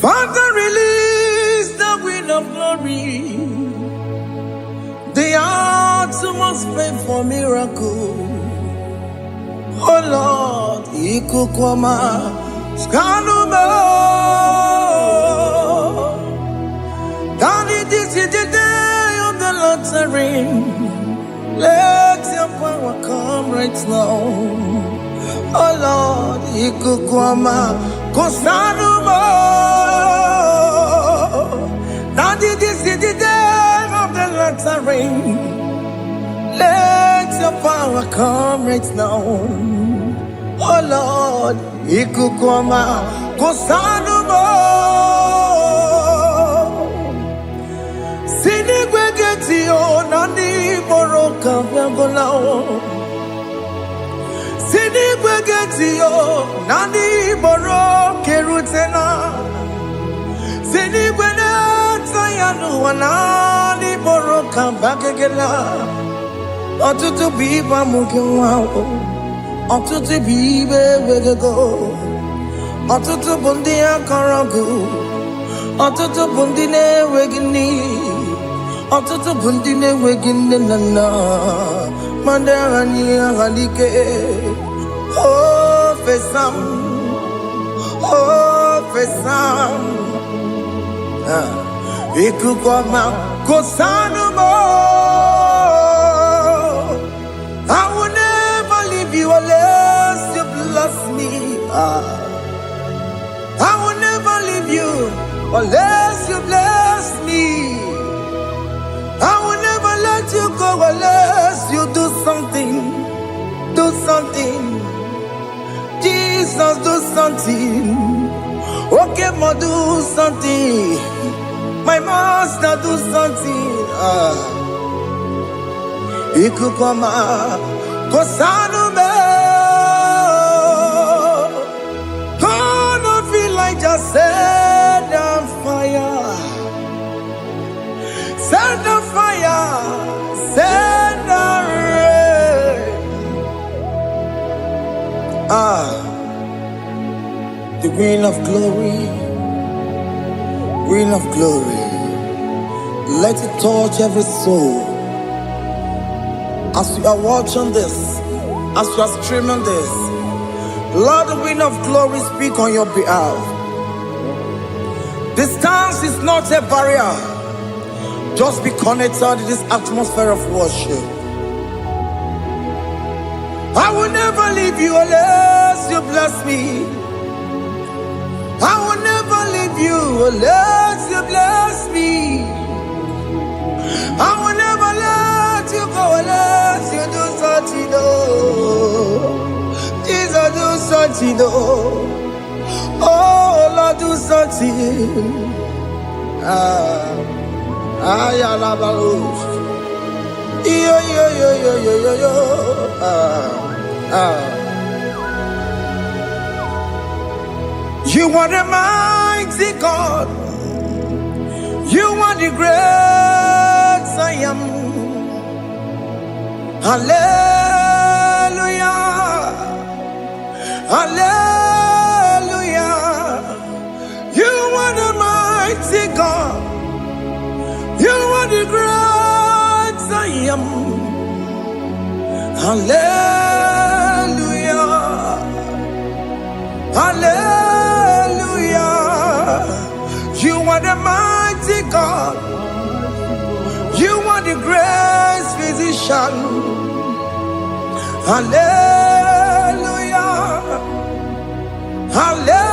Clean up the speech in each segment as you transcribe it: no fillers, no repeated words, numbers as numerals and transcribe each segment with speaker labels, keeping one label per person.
Speaker 1: Father, release the wind of glory. The hearts must pray for miracle. Oh Lord, Ikukwama, Skanuma. Daddy, this is the day of the Lord's ring. Let your power come right now. Oh Lord, Ikukwama, Kosanuma. Daddy, this is the day of the Lord's ring. Let your power come right now. Oh Lord, Ikukwama, Kosanuma. Sinigwegetio, Nani Moroka, Vangolao. Sinigwegetio, Nani Moroke Rutena. Sinigweneta, Yanu, Nani Moroka, Bagagela. Otutu biba mukiwao, otutu bibe wegego, otutu bundi akaragu, otutu bundi ne wegini, otutu bundi ne wegini nana, mandarani halike, oh fesam, Ikukwama kosanuma. I will never leave you unless you bless me. I will never leave you unless you bless me. I will never let you go unless you do something. Do something. Jesus, do something. Okay, ma, do something. My master, do something. Ikukwama, Kosanume. Gonna feel like just set on fire. Set on fire. Set on rain. The wind of glory. Wind of glory. Let it touch every soul. As you are watching this, as you are streaming this, Lord, the wind of glory speak on your behalf. Distance is not a barrier. Just be connected to this atmosphere of worship. I will never leave you unless you bless me. I will never leave you unless you bless me. I will never let you go unless you do something. Jesus, do something. Oh Lord, do something. Ayalabalos. Yo. You are the mighty God. You are the great I am. Hallelujah. Hallelujah. You are the mighty God. You are the great I am. Hallelujah. Hallelujah. You are the mighty God. You are the great physician. Hallelujah. Hallelujah.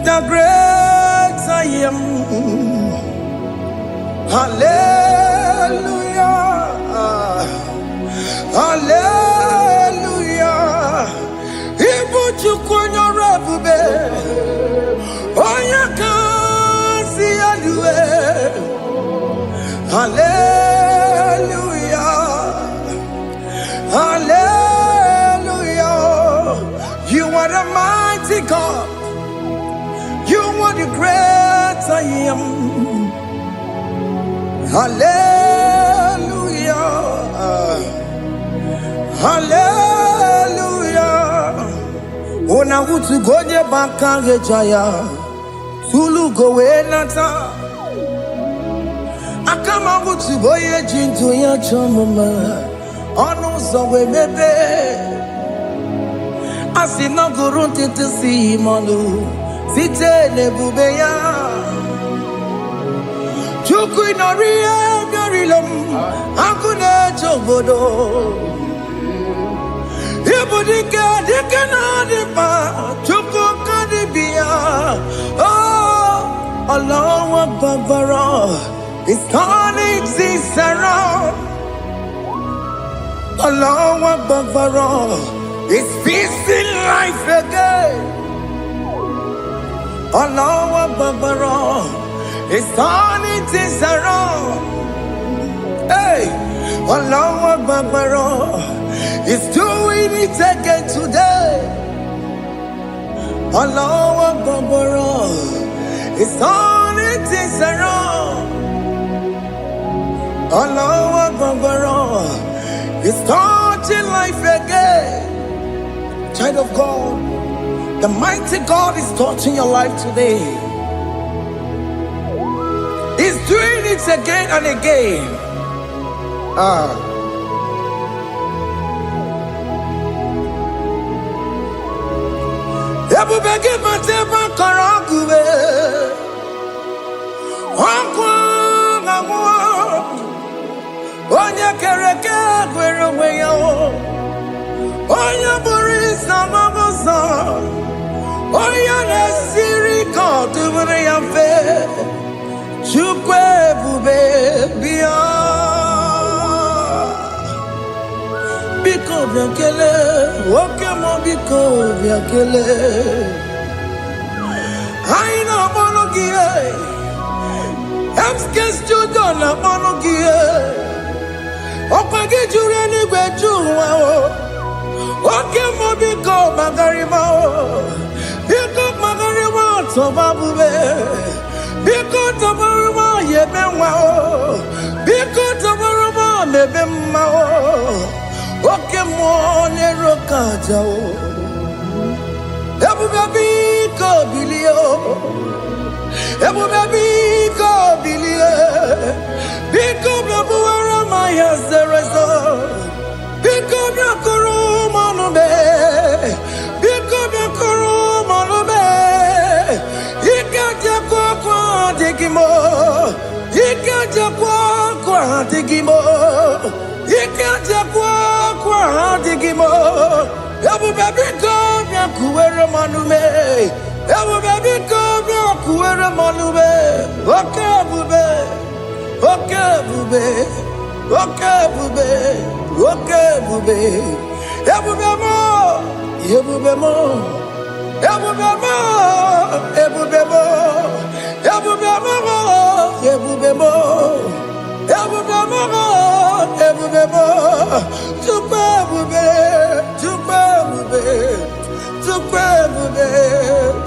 Speaker 1: The great I am. Hallelujah. Hallelujah. God. You are the great I am. Hallelujah. Hallelujah. Ona utu goje bakange jaya. Tulu gowe nata. Akama utu boye jintu ya chomama. Onu zowe bebe. Asina gurun titi si manu. Site nebubeya. Chuku inoria garilom. Akune chobodo. Ibudika dikana dipa. Chuku kadibia. Oh, Allah Akbar. It's turning things around. Allah Akbar. It's fixing life again. Allah Akbar. It's turning things around. Hey, Allah Akbar. It's doing it again today. Allah Akbar. It's turning things around. Allah Akbar. It's touching life again. Child of God, the mighty God is touching your life today. He's doing it again and again. Onya kereke gwerewe yo. Onya borisa mamosa. Onya nesiri kodubure yamfe. Chukwe bube biya. Biko biakele. Okemo biko biakele. Aina monogie. Emskes judona monogie. Opage jure ni gwejuwa o. Oke mo biko magarima o. Biko magarima tobabube. Biko tobaruma yebenwa o. Biko tobaruma mebemma o. Oke mo nerokaja o. Ebube biko bilio. Ebube biko bilie. Biko bebuara maya zerezo. Biko biakuru manube. Biko biakuru manube. Ikaja kwa digimo. Ikaja kwa digimo. Ikaja kwa digimo. Ebube biko biakuere manube. Ebube biko biakuere manube. Okay bube. Okay bube. Okay bube. Okay bube. Ebube mo. Ebube mo. Ebube mo. Ebube mo. Ebube mo. Ebube mo. Ebube mo. Ebube mo. Tukwe bube. Tukwe bube. Tukwe bube.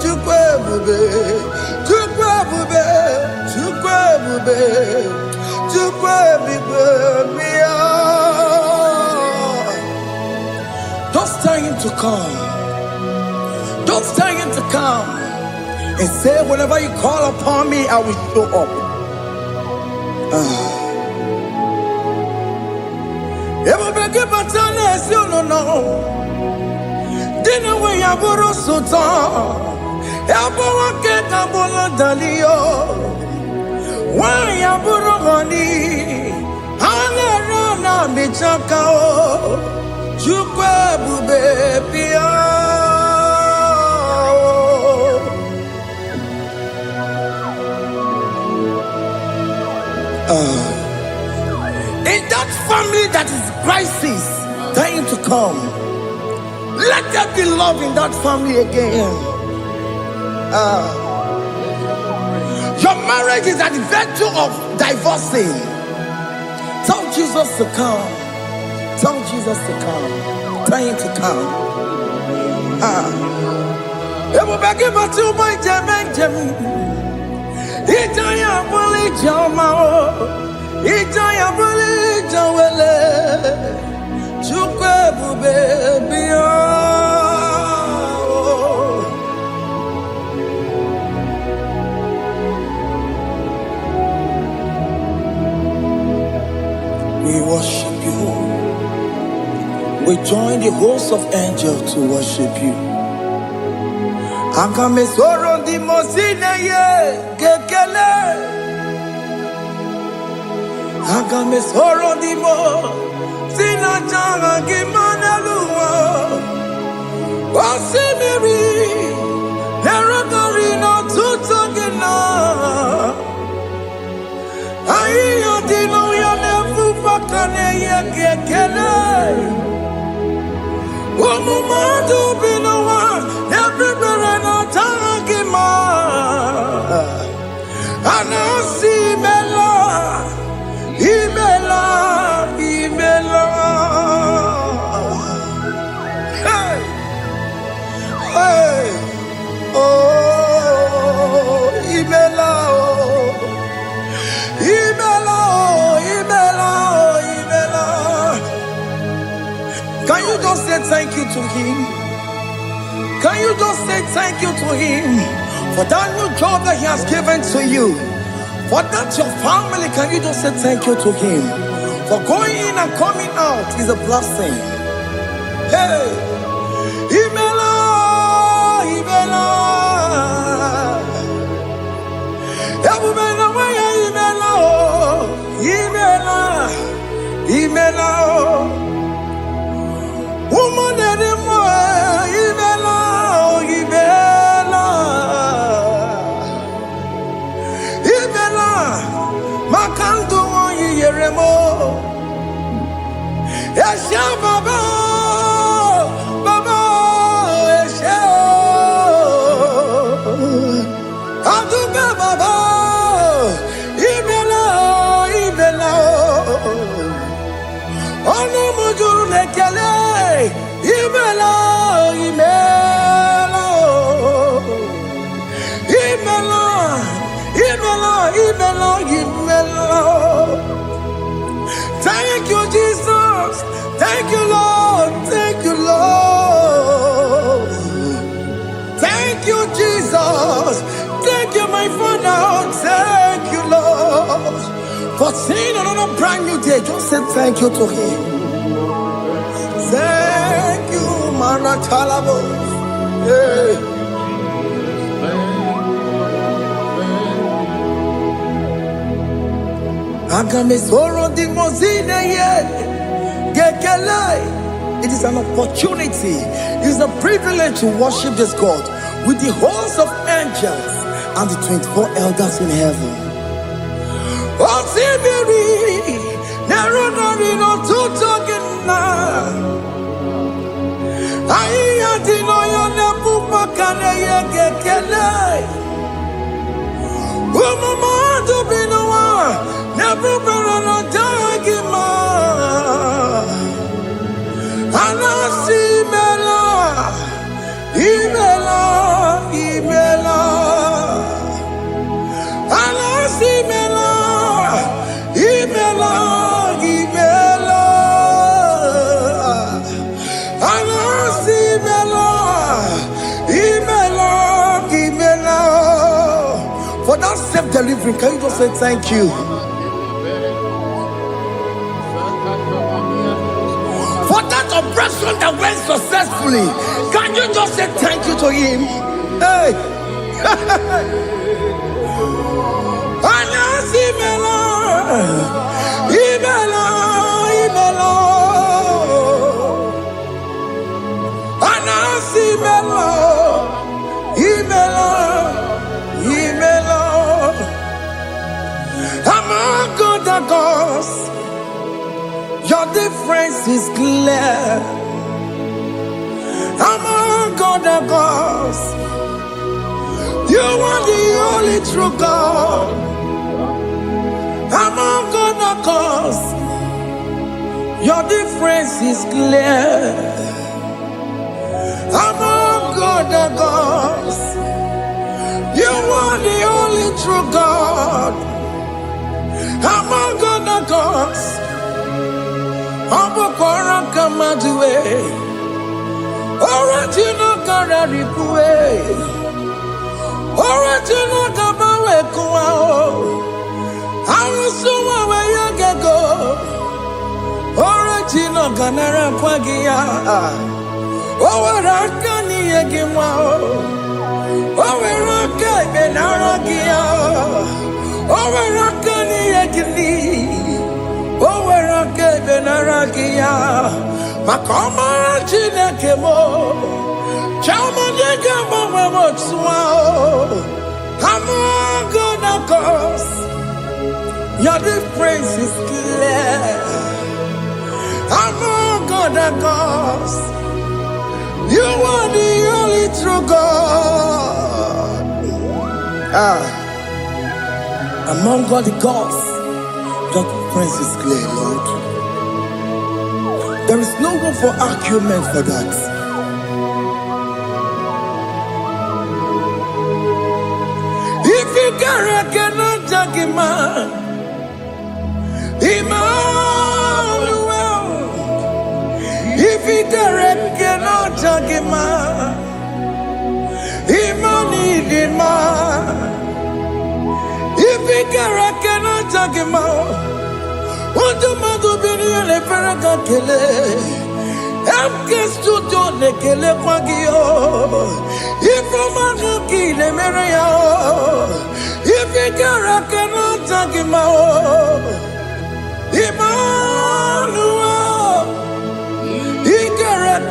Speaker 1: Tukwe bube. Tukwe bube. Tukwe bube. Tukwe bube. Don't tell him to come. Don't tell him to come. And say, whenever you call upon me, I will show up. Everybody but honest, you don't know. Dinner way I borrow so tall. Everyone get a bola dalio. Why I borrow honey? Hana rana michakao. Chukwe bube pia. In that family that is crisis, time to come. Let there be love in that family again. Your marriage is at the verge of divorcing. Tell Jesus to come. Tell Jesus to come. Tell him to come. Ebu bagi batu boy jam. Ijaya buli jamao. Ijaya buli jawele. Chukwe bube biya. We worship you. We join the host of angels to worship you. Akame soro di mosine ye kekele. Akame soro di mo sina changa kimana luwa. Wasimiri nerokari no tutogina. Ayo dino ya nefu fakane ye kekele. Omumadu binowa everybody no tangima. Anasi mela, imela. Hey, hey, oh, imela, imela. Can you just say thank you to him? Can you just say thank you to him for that new job that he has given to you? For that your family, can you just say thank you to him? For going in and coming out is a blessing. Hey, Imela, Imela. Imela, Imela. Woman anymore, Imela, Imela. Imela, Makandu Yeremo. Esha Baba, Baba, Esha. Aduba Baba, Imela, Imela. Ono mujuru lekele, imela, imela, imela, imela, imela, imela. Thank you, Jesus. Thank you, Lord. Thank you, Lord. Thank you, Jesus. Thank you, my Father. Thank you, Lord. For seeing another brand new day, just say thank you to him. Thank you, Manatalabo. Hey. Agame soro di mozine ye gekele. It is an opportunity. It is a privilege to worship this God with the host of angels and the 24 elders in heaven. Osimiri, nerunari no tutogina. Aiya dino yo nebu makane ye gekele. Umumadu binowa nebu berano dagima. Anasi mela, imela, imela. Anasi mela. Imela, Imela, Anasi Imela, Imela, Imela. For that self-delivery, can you just say thank you? For that operation that went successfully, can you just say thank you to him? Hey. Anasi Imela. Imela, Imela, Anasi Imela, Imela, Imela. Among other gods, your difference is clear. Among other gods, you are the only true God. Among other gods, your difference is clear. Among God of gods. You are the only true God. Among God of gods. Abokora Kamadue. Original Kararipue. Original Kabawe Kuao. Arusuma Wayagego. Original Ganara Kwagia. Owarakani Yagimao. Owaraka Benaragia. Owarakani Yagini. Owaraka Benaragia. Makoma Chinakemo. Chamanega Mamamotswao. Among God of gods. Your difference is clear. Among God of gods. You are the only true God. Among all the gods, your difference is clear, Lord. There is no room for argument for that. If you cannot judge him, Emmanuel. If you cannot judge him, Emmanuel. If you cannot judge him, what do you do? Le Ferraga Kele, Amkes to Done Kele Quagio, if Romaki le Mereo, if you cannot judge him, Emmanuel, he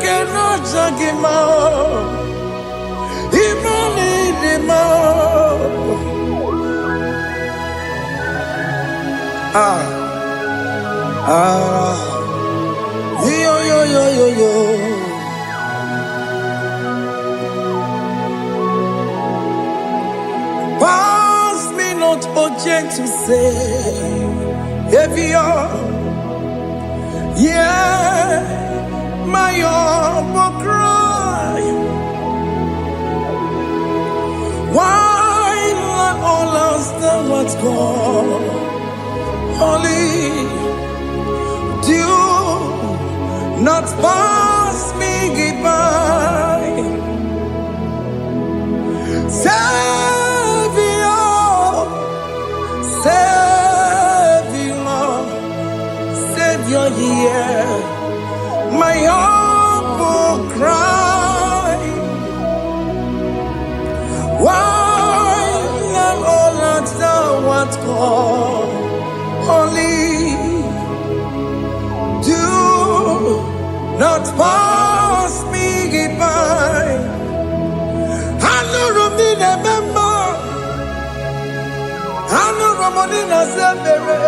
Speaker 1: cannot judge him, Yo. Pass me not, O gentle Savior. Yeah, my humble cry. Why let all us know what's gone? Holy, do not pass me by. Savior, hear my humble cry. Why let all that thou art called? Holy, do not pass me by. Hanurumine member, Hanurumonina Zembere,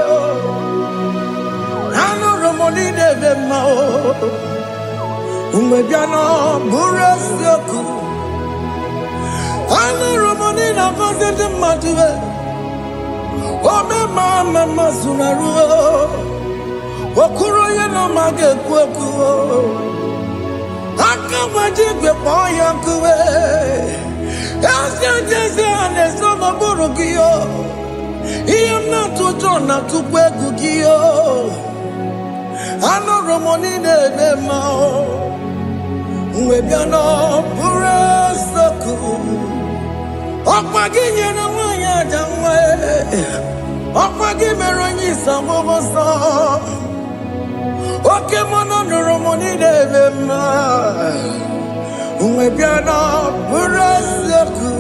Speaker 1: Hanurumonine Vemao, Umebiano Burasioku, Hanurumonina Vazende Matue, Mama Sunaru, Okuro no Mage Kweku, Akamajigwe Poyankue, Asia and the Soma Burugio, he am not to turn up to Kwekugio, Ano Romonine Mao, Webiano Burasoku, Okwaginya na Waya Jamwe. Okwagimeronyi samoboso. Okemono nuromoni devema. Unwebiana burasoku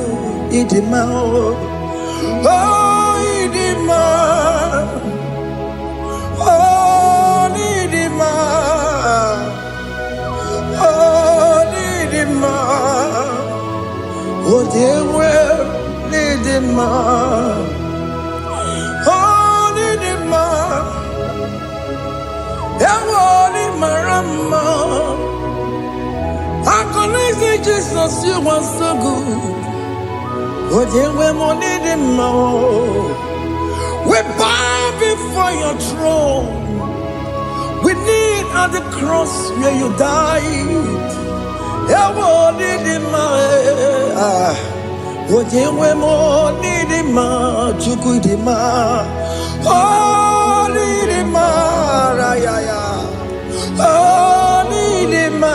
Speaker 1: idimao. Oh idima. Oh idima. Oh idima. Oh dewe idima. Marama, I connect Jesus, you are so good. Oh, dear, we're more needing more. We bow before your throne. We kneel at the cross where you died Ewo nidima, ojewe mo nidima, chukudima, oh nidima, rayaya, oh nidima,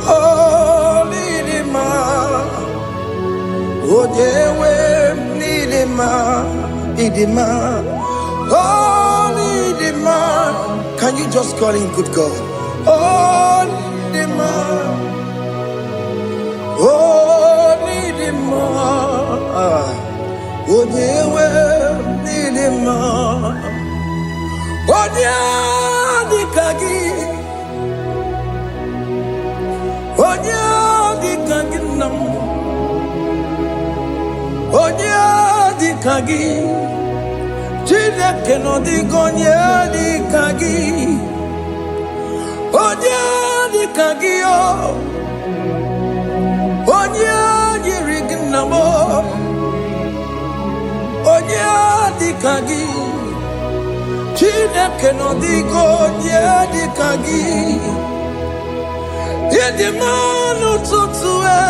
Speaker 1: oh nidima, ojewe nidima, idima, oh nidima. Can you just call him good God? Oh nidima, oh nidima, ojewe nidima, onya dikagi, onya dikagi nam, onya dikagi, chineke no digonye dikagi, onya dikagi yo, onya yirignamo, onya dikagi, chineke no digonye dikagi, yedimanu tutue,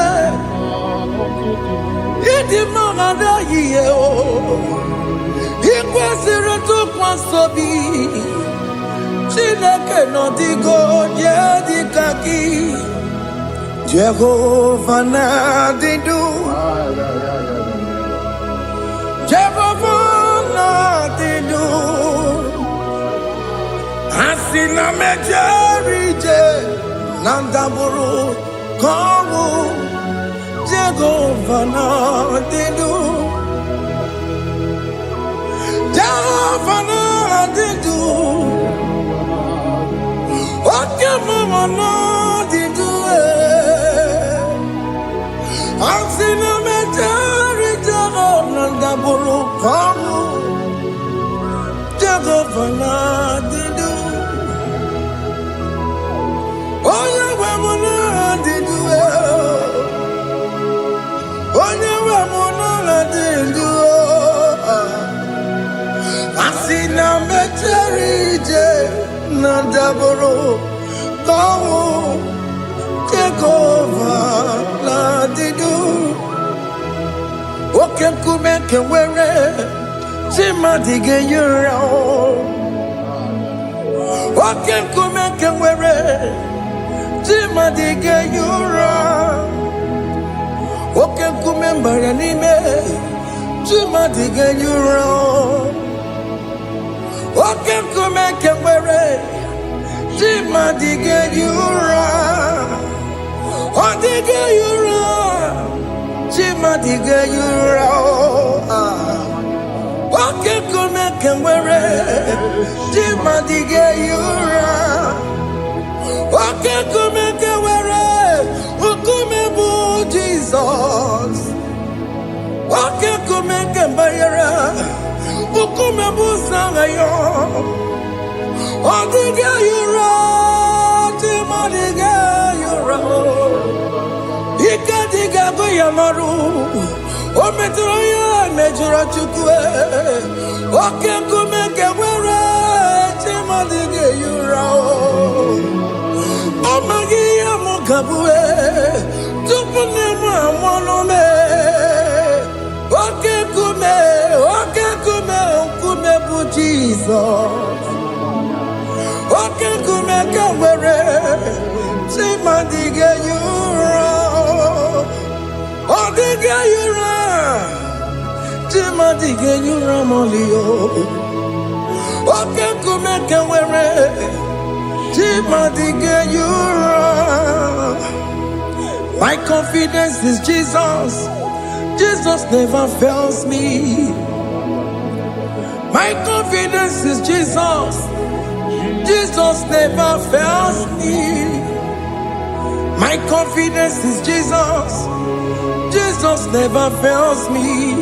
Speaker 1: yedimanu adayiye o. Ikwesịrị ntụkwasị obi, Chineke nọdịgonye dịka gị, Jehova na-adị ndụ, Jehova na-adị ndụ, asị na mejere ije na ndagwurugwu ka ọnwụ, Jehova na-adị ndụ. Jehova na-adị ndụ, oke mmụọ na-adị ndụ, asị na mejere Jehova na ndagwurugwu ka ọnwụ, Jehova na-adị ndụ, onye nwe m na-adị ndụ, onye nwe m na-adị ndụ. Asị na mejere ije na ndagwurugwu ka ọnwụ, Jehova na-adị ndụ, oke nkume nke nwere chi mmadụ ga-eyi ụra, oke nkume nke nwere chi mmadụ ga-eyi ụra, oke nkume mbara n'ime chi mmadụ ga-eyi ụra, oke nkume nke nwere chi mmadụ ga-eyi ụra, ọ dịghị eyi ụra, chi mmadụ ga-eyi ụra, oke nkume nke nwere chi mmadụ ga-eyi ụra, oke nkume nke nwere nkume bụ Jizọs, oke nkume nke mbanyere nkume bụ Sanayo, ọ dịghị eyi ụra, chi mmadụ ga-eyi ụra, ike dịghị agụ ya n'ọrụ, o metụrụ ya mejọrọ Chukwu, oke nkume nke nwere chi mmadụ ga-eyi ụra, ọ maghị ihe m ga-abụ tupu nne m amụọ m, oke nkume, oke nkume, nkume bụ Jizọs, oke nkume nke nwere chi mmadụ ga-eyi ụra, ọ dịghị eyi ụra, chi mmadụ ga-eyi ụra ma ọlị, oke nkume nke nwere chi mmadụ ga-eyi ụra. My confidence is Jesus, Jesus never fails me. My confidence is Jesus, Jesus never fails me. My confidence is Jesus, Jesus never fails me.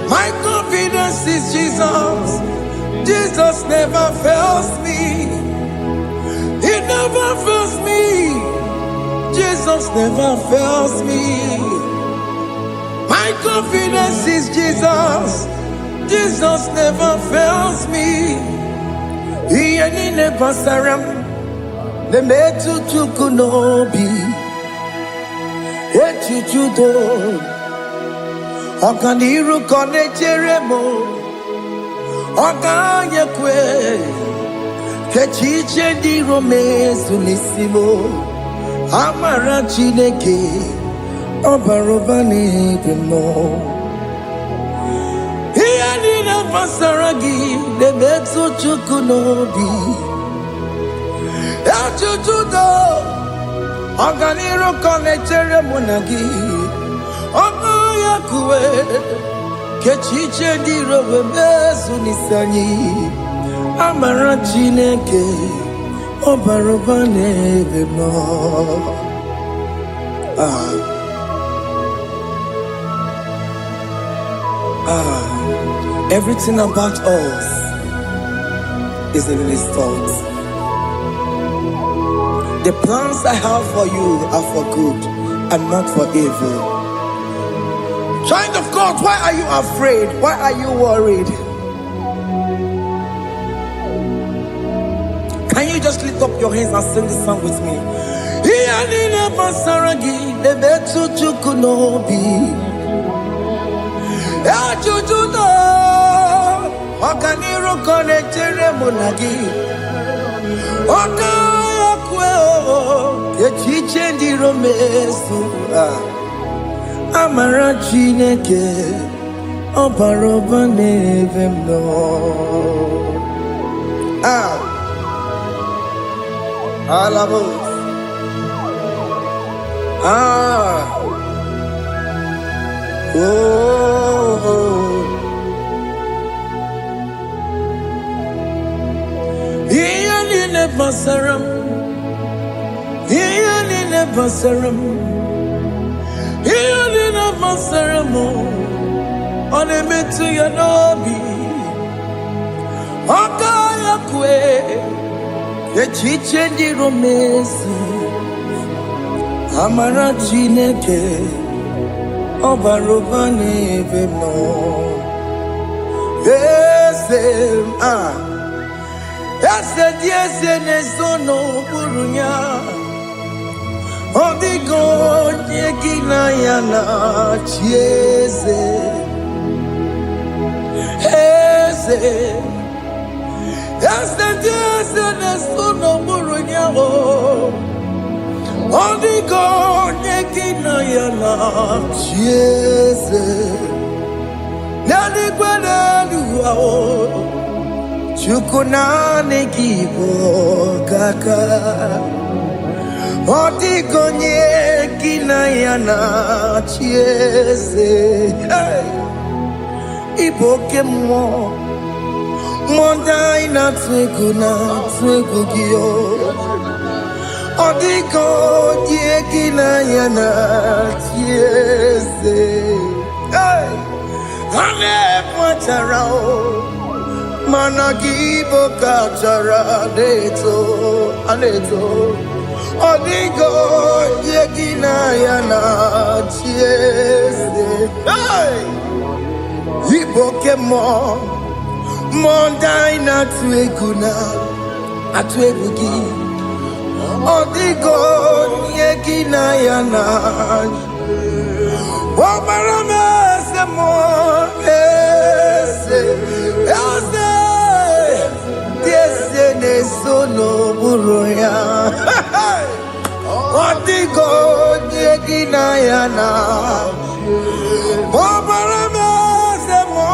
Speaker 1: My confidence is Jesus, Jesus never fails me. He never fails me, Jesus never fails me. My confidence is Jesus, Jesus never fails me. He never surrender. the metu chukunobi, echuchudo, okaniru kone jeremo, okanyekwe, kechiche di romezu nisimo, amara chineke, obarobane demo. Masaragi, the Metsu Chukunobi, Achuchudo, Oganiro Connectere Munagi, Ogoyakue, Kechiche di Robesunisani, Amarachineke, Obarobane Vemo. Everything about us is in His thoughts. The plans I have for you are for good and not for evil. Child of God, why are you afraid? Why are you worried? Can you just lift up your hands and sing this song with me? Okaniro connectere monagi, Okayakwe, Kechiche di romesu, Amarachineke, Obarobane vemno. Alabos. Basaram, Yelina Basaram, Yelina Basaramo, on a metu yanobi, Okayakwe, Kechiche di romesi, Amarachineke, Obarobane vemo. Yes, Ese nesono burunya, Odigo yekina yana chiese. Ese nesono burunya, Odigo yekina yana chiese. Nani kwena luao. Chukunane kibo kaka, Otikonye kinayana chiese. Iboke mo, Mondai na twegugio, Otikonye kinayana chiese. Ane patarao. Managibo katara aneto Odigo yegina yana chiese. Iboke mo Mondai na tweguna atwegugi Odigo yegina yana Omarame se mo Sono buruya, Odigo yegina yana, Bobarame semo,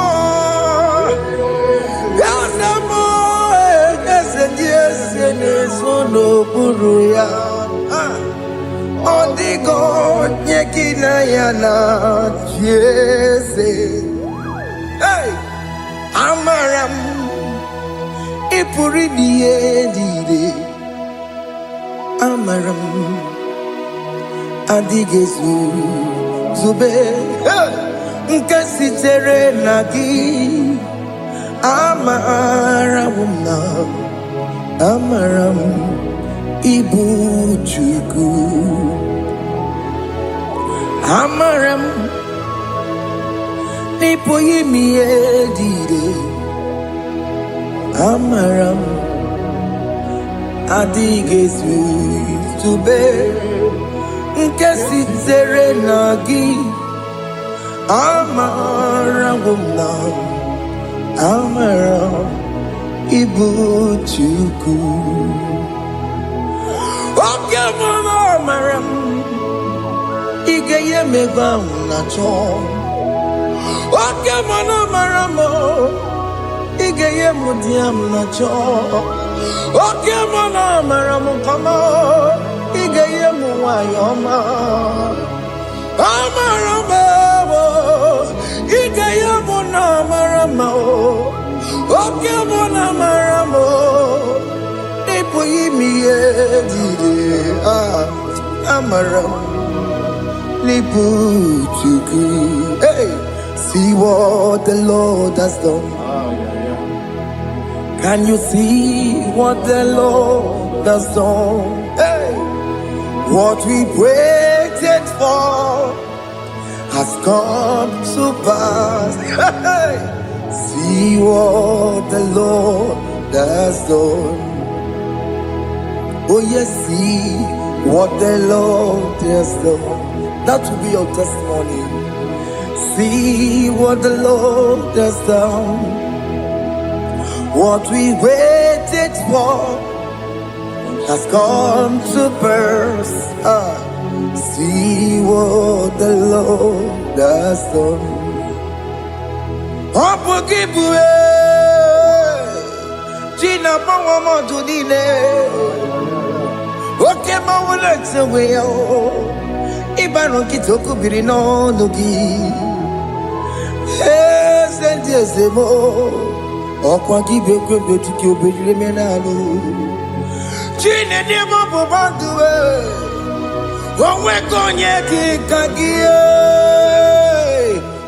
Speaker 1: Yasemo, Yesene sono buruya, Odigo yegina yana, Jese, Amaram. Ipuri diye Amaram Adigezu Zube Nkasitere nagi Amaram Ibu Chuku Amaram Nipoyi miye Amaram Adigezu Tube Nkesi Serenagi Amara Wumna Amara Ibu Chuku Oke Mama Amaram Igeye Meva Nacho Oke Mama Maramo Igeye Mudiam Nacho Oke Mama Maramo Kama Igeye Muayoma Amaramo Igeye Muna Maramo Oke Mama Maramo Ipo Yimiye Dide Amaram Lipu Chuku. Hey, see what the Lord has done. Can you see what the Lord has done? Hey, what we waited for has come to pass. Hey, see what the Lord has done. Oh yes, see what the Lord has done. That will be your testimony. See what the Lord has done. What we waited for has come to pass. See what the Lord has done. China Pawamo Tudine. Okay, Mawalex away. Ibano Kitoku Birino Nogi. Yes, and yes, the more. Okwagi Beko Betiki Bejimenalo. Chine Demo Bobandue. One Konyaki Kagie.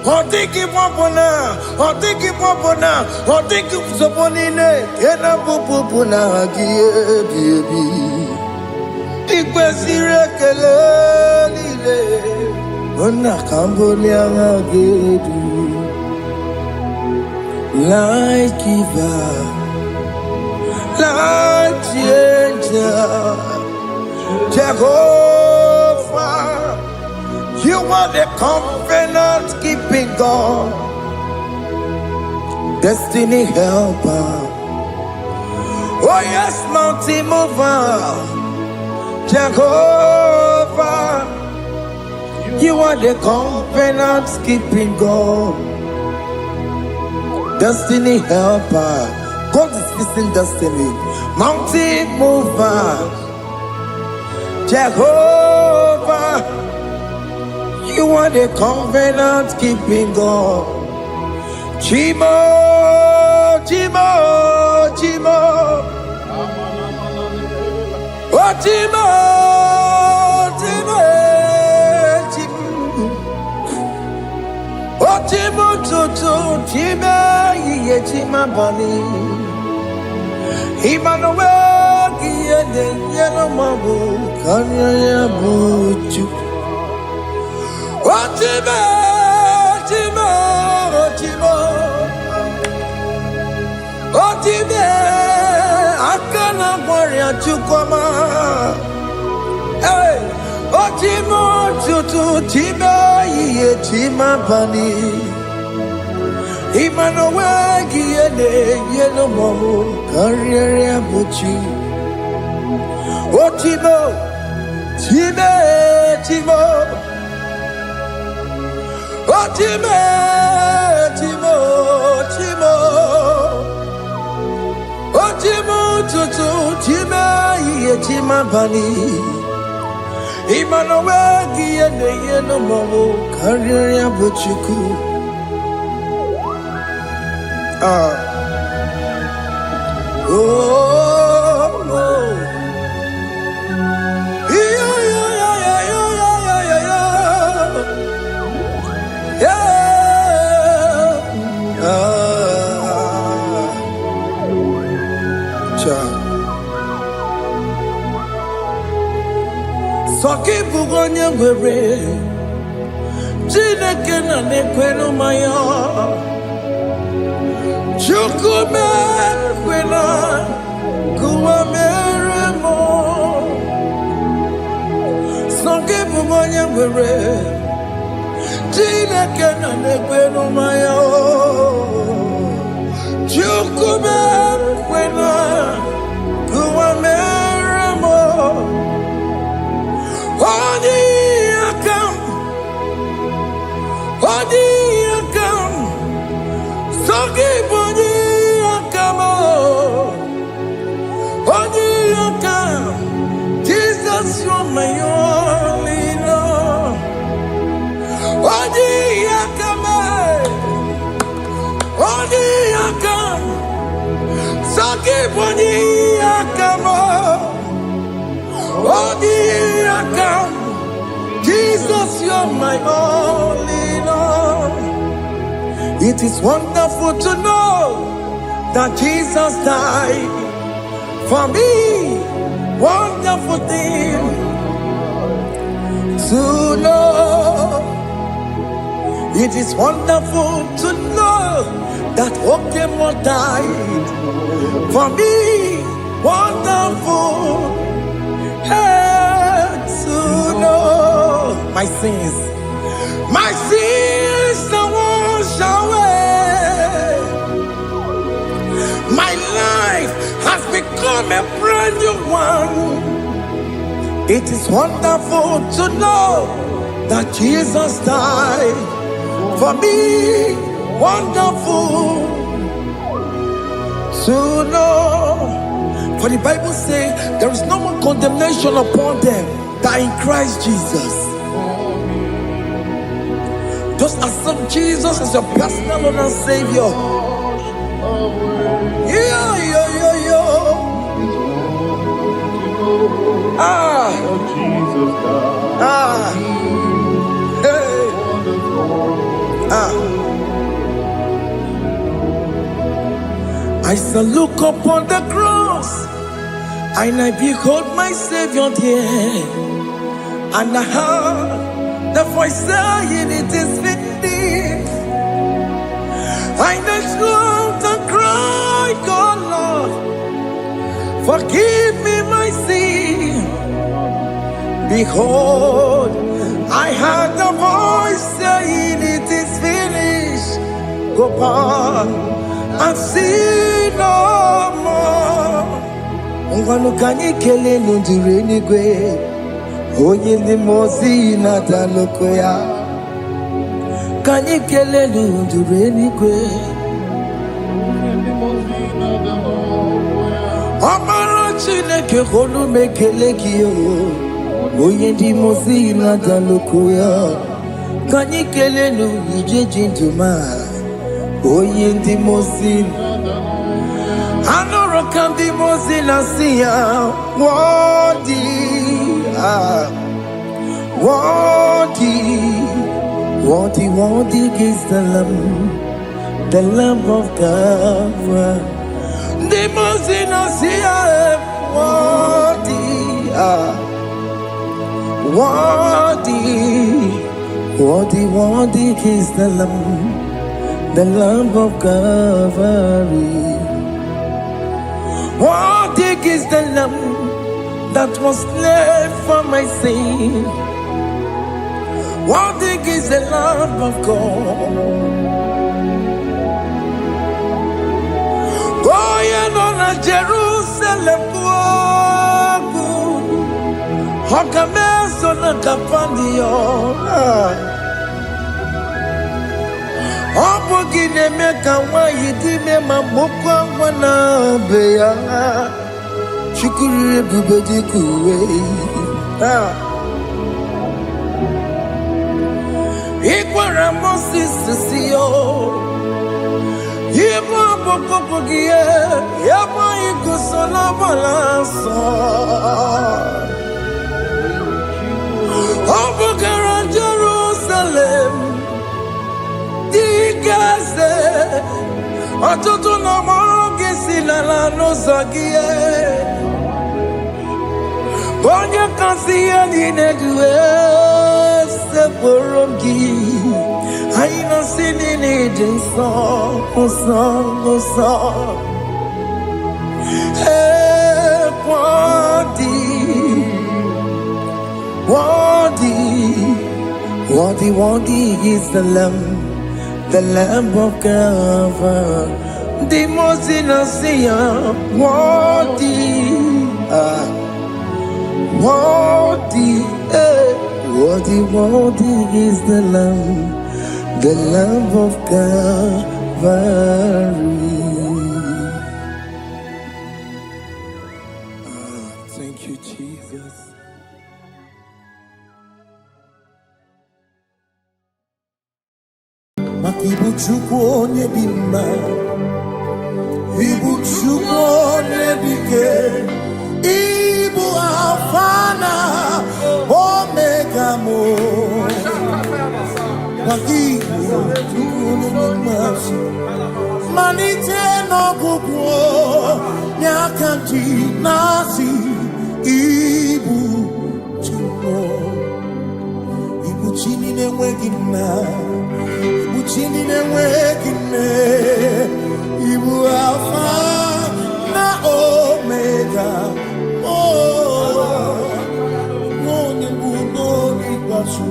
Speaker 1: Hotiki Popona. Hotiki Popona. Hotiki Soponine. Kena Popona Gie Baby. Ikwesire Kelele. Ona Cambodia Gedu. Light giver, light changer, Jehovah, you are the covenant keeping God, destiny helper. Oh yes, mountain mover, Jehovah, you are the covenant keeping God. Destiny helper, God is fixing destiny. Mountain mover, Jehovah, you are the covenant keeping God. Chimo, Chimo, Chimo, oh Chimo, Chimo, Chimo, oh Chimo, Chimo, Chimo. Chima Bani Emmanuel Giede Yellow Mabu Kanya Buchu Otibe Timo Timo Otibe Akana Warrior Chukoma Hey Otimo Tutu Tibe Ye Chima Bani Emmanuel Giede Yellow Mamu Carrier Buchi Otimo Time Timo Otime Timo Timo Otimo Tutu Time Yetima Bani Emmanuel Giede Yellow Mamu Carrier Buchiku Oh, oh, yeah, yeah, yeah, yeah, yeah, yeah, yeah, yeah. Soki bugonye gwere, Chineke na nekweno maya. Chukume kwena kuwa mere Chineke na negwe no maya Chukube kwena kuwa meramo Odi akam Sogi boni akamo Odi akam Jesus you're my only love Odi akam Sogi boni akamo Odi akam Jesus you're my only love It is wonderful to know that Jesus died for me. Wonderful thing to know. It is wonderful to know that Okemo died for me. Wonderful to know my sins are washed away. My life has become a brand new one. It is wonderful to know that Jesus died for me. Wonderful to know. For the Bible says there is no more condemnation upon them that in Christ Jesus. Just accept Jesus as your personal Lord and Savior. Yeah. I shall look upon the cross, and I behold my Savior there, and I heard the voice saying, "It is finished." I knelt and cried, "God, Lord, forgive me my sin." Behold, I heard the voice saying, "It is finished." Go back and sin no more. Ungwanu kanyi kele nundure nigwe. Onye ndi mozi na daloko ya. Kanyi kele nundure nigwe. Amara Chineke holu mekele kiyo. Onye ndi mozi na daloko ya. Kanyi kele nundure jintuma. Onye ndi mozi Anoro kandi mozi na siya Worthy is the Lamb of God. The mozi na siya Worthy is the Lamb of Calvary. Worthy is the Lamb that was slain for my sin. Worthy is the Lamb of God. Going on a Jerusalem walk. Hakameso na kapandio. Obogine meka wayidime mamokwa wana beya Shukuri bubedi kuwe Ikwara Moses siyo Yema bokopogie Yema ikusola balanso Obogara Jerusalem Gaze, ọtụtụ na mọrọ gị si n'ala n'ụzọ gị onye kasị ihe niile duwe sepụrụ gị anyị nọsi niile dị nsọ worthy Worthy is the Lamb of God. The most innocent, worthy is the Lamb of Calvary. Thank you, Jesus. Makibuchukwu onye dị mma, Ibuchukwu onye dike, Ibu Alfa na Omega mo. Makibuchukwu onye mmasị, malite n'ọgwụgwụ n'akanti nasi. Ibu Chukwu, Ibu Chini n'enweghị nna. Chini n'enweghị nne, Ibu Alfa na Omega, onye mbụ n'oge ikpeazụ,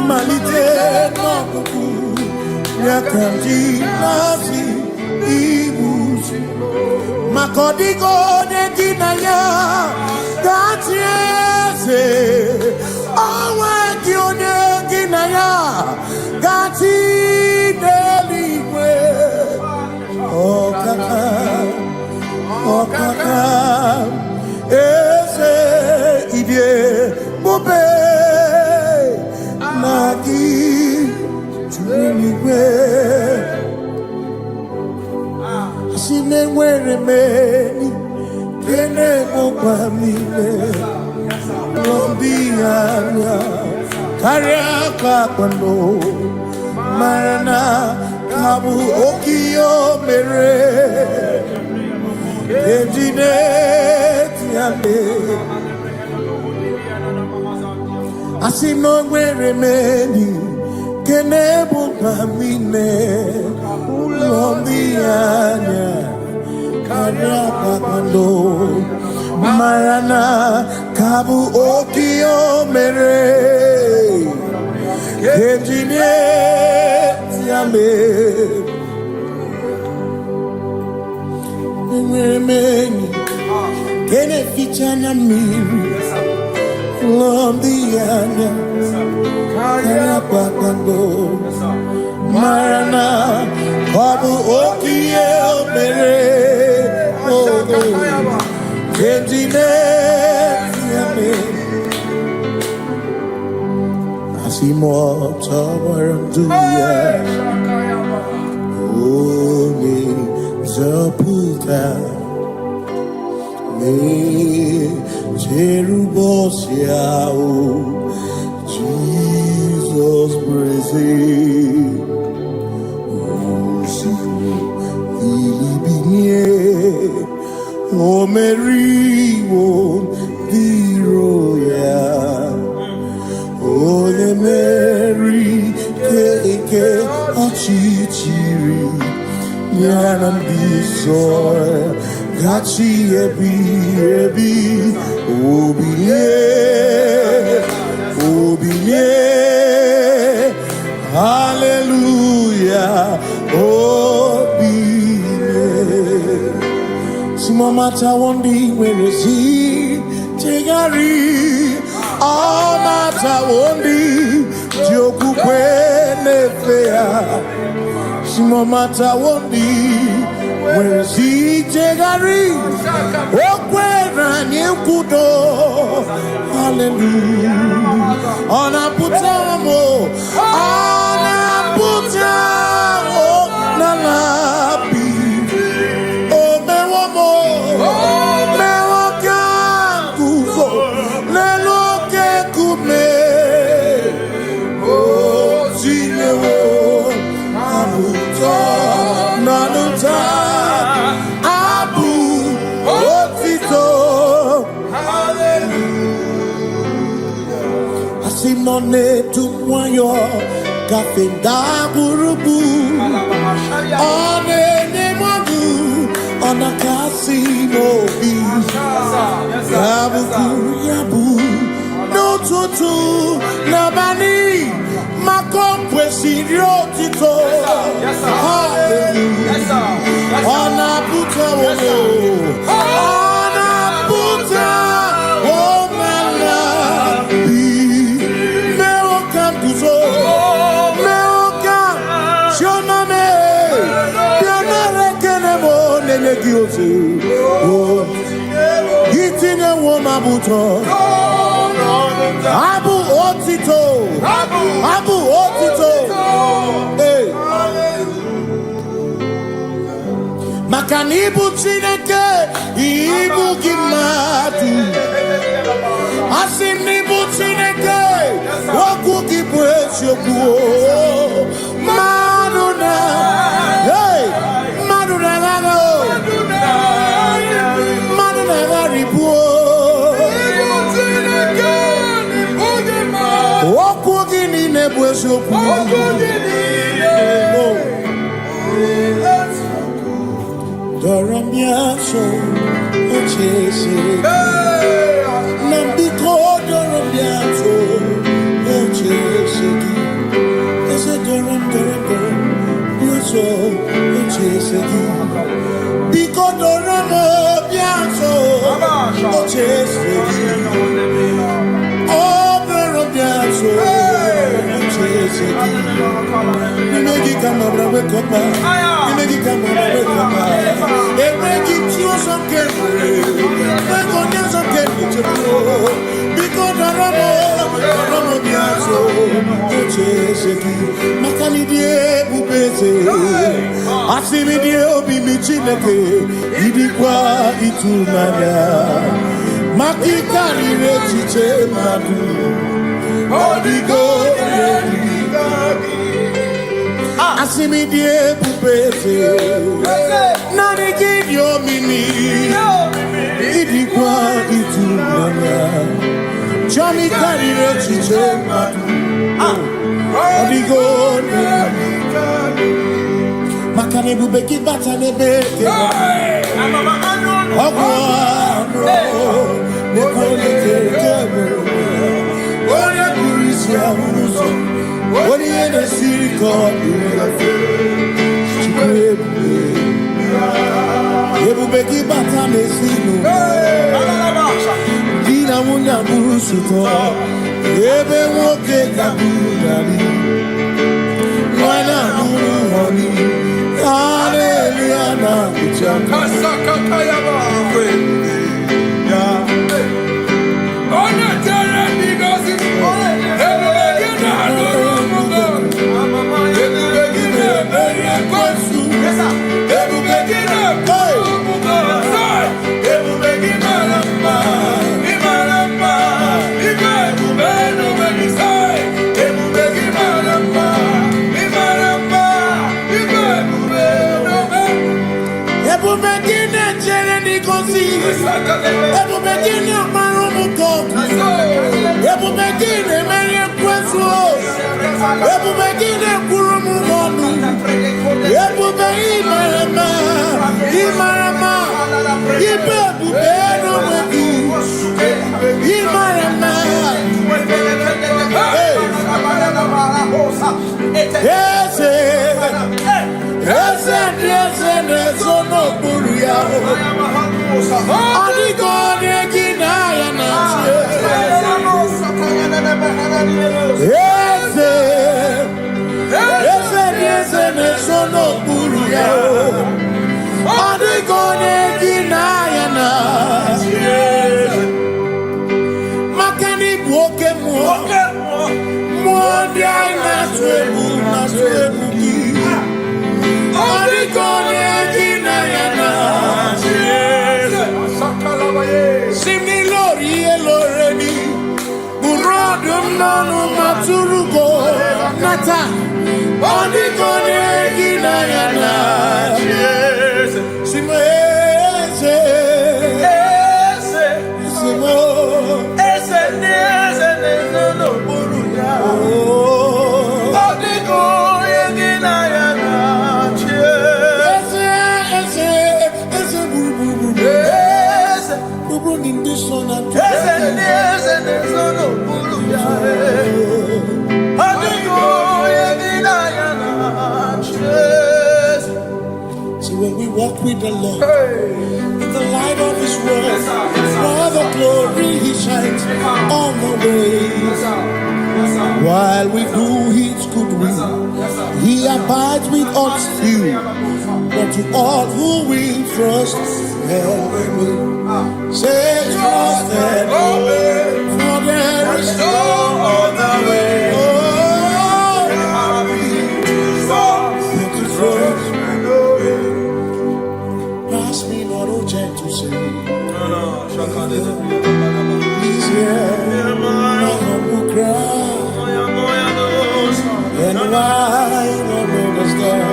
Speaker 1: malite n'ọgwụgwụ ya ka ndị na-asị Ibu maka ọ dịghị onye gị na ya ga-achị eze, onweghị onye gị na ya ga-achị n'eluigwe. Ọkaka eze ịdị ebube na gị juru n'igwe. Asị na enwere m enyi nke na-emekwa m ime n'obi anya karịa ka akpano, mara na ka bụ oke ihe o mere eji na-eti ya mee. Asị na o nwere m enyi nke na-ebukwa m ime ụlọ ndị anya karịa ka akpano, mara na ka bụ oke ihe o mere eji na-eti ya mee. Enwere m enyi nke na-eficha anya mmiri ụlọ ndị anya karịa kpakpando, mara na ọ bụ oke ihe o mere eji na-eti ya mee. Asimoto waranduya Oni zaputa Me Jerubosia Jesus praise Usiku Ilibinye O Mary O Diroya Ole Mary Keke Achichiri Nyanam Bisoy Gachi Ebi Obiye Hallelujah Obiye Simomata Wondi where is he Tegari All Mata Wondi Joku Kwenefea Simomata Wondi where is he Tegari Okwera Nyekudo Hallelujah Ona Putamo Ona Putamo Nalabi O Mewamo Mewokan Kuzo Leloke Kume O Zinewo Abuto Nanuta Abu Otito Hallelujah Asinone Tumwayo Kafenda Burubu One Nemadu Ona Kasino Bi Yabu Yabu No Tutu Nabani
Speaker 2: Hallelujah. Onabuta wono. Onabuta womala. Meokam kuzo. Meokam shoname. Bionare kenemo nenegiozu. Itine womabuto. Abu otito. Abu otito. Hey. Makanibu Chineke, Ibu Gimatu. Asinibu Chineke, Waku Gibwesyoku. Maduna, hey, Maduna Gano. Maduna Garibu. Waku Gini Nebwesyoku. Doramiaso, ochese. Nambiko doramiaso, ochese. Ese doram, biaso, ochese. Biko doramiaso, ochese. Oh, doramiaso, ochese. Nimegi kama brawe kopa. Nimegi kama brawe kopa. Emegi tio sonkere. Mekonya sonkere chebo. Biko daramo biaso. Ocheseki. Makani die bubeze. Asimi die obi michineke. Idikwa itunanya. Makikari rechiche madu. Odigo Asimi die pupete Nani gidio mimi Idikwa itunanya Chami karire chiche madu Odigo Makane bubeki bata nebeke Ogwano Nekone kekebe Oye kurisia unuzo Oni ene siriko Chukwebu Ebubeki bata mesinu Dina muna busuto Ebe woke kabudari Mwana nuru honi Hallelujah na kuchaka
Speaker 1: Kasaka kayaba.
Speaker 2: Hallelujah. walk with the Lord in the light of His word. For the glory He shines on the way. While we do His good will, He abides with us few. But to all who will trust and obey, say trust and obey, for there is no other way. Pass me not, O gentle Savior. He's here, my humble cry, and why not understand?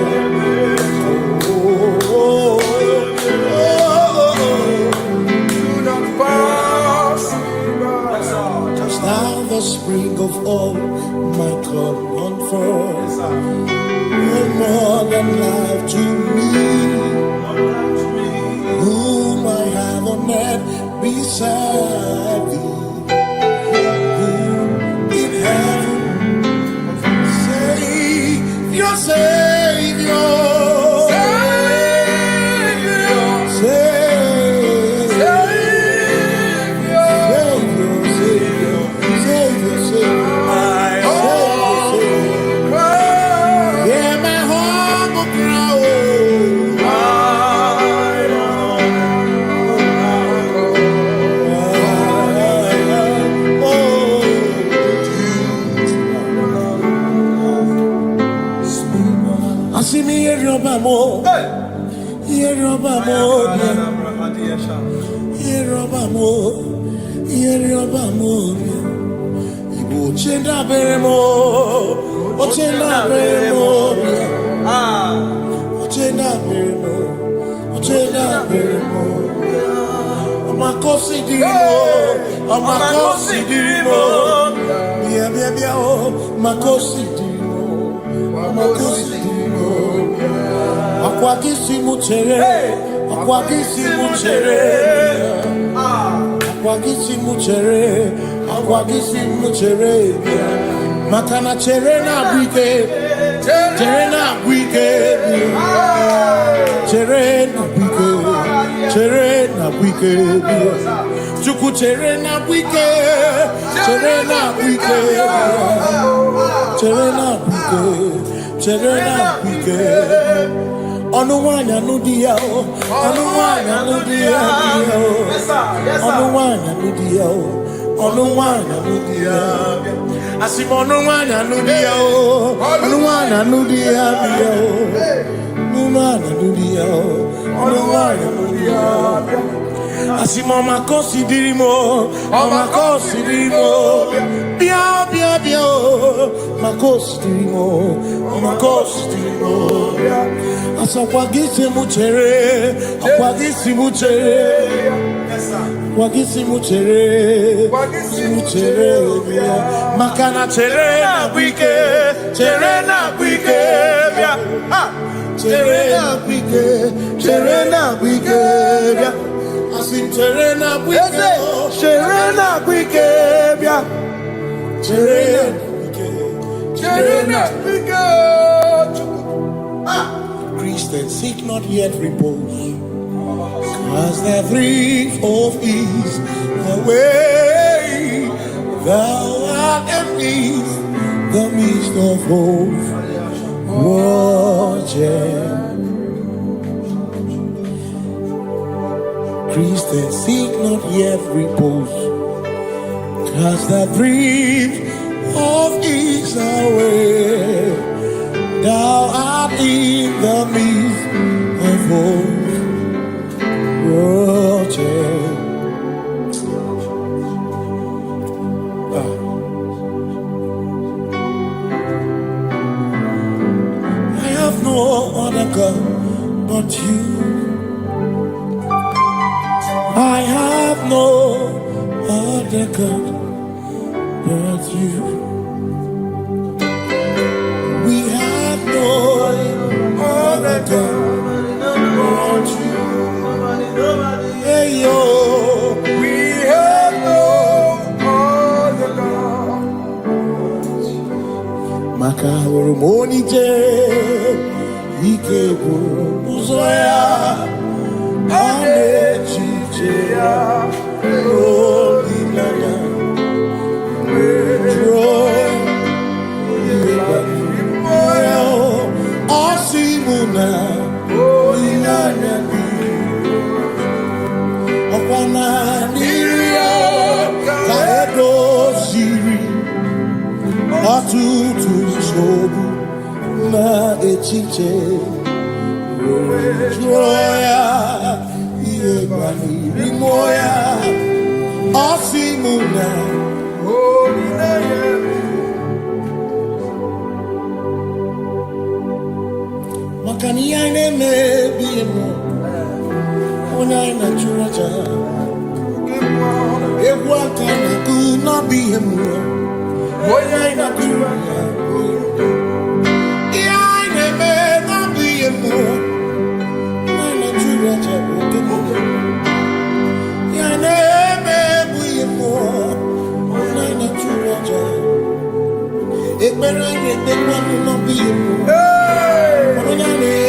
Speaker 2: Just now the spring of all my God unfolds. You're more than life to me, whom I have on earth beside thee, whom in heaven, Savior, Savior, Makana cherena bwike, cherena bwike, cherena bwike, cherena bwike, chuku cherena bwike, cherena bwike, cherena bwike, cherena bwike. Onuwanya nudia, onuwanya nudia, onuwanya nudia, onuwanya nudia. Asim onuwanya nudia, onuwanya nudia, onuwanya nudia, onuwanya nudia. Asim omakosi dirimo, bia bia bia, makosi dirimo, asakwagisi muchere, akwagisi muchere, akwagisi muchere, muchere, makana chere na bwike, chere na bwike, chere na bwike, chere na bwike, asim chere na bwike, chere na bwike, chere na bwike. Christians seek not yet repose, cause the brief of ease the way thou art empties the midst of hope. Christians seek not yet repose, cause the brief of ease the way thou art in the midst of hope. I have no other God but you. I have no other God but you. We have no other God but you. Hey yo, we have no other God. Makahoro monite, ikeburu uzoya. tutu sobu na echiche joya iebani rimoya osimuna makani ine mebi mo ona ina churaja ewa kana ku na bi mo ona ina churaja ine me na bi mo ona ina churaja ine me bi mo ona ina churaja ekpere ni ekpere no bi mo ona ina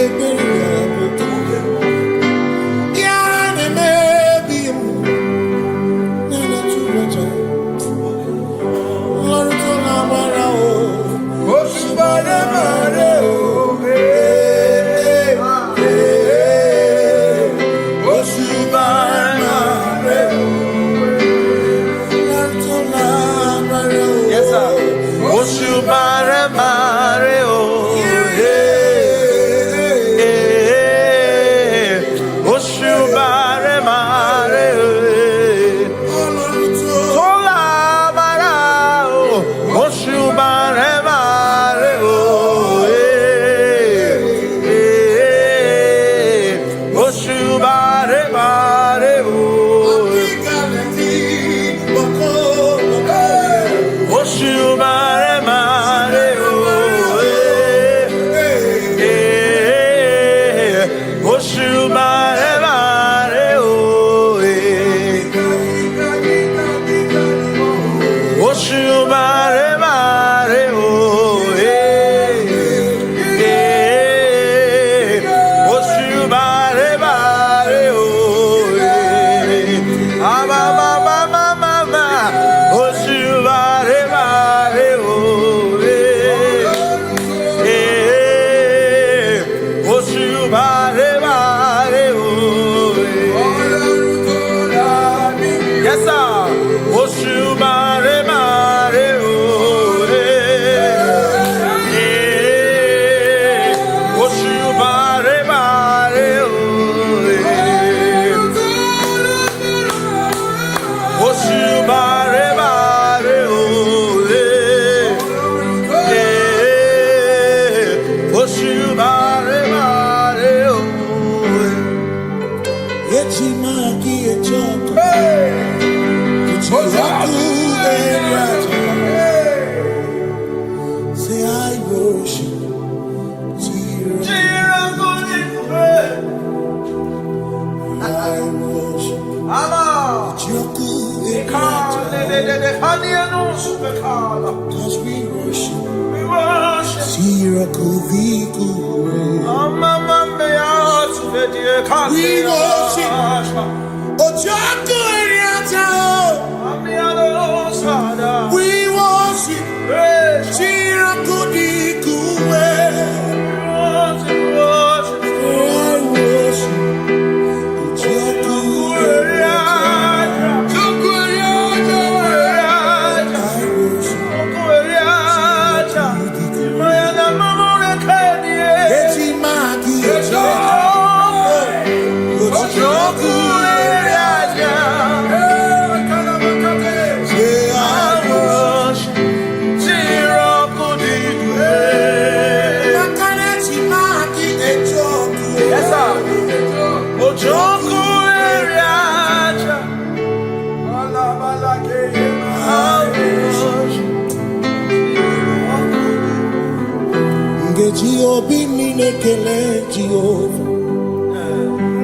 Speaker 2: Cause we worship,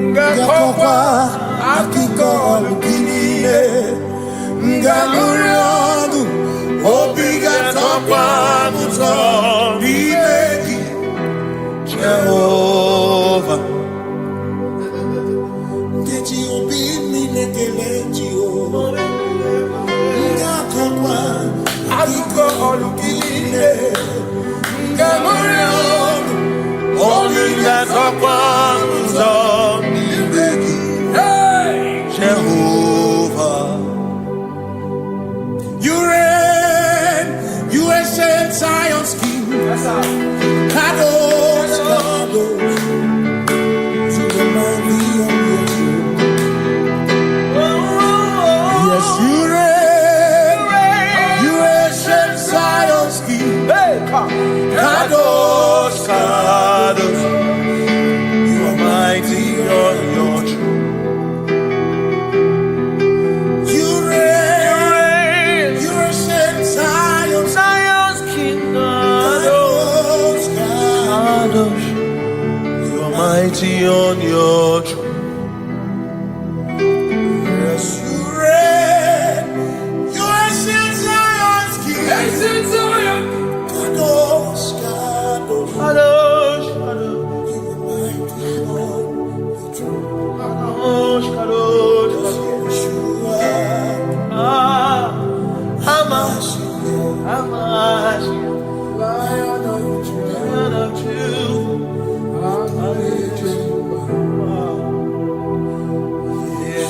Speaker 2: Jehovah. Jehovah, you reign, you ancient Zion's King. Kadosh, Kadosh, to the mighty on your throne. Yes, you reign, you ancient Zion's King. Kadosh, Kadosh, you are mighty on your throne. You reign, you ancient Zion's King. Kadosh, Kadosh, you are mighty on your throne. Yes, you reign, you ancient Zion's King. Kadosh, Kadosh,
Speaker 1: Kadosh, Kadosh,
Speaker 2: you are mighty on your throne.
Speaker 1: Kadosh, Kadosh,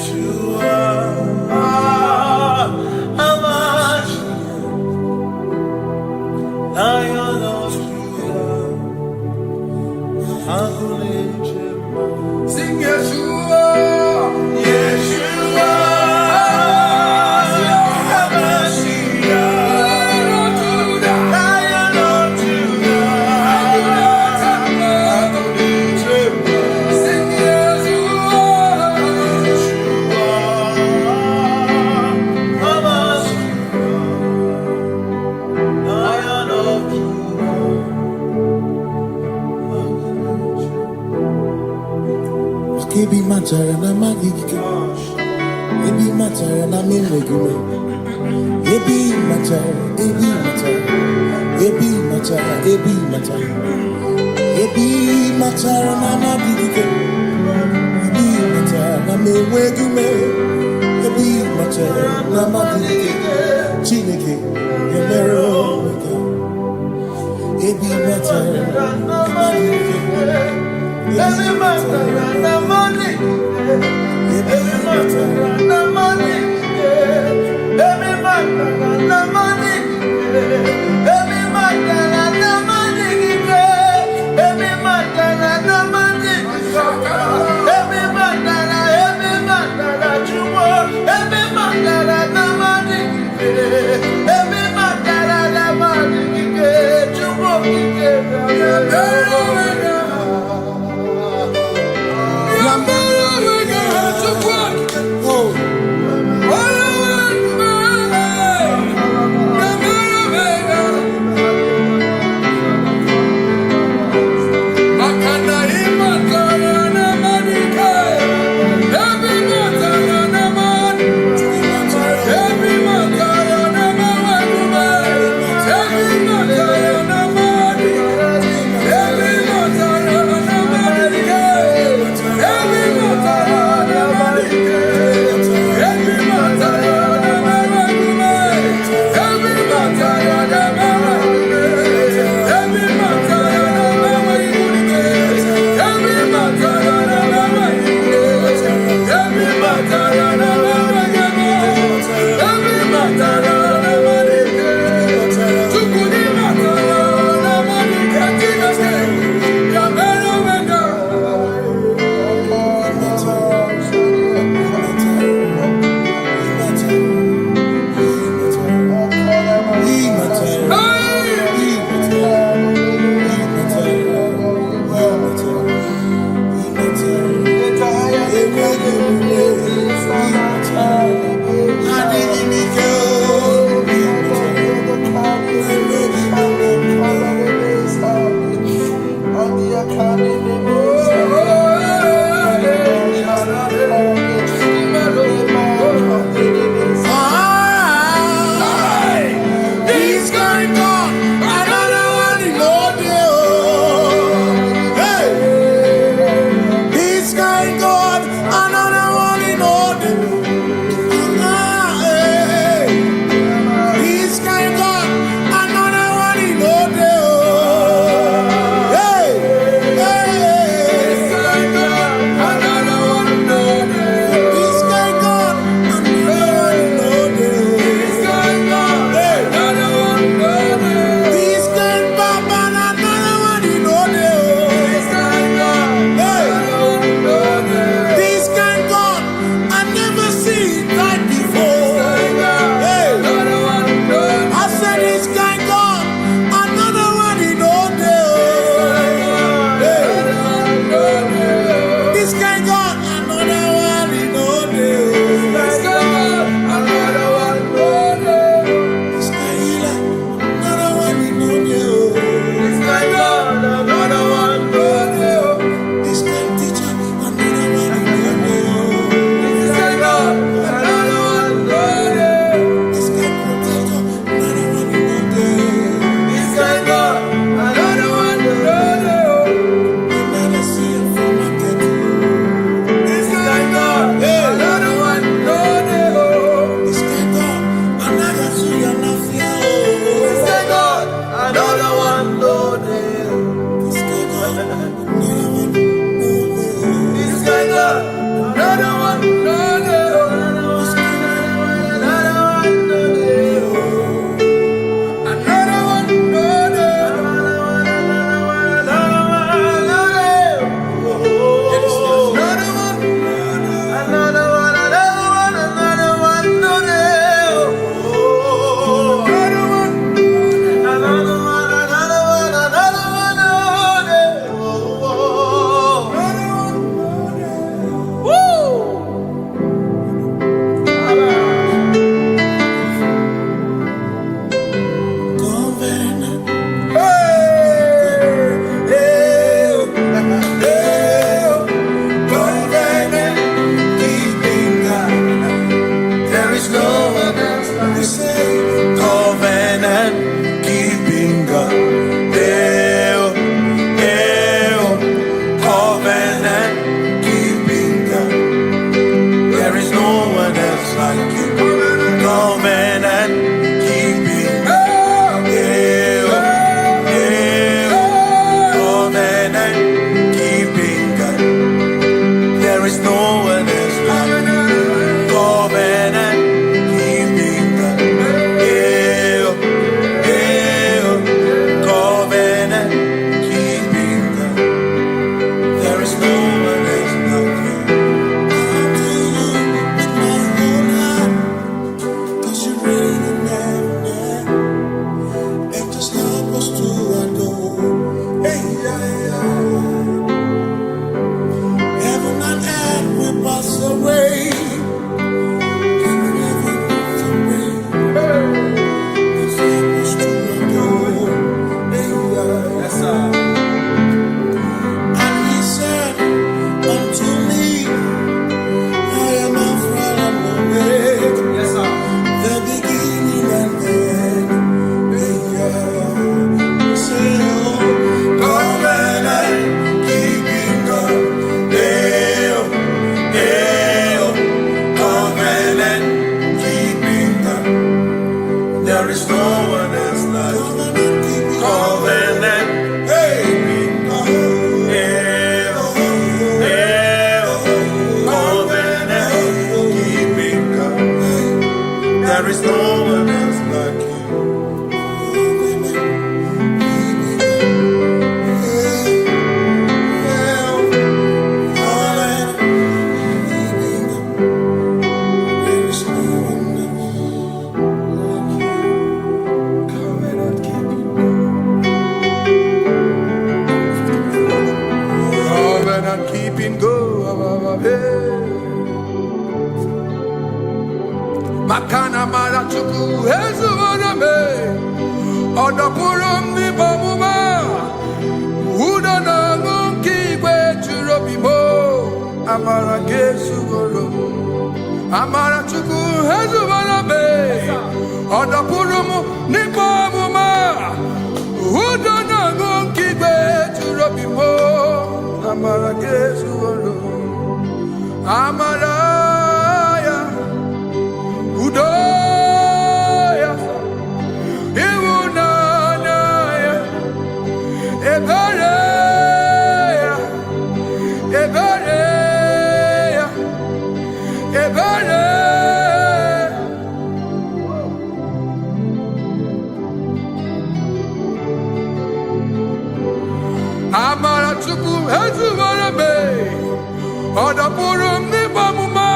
Speaker 2: Yeshua,
Speaker 1: Hamash,
Speaker 2: Lion of Judah.
Speaker 1: Sing Yeshua, Yeshua, Lion of Judah, sing Yeshua, Lion of
Speaker 2: Ebi matara na magigike, ebi matara na memegume, ebi matara, ebi matara, ebi matara, ebi matara, ebi matara na magigike, ebi matara na memegume, ebi matara na magigike, Chineke emere omega, ebi matara na magigike.
Speaker 1: Every matter na money, every matter na money, every matter na money, every matter na money, every matter na money, every matter na chumo, every matter na money, every matter na money, chumo is no one else like you. Covenant. Hey. There is no one else like you. Covenant keeping go. Makana mara chuku hezu waname Odapurum ni bamuma Uda na ngunki kwe churobimo Amara gesu goro Amara chuku hezu waname Odapurum ni bamuma Uda na ngunki kwe churobimo Amara gesu goro Amara Udoya, Iwunanaya, Ebereya, Ebereya, Ebereya. Amara chuku hezu warame, Odapurum ni bamuma.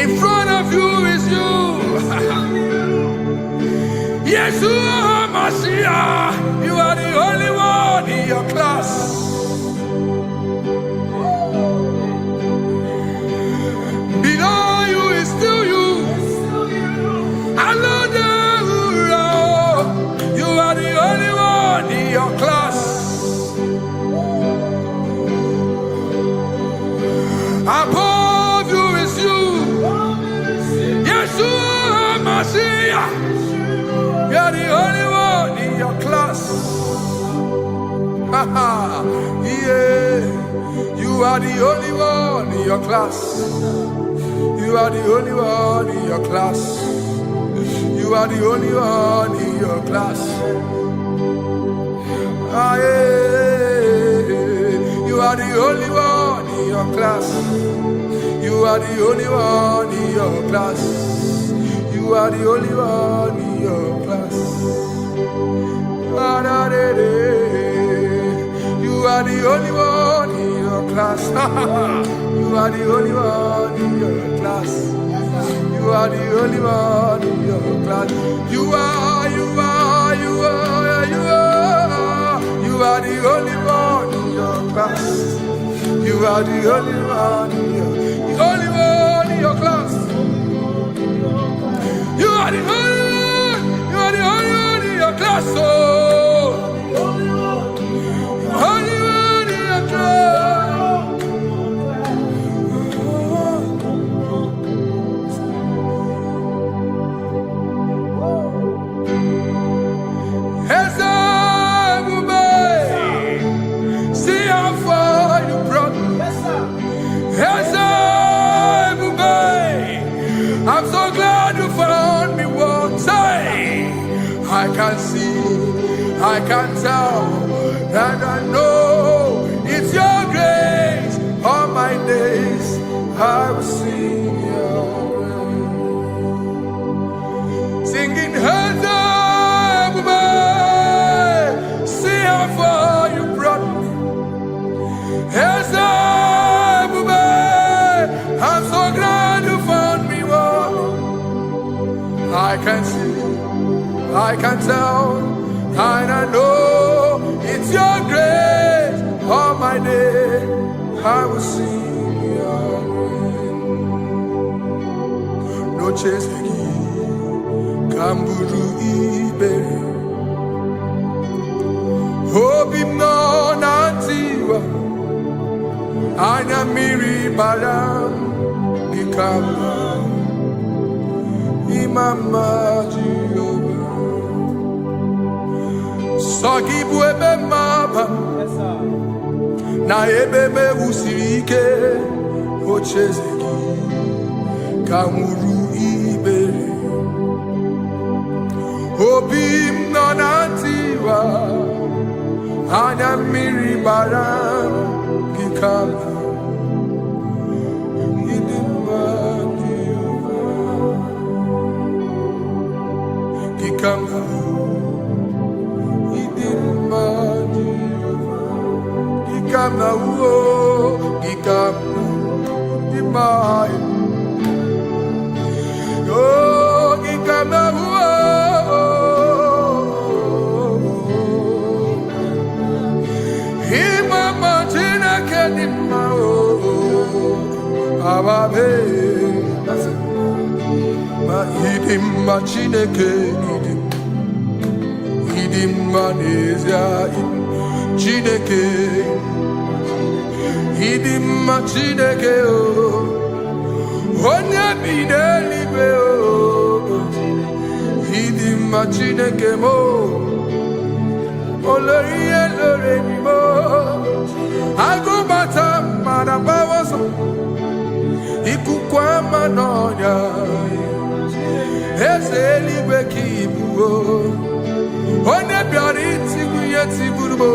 Speaker 1: In front of you is you. Yeshua Mashiach, you are the only one in your class. Below you is still you. You are the only one in your class. Above you is you. Yeshua Mashiach, you are the only one in your class. Yeah, you are the only one in your class. You are the only one in your class. You are the only one in your class. Ah, yeah. You are the only one in your class. You are the only one in your class. You are the only one in your class. Ah, da, da, da. You are the only one. class. You are the only one in your class. You are the only one in your class. You are the only one in your class. You are the only one in your class. You are the only one in your class. Oh, only one in your class. See how far you brought me. I'm so glad you found me once. I can see, I can tell, and I know it's your grace. All my days I will sing your praise. Singing hands up, see how far you brought me. Hands up, I'm so glad you found me. I can see, I can tell, and I know it's your grace. All my day I will sing your praise. No chase again, Kamburu Iberi. Hope him no nantiwa, Anya Miri Baram, Nikama. Mama Jehovah, Sagi buebe maba, na ebe me usirike, ochezeki, kamuru ibere, obim nonantiwa, anya miri baram, kikala. Chineke idim manezia Chineke idim Chineke o onye bidelibe o idim Chineke mo oloriye lore ni mo agubata marabawaso ikukwa manonya Ezeligwe kibuo One biari tiguye tiburbo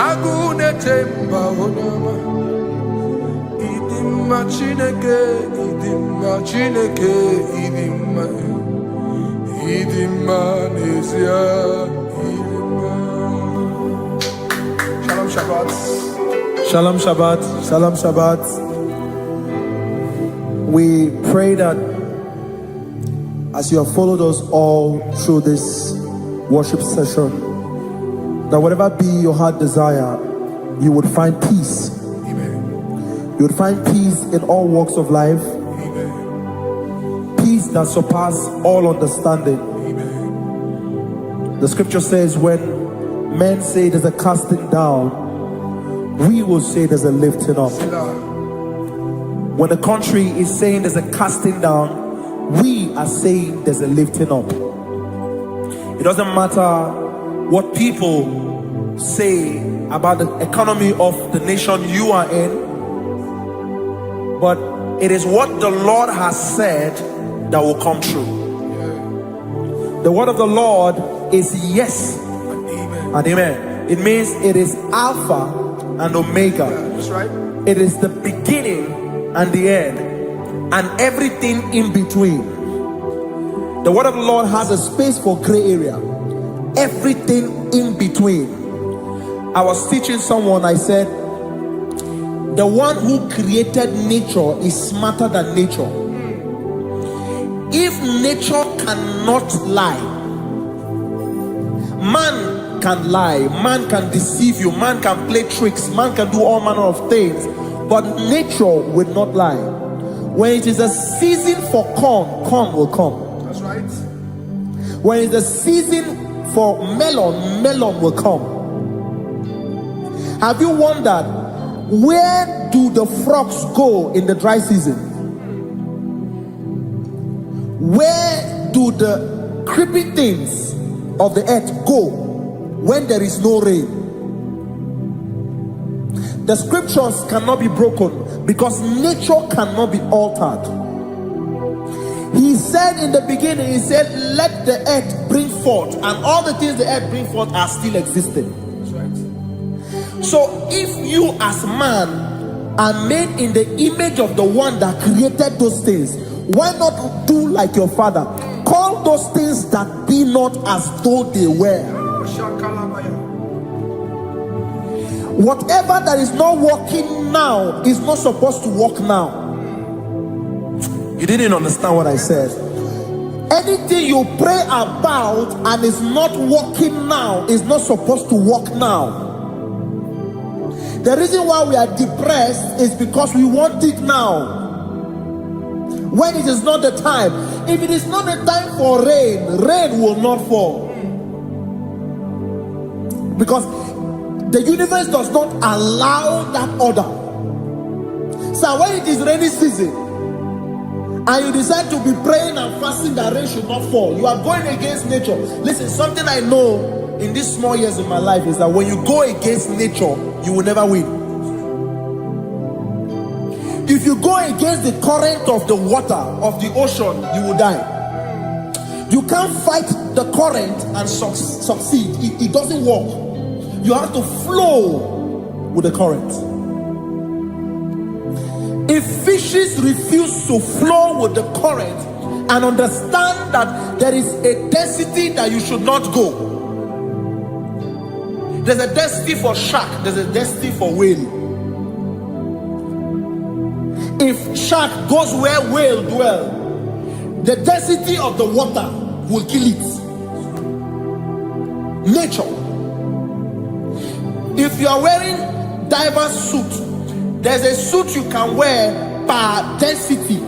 Speaker 1: Agune temba onama Idimma Chineke Idimma nezia Idimma. Shalom Shabbat.
Speaker 2: Shalom Shabbat. Shalom Shabbat. We pray that as you have followed us all through this worship session, that whatever be your heart desire, you would find peace.
Speaker 1: Amen.
Speaker 2: You would find peace in all walks of life.
Speaker 1: Amen.
Speaker 2: Peace that surpasses all understanding.
Speaker 1: Amen.
Speaker 2: The scripture says when men say there's a casting down, we will say there's a lifting up. When the country is saying there's a casting down, we are saying there's a lifting up. It doesn't matter what people say about the economy of the nation you are in, but it is what the Lord has said that will come true. The word of the Lord is yes and amen. It means it is Alpha and Omega.
Speaker 1: That's right.
Speaker 2: It is the beginning and the end, and everything in between. The word of the Lord has a space for gray area. Everything in between. I was teaching someone, I said, the one who created nature is smarter than nature. If nature cannot lie, man can lie, man can deceive you, man can play tricks, man can do all manner of things, but nature will not lie. When it is a season for corn, corn will come.
Speaker 1: That's right.
Speaker 2: When it's a season for melon, melon will come. Have you wondered, where do the frogs go in the dry season? Where do the creeping things of the earth go when there is no rain? The scriptures cannot be broken because nature cannot be altered. He said in the beginning, he said, let the earth bring forth, and all the things the earth bring forth are still existing.
Speaker 1: That's right.
Speaker 2: So if you as man are made in the image of the one that created those things, why not do like your father? Call those things that be not as though they were. Whatever that is not working now is not supposed to work now. You didn't understand what I said. Anything you pray about and is not working now is not supposed to work now. The reason why we are depressed is because we want it now, when it is not the time. If it is not the time for rain, rain will not fall, because the universe does not allow that order. So when it is rainy season and you decide to be praying and fasting that rain should not fall, you are going against nature. Listen, something I know in these small years in my life is that when you go against nature, you will never win. If you go against the current of the water of the ocean, you will die. You can't fight the current and succeed. It doesn't work. You have to flow with the current. If fishes refuse to flow with the current and understand that there is a density that you should not go, there's a density for shark, there's a density for whale. If shark goes where whale dwell, the density of the water will kill it. Nature. If you are wearing diver's suit, there's a suit you can wear per density.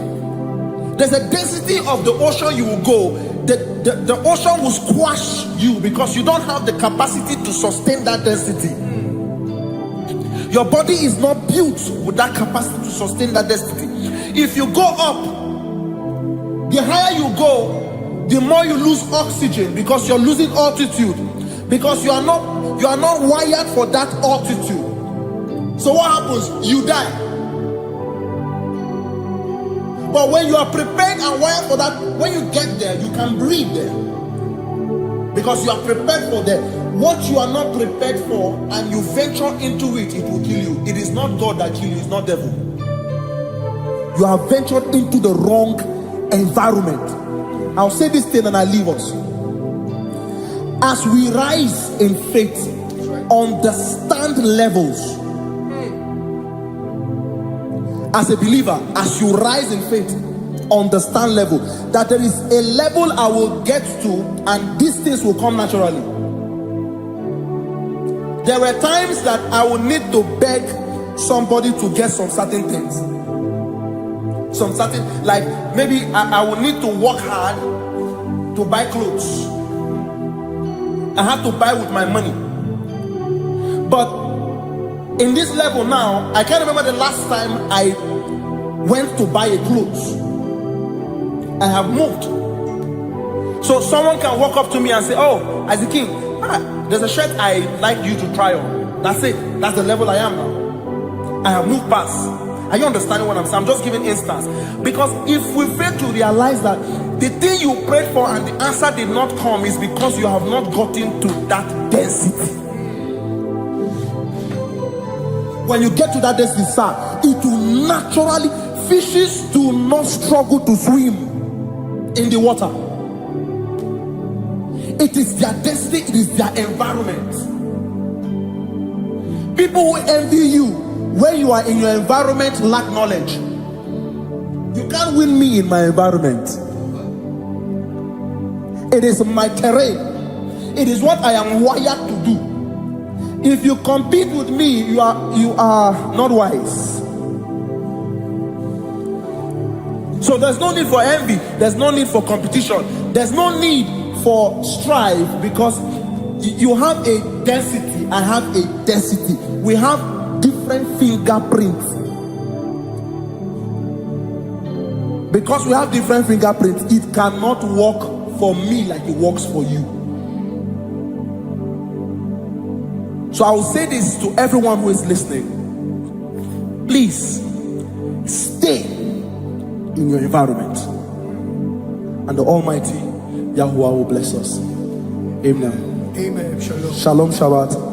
Speaker 2: There's a density of the ocean you will go. The ocean will squash you because you don't have the capacity to sustain that density. Your body is not built with that capacity to sustain that density. If you go up, the higher you go, the more you lose oxygen because you're losing altitude, because you are not wired for that altitude. So what happens? You die. But when you are prepared and wired for that, when you get there, you can breathe there, because you are prepared for that. What you are not prepared for and you venture into it, it will kill you. It is not God that kills you, it's not devil. You have ventured into the wrong environment. I'll say this thing and I leave us. As we rise in faith, understand levels. As a believer, as you rise in faith, understand level. That there is a level I will get to and these things will come naturally. There were times that I would need to beg somebody to get some certain things. Some certain, like maybe I would need to work hard to buy clothes. I have to buy with my money. But in this level now, I can't remember the last time I went to buy a clothes. I have moved. So someone can walk up to me and say, oh, Isaac King, there's a shirt I like you to try on. That's it. That's the level I am now. I have moved past. Are you understanding what I'm saying? I'm just giving instance. Because if we fail to realize that the thing you prayed for and the answer did not come is because you have not gotten to that density. When you get to that density, sir, it will naturally, fishes do not struggle to swim in the water. It is their destiny, it is their environment. People who envy you Where you are in your environment, lack knowledge. You can't win me in my environment. It is my terrain. It is what I am wired to do. If you compete with me, you are not wise. So there's no need for envy. There's no need for competition. There's no need for strife, because you have a density. I have a density. We have different fingerprints. Because we have different fingerprints, it cannot work for me like it works for you. So I will say this to everyone who is listening. Please stay in your environment, and the Almighty Yahuwah will bless us. Amen.
Speaker 1: Amen. Shalom.
Speaker 2: Shalom Shabbat.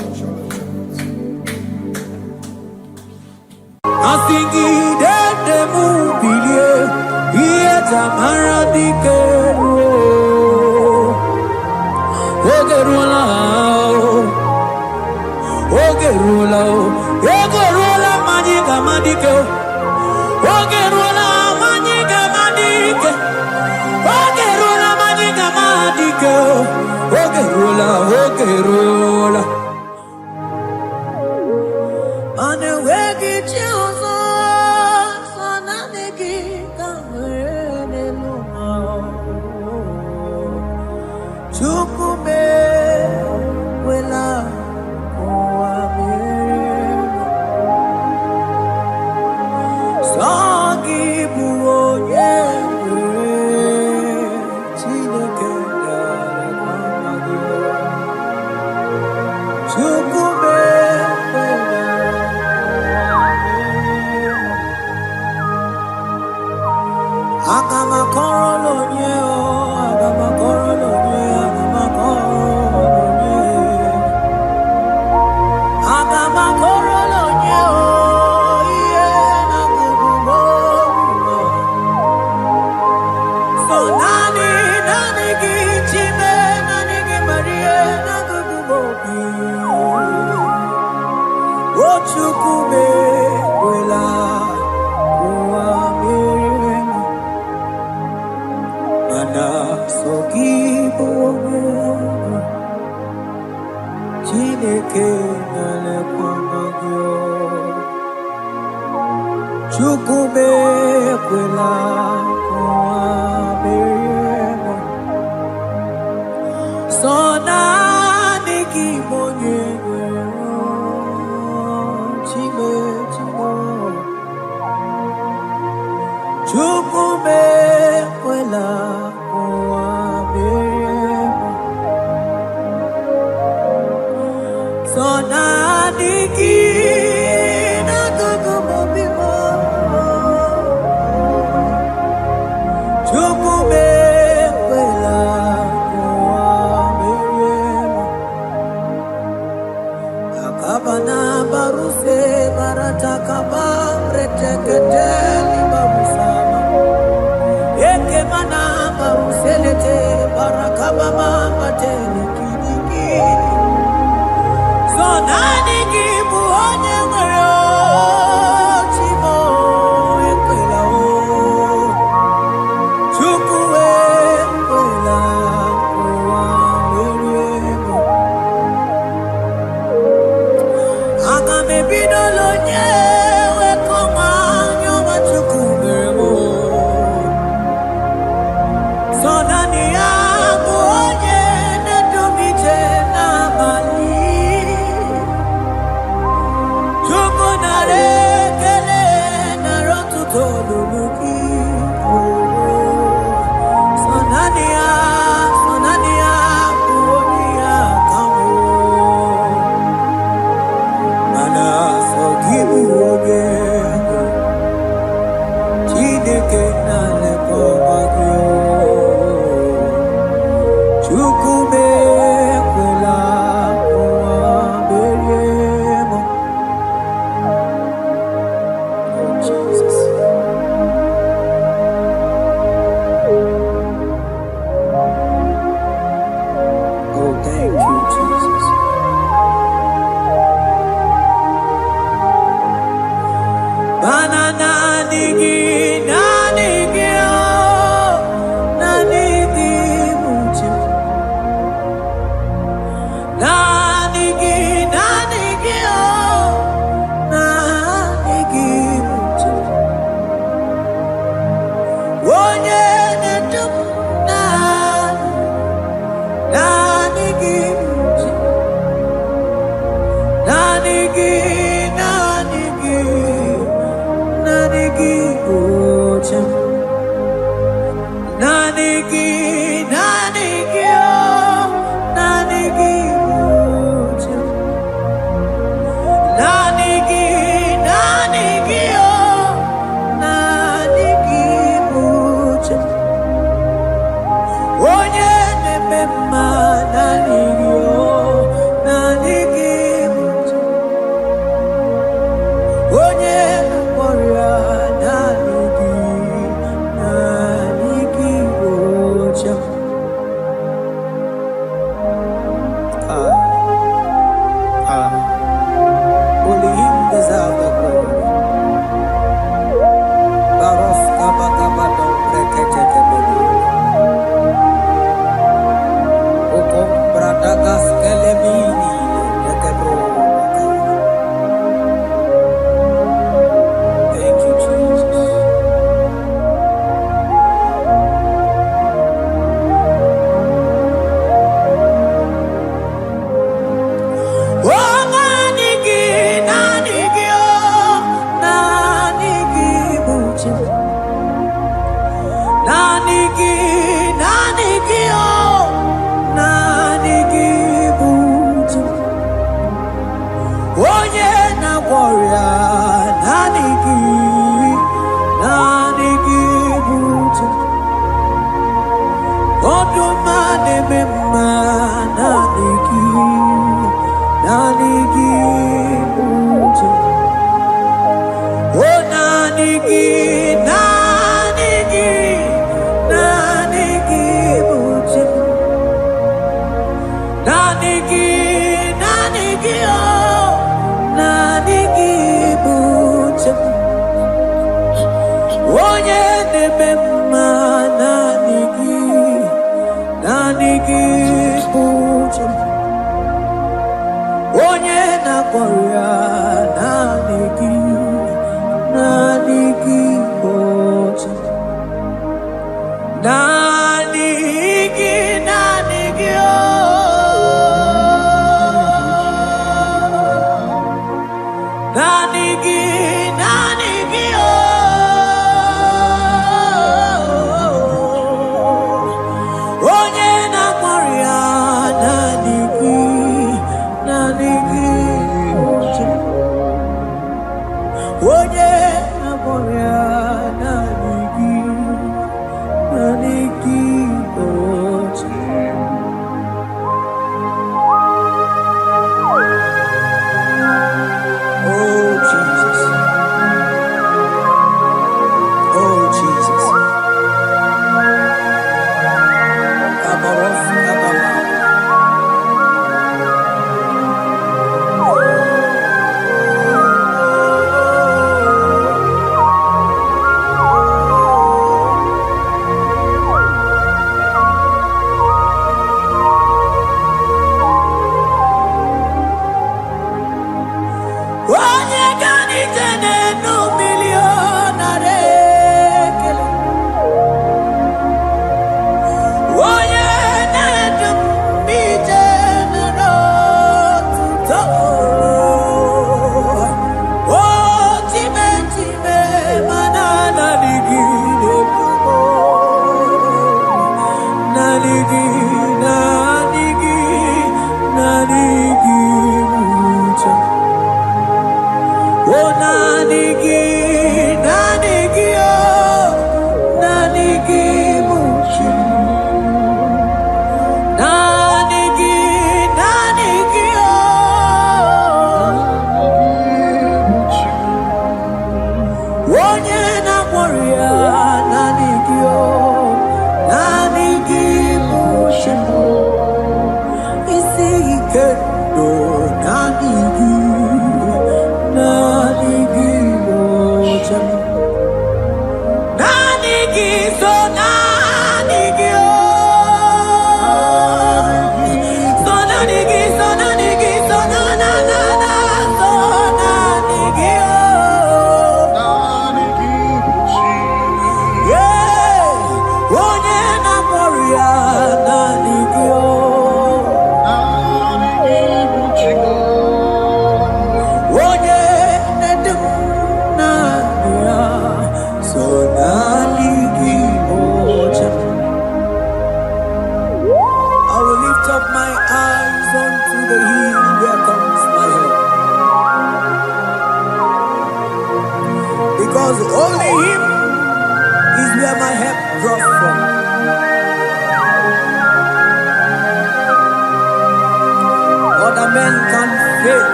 Speaker 2: Nani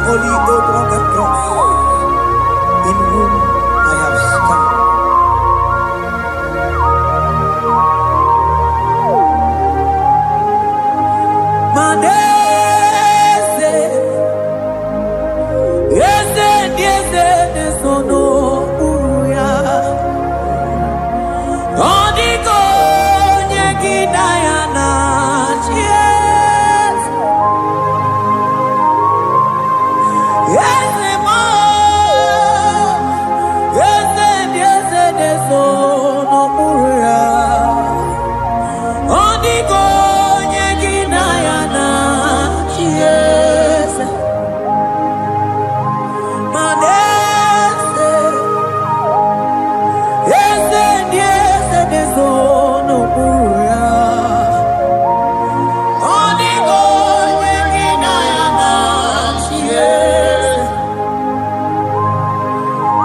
Speaker 1: holy oak of the cross, in whom I have stand. Manese, yese, yese, nesono uya. Odiko nyegidayana, yes. Yese mo, yese, yese, nesono uya. Odiko nyegidayana, yes. Manese, yese, yese, nesono uya. Odiko nyegidayana, yes.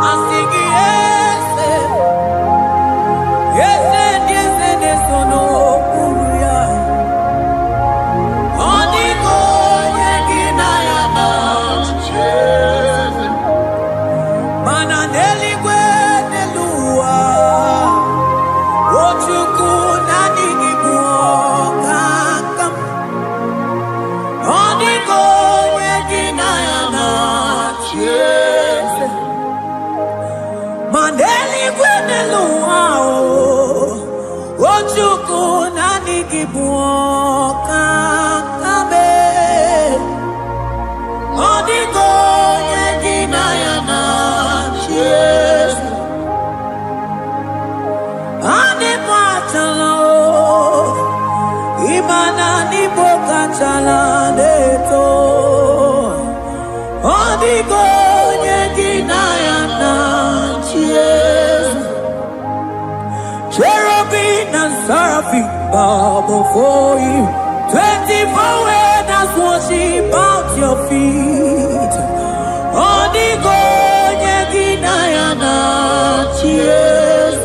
Speaker 1: Asigi yese, yese, yese, nesono uya. Odiko nyegidayana, yes. Mananeli kwenelua, ochuku nanigi buokakam. Odiko nyegidayana, yes. Maneli kwenelua, ochuku nanigi buokakame. Odiko nyegidayana, yes. Anipatalo, imana nibokatala neto. Odiko nyegidayana, yes. Cherubim and seraphim bow before you. 24 elders worship at your feet. Odiko nyegidayana, yes.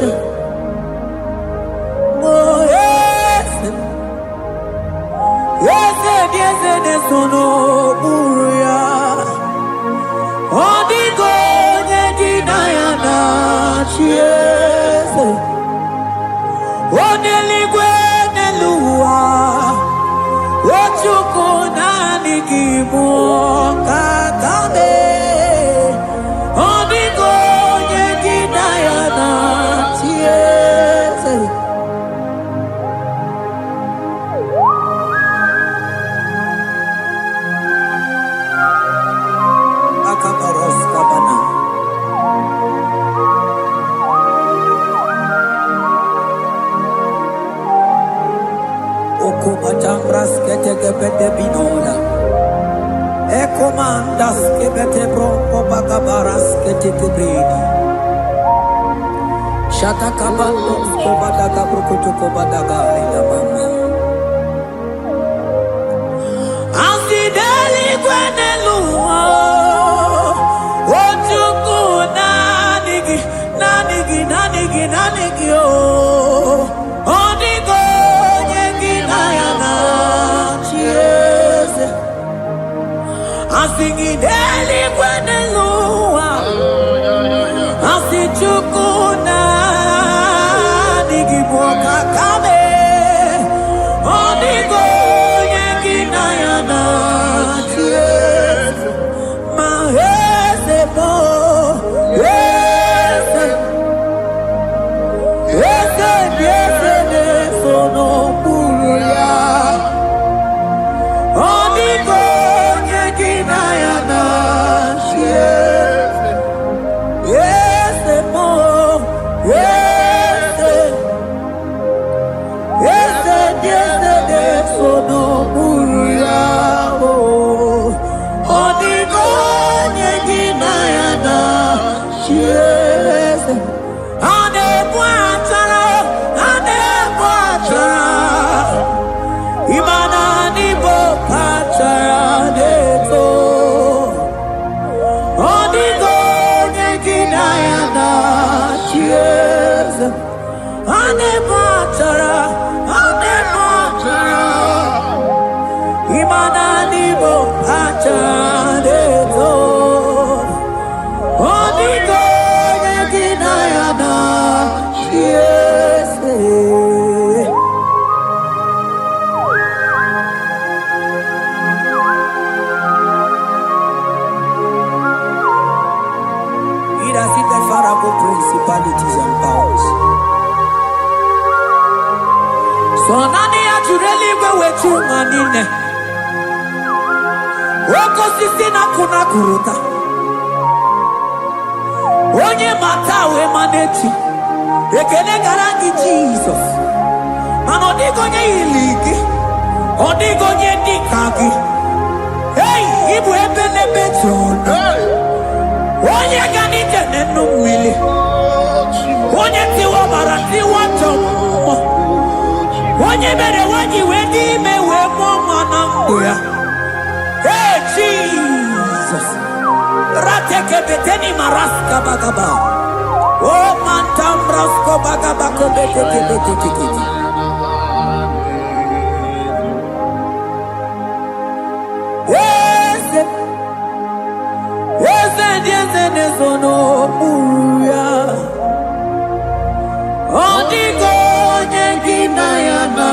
Speaker 1: Oh yes, yes, yes, nesono uya. Odiko nyegidayana, yes. Oneligwe nelua, ochuku nanigi buokakame. Odiko nyegidayana, yes. Akabaros kabana. Okobachambras ketekebete binola. Ekomandas kebete bronco bagabaras ketekebridi. Shatakabandos kobadaga brukutuko badaga ilamama. Asideli kwenelua, ochuku nanigi, nanigi, nanigi, nanigi oh. Odiko nyegidayana, yes. Asigideli kwenelua, asichuku nanigi buokakame. Odiko nyegidayana, yes. Mahese mo, yes. Yes, yes, nesono uya. Odiko nyegidayana, yes. Yes, mo, yes. Yes, yes, nesono uya. Odiko nyegidayana, yes. Imana nibokatara neto. Odiko nyegidayana, yes. Anepatara, anepatara. Imana nibo achadeto. Onigo yeginayana. Yes. It has hit the Pharaoh principalities and powers. So nani actually go with you manine. Woko sisi na kuna kuruta. Onye matawe manechi. Ekene garangi Jesus. Mano digonye iligi. Odigonye dikagi. Hey, ibu ebele beton. Onye ganite nenu mwili. Onye tiwa barati watomo. Onye bere wanyi wedi mewe mwana mbuya. Hey Jesus. Rateke beteni maraska bagaba. Oh mantam rasko bagaba kobeteke beteke. Yes. Yes, nesono uya. Odigo nyengina yana.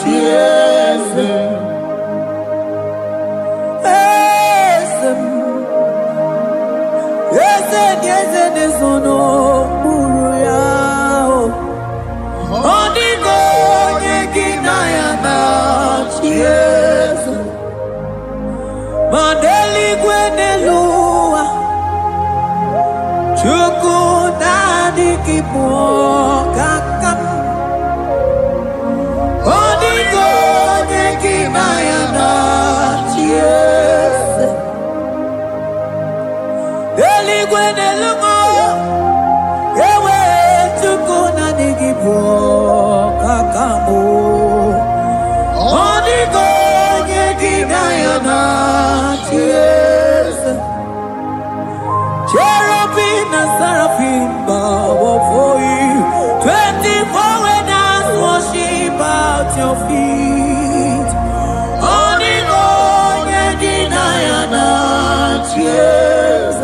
Speaker 1: Yes. Yes, nesono uya. Odigo nyengina yana. Yes. Mandeli gwenelua. Chuku nadi kipo kakam. Odigo nyekina yana. Yes. Deli gwenelua. Ewe chuku nadi kipo kakamu. Odigo nyekina yana. Yes. Cherubim and seraphim bow before you. 24 elders worship at your feet. Onigo yedinayana. Yes.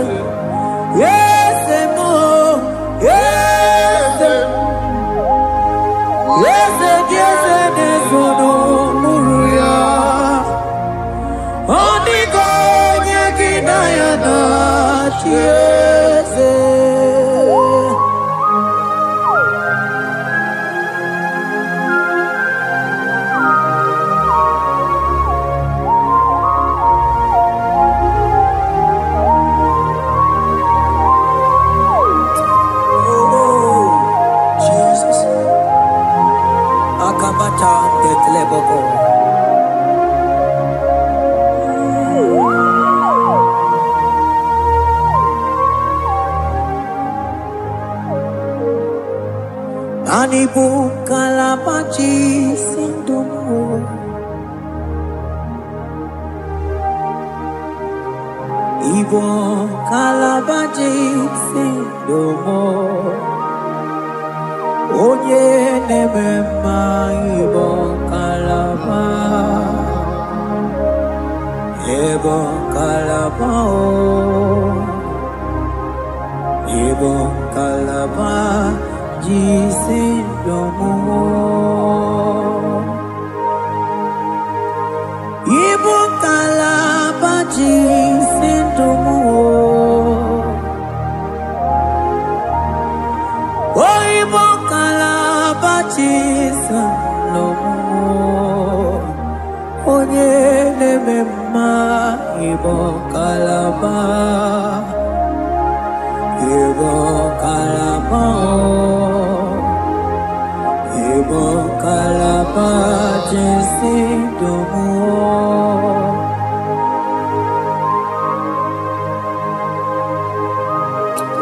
Speaker 1: Yes, emo. Yes. Yes, yes, yes, no muruya. Onigo yedinayana. Yes. Oh, Jesus. Akabata dekleboko. Anibu kalabachi sindumu. Ibo kalabachi sindumu. Onye nemema ibo kalaba. Ibo kalaba o. Ibo kalaba. Jisindomo. Ibu kalaba jisindomo. Oh, ibu kalaba jisindomo. Onye nemema ibu kalaba. Ibu kalaba. Ibu kalaba jisindomo.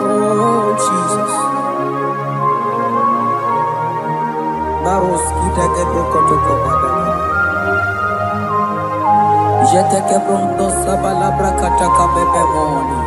Speaker 1: Oh Jesus. Baros kita ke protoko pada. Jete ke pronto sabala brakata kabebe moni.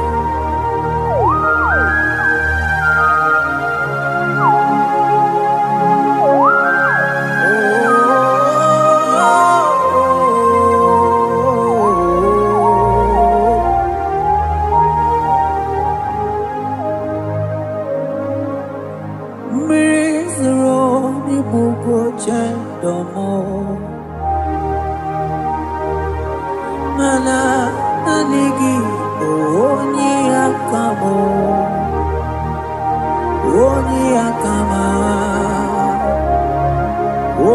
Speaker 1: mana anigi onye akamo onye akama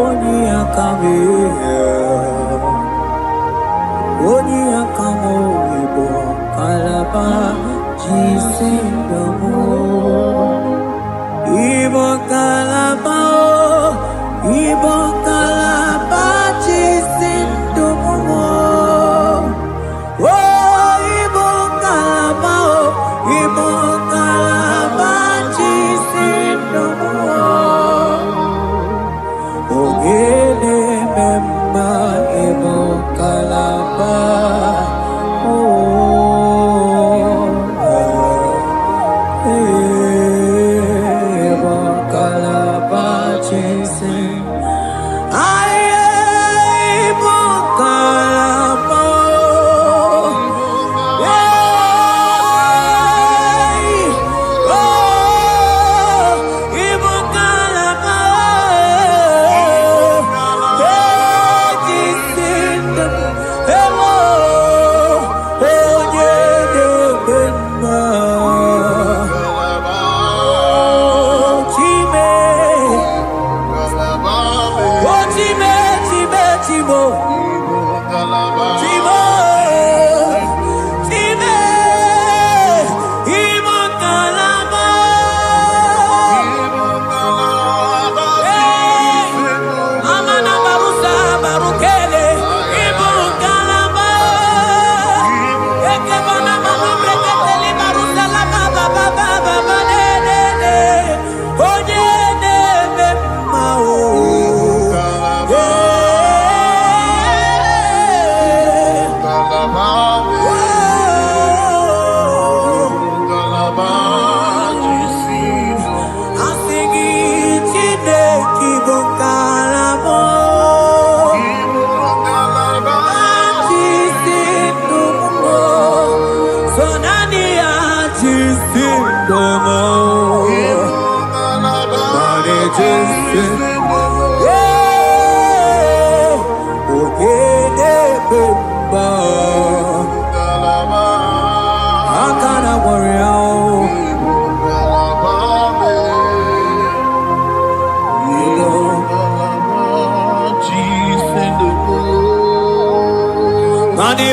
Speaker 1: onye akame onye akamo ibo kalaba jisindamo ibo kalaba jisindamo ibo kalaba jisindamo ogene memba ibo kalaba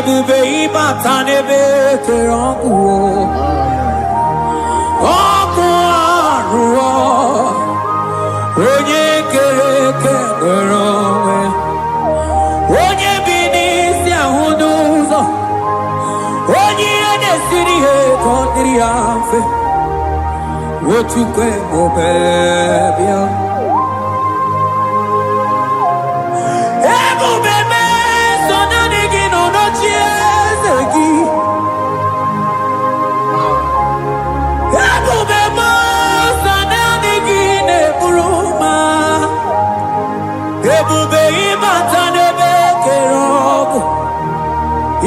Speaker 1: Bube ibatane bete onkuo Onkuo Onye kereke nwerowe Onye binisi ahuduzo Onye edesiri he kondiri afe Wochukwe mobebia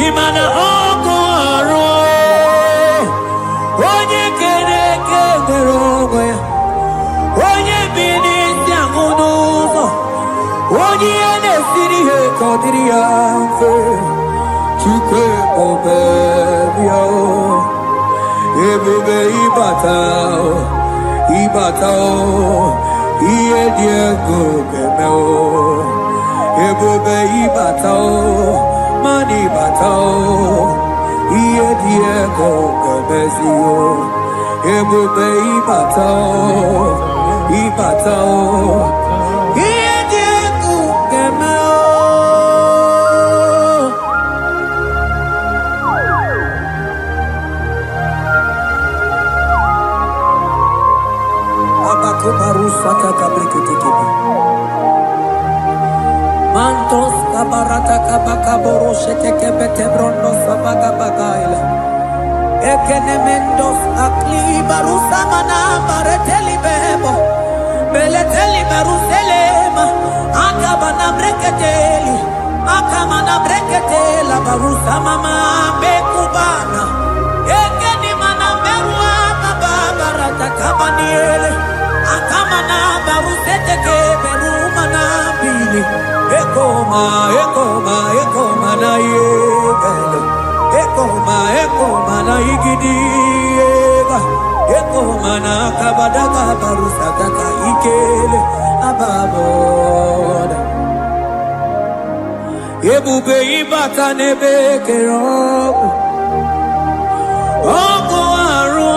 Speaker 1: Imana oko aro onye kereke nwerowe onye binisi ahuduzo onye edesiri he kondiri afe Chukwe obebia ebube ibatao iye diego kemeo ebube ibatao mani batao iye diego kemezio ebube ibatao iye diego kemeo Abakubarusata kabriketekebe Mantos kabarata kabakaborosete kebete brondo sabaga bagaila Ekenemendos akli barusa mana bareteli bebo Beleteli baruselema Akabana breketeli Akamana breketela barusa mama bekubana Ekeni mana merua kababarata kabaniele Akamana barusete keberumana bili Ekoma na yega igidiega eko mana kabadaka barusataka ikele ababoda ebube ibata nebe kerobu oko aru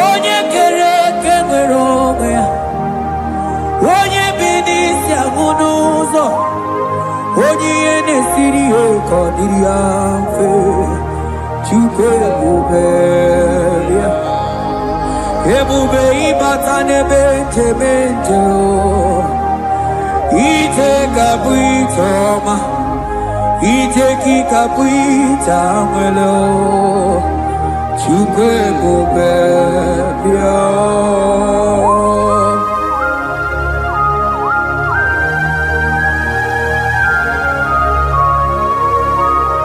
Speaker 1: onye kere nwere onwe ya onye bi n'isi ahụ n'ụzọ onye ihe na-esiri ya ka ọ dịrị ya mfe Chukwu ebube ya ebube ịbata n'ebe nchebe nche ije ga-abụ ije ọma ije gị ga-abụ ije anwele Chukwu ebube ya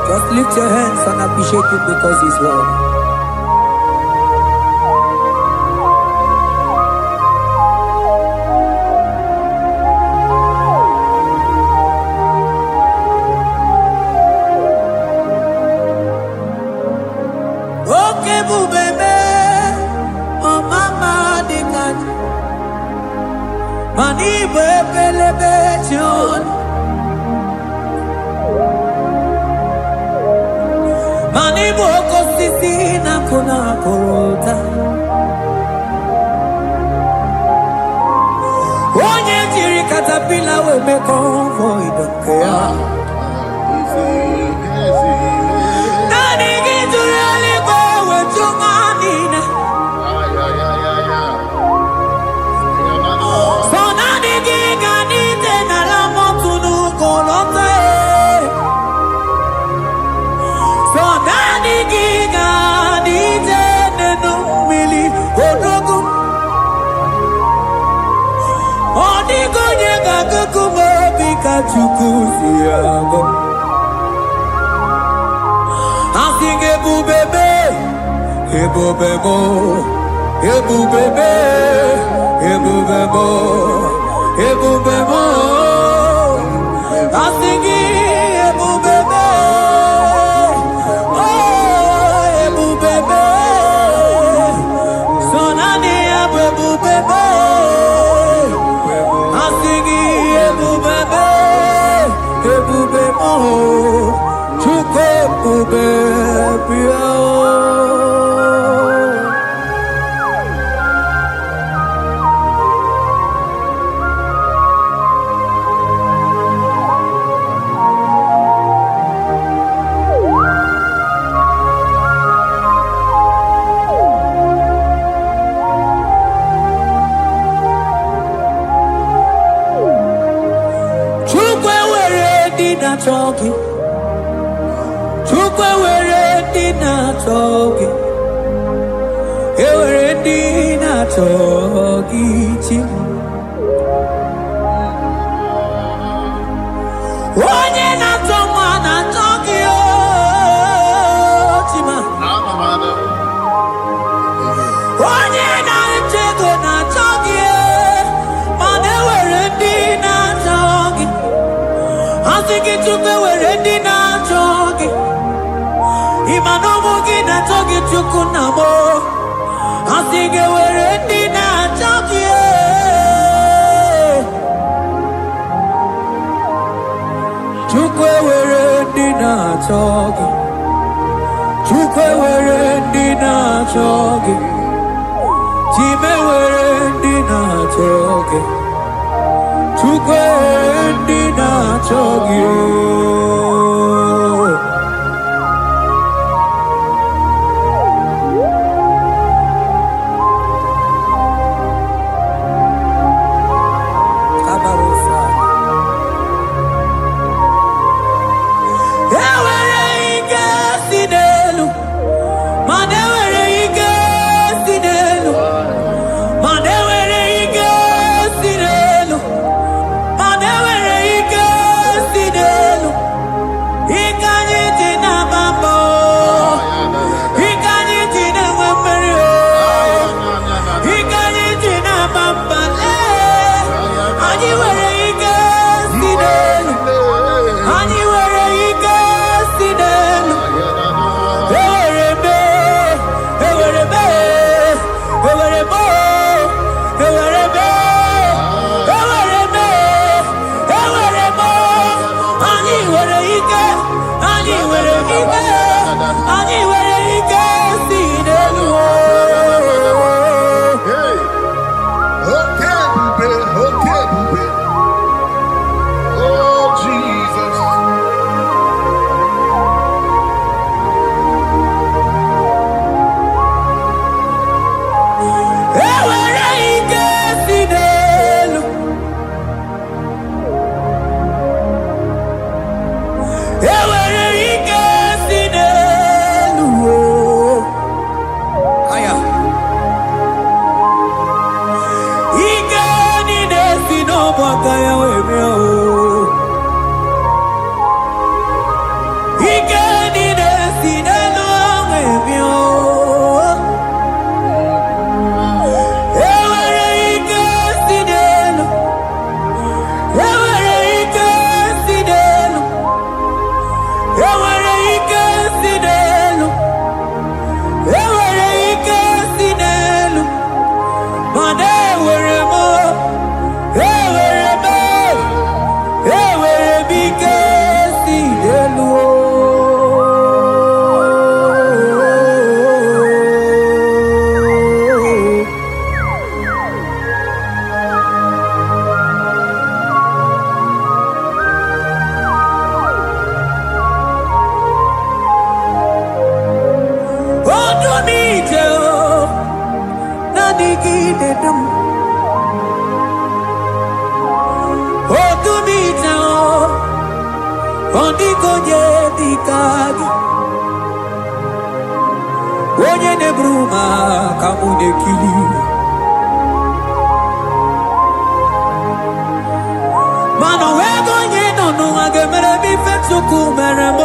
Speaker 1: Just lift your hands and appreciate him because he's worthy. Okay, bubebe, oh mama dikat, mani bebelebe John. Mani boko sisi na kuna korota Onye jiri katapila we me convoy don't care Nani gijuri aliko we chumanina So nani giganite na la motunu kolota So nani giga nije nenu mili odogu Odigo nyega kukumo bika chukuzi yago Asing ebubebe Ebubebo Ebubebe Ebubebo Ebubebo Asing ebubebe Talking, Chukwe were dinner talking, were dinner talking. Onye na toma na talking, Chima. Onye na chego na talking, mane were dinner talking. Asiki chukwe were dinner talking. Imanomo gina talking chukunamo. Asiki were dinner talking. Chukwe were dinner talking. Chukwe were dinner talking. Chime were dinner talking. Chukwe dinner talking. Ewere ike si n'elu aya ike niile si n'ọgbakọ ya weme ike niile si n'elu weme ewere ike si n'elu ewere ike si n'elu ewere ike si n'elu ewere ike si n'elu mana ewere m ike si n'elu onye na-eburu ma ka mụ na-ekiri mana wee ego onye nọ n'ụwa ga-emere m ife Chukwu mere m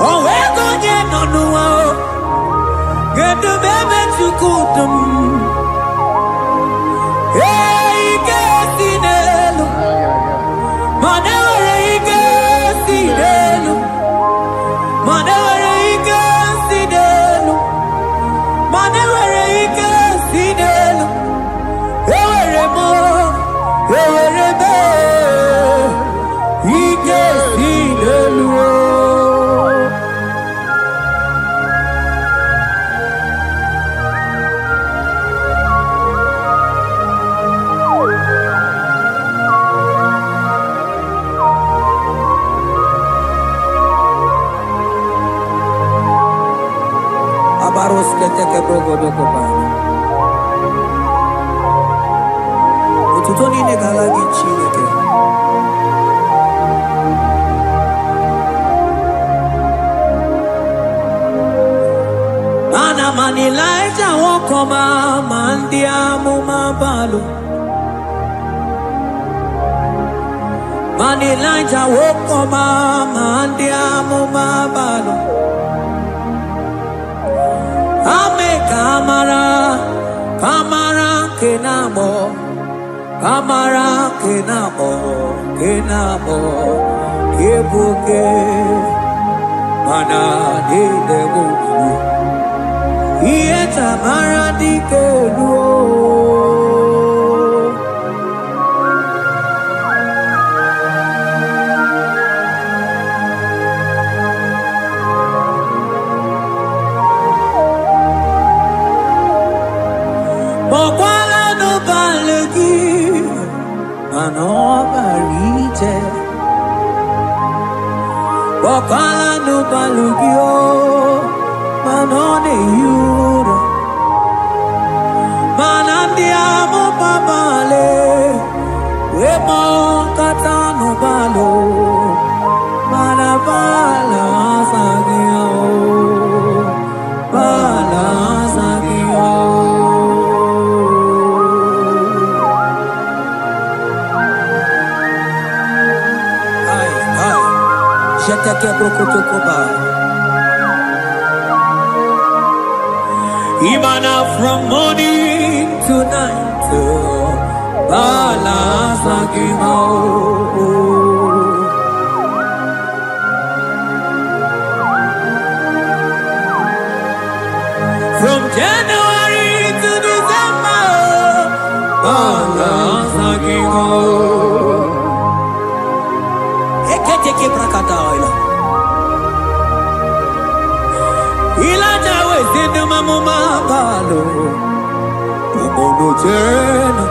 Speaker 1: o wee ego onye nọ n'ụwa ga-edu m ebe Chukwu dum ike si n'elu mana ewere ike si n'elu mana ewere ike si n'elu mana ewere ike si n'elu ewere m ike si n'elu Abaros keteke brogodo kopana otuto niile gara gị Chineke ana m Elijah nwokọma ma ndị amụma balụ ma Elijah nwokọma ma ndị amụma balụ ame kamara kenabo kebuke mana didegu iye tamara dikelu Bokala no balugio manone yura manandi amo babale wemo katano balo manabala sagio bala sagio Jeteke brokotokoba Imana from morning to night Bala sagimo From January to December Bala sagimo Eketeke brakadaila Elijah was in the mamma balo Umono tena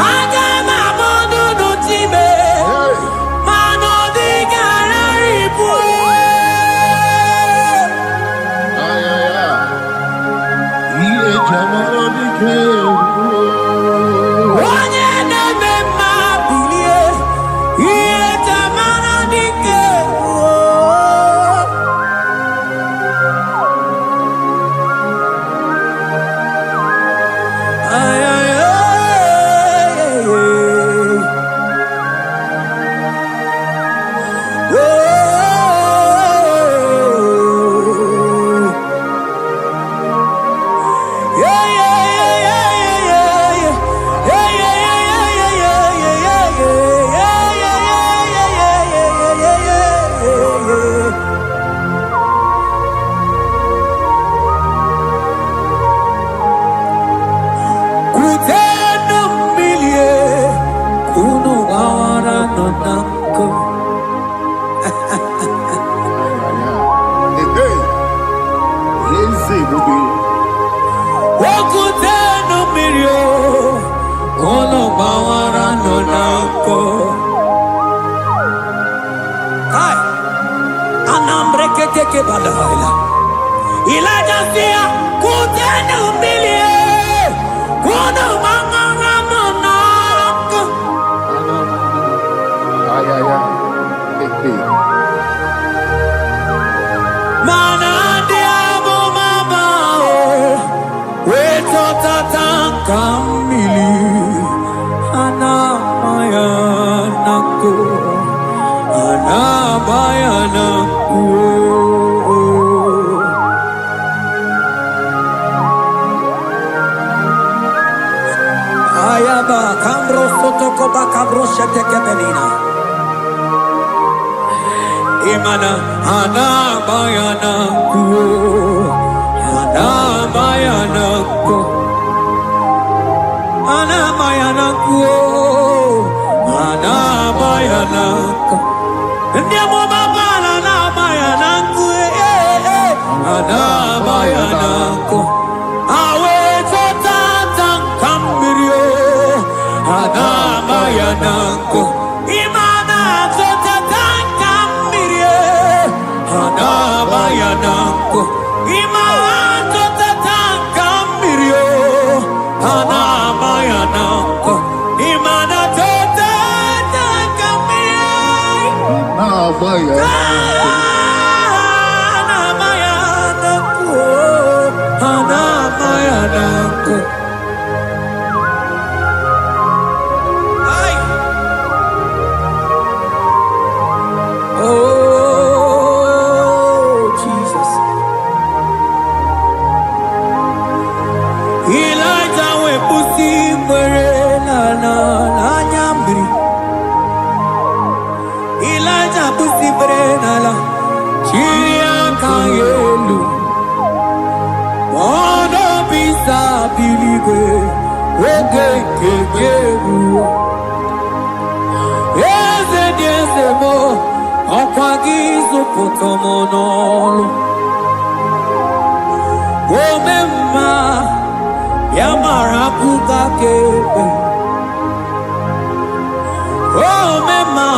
Speaker 1: Aga mamono no time Mano di garari pue
Speaker 2: Iye jamaro di ke
Speaker 1: Onye neme mabili Elijah said, "Kutenu milie, kuno manganga monako." Mana diabo mama, we totata kamili, ana maya nako, ana maya nako. Ayaba kambro sotoko bakabro sheteke belina. Imana ana bayana ku, ana bayana ku, ana bayana ku, ana bayana ku. Ndiamo baba ana bayana ku, ana bayana ku. Awe totata kambirio, ana bayana ku. Imana totata kambirio, ana bayana ku. Imana totata kambirio, ana bayana ku. Imana totata kambirio, ana bayana ku, ana bayana ku. Ay. Oh, Jesus. Elijah we pusi mwere na nyambri. Elijah pusi mwere na la chiria kayelu. Mono bisa biligwe oge kekeru. Eze diese mo okwagizo potomonolo. Omemma yamara kukakebe. Omemma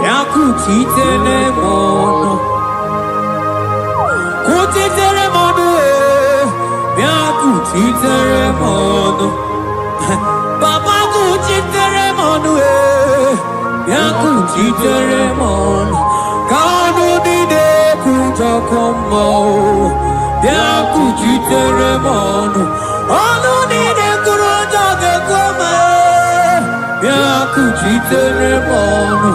Speaker 1: yakutitele mono. Kutitere mono yakutitere mono. Baba kutitere mono yakutitere mono. Kanu dide kujakomo yakutitere mono. Anu dide kurujage kome yakutitere mono.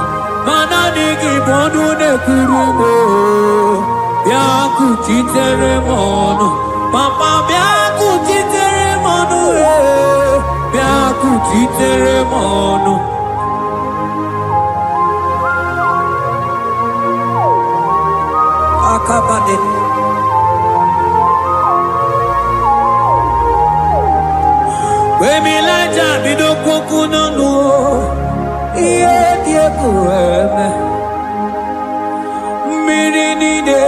Speaker 1: Mana nigi bodu ne kurumo yakutitere mono. Papa yakutitere mono yakutitere mono. Akabade Wemilaja bidoko kunonu iye die kueme mirinide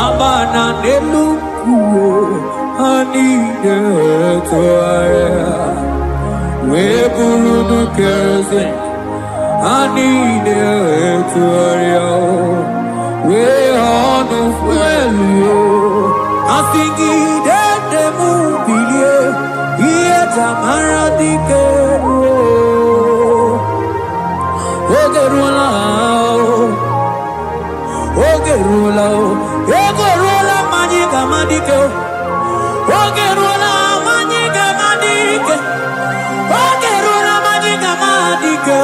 Speaker 1: abana neluku anide toaya weburudu kerze anide toaya we onu fuelio asingi de mubilie iye tamara dikero ogerula majiga madike ogerula majiga madike ogerula majiga madike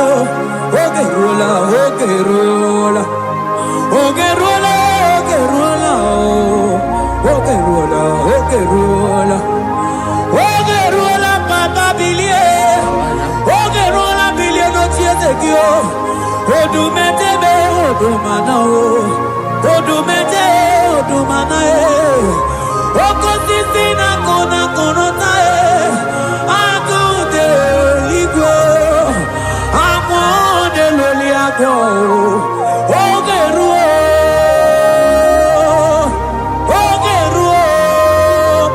Speaker 1: ogerula ogerula ogerula ogerula ogerula ogerula papa bilie ogerula bilie no tiezekio odumete be odumana odumete odumana okosisi na kona konota akude igwe amwa go.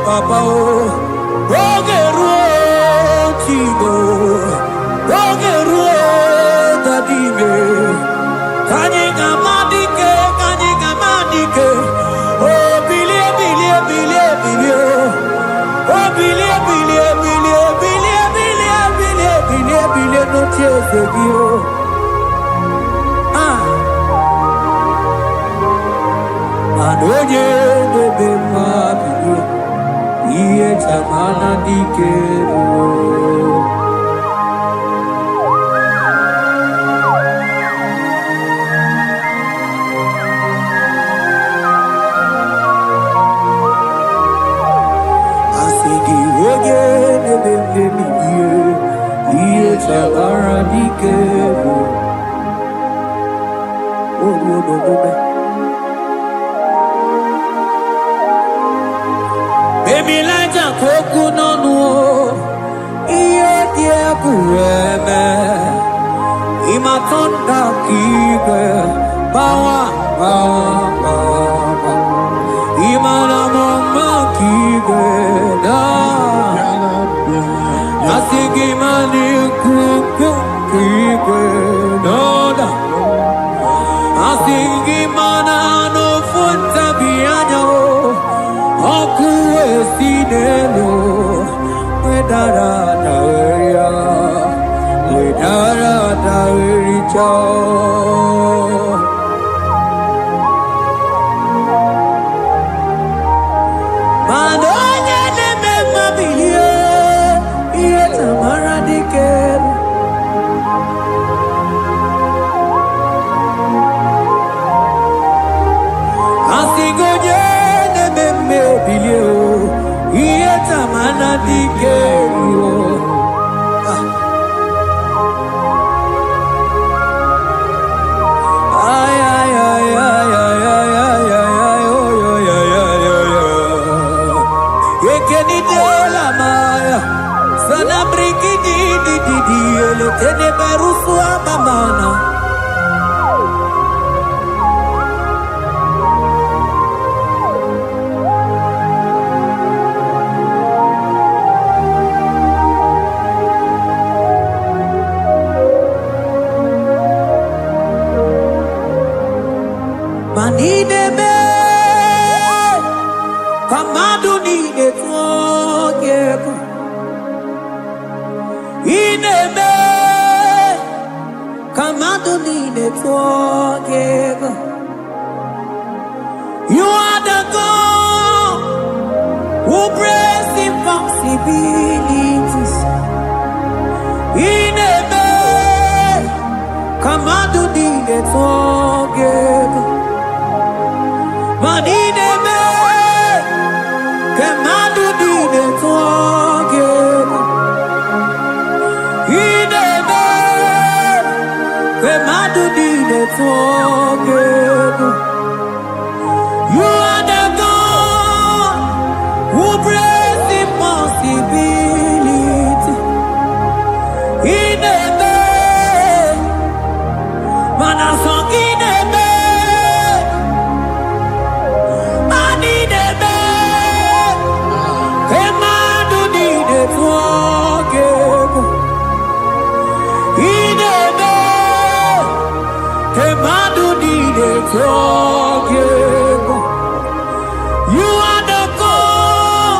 Speaker 1: Papa, Tibo, Dadime, Kanyika Madike, oh, Billy, oh, Billy, no tears of you. Anoye, baby, my baby. Iye tamana dikero. Asigi oge nebe iye. Iye tamana dikero. Oh. Baby Laja koku nonu iye die kueme imatonda kibe bawa imana mama kibe da asigi mani kuku kibe da asigi mana no funta bianyo Oku esinelo, wedara daweria. Manonya neme mabilie, iye tamara dikel. Asigoje neme bilio, iye tamara dikel. Tene berusua mamana Manine me Kamadu ni etwogeko Ine me You are the God who breaks impossibilities. In a man, Kamadu did it again. But in a man, Kamadu did it again. In a man, Kamadu did it again. You are the God who breaks impossibility. In a man, man a song in a man, man in a man, a man who need it again. In a man, a man who need it again. You are the God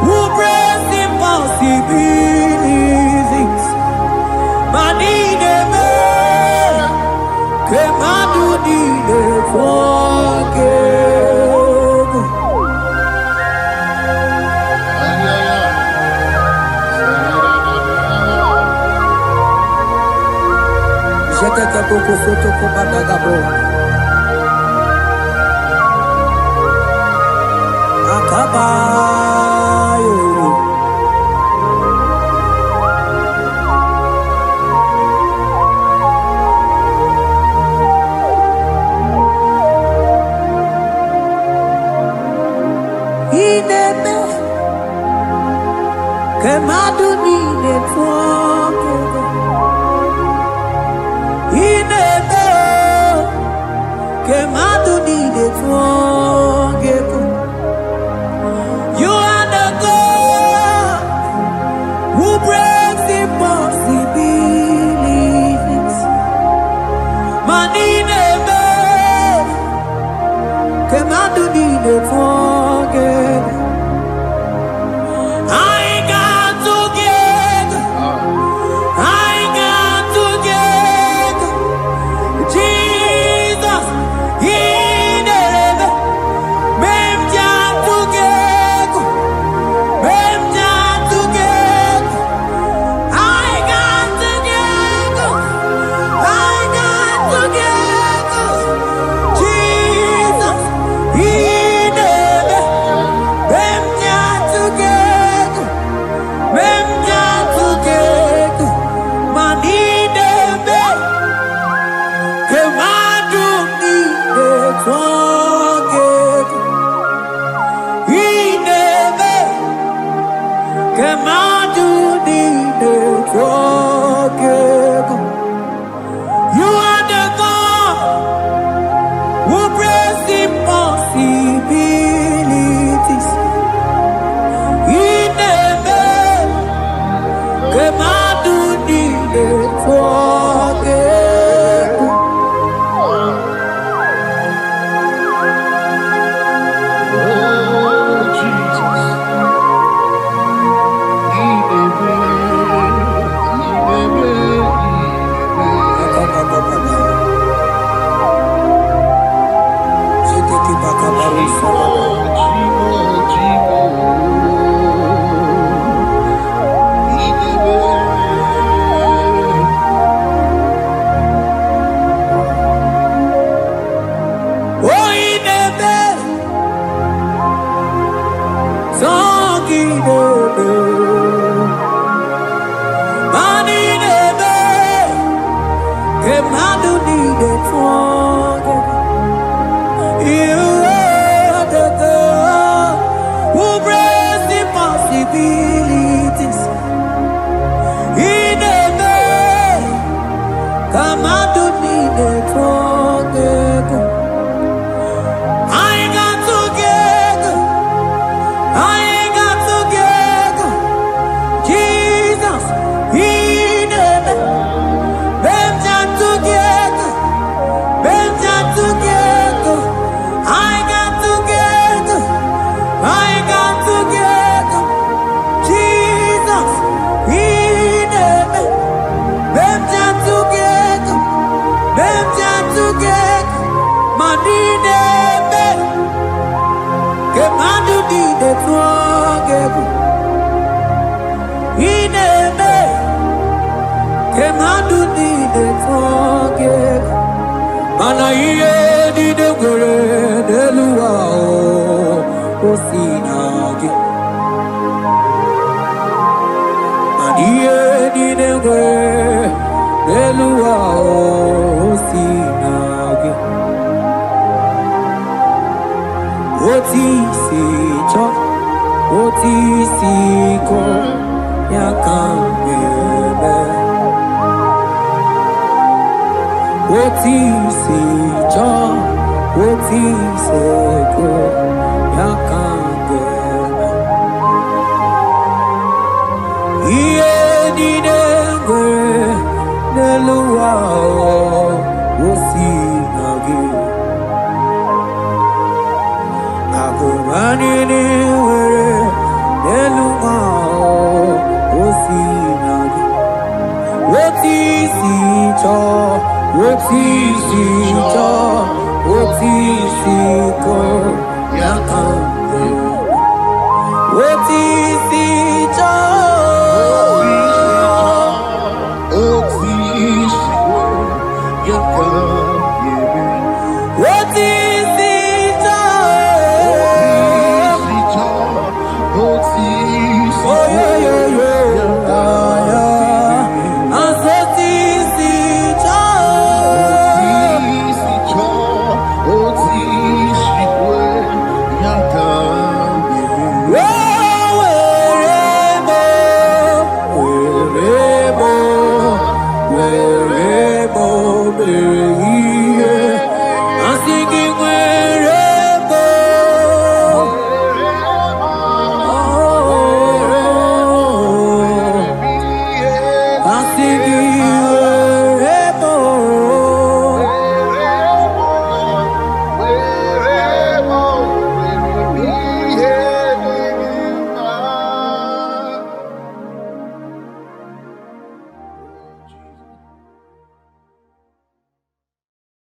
Speaker 1: who breaks impossibilities. Man in a man, man who need it again. J'étais un peu pour ce que Akabayo. Ineme Kemadu ni network. Ineme You are the God who breaks impossibilities. Maninebe, kemadu nine forget. I got together, I got together. Jesus, in heaven, mem jam together, mem jam together. I got together, I got together. Jesus, in heaven, mem jam together, mem jam together. Maninebe, kemadu nine forget. Inebe, kemadu nine forget. You are the God who breaks impossibilities. Inebe, kemadu nine forget. Oh, Inebe, Zonginebe, Maninebe, kemadu nine forget. You are the God who breaks impossibilities. Inebe, kemadu nine forget. I got together, I got together. Jesus, Inebe, mem jam together, mem jam together. I got together, I got together. Jesus, Inebe, mem jam together, mem jam together. Maninebe, kemadu nine forget. Inebe, kemadu nine forget. Mana iye nine gore neluwa o sinagi. Mana iye nine gore neluwa o sinagi. Oti si cho, oti si ko, yakambebe. Oti si cho, oti si ko, yakambebe. Iye nine gore neluwa o sinagi. Agumanini were neluwa o sinagi. Oti si cho, oti si cho, oti si ko, yakambebe. Oti si cho, oti si cho. Oh yeah, yeah, yeah, yeah. Asoti si cho. Oh, wherever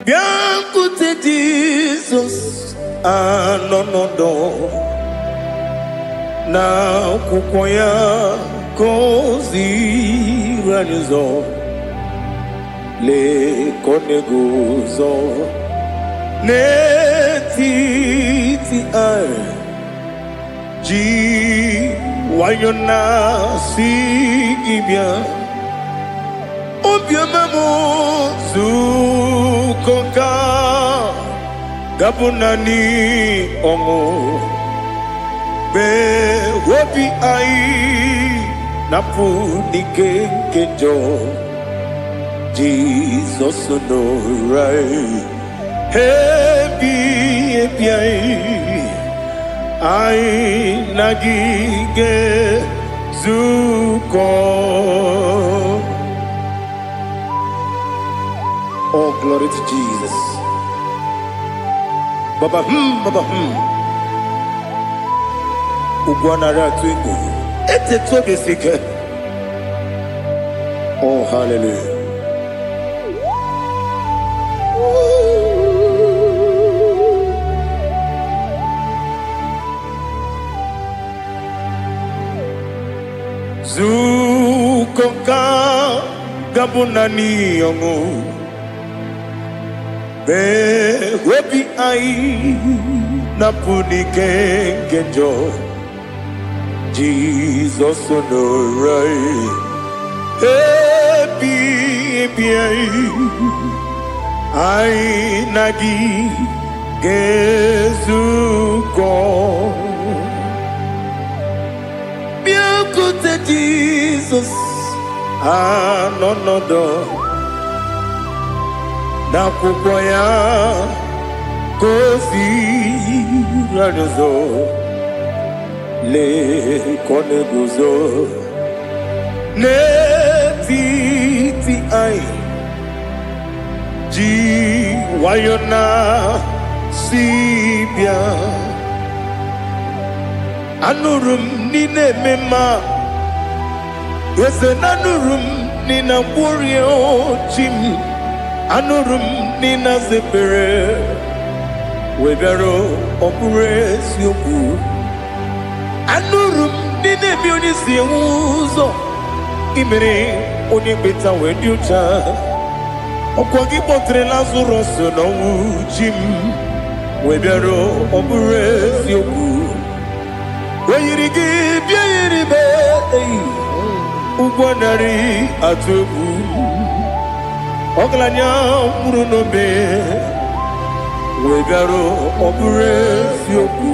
Speaker 1: Biankute Jesus anonodo na kukwaya kozi ranizo le koneguzo ne titi ai ji wayona sigibia obiamamu zukoka gabunani omo be wobi ai napu nike kejo Jesus no right hebi ai nagige zuko. Oh, glory to Jesus. Baba Baba Ugwanara twingu. Ete tobe sike. Oh, hallelujah. Zukonka gabunani yongu. Be webi ai napuni kenjo Jesus no right happy ai nagi gezuko biakute Jesus no na kukwaya kozi ranizo le koneguzo ne titi ai ji wayona sibia anurum nine mema yese nanurum nina burio chim anurum nina zepere webero opure sioku anurum nina bioni siuzo imere oni beta wediucha okwagi potre Lazarus no jim webero opure sioku weyirigi biayiribe ugwanari atubu Oglanya murunobe wegaro obure sioku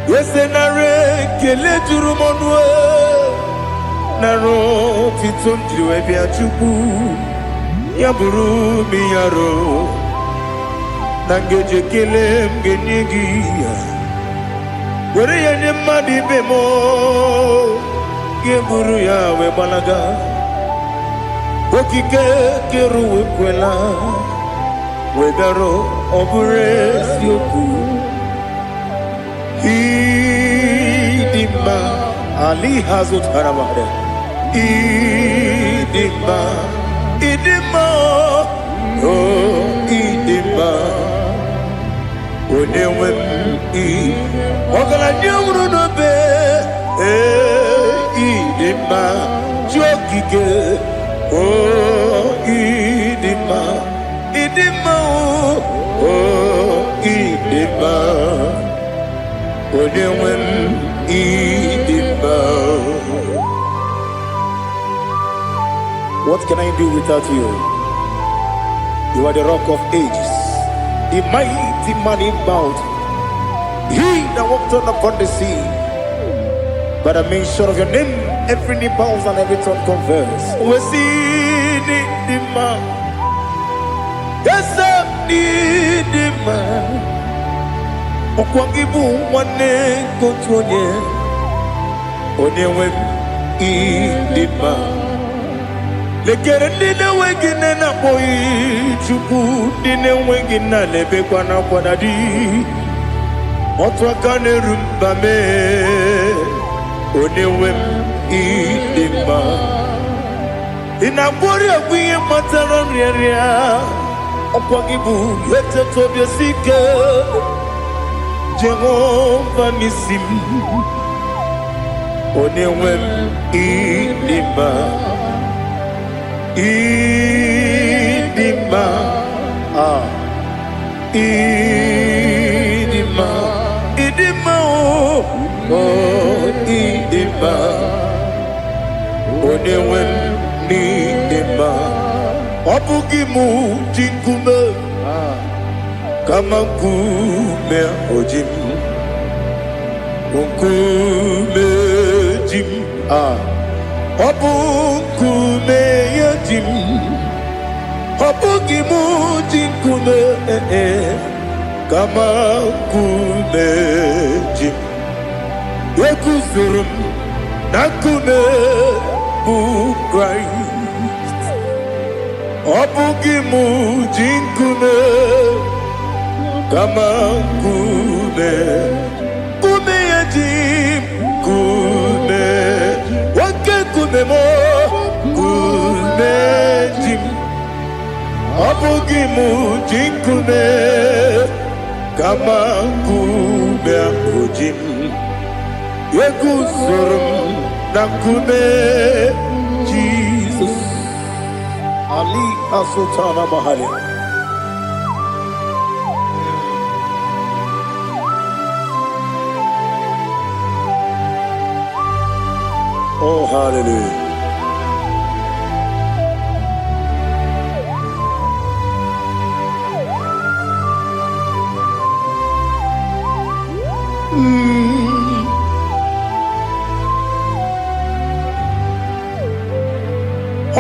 Speaker 1: yesenare kele jurumonwe naro titondriwe biachuku yaburu miyaro nangeje kele mgenigi were yenye madi bemo geburu yawe balaga Okike keruwe kwela Wegaro obure sioku Idima Ali hazut haramare Idima Oh idima Onewem Ogala nyamuru nobe Idima Jokike Oh, idima, oh, idima, onewem idima. What can I do without you? You are the rock of ages, the mighty man in mountain, he that walked upon the sea. By the mention of your name, every knee bows and every tongue confess. We see the man. Yes, I need the man. Okwangibu wane kotonye. Onyewe the man. Lekere nina wengine na boy chuku nina wengine lebe kwa na kwa nadi. Otwakane rumbame. Onewem idima Inabori agwiye matara nyeria Okwagibu yete tobye sike Jehovah Nisim Onewem idima Idima Idima Idima oh Idima Onewem idima Obugimu jinkume Kama nkume ojim Nkume jim Obu nkume yajim Obugimu jinkume Kama nkume jim Yekuzurum nakume bukrai Obugimu jinkume Kama kume Kume yajim Kume Wake kume mo Kume jim Obugimu jinkume Kama kume ojim Yekuzurum nakume Jesus Ali Asultana Mahali. Oh, hallelujah.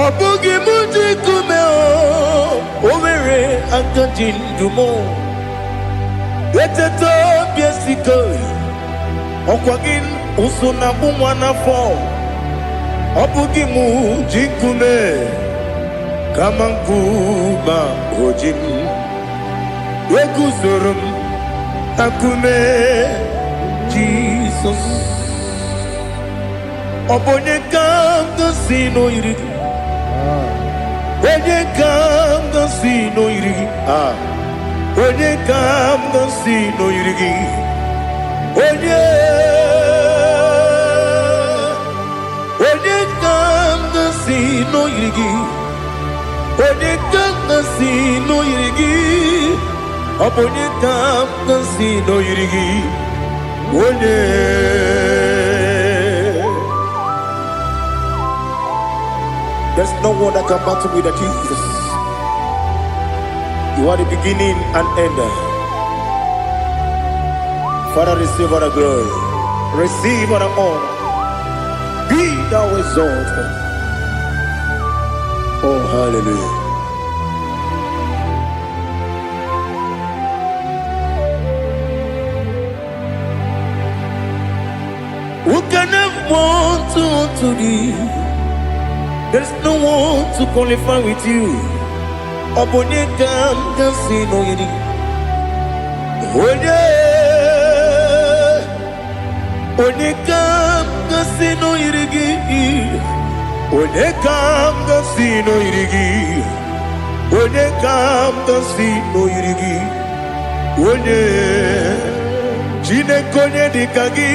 Speaker 1: Obugi muji kume o Omere ankanjin dumo Yeteto biesiko Okwagin usuna bumwana fo Obugi muji kume Kamankuma hojim Yekuzurum akume Jesus Obonye kamga sino irigi Onye kam gansi no irigi Onye kam gansi no irigi Onye kam gansi no irigi Onye kam gansi no irigi Onye kam gansi no irigi Onye There's no one that can battle with Jesus. You are the beginning and end. Father, receive all the glory. Receive all the honor. Be thou exalted. Oh, hallelujah. Who can have one to thee? There's no one to qualify with you. Obonye kam gansi no yiri. Onye kam gansi no yirigi. Onye kam gansi no yirigi. Onye kam gansi no yirigi. Onye jine konye dikagi.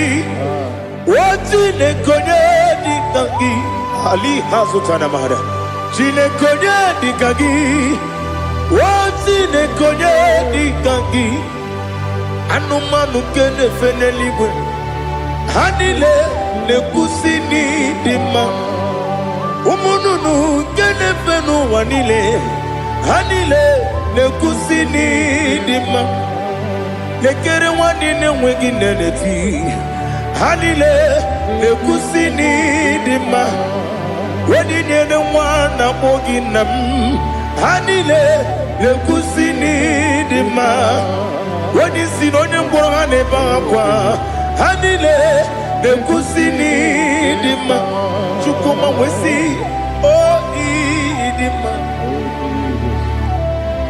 Speaker 1: Wajine konye dikagi. Ali Hazutana Mahara. Jine konye dikagi. Wajine konye dikagi. Anumanu kene fene ligwe. Hanile ne kusini dima. Umununu kene fenu wanile. Hanile ne kusini dima. Nekere wanine wengi neneti. Hanile ne kusini dima. Wedi nyene wana mogi nam. Hanile ne kusini dima. Wedi sinonye mbora ne bakwa. Hanile ne kusini dima. Chukuma wesi oh idima.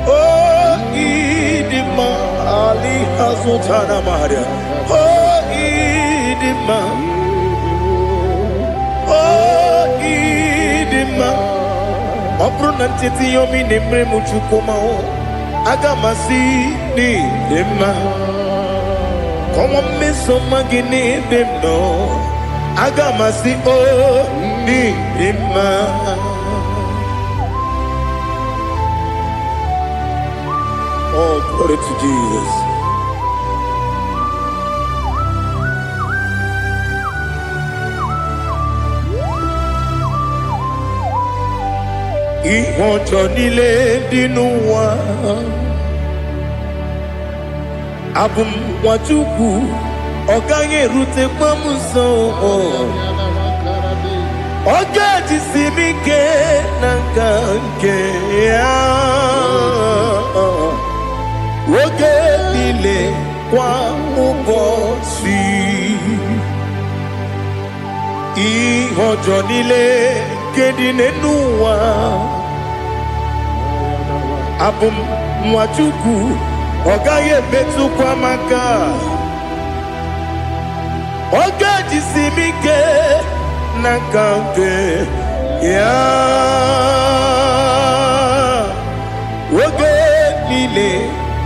Speaker 1: Oh idima. Ali Hazutana Maria. Oh idima. Oh idima. Obrunantiti yomi nemre muchukuma. agamasi ni dema. Come on, miss some magini dem no. Agamasi o ni dema. Oh, glory to Jesus. Ìwọ̀njọ́ nílé dínú wa abumwachukwu ọ̀gá yẹn rute pọ́nmùsọ ọjọ́ àjísí mi ké na nke ya oge nílé kwa ụbọchị ìwọ̀njọ́ nílé kedị n'enu ụwa abumwachukwu ọ gaghị emetụkwa maka ọ ga-ejisi m ike na nka nke ya oge niile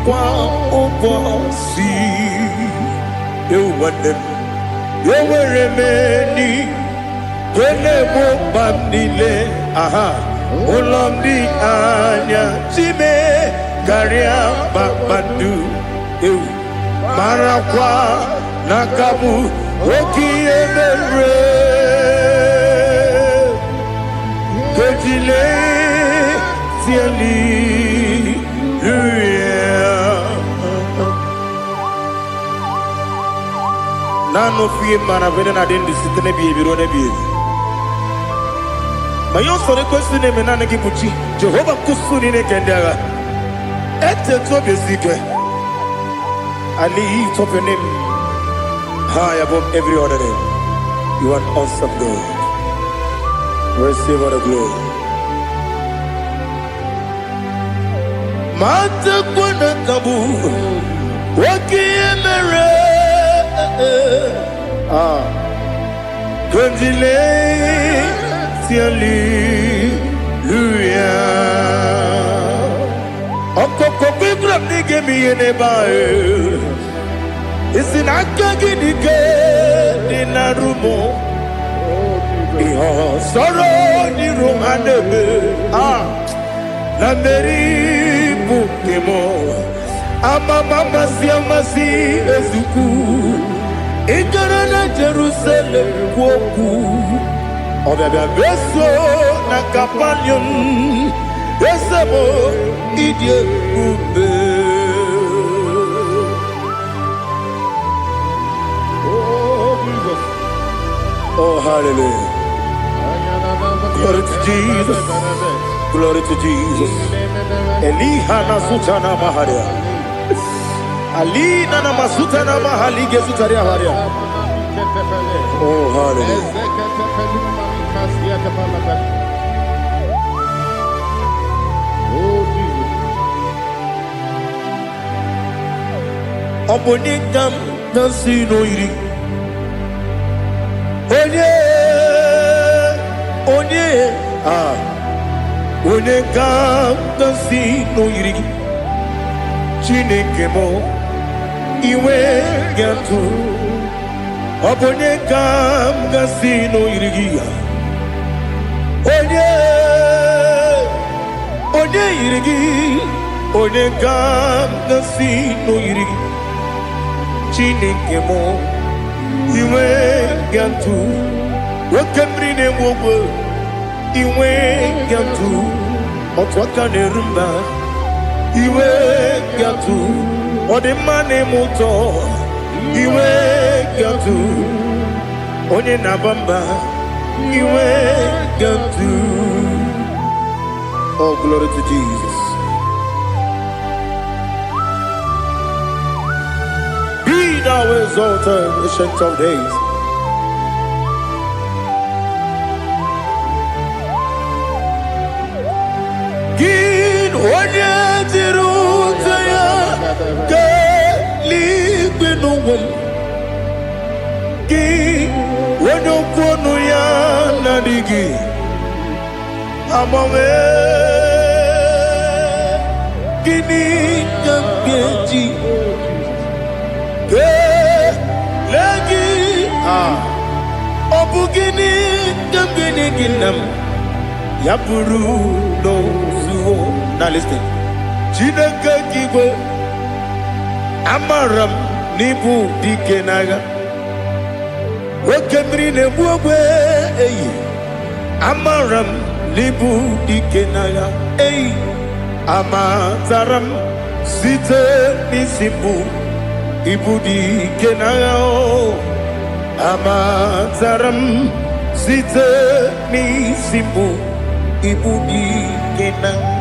Speaker 1: kwa ụbọchị ewu nwanne m enwere m eni na-egbu mkpa m niile aha ụlọ m dị anya chime karịa kpakpando ewu marakwa n'aka m oke ihe mere kejile tieli nanu fie mana vene na den disitene bi ebiro ne bi mayo sore kwesi ne menane kibuchi Jehova kusuni ne kendaga ete to besike I lift up your name high above every other name. You are awesome God. Receive all the glory. Mata kuna kabu waki emere Kundile tiali luya Okoko bibra nige mi enebae Isinaka gidike dinarumo Iho soro ni rumanebe Na meri bukemo Ama mama si amasi ezuku Igara na Jerusalem kwoku Obebe beso na kapanion Esebo idye ube Oh, hallelujah. Glory to Jesus. Glory to Jesus. Elihana sutana maharia. Alina na masutana mahali gesutaria haria. Oh, hallelujah. Obonikam nasino iri. Onye ga-agasi n'oyiri gị Chineke mụ iwe ga-atụ ọ bụ onye ga-agasi n'oyiri gị onye yiri gị onye ga-agasi n'oyiri gị Chineke mụ iwe ga-atụ nwoke mmiri na-enwe ogwe iwe ga-atụ otu aka na-eru mba iwe ga-atụ ọ dị mma na-eme ụtọ iwe ga-atụ onye na-aba mba iwe ga-atụ. Oh, glory to Jesus. Be thou exalted, ancient of days. Onye jiri ụzọ ya ga-eluigwe n'ụwa gị onye okwu ọnụ ya na-adịghị agbanwe Obugini Gambeji Lagi Obugini Gambini Ginam Yapuru no Zuo. Now listen. Chinaka Kibo Amaram Nibu Dikenaga Wakemri Nebuwe Amaram Nibu Dikenaga Amazaram Site Nisimbu Ibudi Kenao Amazaram Site Nisimbu Ibudi Kenao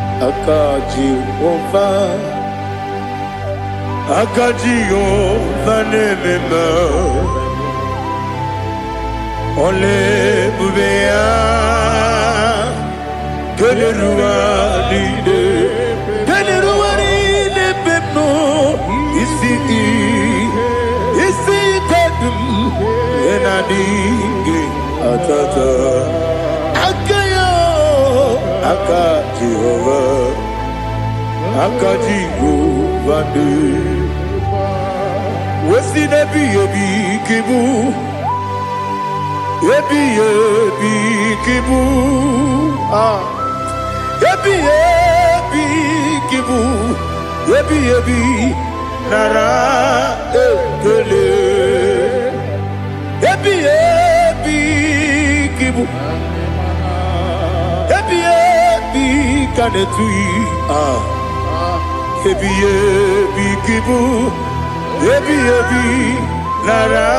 Speaker 1: Akaji Ova Nemema Ole Bubea Geleruaride Bepno Isi Kadum Enadingi Atata Akayo Akaji Vande Wesi nebi yebi kibu Yebi kibu Yebi kibu Yebi Nara ekele Yebi kibu Yebi kanetui Yebi kibu Yebi Nara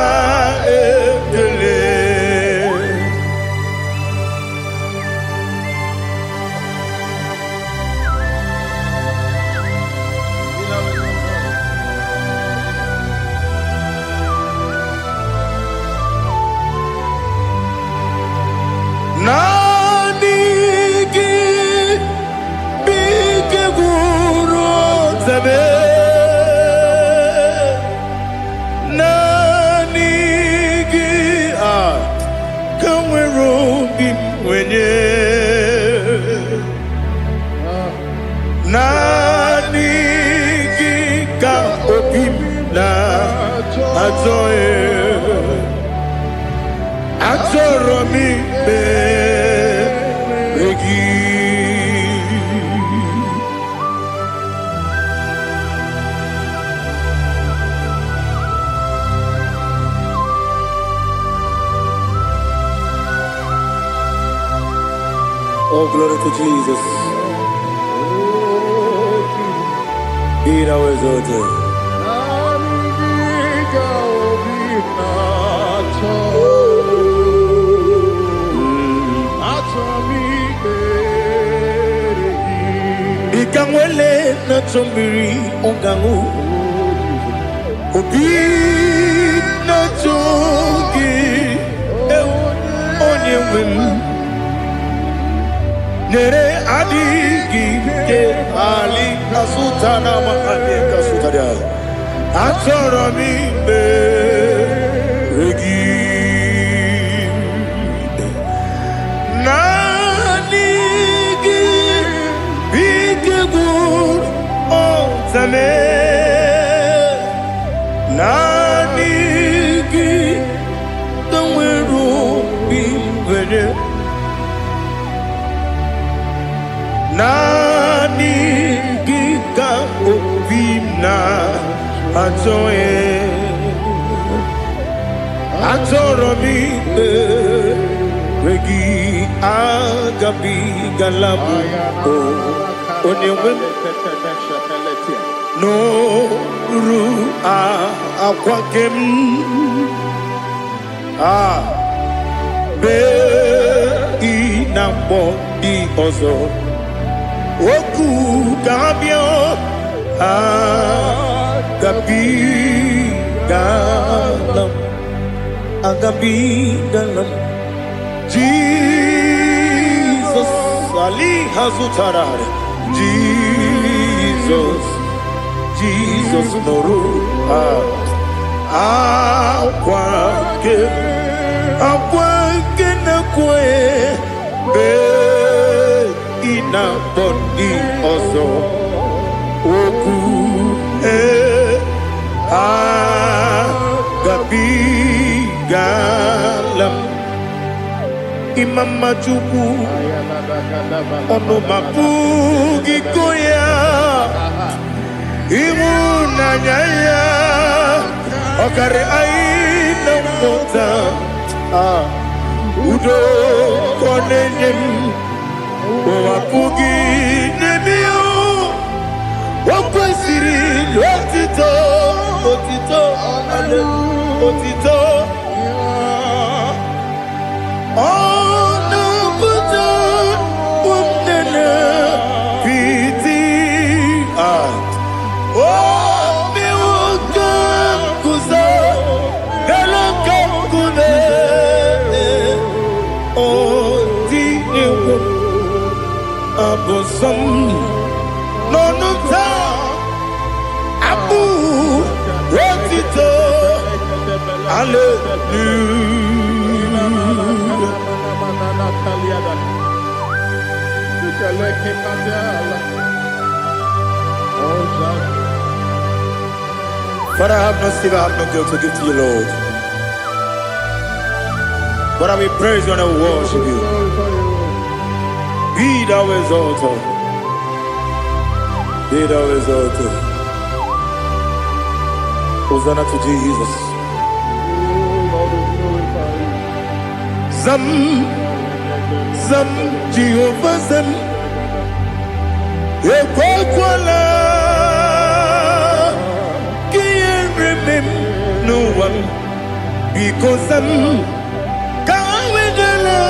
Speaker 1: ekele Nanigi Bige Guru Zabe Nanigi Kamweru Bimwenye Nanigi Ka Obimna Azoe Atoromi Regi Oh, glory to Jesus. Be thou exalted. Ikamwele na chombiri ongangu Obi na chogi onye wim Nere adigi ke ali kasutana mahane kasutaria Atoro mi be regi Nanigi bige gur ozame Nanigi kamweru bimwene Nanigi ka obimna atoe Atoromi regi agabi galabu onewem no ru akwakem be inambo di ozo oku gabio agabi galam agabi galam Jesus Ali Hazutarare Jesus Noru Akwake na kwe be ina boni ozo oku agabigalam imama chukwu ọnụ mapugi koya ịhụnanya ya ọkara anyị na mmụta udo ka ọ na-enye m ụwapụghị n'ebe ya o kwesịrị otito otito otito ọ na-apụta ụmụnne piti Abosam no ta abu rotito Father, I have no silver, I have no gold to give to you, Lord. But I will praise you and I will worship you. Be thou exalted. Be thou exalted. Hosanna to Jesus. Zam, Zam, Jehovah Zam. Ekwakwala. Can't remember no one. Because Zam. Can't wait alone.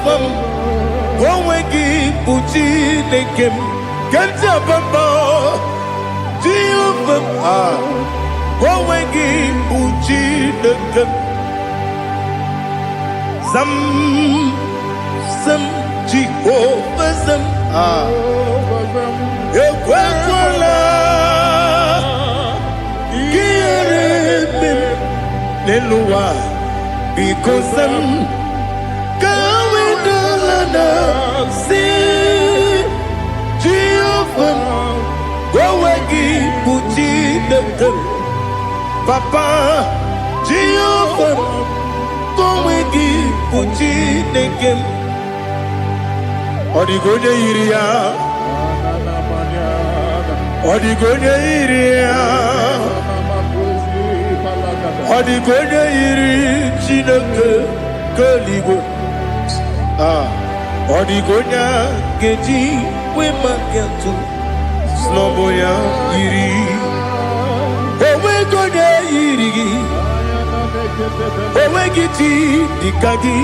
Speaker 1: Jehovah, Gowegi Puchi Nekem, Kanjabamba, Jehovah, Gowegi Puchi Nekem, Zam, Jehovah, Zam, Ekwakwala, Kierebim, Nelua, because Zam. See Jehovah, Gowegi Puchi Nekem, Papa Jehovah, Gowegi Puchi Nekem, Odigonya Iria, Odigonya Iria, Odigonya Iri Chineke Kaligo. Odigonya geji we magetu sloboya iri owe gonya iri owe giti dikagi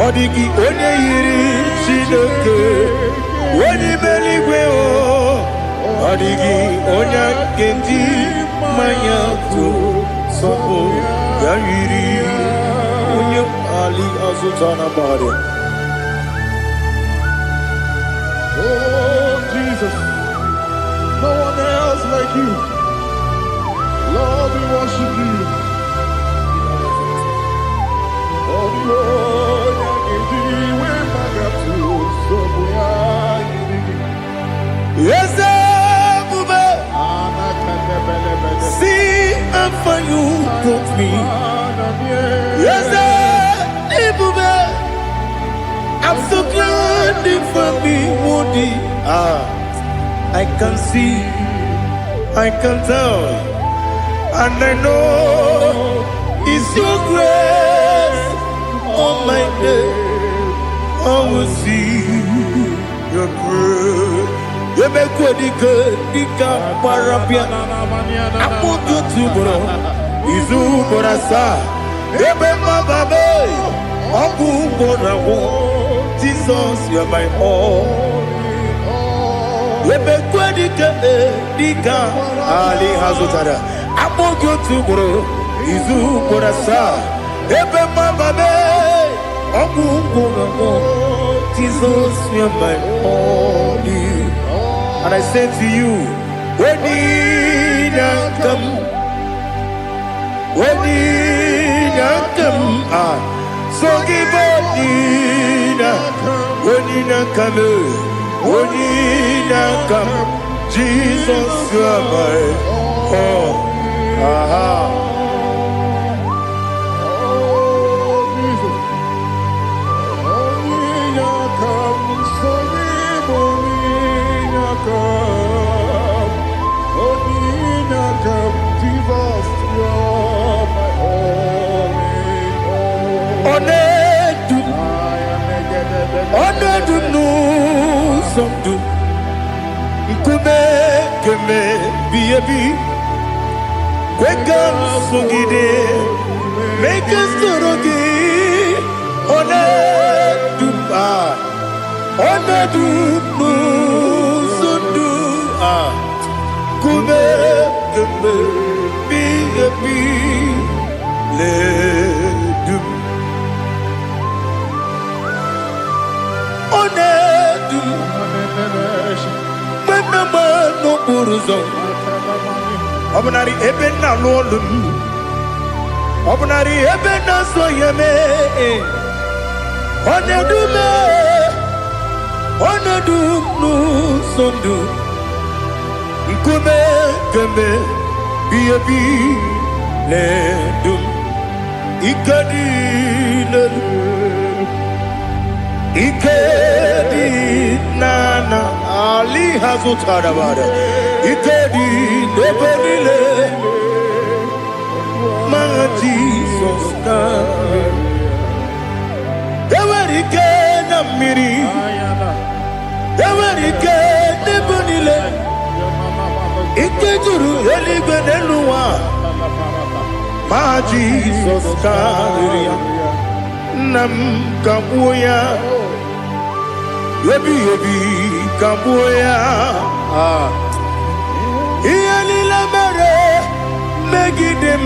Speaker 1: odigi onye iri Chineke woni beligwe o odigi onya geji manyatu sobo ya iri onye ali azutana bare.
Speaker 2: Oh, Jesus, no one else like you. Lord, we worship you. Oh, Lord,
Speaker 1: yes, see how far you brought me. Yes, I'm so glad for me, Woody. I can see, I can tell, and I know it's your grace on my day. I will see your grace. You make good, Dika Parapia. I put you to bro. Izu Borasa. You make my baby. Abu Borawo. Jesus, you're my all. You make good, Dika Ali Hazutara. I put you to bro. Izu Borasa. You make my baby. Abu Borawo. Jesus, you're my all. And I say to you, when you come, so give up, Onina kame, onina kam. Jesus, you are my all. Aha.
Speaker 2: Onina kam, sonim, onina kam. Onina kam, Jesus, you are my all in all.
Speaker 1: Onedu no somdu. Kume keme biyebi. Kwekam sugide. Make us torogi. Onedu ah. Onedu no somdu ah. Kume keme biyebi. Le du. Onedu. No buruzo. Obunari ebe na lolum. Obunari ebe na soyeme. Onedu me. Onedu no sondu. Nkume keme biyebi le dum. Ikadi le Ikedi nana Ali Hazutarabada Ikedi Nebelile My Jesus Ewerike Namiri Ewerike Nebelile Ikejuru Elibeneluwa My Jesus Nam Kabuya Yebi Kabuya Iyalila mere Megidem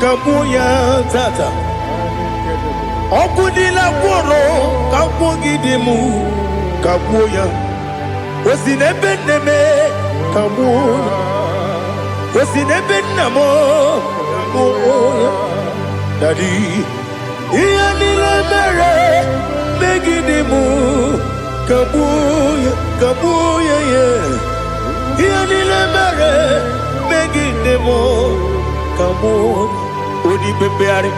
Speaker 1: Kabuya tata Okudila kworo Kabugidemu Kabuya Osinebeneme Kabuya Osinebenamo Kabuya Daddy Iyalila mere Megidemu Kabuya, Kabuya, yeah. Iyalila mere Megidemu Kabuya. Odi bebeari.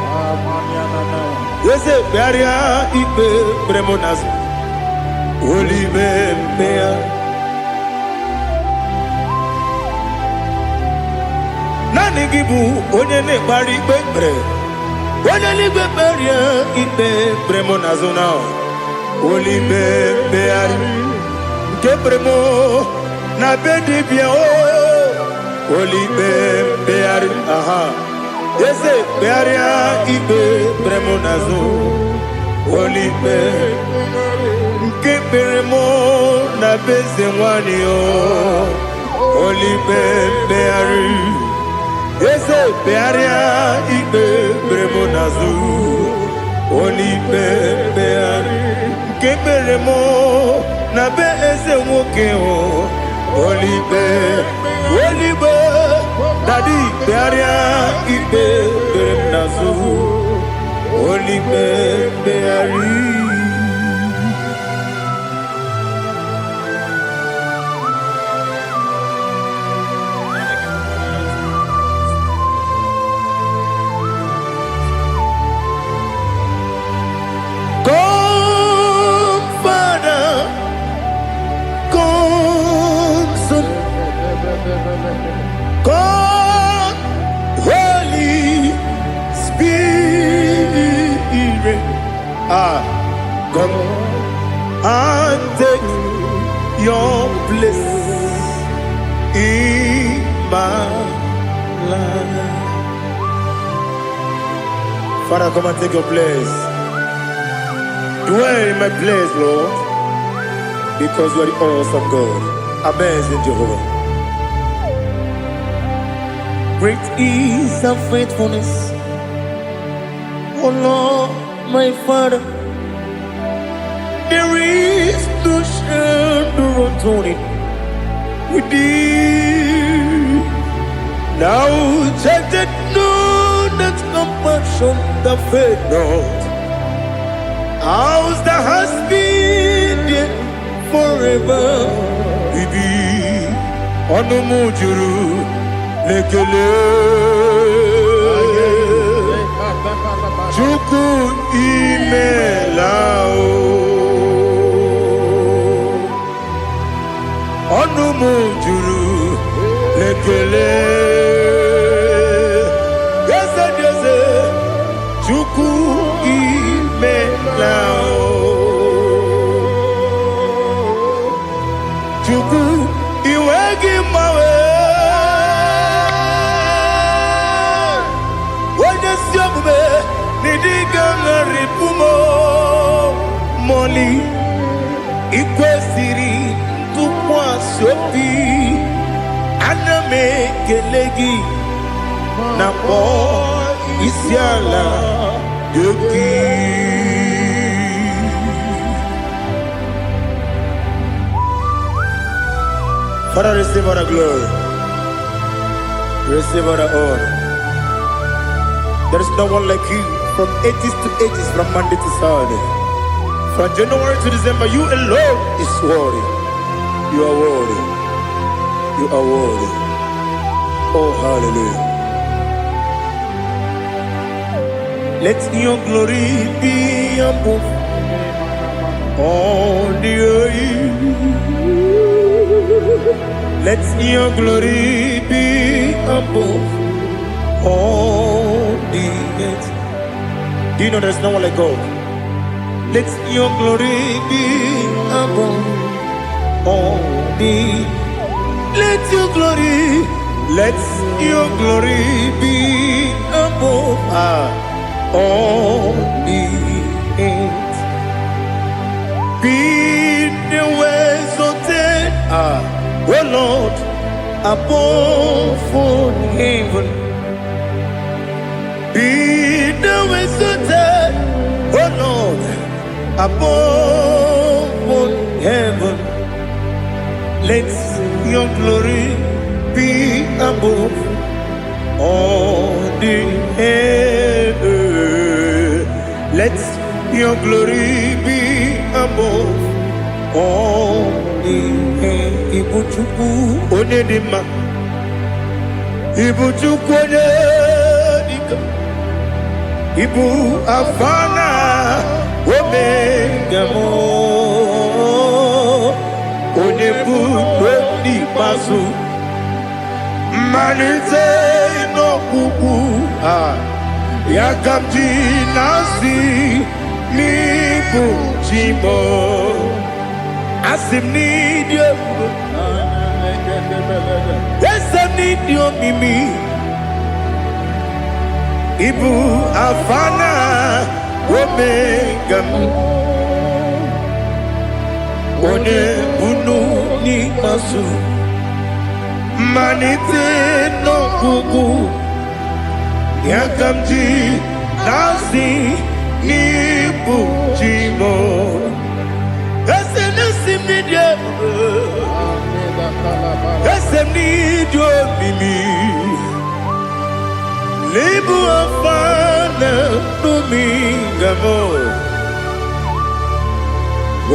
Speaker 1: Yese bearia ibe bremonas. Oli bebea. Nani gibu onye ne bari bebre. Onye ni beberia ibe bremonas now. Oli bebeari. Kebremo na bedi bia o. Oli bebeari. Aha. Yese bearia ibe bremonazo. Oli be. Kebremo na bezewani o. Oli bebeari. Yese bearia ibe bremonazo. Oli bebeari. Kebremo na bezewani o. Oli be. Daddy, bearia ibe bremonazo. Oli beari. Come, Father, come, Son, come, Holy Spirit. Come and take your place in my life. Father, come and take your place. Dwell in my place, Lord, because you are the awesome God. Amazing Jehovah. Great is thy faithfulness, oh Lord, my Father. There is no shadow on it with thee. Now check that no, that compassion, the faith not. How's the husband ebe ibi ọnụ m juru n'ekele Chukwu imela o ọnụ m juru n'ekele eze dị eze Chukwu imela o Chukwu iwe gị mgbanwe onye si omume n'ịdị ga-aṅarịpụ m mọlị ikwesịrị ntụkwasị obi ana m ekele gị na kpọ isi ala nye gị Father, receive all the glory. Receive all the honor. There is no one like you from ages to ages, from Monday to Saturday. From January to December, you alone is worthy. You are worthy. You are worthy. Oh, hallelujah. Let your glory be above all the earth. Let your glory be above all the earth. Do you know there's no one like God? Let your glory be above all the earth. Let your glory be above all the earth. Be the ways of oh Lord, above all heaven. Be the ways of oh Lord, above all heaven. Let your glory be above all the earth. Let your glory be above all the earth. Ibu Chukwu onye dị mma, Ibu Chukwu onye dịka, Ibu Alfa na Omega m, onye bụ n'ikpeazụ, mmalite n'ọgwụgwụ ya ka m ji na-asị n'ịbụ chi m. Asim n'ịdị ebube, eze n'ịdị omimi, Ibu Alfa na Omega m, onye bụ n'ikpeazụ, mmalite n'ọgwụgwụ ya ka m ji na-asị n'ịbụ chi m. Ese n'isi m n'ịdị ebube, ese m n'ịdị omimi, Ibu Alfa na Omega m,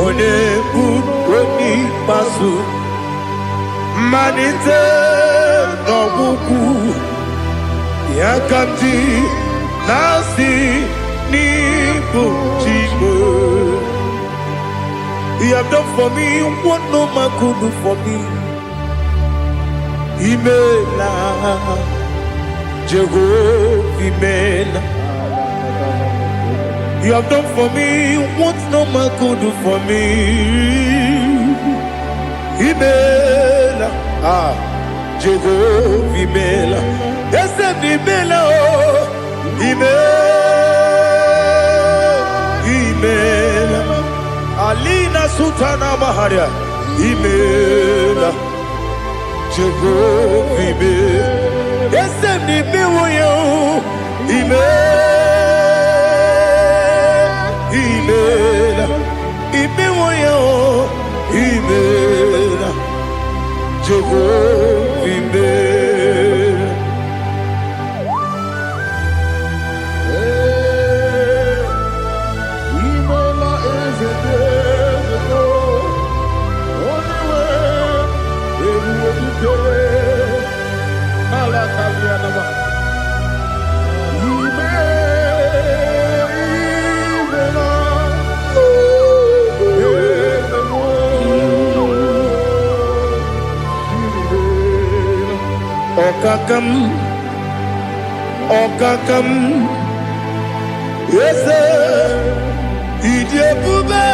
Speaker 1: onye bụ n'ikpeazụ, mmalite n'ọgwụgwụ ya ka m ji na-asị n'ịbụ chi m. You have done for me what no man could do for me. Imela, Jehovah, Imela. You have done for me what no man could do for me. Imela, Jehovah, Imela. Yes, Imela, oh, Imela. Alina Sutana Maharia, Imela, Jehovah, Imela. Yes, Imela, Imela, Imela, Jehovah, Imela. Okakam, Okakam, yes, Idiabube,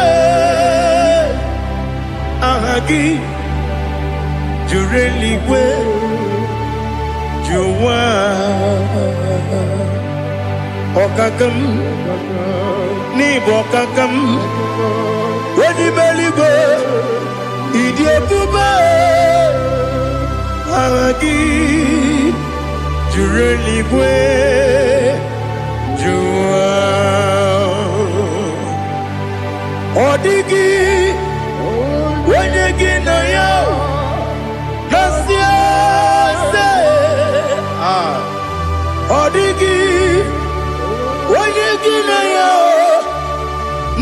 Speaker 1: Ahagi, Jureligwe, Juwa, Okakam, Nibo Okakam, Wadibeligwe, Idiabube, Ahagi, Jureligwe, Juwa, Odigi, Wanyegi na yo, Nasia se, Odigi, Wanyegi na yo,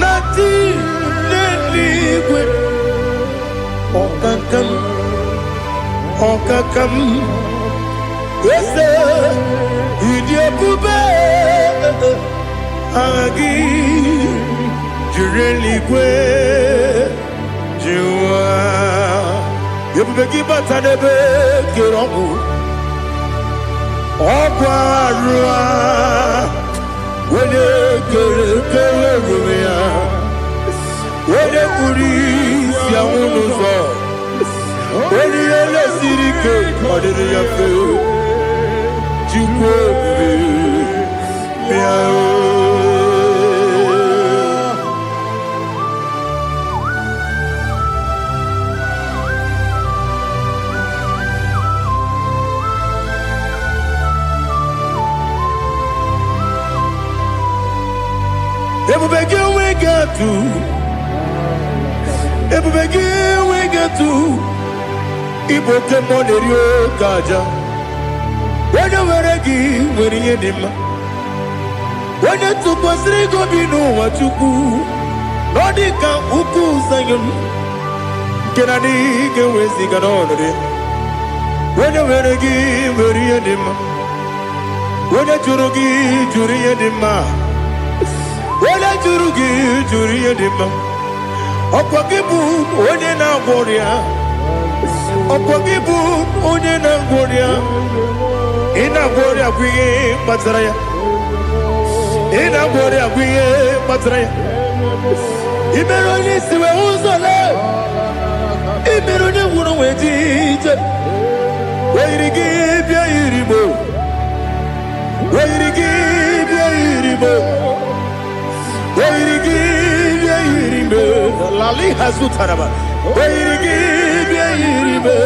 Speaker 1: Nati Neligwe, Okakam, Okakam, yes, Idiabube, Agi, Jureligwe, Jua, Yabubeki Batanebe, Kiromu, Okwarua, Wede Kerumia, Wede Kuris, Yamunuzo, Wede Yele Sirike, Odiri Yafu, Jukwe, Miao. Ebubegi we get to, Ebubegi we get to, Iboke Monerio Kaja. When you were a give, when you did, when you took us, they go be no what you do. Nodika Uku Sayon, Kennedy, get with the Ganonade. When you were a give, when you did, when you Jurugi, Juria Dima. Wala jurugi juriya dima, okwagibu onye na ngoria, okwagibu onye na ngoria, ina ngoria kwiye matraya, ina ngoria kwiye matraya. Imeroni siwe uzole, imeroni wunu wejije, wairigi bia iribo, wairigi bia iribo. Lali Hazutanaba. Where give Yiribe?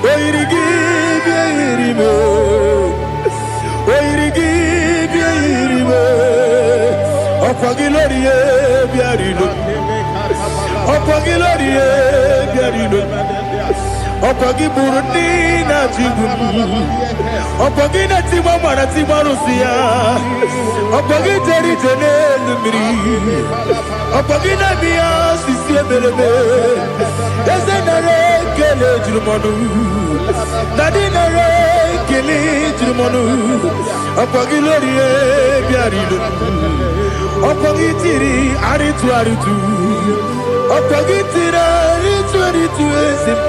Speaker 1: Where give Yiribe? Where give Yiribe? Opagilorie Biarino. Opagilorie Biarino. Opagiburina Tibum. Opagina Timamana Timarusia. Opagiteri Tenelumri. Opagina Mia Sisiebelebe. Ezenare Kele Jumanu. Nadinare Kele Jumanu. Opagilorie Biarino. Opagitiri Aritu Aritu. Opagitira Aritu Aritu Esim.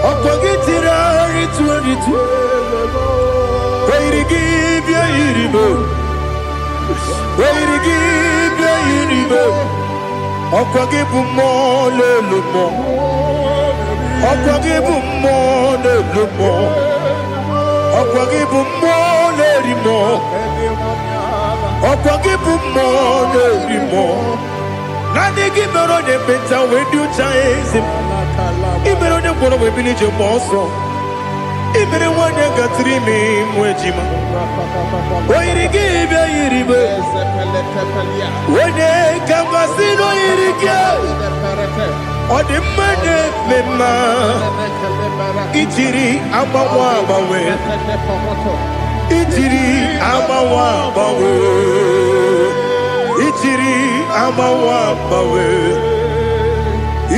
Speaker 1: Opagitira Aritu Aritu. Where to give your iribo? Where to give your iribo? Okwagibu mo le lumo. Okwagibu mo le lumo. Okwagibu mo le rimo. Okwagibu mo le rimo. Nani gimero ne beta when you chase him. Imero ne kono we bilije moso. Imere wanya gatrimi mwejima. Where give your iribo? Wene kamasino irike. Odi mane mema. Itiri amawa bawe. Itiri amawa bawe. Itiri amawa bawe.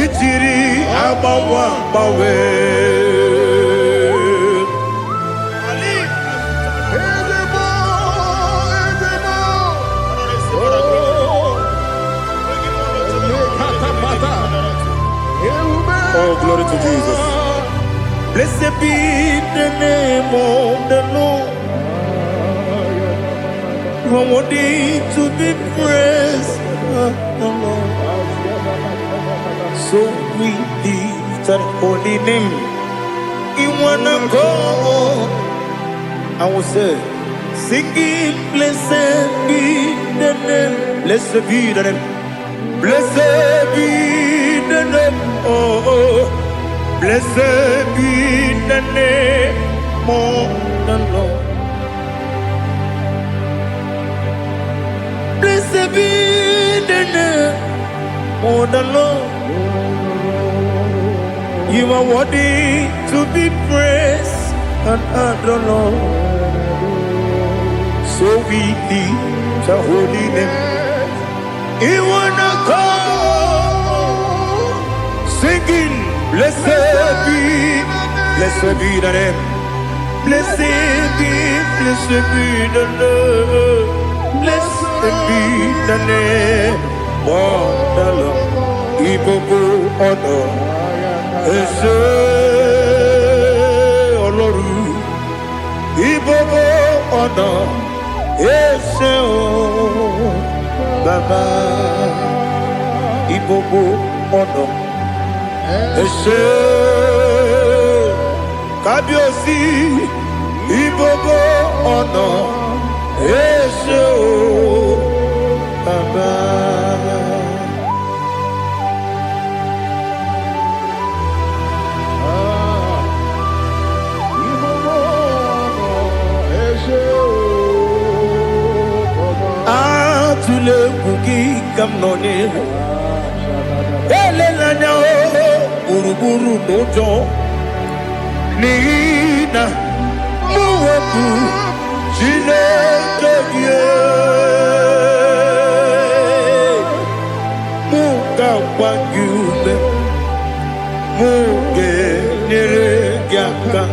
Speaker 1: Itiri amawa bawe. Oh, glory to Jesus.
Speaker 2: Blessed be the name of the Lord. You are worthy to be praised, the Lord. So we lift that holy name. You wanna go? I will say, singing, blessed be the name. Blessed be the name. Blessed be the name. Oh, blessed be the name of the Lord. Blessed be the name of the Lord. You are worthy to be praised and adored, Lord. So we lift the holy name. You wanna come singing, blessed be the name. Blessed be the Lord. Blessed be the name of the Lord. Ibobo honor. Ese Oloru. Ibobo honor. Ese o Baba. Ibobo honor. Ese Kabiosi. Ibobo honor. Ese o Baba. Atule bugi kamnone. Elelanya o buruburu nojo. Nina muwaku Chineke muka wangyume muge neregiaka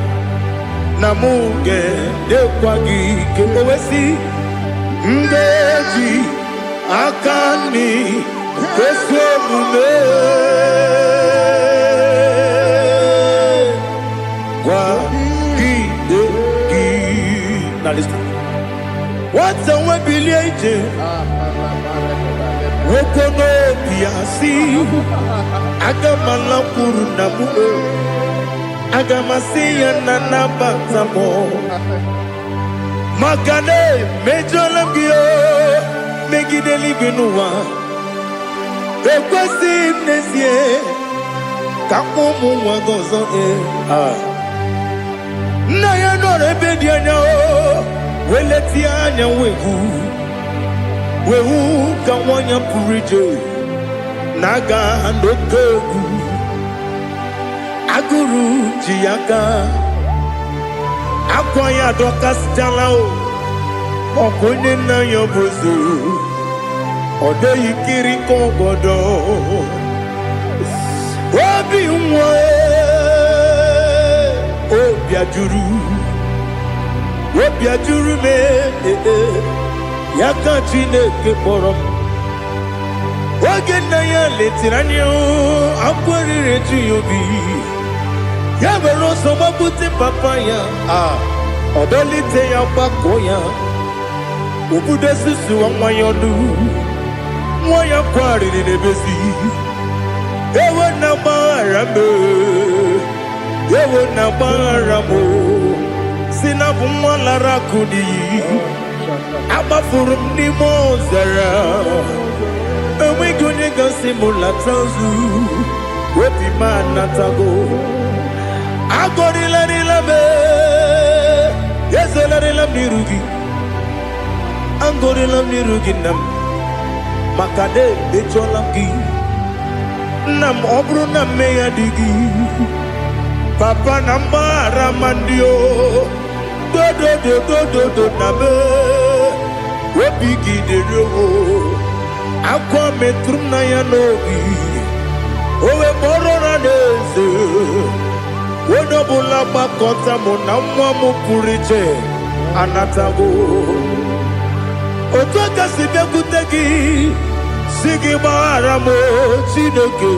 Speaker 2: na muge dekwagike owesi ngeji akani kwesomume kwa gidegi. Now listen. What's the way biliaje? Wokono biasi agamala kurunamu agamasiya nanabatamo Magane mejolamgio megideli binua ekwesi nesie kamumu wagozo na ya no rebedi anya o weleti anya wehu ka wanya purije naga ndokogu aguru jiaka akwanya dokas jalao okonye na yobozu ode yikiri kogodo obi nwa obi ajuru me yaka Chineke kpọrọ oge na ya letiri anya akwarire ji obi ya mere ọsọ gbapute papa ya ọdọlite ya gbakọ ya obodo susu nwa ya ọnụ nwa ya kwariri n'ebezi ewe na gbaghara m ewe na gbaghara m si na bụ nwa lara akụ n'iyi agbafuru m n'ime ọzara enweghị onye gasị m lata nzu obi m anatago agọrịlarịla m ezolarịla m n'iru gị agọrịla m n'iru gị nna m maka na emejọla m gị nna m ọ bụrụ na mmehie dị gị papa na mgbaghara ma ndị o dodododododo na me obi gị dịrị o akwa metụrụ m na ya n'obi o wee kpọrọ na n'eze onye ọbụla gbakọta mụ na nwa m pụrụ iche anatago otu aka si bịakwute gị si gị gbaghara m Chineke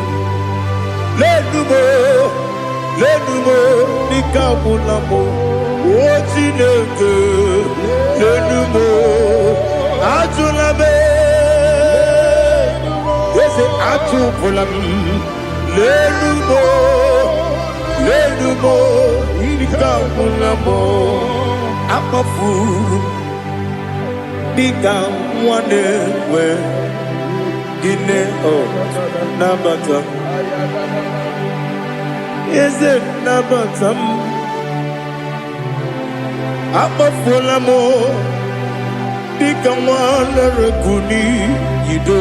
Speaker 2: n'elu m
Speaker 1: lenumo nikabulamo otineke lenumo atulame ese atupulam lenumo nikabulamo amafuru nikamwane we dine o nabata eze nabatam amafulamo nikamwane rekuni yido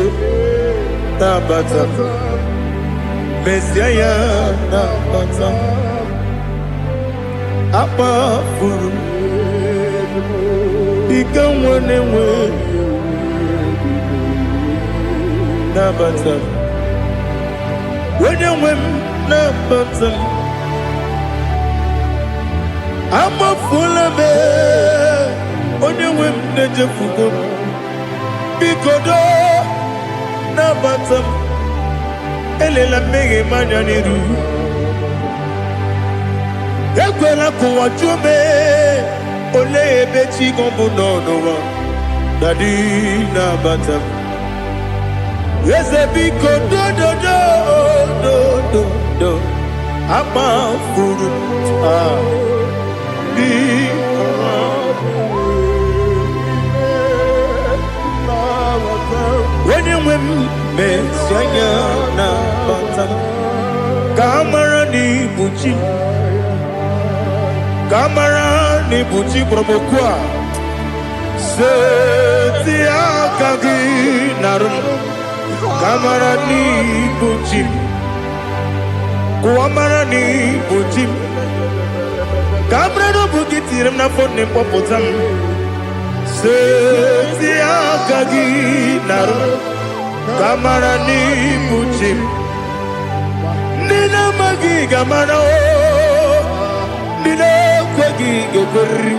Speaker 1: nabata Messiah nabata amafuru nikamwane we nabata wenye nabata amafulame onye nejefugo bikodo nabata elela mege manyaniru ekwela kuwa jume ole ebe chigombu nonowa dadi nabata Yese biko do amafuru bi when you Messiah na bata kamara ni buchi promokwa se akagi narun Kamarani Bujim Kuamarani Bujim Kamrano Bugitiram na phone popotam Setia Kagi Naru Kamarani Bujim Nina Magi Gamano Nina Kwagi Gobri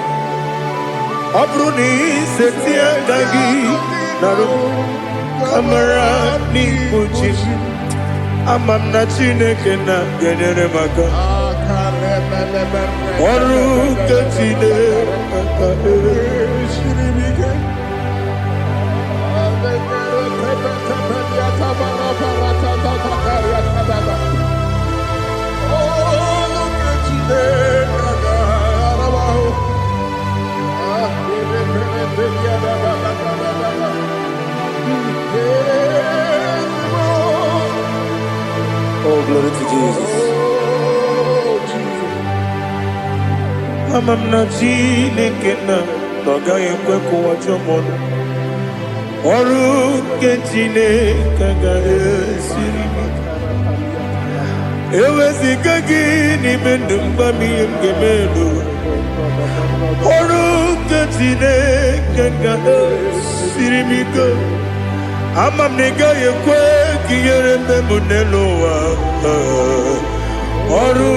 Speaker 1: Abruni Setia Kagi Naru Kamarani Bujim Amamna Chineke na genere maka Oru Katine Shiribike Oh, glory to Jesus. Amamna Chineke na noga yekwe kuwa chomono. Oru Chineke ga esiri. Ewezi kagi ni mendumba miyemgemelo. Oru Chineke ga esiri miko. Amamnega yekwe kiyere memuneloa Oru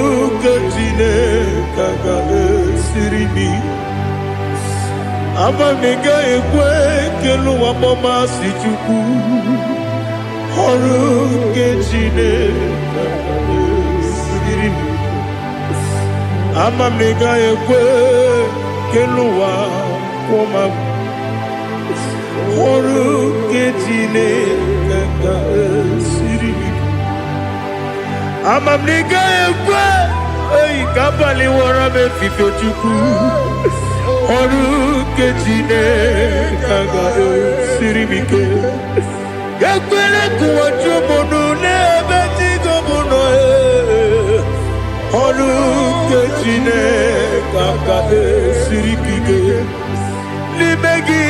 Speaker 1: Chineke ga esiri. Amamnega yekwe keluwa mama si chukwu Oru Chineke ga esiri. Amamnega yekwe keluwa mama Oru Chineke ga esiri. Amamnega yekwe kabali wara me fife chukwu Oru Chineke ga esiri mike. Yakwele kuwa chomono nebe tigomono Oru Chineke ga esiri mike. Limegi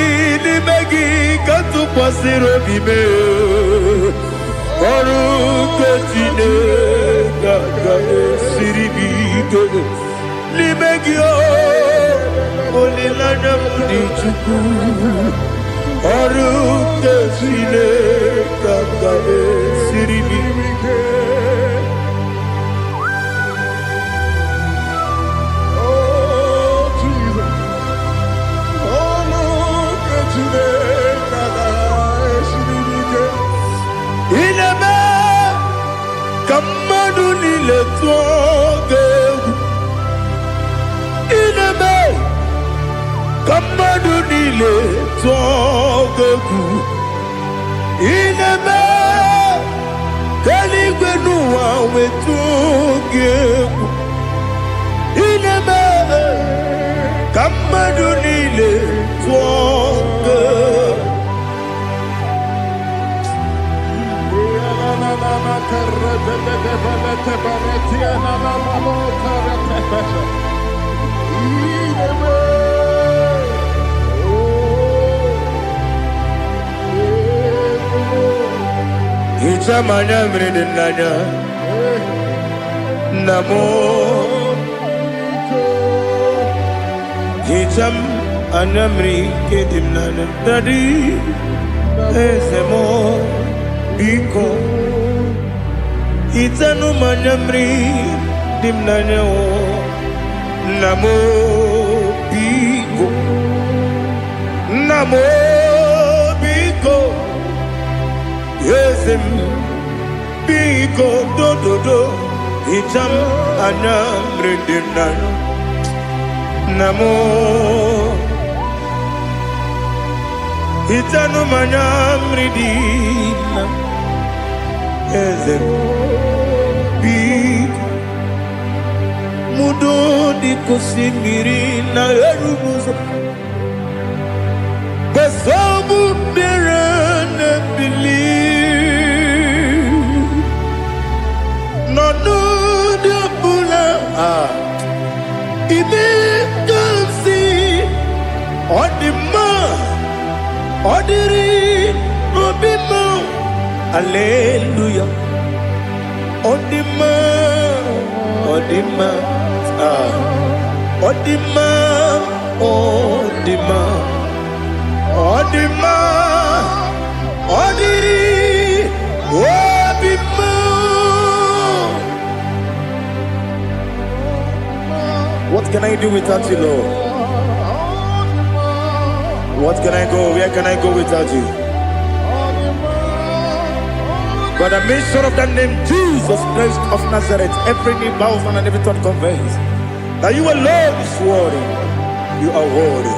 Speaker 1: kantu pasiro bime Oru Chineke ga esiri mike. Limegi olilanya mudi chukwu Oru Chineke ga esiri mike.
Speaker 2: nile tuoge ineme kamadu nile tuoge ineme keligwe nuwa wetuoge ineme kamadu nile tuoge. Ichamanya mridinanya namo Icham anamri kedimnana dadi ezemo biko Itanu manamri dimnanya o namo biko yesem biko do itam anamri dimnanya namo itanu manamri dimnanya yesem mudo di kusimiri na erumuzo besobu berene believe no de bula ibe kansi odima odiri obima hallelujah odima odima odima odima odima odiri obima. What can I do without you, Lord? What can I go? Where can I go without you? By the mention of that name, Jesus Christ of Nazareth, every knee bows and every tongue confesses that you alone is worthy. You are worthy.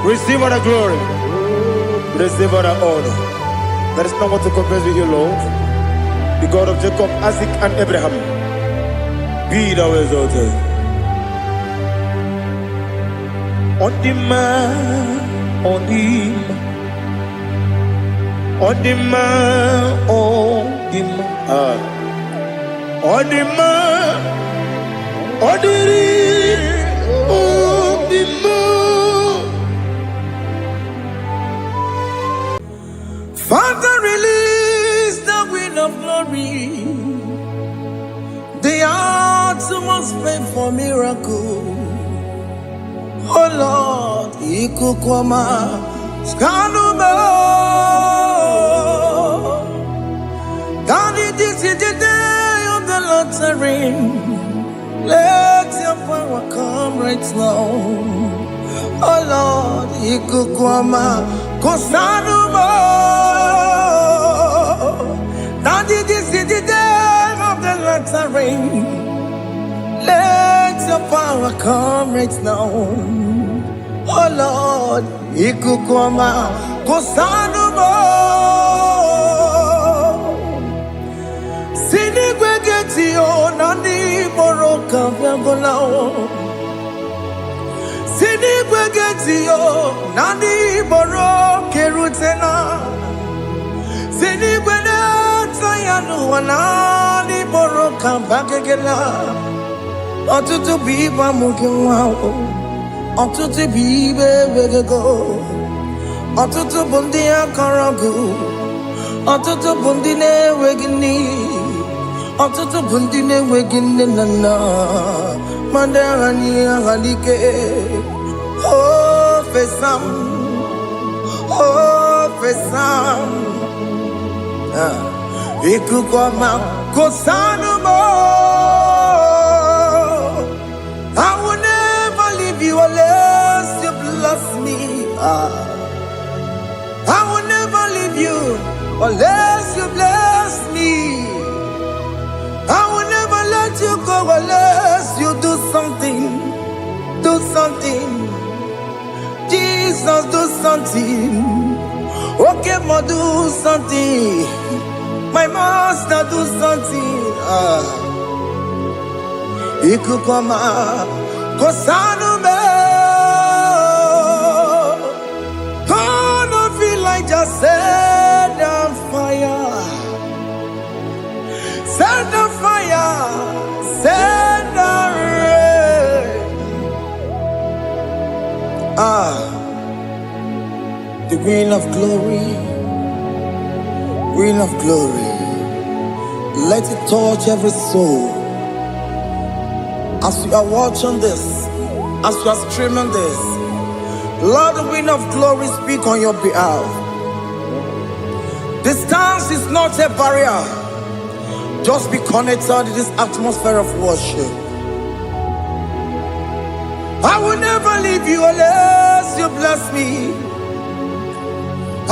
Speaker 2: Receive all the glory. Receive all the honor. There is no one to compare with you, Lord. The God of Jacob, Isaac, and Abraham. Be thou exalted. Odima, Odima. Odima, Odima, Odima, Odiri, Odima.
Speaker 1: Father, release the wind of glory. The heart must pray for miracle. Oh Lord, Ikukwama, Skanuma. Daddy, this is the day of the Lord's ring. Let your power come right now. Oh Lord, Ikukwama, Kosanuma. Daddy, this is the day of the Lord's ring. Let your power come right now. Oh Lord, Ikukwama, Kosanuma. Sinigwegetio nani moroka vyangolao. Sinigwegetio nani moroke rutena. Sinigwena tayanu wanani moroka bagegela. Otutu biba mukiwao. Otutu bibe wegego. Otutu bundi akaragu. Otutu bundi ne wegini. Otutu bundi ne wegini nana. Mandarani ahalike. Oh fesam. Oh fesam. Ikukwama kosanuma. I will never leave you unless you bless me. I will never leave you unless you bless me. I will never let Jesus, do something. Okay, ma, do something. My master, do something. Ikukoma, kosanume. Gonna feel like just set on fire. Set on fire. Set on rain. The green of glory. Green of glory. Let it touch every soul. As you are watching this, as you are streaming this, Lord, the wind of glory speak on your behalf. Distance is not a barrier. Just be connected to this atmosphere of worship. I will never leave you unless you bless me.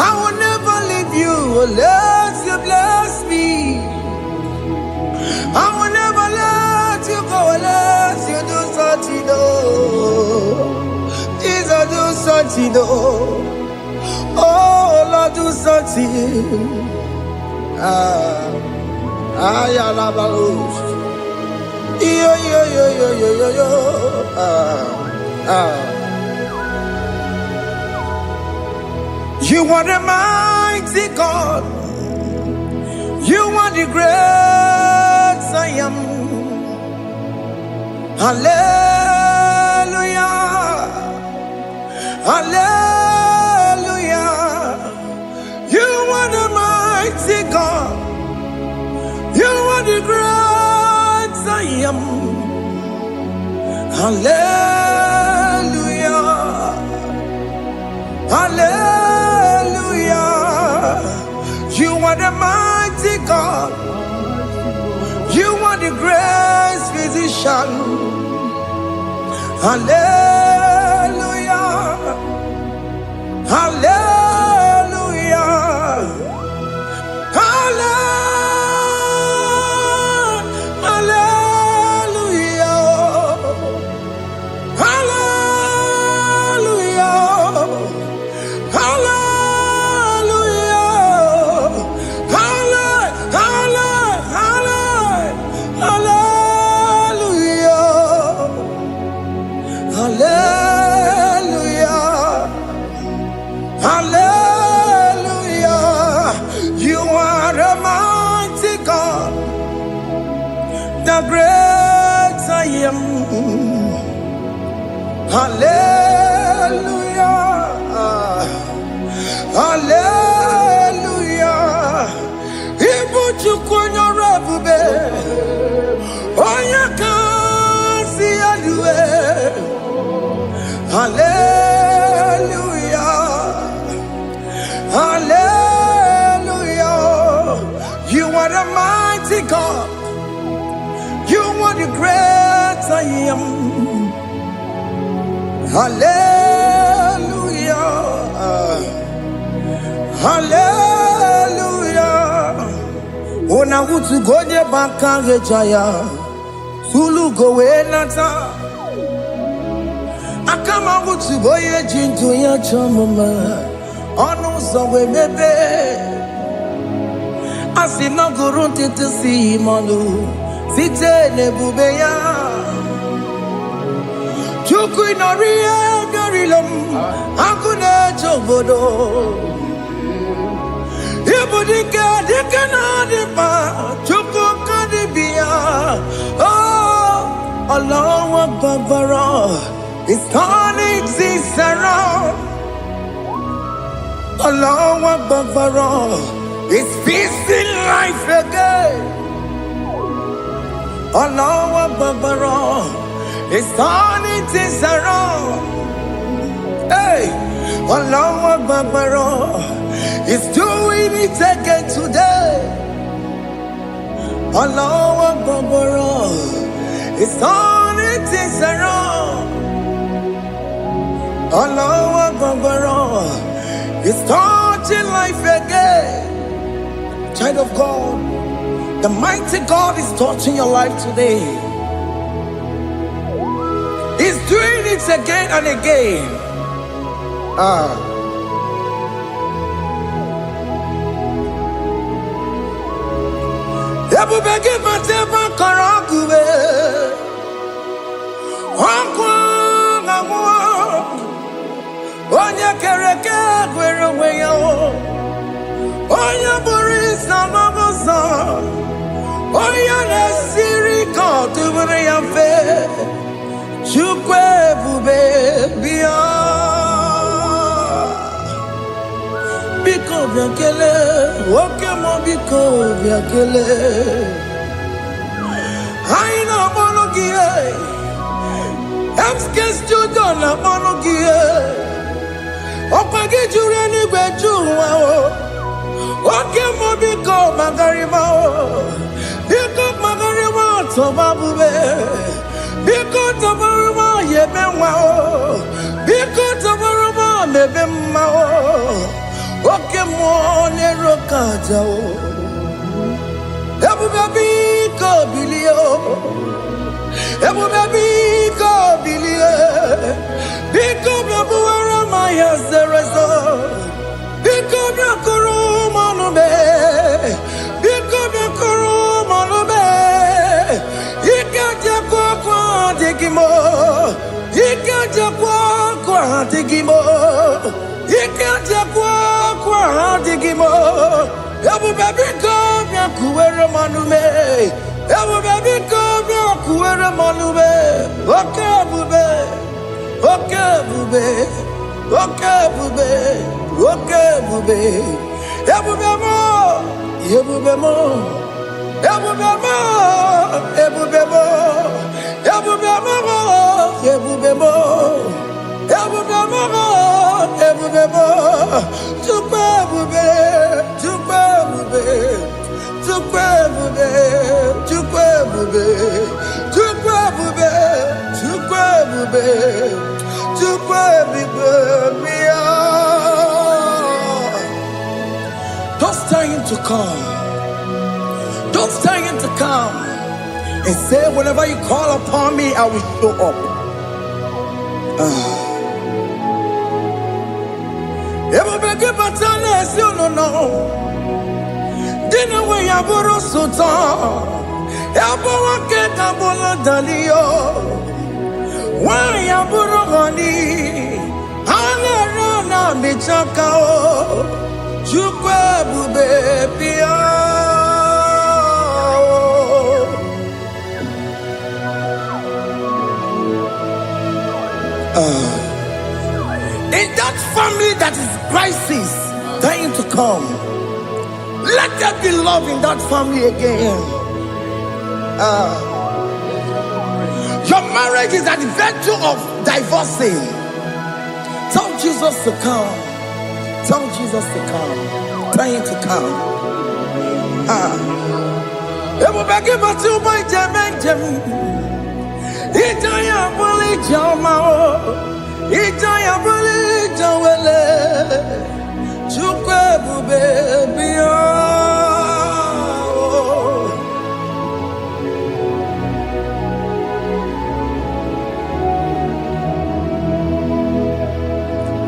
Speaker 1: I will never leave you unless you bless me. I will never let you go unless you do something. Jesus, do something. Oh, Lord, do something. You are the mighty God. You are the great I am. Hallelujah. Hallelujah. You are the mighty God. You are the great I am. Hallelujah. Hallelujah. You are the mighty God. You are the great physician. Hallelujah. Hallelujah. The great I am. Hallelujah. Hallelujah. Ibuchukunyo rabube. Oya kasi alue. Hallelujah. Hallelujah. You are the mighty God. You are the great I am. Hallelujah. Hallelujah. Ona utu gonye bakange jaya. Sulu gowe nata. Akama utu boye jinto ya chamama. Onu sawe mebe. Asina gurunti tisi manu. Site nebubeya. Chuku inoria garilom. Akune chobodo. Ibudika dikana dipa. Chuku kadibia. Oh, Allah Akbar. It's turning things around. Allah Akbar. It's peace in life again. Allah Akbar. It's turning things around. Hey, Allah Akbar. It's doing it again today. Allah Akbar. It's turning things around. Allah Akbar. It's touching life again. Child of God, the mighty God is touching your life today. He's doing it again and again. Ebubege mateba karagube Wakwa ngwa Onye kereke gwere onwe ya Onye bụrụ isa mabuza Onye na-esiri ka ọ tụbụrụ ya mfe Chukwu ebube bịa Biko bịa kelee Oke mo biko bịa kelee Anyị na-akpọrọ gị MSK Studio na-akpọrọ gị Ọkwa gị juru eluigwe ju ụwa Oke mo biko magarịma Biko magarịma tọba bube Biko tọbarịma yebe nwa Biko tọbarịma mebe mma Oke mo n'ero kaja Ebube biko bilie Ebube biko bilie Biko bịabuwara ma ya zerezo Biko bịakọrọ manube Biko bịakọrọ manube Ike jakwa kwa digimo Ike jakwa kwa digimo Ike jakwa kwa digimo Ebube biko bịakuwere manume Ebube biko bịakuwere manume Oke ebube Oke ebube Oke ebube Oke ebube Ebube mo Ebube mo Ebube mo Ebube mo Ebube mo Ebube mo Ebube mo Ebube mo Chukwu ebube Chukwu ebube Chukwu ebube Chukwu ebube Chukwu ebube Chukwu ebube Chukwu ebube bịa Just tell him to come. Just tell him to come. And say, whenever you call upon me, I will show up. Ebubege batale si no. Dina we yaboro sultan. Yabo wake kabolo dalio. Wa yaboro gani. Hana rana michaka o. Chukwu ebube bịa In that family that is crisis, dying to come, let there be love in that family again. Your marriage is at the verge of divorcing. Tell Jesus to come. Tell Jesus to come. Tell him to come. Ebubege batu boy jemenjem. Ijaya buli jamao. Ijaya buli jawele. Chukwu ebube bịa.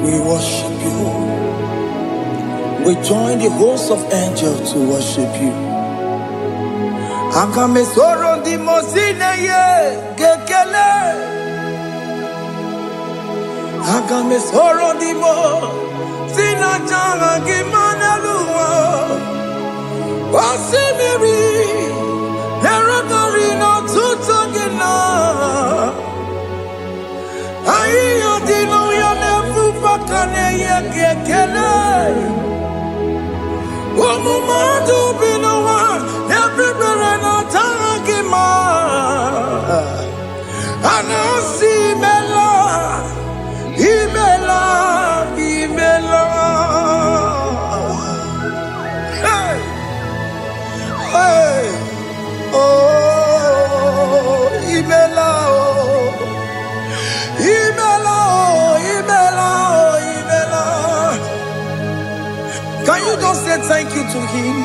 Speaker 1: We worship you. We join the host of angels to worship you. Akame soro di mosine ye gekele. Akame soro di mo sina janga gimana luwa. Wasimiri nerotori no tutogina. Ayo dino ya nefu fakane ye gekele. Omumadu binowa everywhere na tangima Anasi mela Imela Imela Hey Hey Oh Imela Imela Imela Imela Can you just say thank you to him?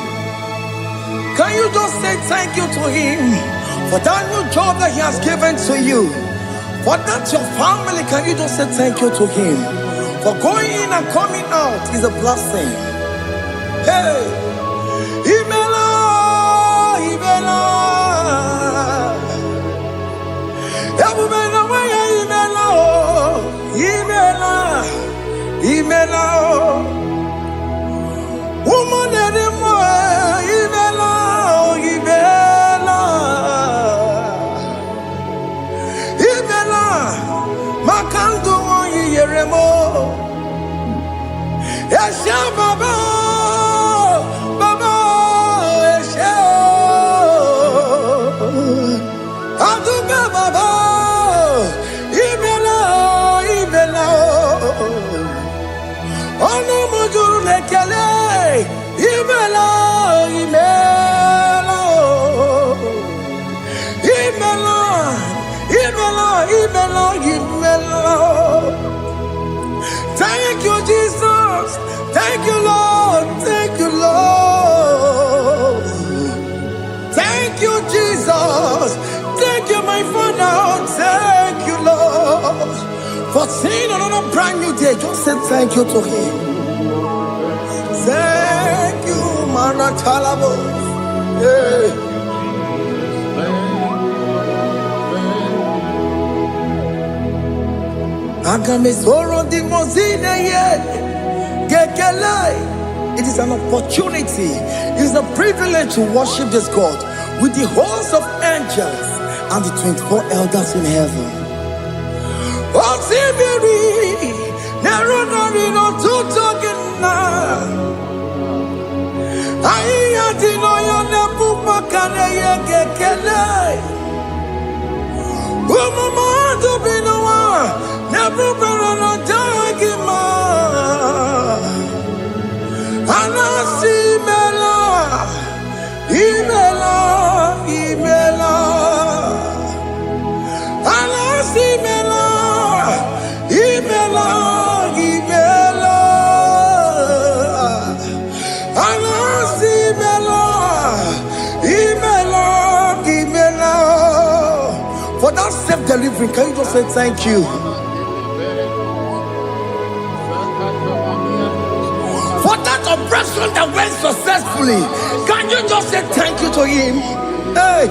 Speaker 1: Can you just say thank you to him for that new job that he has given to you? For that your family, can you just say thank you to him? For going in and coming out is a blessing. Hey, Imela, Imela, Imela, Imela, Imela, woman anymore, Imela, Imela, Imela, Makandu Yeremo, Esha Baba, Baba, Esha, Aduba Baba, Imela, Imela, Ono Mujuru Lekele, Imela, Imela, Imela, Imela, Imela, Imela. Thank you, Jesus. Thank you, Lord. Thank you, Lord. Thank you, Jesus. Thank you, my Father. Thank you, Lord. For seeing another brand new day, just say thank you to Him. Thank you, Manatalabo. Yeah. It is an opportunity, it is a privilege to worship this God with the host of angels and the 24 elders in heaven. For that self-delivery, can you just say thank you? For that operation that went successfully, can you just say thank you to Him? Hey!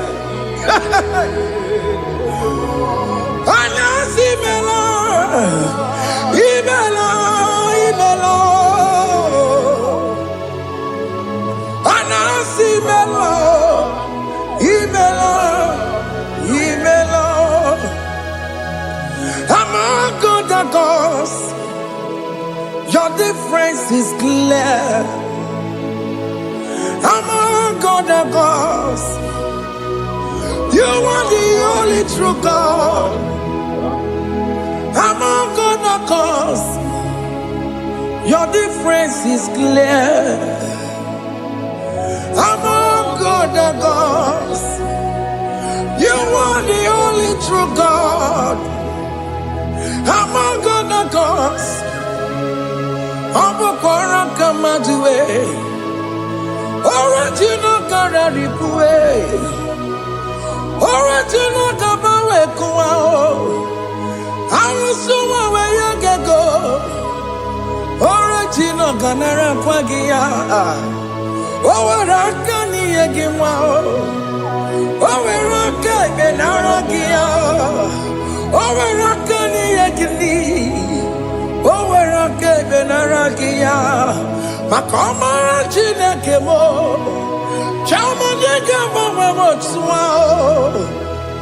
Speaker 1: Among other gods, your difference is clear. Among other gods, you are the only true God. Among other gods, your difference is clear. Among other gods, you are the only true God. Among other gods, Abokora Kamadue, original Kararipue, original Kabawe Kuao, Arusuma Wayagego, original Ganara Kwagia, Owarakani Yagimao, Owaraka Benaragia, Owarakani Yagini, Owaraka Benaragia, Makoma Chinakemo, Chamanega Mamamotswao,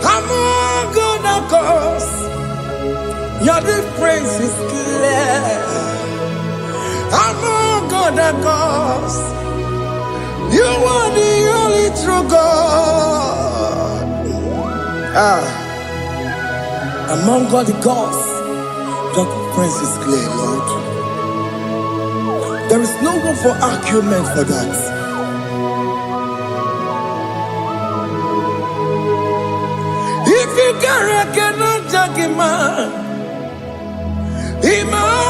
Speaker 1: Among other gods, your difference is clear. Among other gods, you are the only true God. Among all the gods, your difference is clear, Lord. There is no room for argument for that. If you cannot judge him, Emmanuel.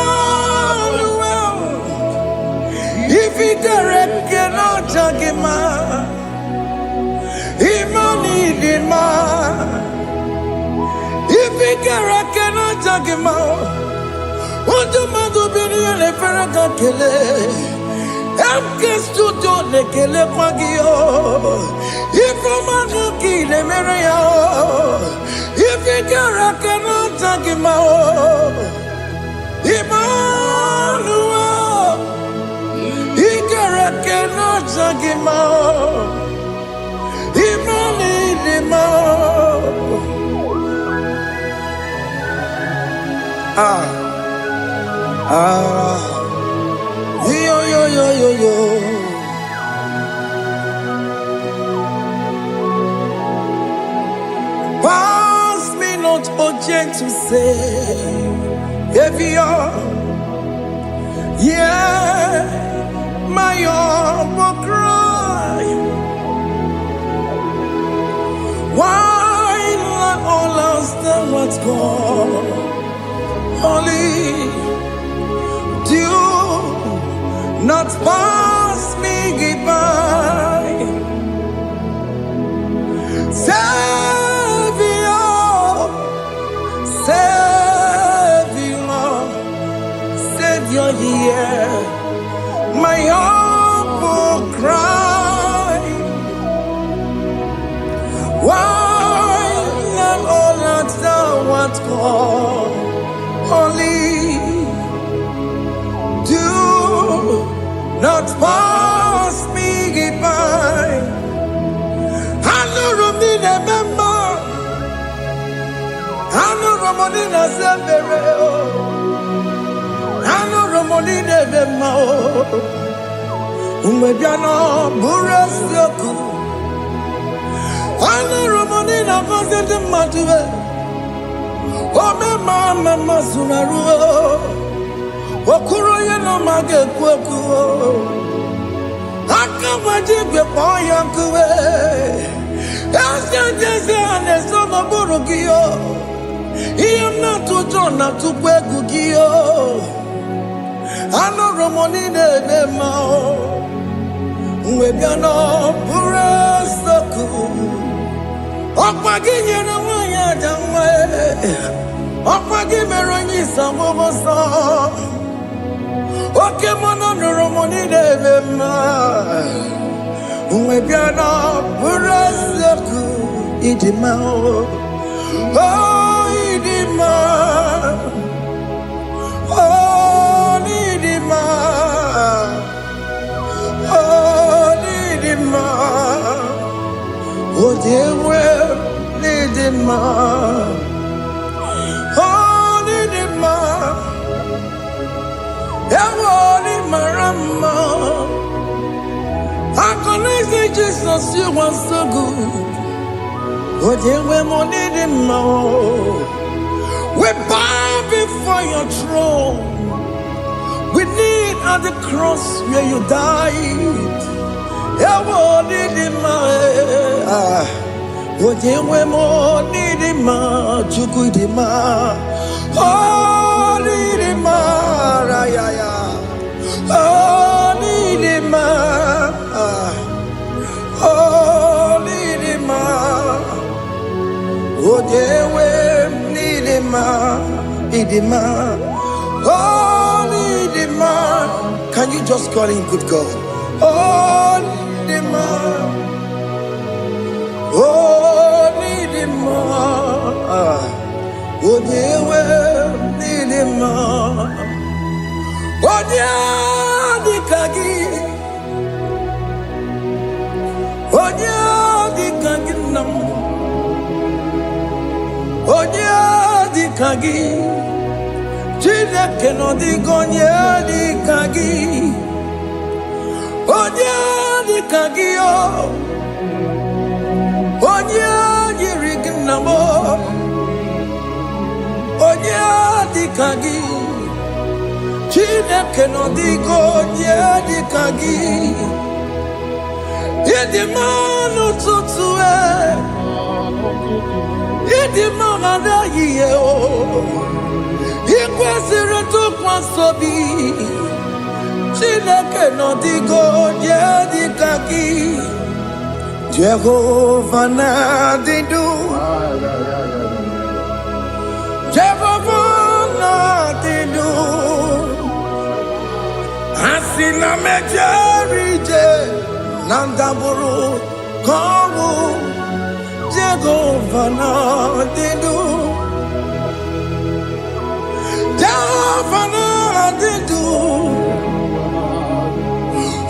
Speaker 1: If you cannot judge him, Emmanuel. If you cannot judge him, Undumadu bini feraka kele. Emke studio le kele kwagio. Ifomaka kile mereya. Ifikara kena tagimao. Emmanuel. Ikara kena tagimao. Emmanuel. Yo, yo, yo, yo, yo. Pass me not, oh gentle Savior. Yeah, my humble cry. Why let all else than what's gone? Only do not pass me by. Savior, Savior, Savior, hear my humble cry. Why not all that thou art called? Only do not pass me by. I know Romina member. I know Romonina Zembere. I know Romonina member. Umediano Burasoku. I know Romonina Gozette Matue. Oh, mama sunaru. Okuro yeno mage kweku. Akamaji gbe poyankuwe. Ese jese anesono burukiyo. Iyo na tujo na tukwegu kiyo. Ano romoni nebe mao. Mwebiano burasoku. Okpagi nyere wanya jamwe. Okpagi meronyi samobosa. Oke mono romoni nebe mao. Mwebiano burasoku. Idimao. Oh, idima. Oh, idima. Oh, idima. Oh, dewe, idima. Oh, idima. Ewo imarama. I can say Jesus, you are so good. Oh, dewe, idima. We bow before your throne. We kneel at the cross where you died. Ewo idima. Ojewe mo nidima, chuku idima. Oh, nidima, rayaya. Oh, nidima. Oh, nidima. Ojewe nidima, idima. Oh, nidima. Can you just call him good God? Oh, nidima. Oh, nidima. Oh, dewe nidima. Oh, dia dikagi. Oh, dia dikagi nam. Oh, dia dikagi. Chile que no digo ni dikagi. Oh, dia dikagi oh. Onya yirignamo. Onya dikagi. Chine que no digo nye dikagi. Yedimano tutue. Yedimano da yeo. Ikwesire tu kwasobi. Chine que no digo nye dikagi. Jehovah Nadidu. Jehovah Nadidu. Asina mejerije nandaburu kowu Jehovah na dindu Jehovah na dindu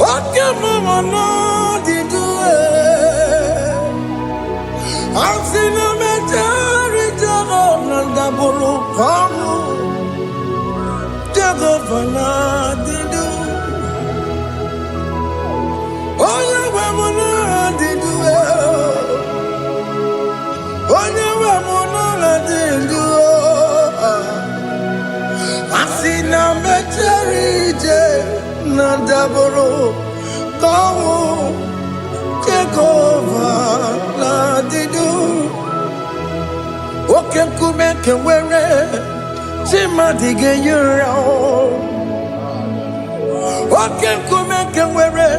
Speaker 1: Okemo na dindu Asina mejerije nandaburu kowu Jehovah na dindu Oye wemona dindu Oye wemona dindu Asina mecherije nandaboro Kowo Jehovah na dindu Oke kume kenwere Chimadige yura Oke kume kenwere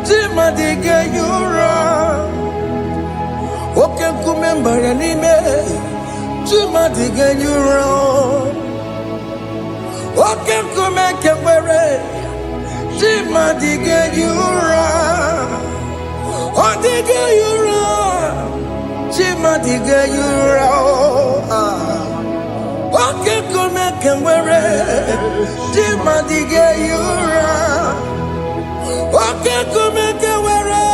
Speaker 1: Chimadige yura Oke kume mbaranime Chimadige yura Oke kume kenwere Chimadige yura Odige yura Chimadige yura Oke kume kenwere Chimadige yura Oke kume kenwere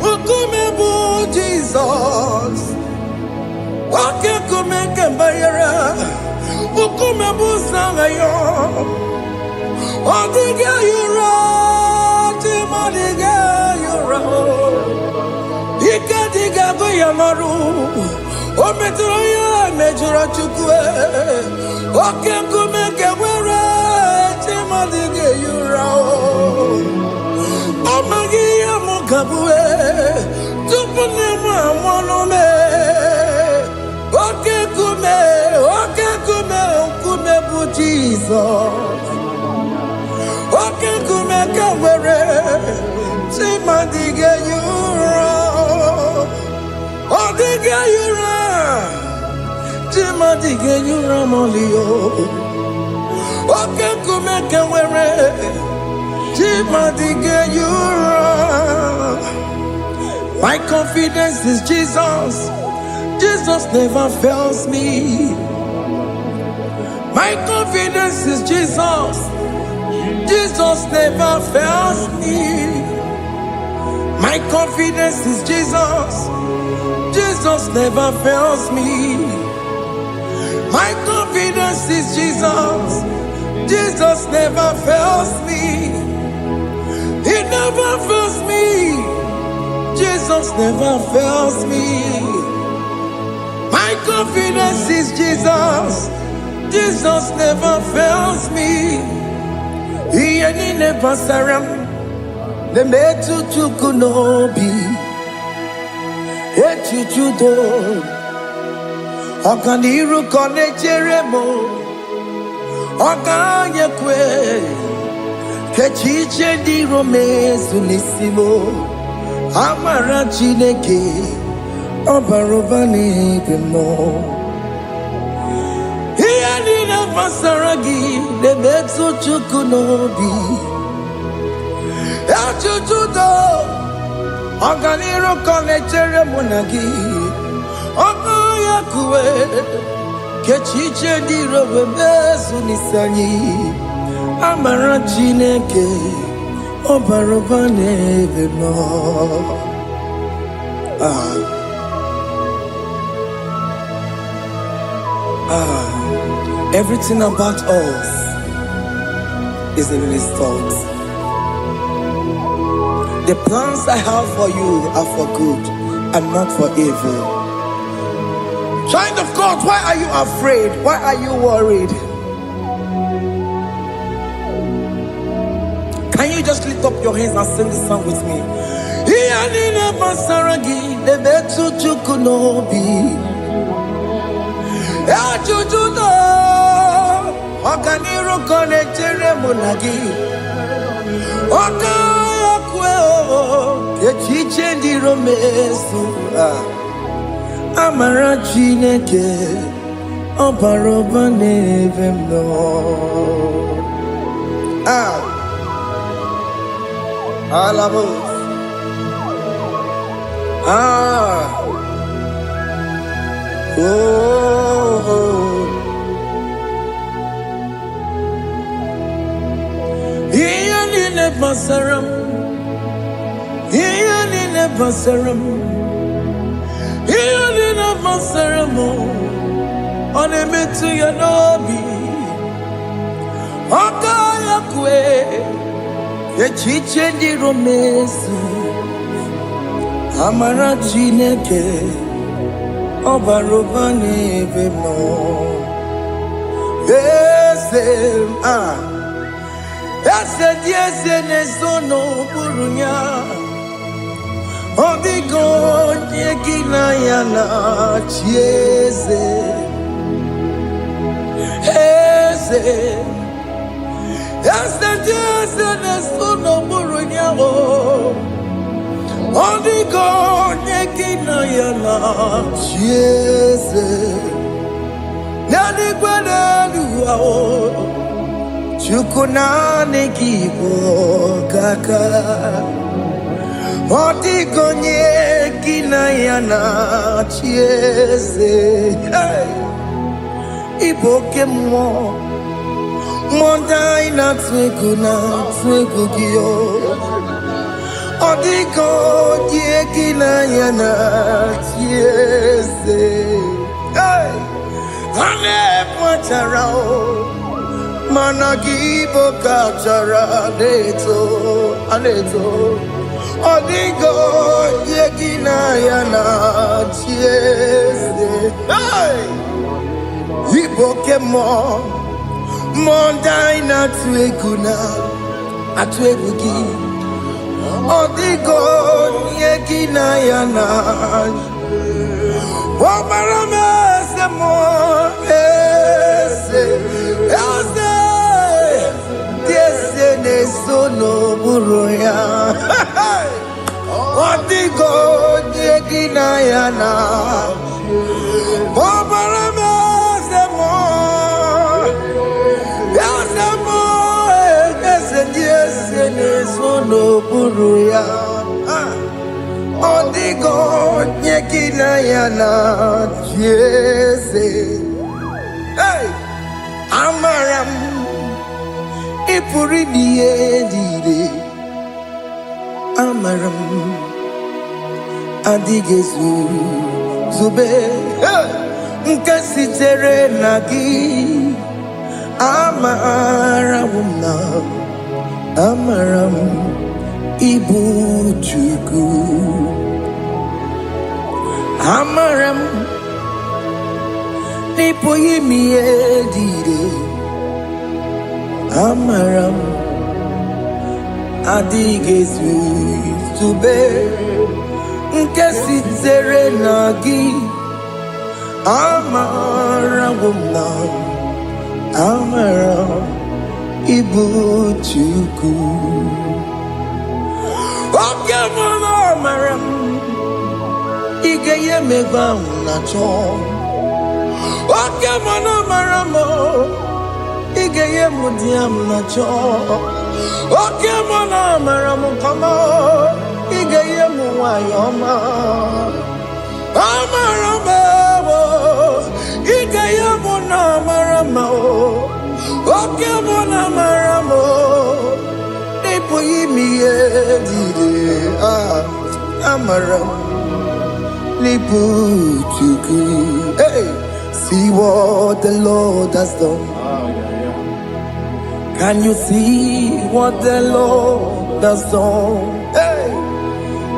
Speaker 1: Ukume bu Jesus Oke kume kenbayera Ukume bu sangayo Odige yura Chimadige yura Ika diga goyamaru Ometro ya mejura chukwe Oke kume kenwere Chimadige yura Amagi ya mukabwe Tupune mwamonome Oke kume bu Jesus Oke kume kenwere Chimadige yura Odige yura Chimadige yura molio Oke kume kenwere Chimadige yura My confidence is Jesus Jesus never fails me My confidence is Jesus Jesus never fails me My confidence is Jesus Jesus never fails me My confidence is Jesus Jesus never fails me He never fails me Jesus never fails me My confidence is Jesus Jesus never fails me He never saram The metu tukunobi Echuchudo Okaniru kone jeremo Okanye kwe Kechiche di romezu nisimo Amara chineke Obarobani demo Hiya nina masaragi The metu tukunobi Echuchudo Okaniru kone jeremo nagi Okanye kwe Kechiche di romezu nisanyi Amara chineke Obarobane demo Everything about us is in His thoughts. The plans I have for you are for good and not for evil. Child of God, why are you afraid? Why are you worried? Can you just lift up your hands and sing this song with me? Iyanina masaragi nebetu chukunobi Echuchudo Okaniru kone jeremo nagi Okaya kweo Kechiche ndi romesu Amara chineke Obarobane vemno Alabos. Ah. Oh. Ian in a basaram. Ian in a basaram. Ian in a basaram. On a metu yanobi. Okaya kwe. Ye chiche di romesi. Amara chineke. Obarobane vemo. Yes, nesono burunya. Odigo nyekina yana chiese. Yes, nesono burunya. Odigo nyekina yana chiese. Nani gwaneluwa o. Chukuna nekibo kaka. Odigo nyekina yana chiese. Iboke mo. Mondai na twekuna twekugio. Odigo nyekina yana chiese. Ane pacharao. Managibo kachara aneto. Odigo yekina yana chiese. Ibokemo mondai na tweguna atwegugi. Odigo yekina yana. Omarame semo nesono buruya. Odigo nyekina yana. Omarame semo. Yasemo nesono buruya. Odigo nyekina yana. Jese. Hey, Amaram. Ipuri diye Amaram Adigezu Zube Nkasitere nagi Amaramuna Amaram Ibu Chuku Amaram Nipoyi miedide Amaram Adigezu Zube Nkasitere nagi Amaramuna Amaram Ibu Chuku Okemana Amaram Igeye megba unacho Okemana Amaramo Igeye mudiam nacho Okemana Amaramo kama Igeye muwayoma Amaramo Igeye muna Amaramo Okemana Amaramo Nipo yimiye dide Amaramo Nipo chuku. Hey, see what the Lord has done. Can you see what the Lord has done? Hey,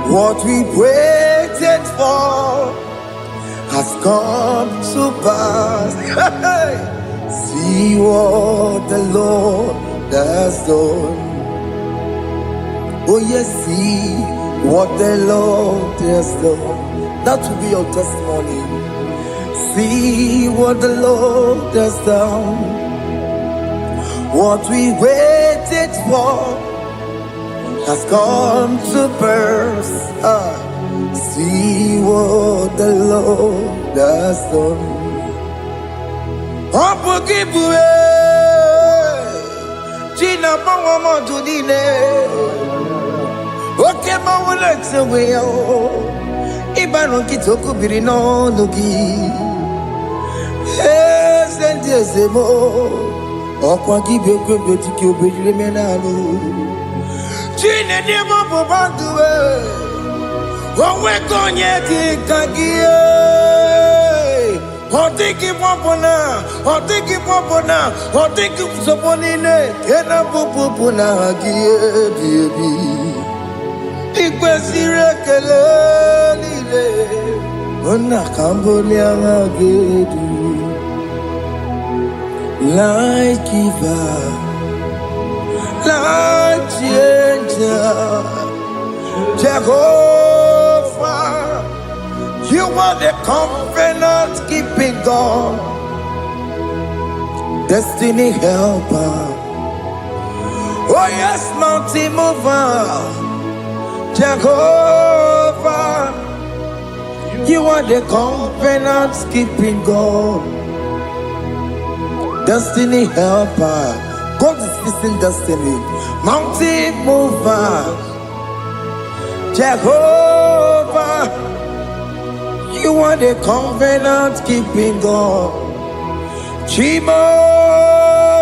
Speaker 1: what we waited for has come to pass. Hey, see what the Lord has done. Oh yes, see what the Lord has done. That will be your testimony. See what the Lord has done. What we waited for has come to pass. See what the Lord has done. Gina Pawamo Judine Okay, my legs away. Ibano kitoko birino nugi. Yes, and yes, mo. Okwa gibe kwebe tiki obejile menalo. Chine demo bobanduwe. Onwe konye tikagie. Otiki popona, otiki soponine. Kena popona hagie biebi. Ikwesire kelelile. Ona kambolia hagedu. Light giver, light changer, Jehovah, you are the covenant keeping God, destiny helper. Oh yes, mountain mover, Jehovah, you are the covenant keeping God. Destiny helper, God is fixing destiny. Mountain mover, Jehovah, you are the covenant keeping God. Chimo,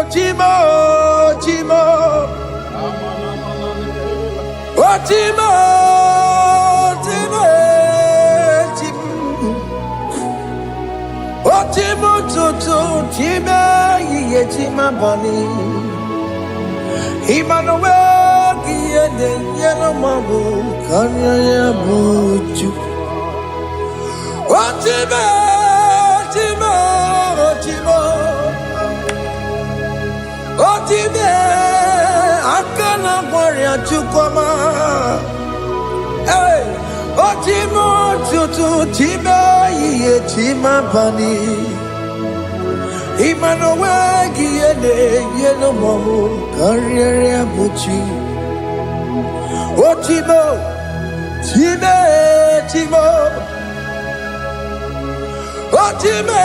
Speaker 1: Chimo, Chimo, oh Chimo, Chimo, Chimo, oh Chimo, Chimo, Chimo. Chima bani, Emmanuel, Kiende, Yellow Mabu, Kanya Buchu. Oh, Chima, Chima, Chima, oh, Chima, Akana Warrior Chukama. Hey, oh, Chima, Chutu, Chima, Ye, Chima bani. Emmanuel, Kiende, Yellow Mabu, Kanya Buchu. Oh, Chima, Chima, Chima. Oh, Chimo,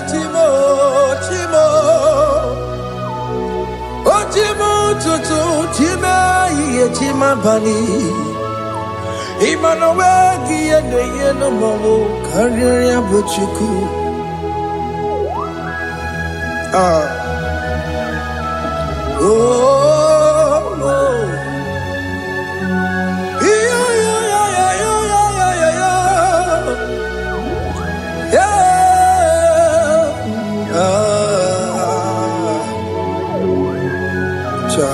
Speaker 1: Chimo, Chimo. Oh, Chimo, Tutu, Chimo, Ye, Chima bani. Emmanuel, Kiende, Yellow Mabu, Kanya Buchu. Oh, oh, yeah, yeah, yeah, yeah, yeah, yeah, yeah, yeah. Cha.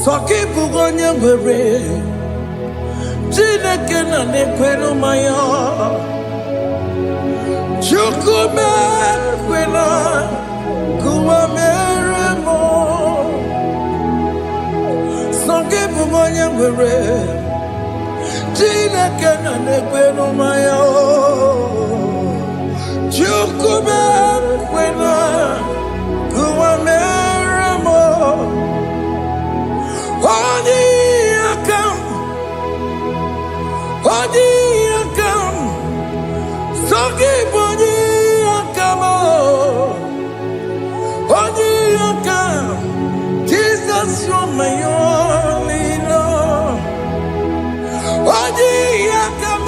Speaker 1: Soki bugonye ngwere, Chineke na nekwenu maya. Chukume kwena kuwa meremo Songe bumonye mwere Chineke na nekweno maya Chukume kwena kuwa meremo Odi akam Songe bunyi akamo Odi akam Jesus, you're my only Lord. Odi akam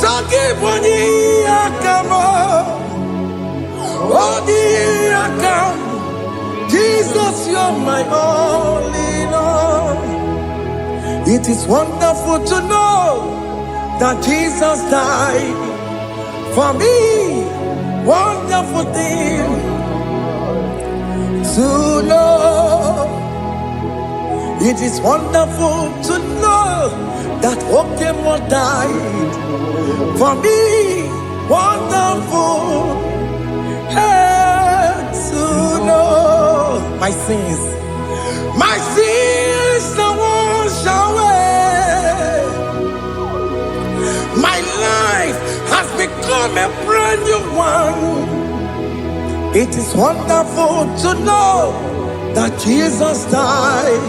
Speaker 1: Songe bunyi akamo Odi akam Jesus, you're my only Lord. It is wonderful to know that Jesus died for me. Wonderful thing to know. It is wonderful to know that Okemo died for me. Wonderful to know my sins are washed away. My life has become a brand new one. It is wonderful to know that Jesus died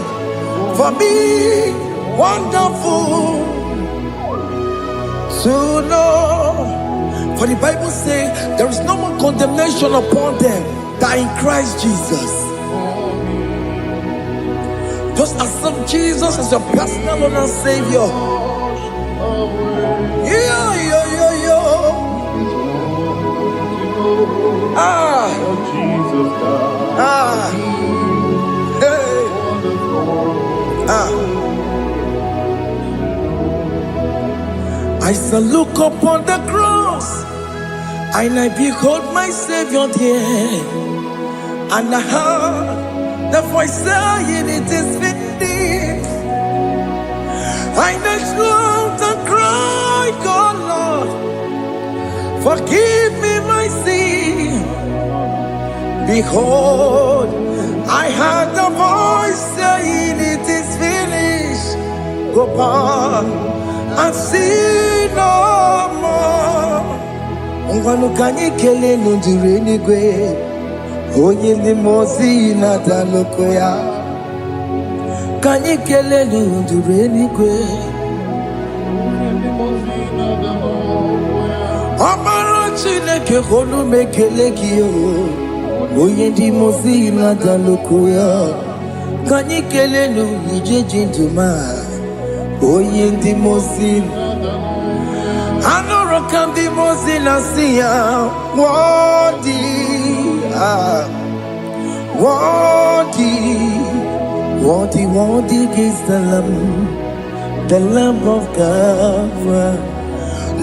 Speaker 1: for me. Wonderful to know For the Bible says there is no more condemnation upon them that in Christ Jesus. Just accept Jesus as your personal Lord and Savior. I shall look upon the cross, and I behold my Savior there, and I heard the voice saying, "It is finished." I knelt down and cried, "God, Lord, forgive me my sin." Behold, I heard the voice saying, "It is finished. Go back and sin no more." Ungwanu kanyi kele nundure nigwe, oye ni mozi na dalokoya. Kanyi kele nundure nigwe, amara chineke honu mekele kiyo, oye ni mozi na dalokoya. Kanyi kele nu ije jinduma, oye ni mozi. Anoro kam di mozi na siya, worthy is the Lamb of God.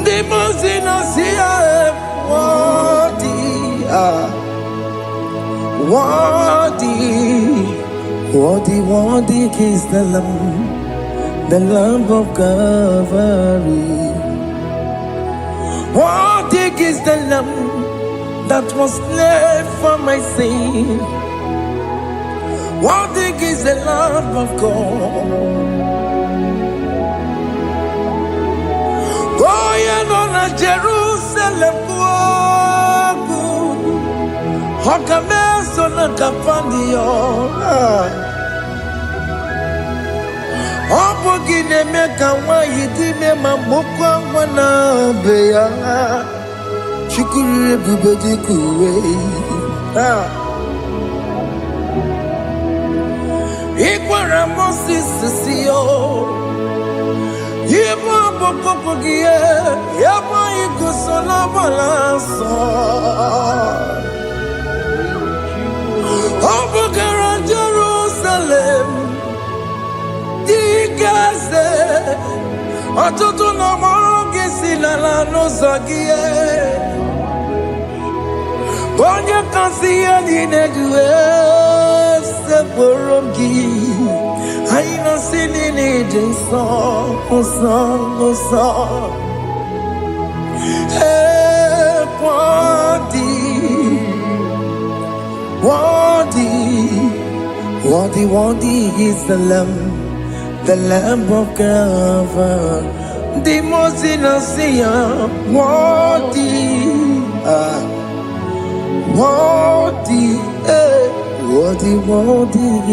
Speaker 1: The mozi na siya, worthy is the Lamb of Calvary. Worthy is the Lamb that was slain for my sin. Worthy is the Lamb of God. Going on a Jerusalem walk, Hokameso na kapandio. Opogine meka wa yidime mamukwa wana beya. Shukuru bubedi kuwe. Ikwara Moses siyo. Yema bokopogie. Yema igusola balanso. Opogara Jerusalem. Digaze. Atoto na mogesi la no zagie. Onye kasi ya dinedwe se borongi. Aina sini ni jinso, oso. Worthy is the Lamb of God. The most innocent, worthy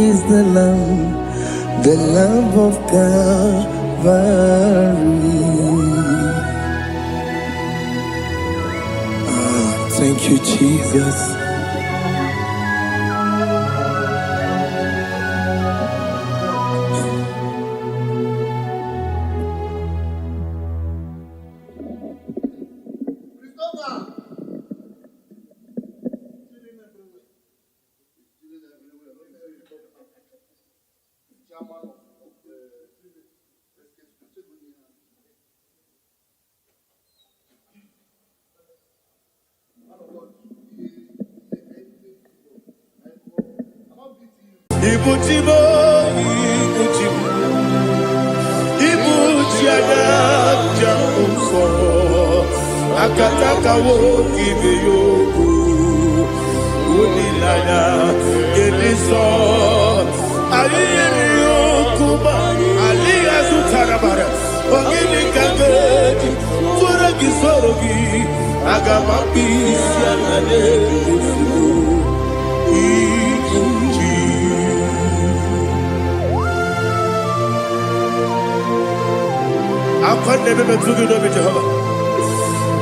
Speaker 1: is the Lamb of Calvary. Thank you, Jesus.
Speaker 2: Akataka woki beyoku unilaya geliso aliyeri yokuba aliyazutarabara ogini kangeti furagi sorogi agamapisi anane kufu ikuji akwande bebe tugi no Jehovah.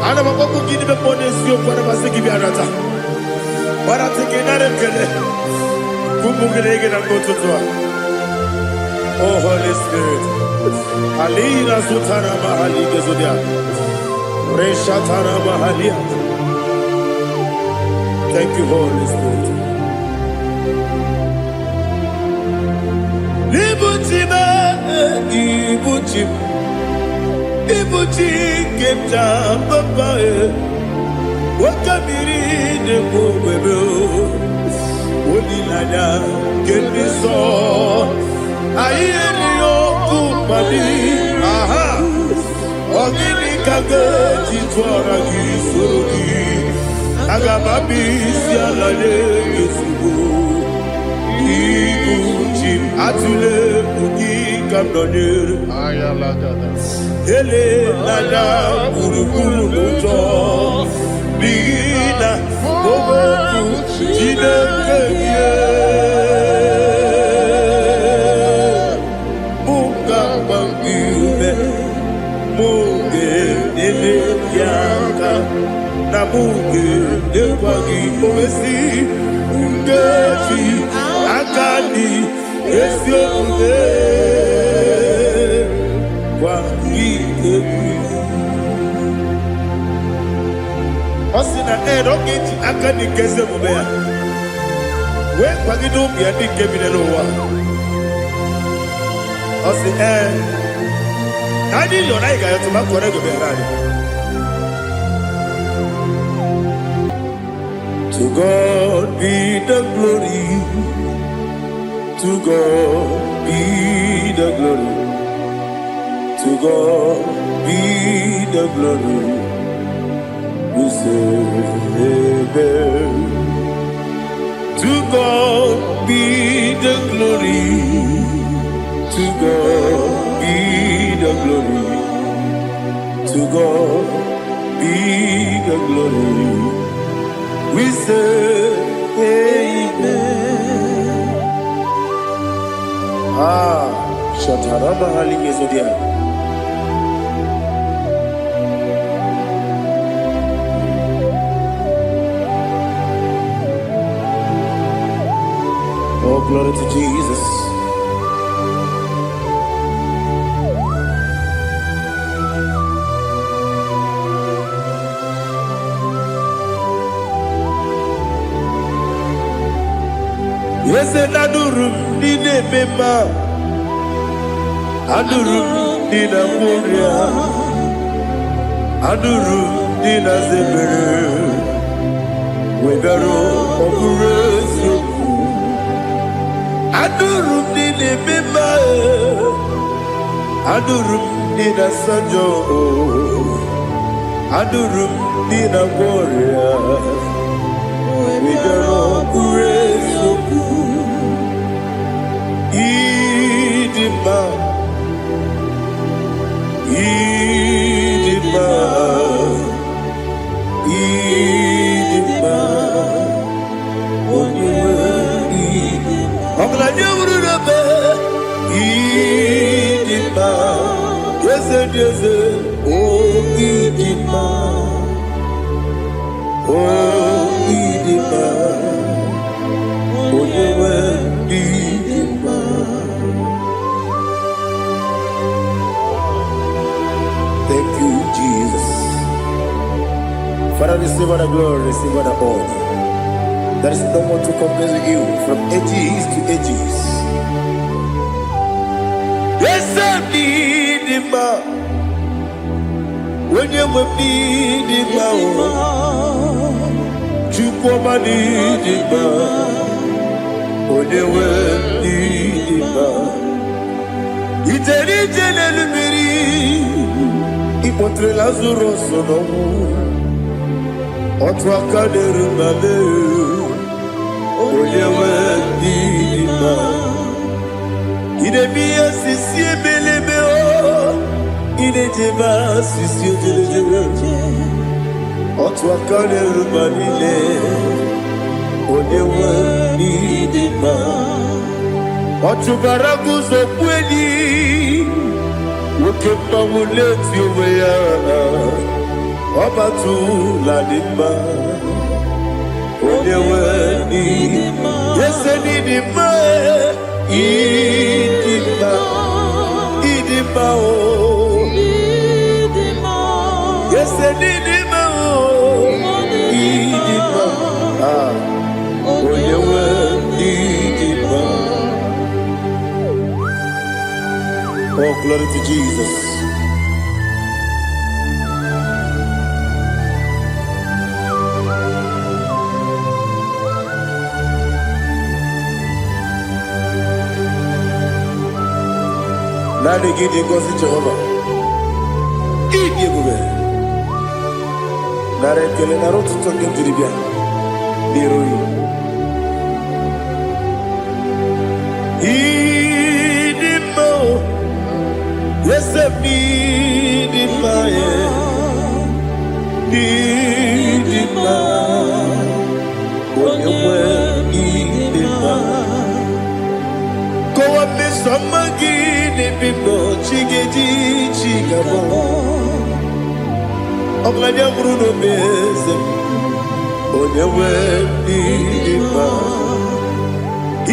Speaker 2: Ana makoku gini be ponesio kwa na masiki bi anata. Bara teke na rekele. Kumugele na ngototwa. Oh Holy Spirit. Alina sutana mahali gezodia. Reshatana mahalia. Thank you, Holy Spirit. Ibuchima, Ibuchim, Ibuchim, Kemta, Papa, Wakamiri, the Bobebo, Odilada, Kemiso, Ayeni Okupadi, aha, Ogini Kaga, Titwara Gisorogi, Agababi, Sialade, Yusubu. Ibuchim atule ugi kamdonir ayala dada ele nada buruburu moto bina oboku jinekeye muka bangiume muge nele yaka na muge nekwagi owesi ngeji akani esiomude kwa ikebi osina ogeji akani keze mubea we kwagido bia di kebine lo wa osi nadi yo na iga yo tuma kore go be rani. To God be the glory. To God be the glory. To God be the glory. We say amen. To God be the glory. To God be the glory. To God be the glory. We say amen. Shataraba halinge zodia. Oh, glory to Jesus. Yes, adurum dine bema, adurum dina moria, adurum dina zebere, webero opuresu, adurum dine bema, adurum dina sanjo, adurum dina moria, webero opuresu. Idima, Idima, Idima, Idima, Idima, yes, yes, oh Idima, oh Idima, oh Idima. Thank you, Jesus. Father, receive all the glory, receive all the honor. There is no one to compare with you from ages to ages. Yes, I need him. When you will need him, you come and need him. When you will need him, it's a little Ipotre Lazaro sonomu Otwa kaderu mame Oyewe dima Idemiya sisi ebelebe o Idejeba sisi ojelejebe Otwa kaderu manile Oyewe dima Otubaragu zokweni Woke pamuleti oweya
Speaker 1: Obatula Dima, Onyeweni, yes, Idima, Idima, Idima, yes, Idima, Idima, Onyeweni, Idima. Oh, glory to Jesus. Nani gidi ngozi Jehovah. Gidi gube. Nare kele naro tuto ngentiri bia. Niroi. Idimo. Yesemi idima ye. Idima. Onyewe idima. Kowa mesamagi. Bibo chigeji chigabo Oglanya Bruno Beze Onyewe Idima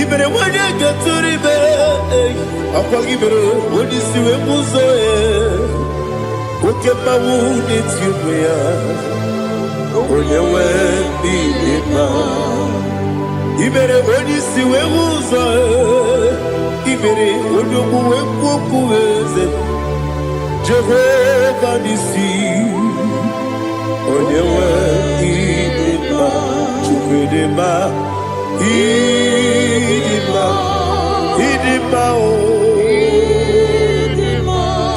Speaker 1: Ibere wanya gaturi be Akwa ibere wadi siwe muzoe Oke mawu nitiwe ya Onyewe Idima Ibere wadi siwe muzoe Ibere odogu wekuoku eze Jehovah nisi Onyewe Idima Chukwudema Idima Idima o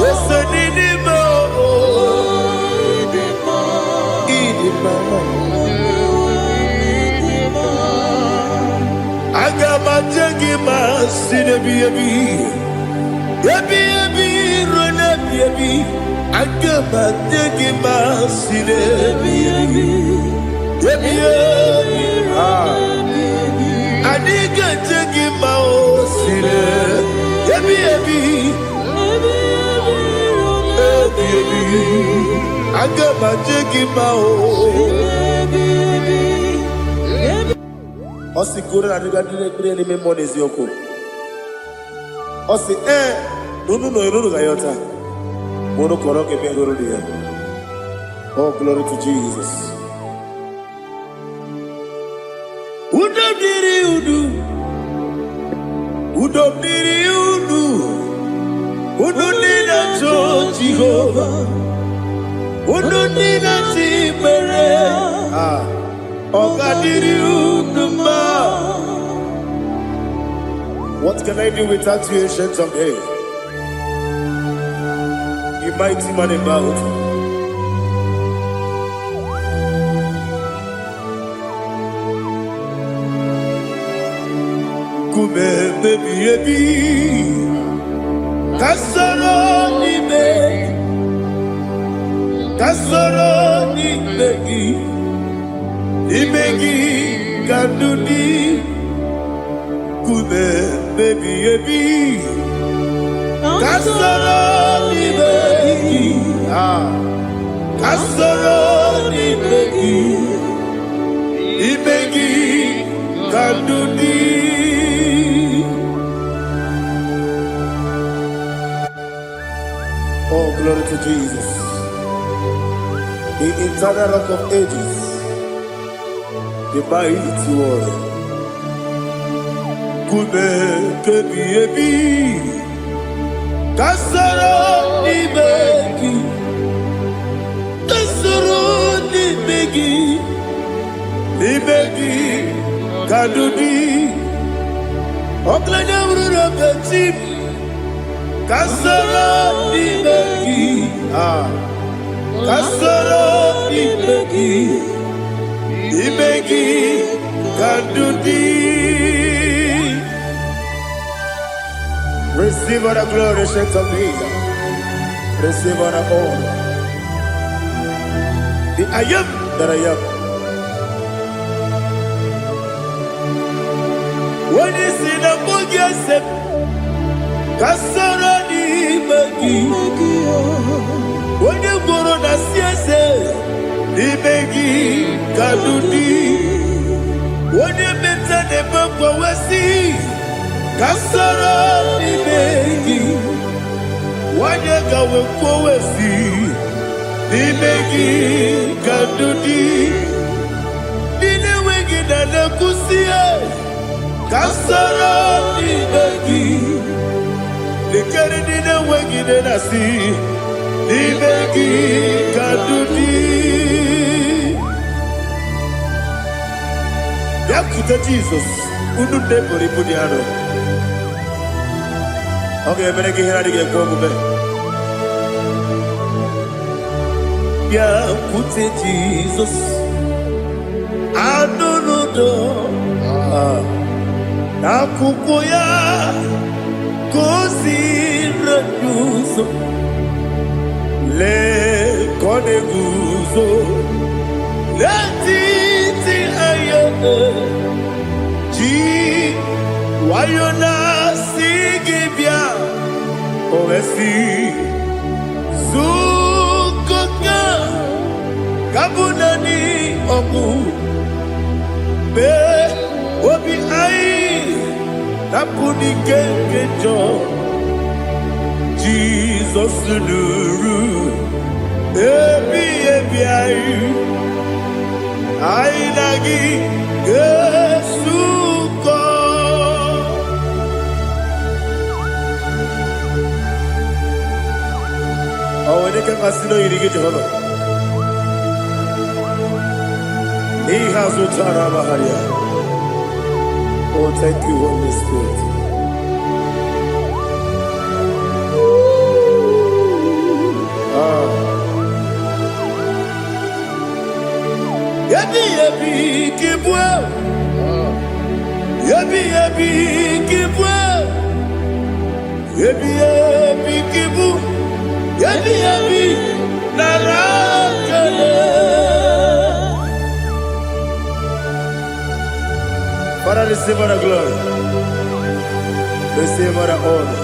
Speaker 1: Ese Idima o Idima Agama jengima sinebi ebi rona ebi Agama jengima sinebi ebi Adiga jengima o sine ebi Agama jengima o Osi kore na diga dire ni me monezi yoko. Osi nunu gayota. Mono koro ke me goro dia. Oh, glory to Jesus. Udo diri udu. Udo nina to Jehovah. Udo nina tibere. What can I do without you, ancient of days? You mighty man about. Kume baby, kasoro ni begi. Imegi kanduni kume baby kasoro ni begi kasoro ni begi imegi kanduni. Oh, glory to Jesus, the eternal rock of ages, the mighty one. Kume kebi kasoro ni begi kadudi oklanya ururo beti kasoro ni begi kasoro ni begi kadudi. Receive all the glory, shake of Jesus. Receive all the honor. The I am that I am. When you see the book, you say, Kasara ni bagi. When you go on the CSA, Dimegi kadudi. Onye meta ne bamba wasi. Kasara dimegi. Onye gawe kwa wasi. Dimegi kadudi. Dine wegi na nakusiye. Kasara dimegi. Dikari dine wegi na nasi. Dimegi kadudi. Yakuta Jesus. Unu debori pudiano. Okay, menegi hiradi ke komu. Yakute Jesus. Adonodo. Nakukoya. Kosi reduso. Le kone guzo. Le titi ayane. Ji wayona sigibia. Oesi. Zukoka. Kabunani omu. Be obi ai. Napuni kenkejo. Jesus nuru. Ebi ayu. Ai lagi Yesuko. Oh, ini kan masih no iri gitu apa? Ini hasil cara bahagia. Oh, thank you, Holy Spirit. Yabi kibwa. Yabi kibwa. Yabi kibu. Yabi narakale. Para receive our glory. Receive our honor.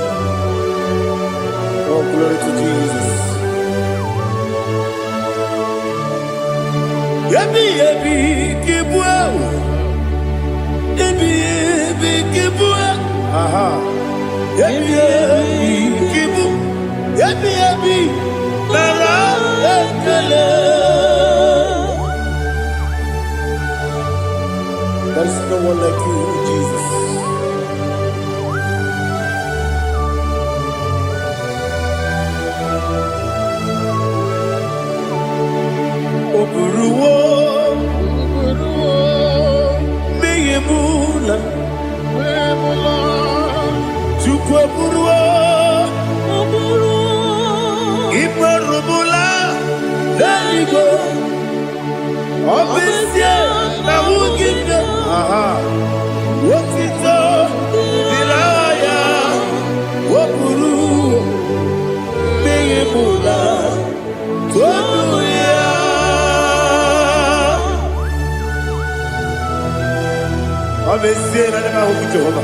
Speaker 1: Oh, glory to Jesus. Yabi kibwa. Yabi kibwa. Aha. Yabi kibu. Yabi narakale. There's no one like you, Jesus. Oburuwo, meyemula, chukwe buruwo, imarubula, daligo, obesia na wuginde. Aha. Wotito dilaya wopuru meyemula toduya. Obesia na nema huku Jehova.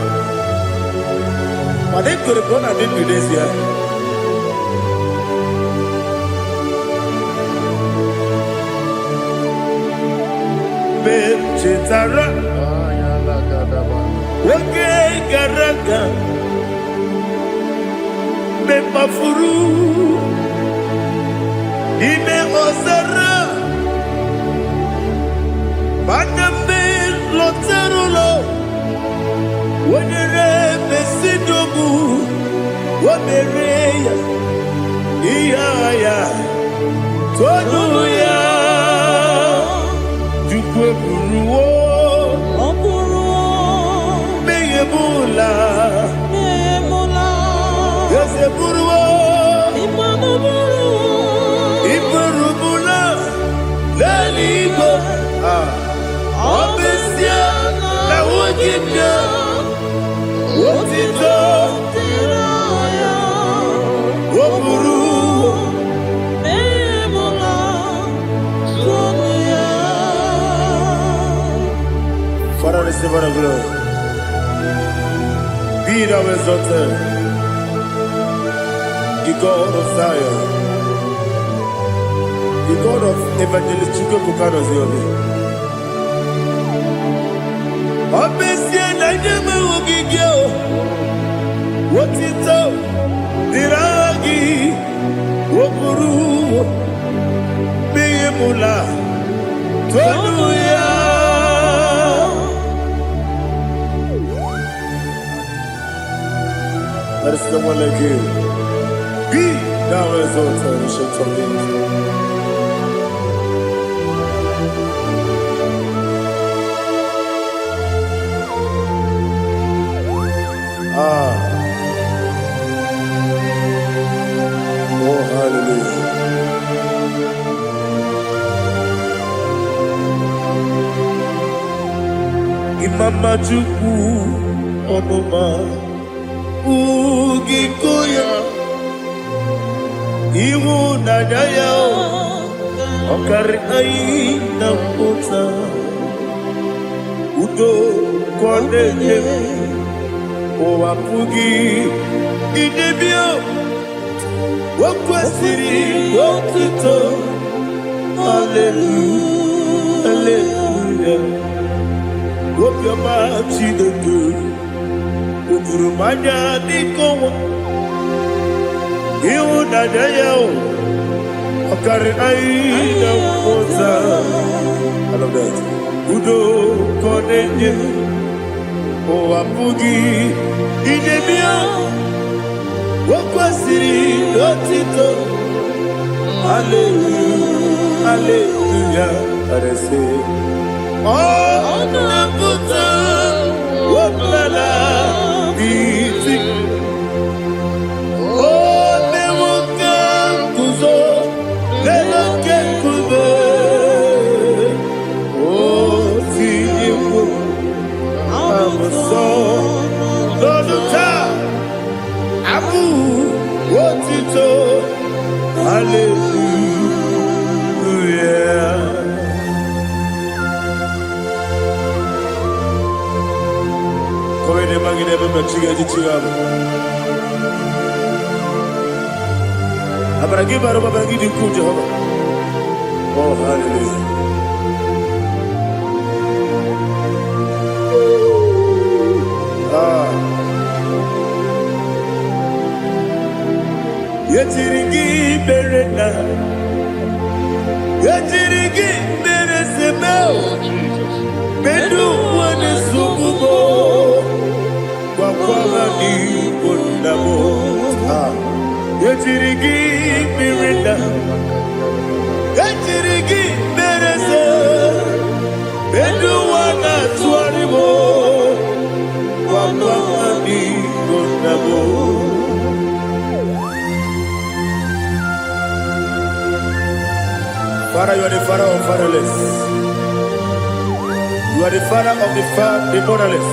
Speaker 1: Madem kore bona din bidesia. Chetara, wage garaga, me mafuru, ime ozara, baname loterulo, wenere besidobu, wamereya, iya toduya. Jukwe buruwo, meyemula, yese buruwo, imarubula, laligo, obesia na wuginde, wotito, woburu. Father, receive our glory. Be thou exalted, the God of Zion.
Speaker 2: The God of Evangelist Chukwu Kokano Ziobi. Obesi anajeme ugigio. Wotito diragi wokuru biyemula tonuya. There is no one like you. Be thou exalted, ancient of days. Oh, hallelujah. Imama Chukwu Onuma Ugikoya Iwu Nadaya Okari Aina Mota Udo Kwaneye Owapugi Idebio Wakwasiri Wakito Hallelujah Hallelujah Wopiama Chidedu Ukurumanya Nikowa Iwu Nadaya Okari Aina Mota I love that Udo Kwaneye Owapugi Idebio Wakwasiri Lotito Hallelujah Hallelujah I say Oh Nabuta Waklala Biti Oh Newoka Kuzo Leloke Kuzo Oh Tiyiwo Lọ́dúnta, Abu, Wotito, Hallelujah. Come ne magine baba chiga chiga. Abaragi baro babaragi diku Jehovah. Oh, hallelujah. Yetirigi berena, yetirigi beresebel, bedu wane sububo, wakwama ni kondamo. Yetirigi berena, yetirigi berese, bedu wana tuaribo, wakwama ni kondamo. Father, you are the father of fatherless. You are the father of the motherless.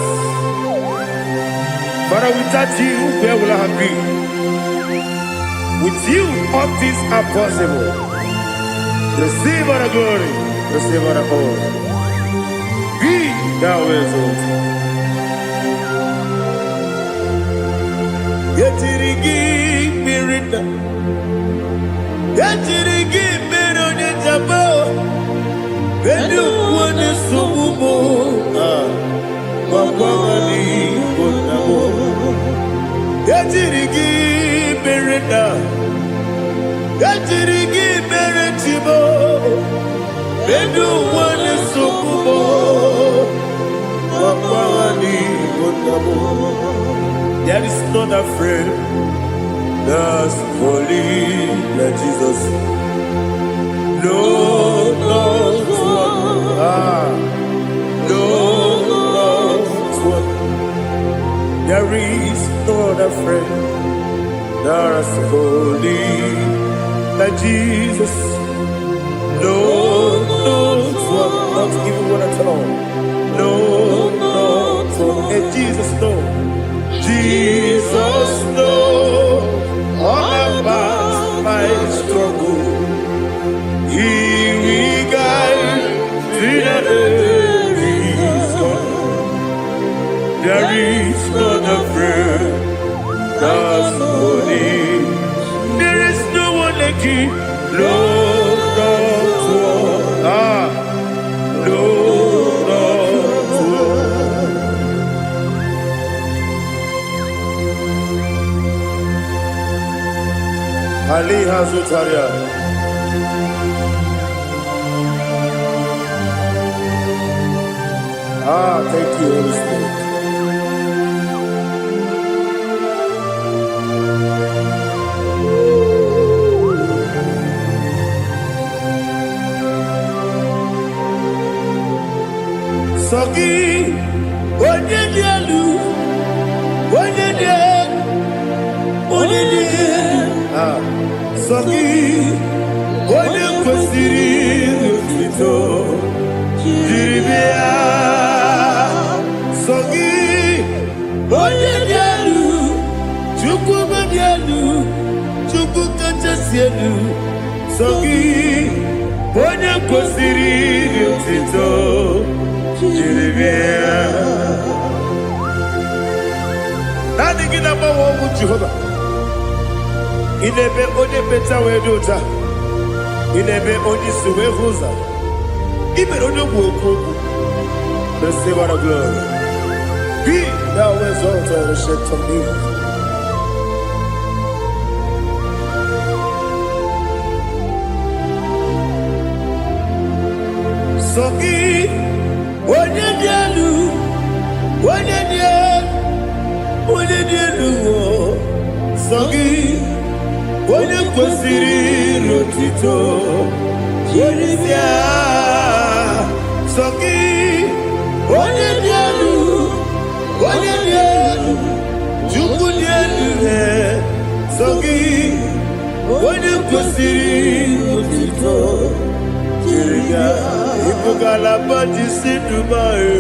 Speaker 2: Father, without you, where will I have been? With you, all things are possible. Receive our glory, receive our honor. Be thou exalted. Yetirigi mirina, yetirigi mirona jabo. Bedu wane subumo, wakwani konamo. Yetirigi mirina, yetirigi miretibo. Bedu wane subumo, wakwani konamo. There is not a friend that's holy like Jesus. No, no, no, one. There is no other friend that's holy like Jesus. No, no, one. Not even one at all. No, no, one. And Jesus, no. Jesus, no. All about my struggle. He will guide me there is not a friend that's holy. There is no one like you, Lord God. Ali Hazutaria. Thank you, Holy Spirit. Sogi, Onyedielu, Sogi, Onyekwesiri Otito, Jiribia. Sogi, Onyedielu, Chukwumedielu, Chukwukachasielu. Sogi, Onyekwesiri Otito, Jiribia. Nani gina mawa omu Jehovah. Inebe onye beta wedota. Inebe onye suwe huza. Ibe onye mwokoku. Receive our glory. Be thou exalted and shed from me. Sogi, onye dielu, Sogi, onye kwesịrị otito, Jiribia. Sogi, onye dielu, Chukwu dielu. Sogi, onye kwesịrị otito, Jiribia. Ibugalaba jisi Dubai.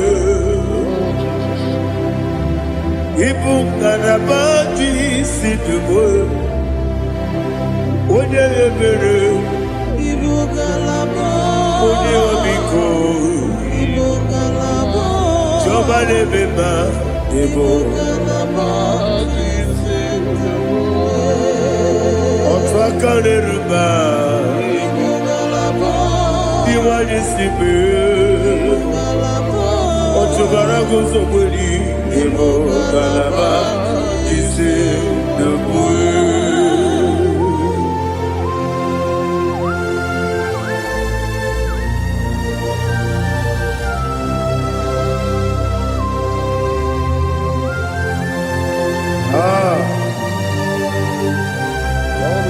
Speaker 2: Ibugalaba jisi Dubai. Onye ebere.
Speaker 1: Ibugalaba.
Speaker 2: Onye omiko.
Speaker 1: Ibugalaba.
Speaker 2: Jehovah nebeba.
Speaker 1: Ibugalaba jisi Dubai.
Speaker 2: Otwaka neruba. Diwani sibe. Otubara gozoboli. Ibugalaba jisi Dubai.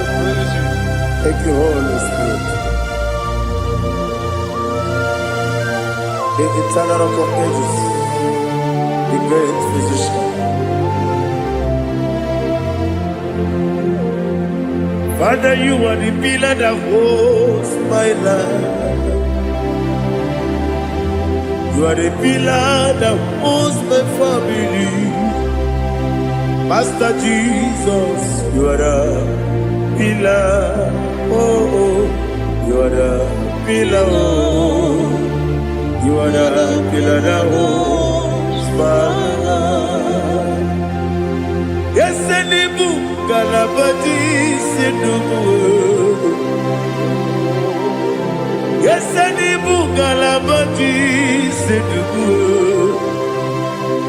Speaker 2: Thank you, Holy Spirit. The eternal rock of ages, the great physician. Father, you are the pillar that holds my life. You are the pillar that holds my family. Master Jesus, you are the pillar. Oh, you are the pillar. Oh, you are the pillar that holds my life. Yes, Enibu Galabati Sinubu. Yes, Enibu Galabati Sinubu.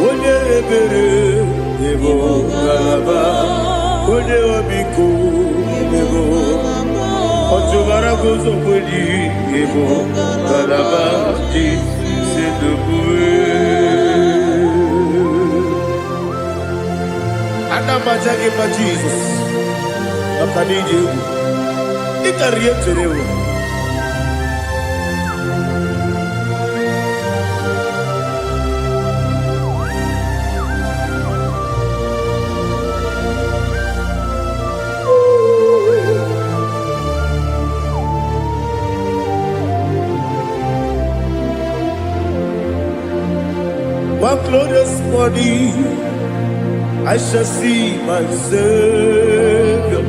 Speaker 2: Onye ebere, Ebo Galaba. Onye omiko, Ebo. Otubara gozoboli, Ebo Galaba Sinubu. Adamajage ma Jesus. Akanije. Ikariyeterewo. One glorious morning, I shall see my Savior.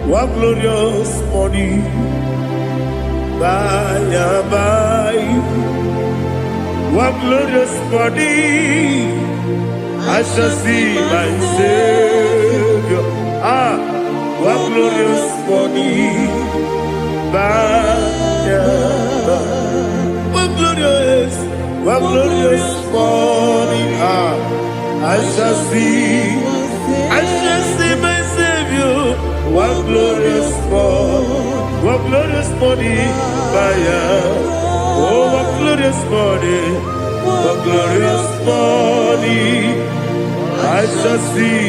Speaker 2: One glorious morning, by and by. One glorious morning, I shall see my Savior. One glorious morning, by and by. One glorious morning, I shall see my Savior. One morning, oh, what glorious morning, what glorious morning. I shall see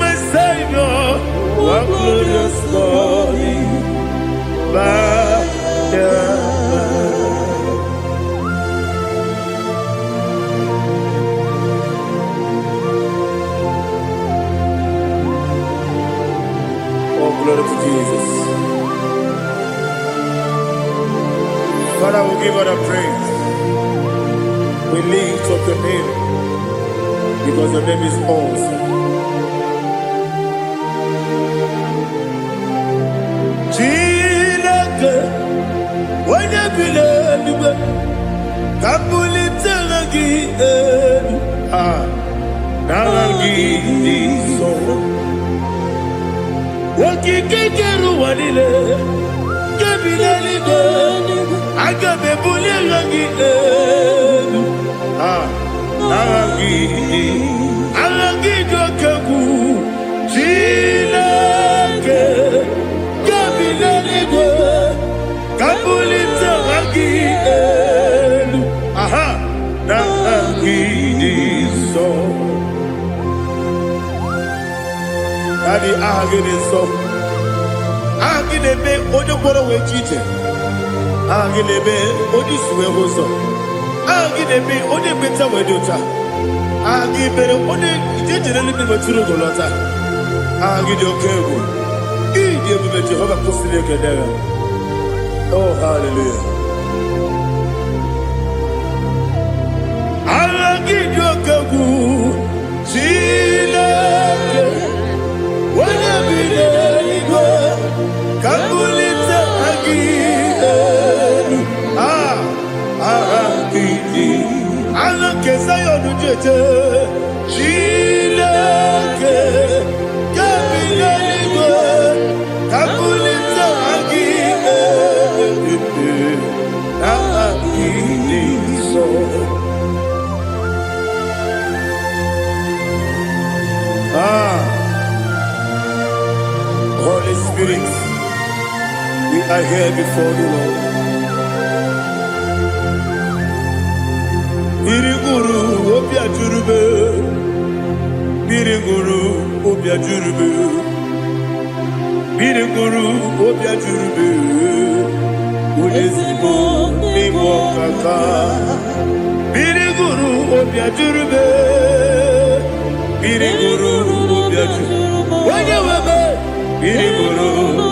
Speaker 2: my Savior, what glorious morning, Oh, glory to Jesus. Father, we give all the praise. We lift up your name because your name is awesome. Chilake, when you believe, Kapulitagi, Naragi, so. Wakikeru wanile, kebilaligo, agabe bulirangi, arangi dokagu, chilake, kebilaligo, kabulita rangi, narangi so. Daddy, agene so. Agene be odoboro we chite. Agene be odisuwe hoso. Agene be ode beta we dota. Agene be ode ijejere libi maturo golota. Agene okego. Ide be Jehovah kosile kedera. Oh, hallelujah. Agene okego. Chilake. Kabulita again, Alake Sayonu Jete, Chilake, Kabilanigo, Kabulita again, Holy Spirit, we are here before you, Lord. Biriguru obia jurube, Biriguru obia jurube, Biriguru obia jurube, Udesibo nibo kaka, Biriguru obia jurube, Biriguru obia jurube, Wanyawebe. Biriguru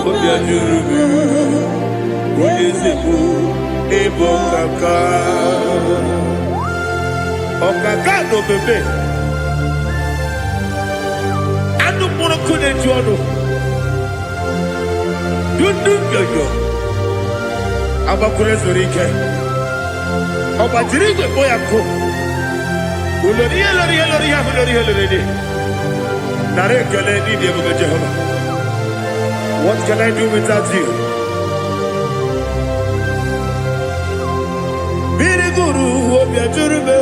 Speaker 2: obia jurube, Udesibo nibo kaka. Okaka no bebe. Anu mono kone jono. Dundu yoyo. Abakure zorike. Obajirige boyako. Uloriya. Nare kele ni diye Jehovah. What can I do without you? Biriguru obia jurube,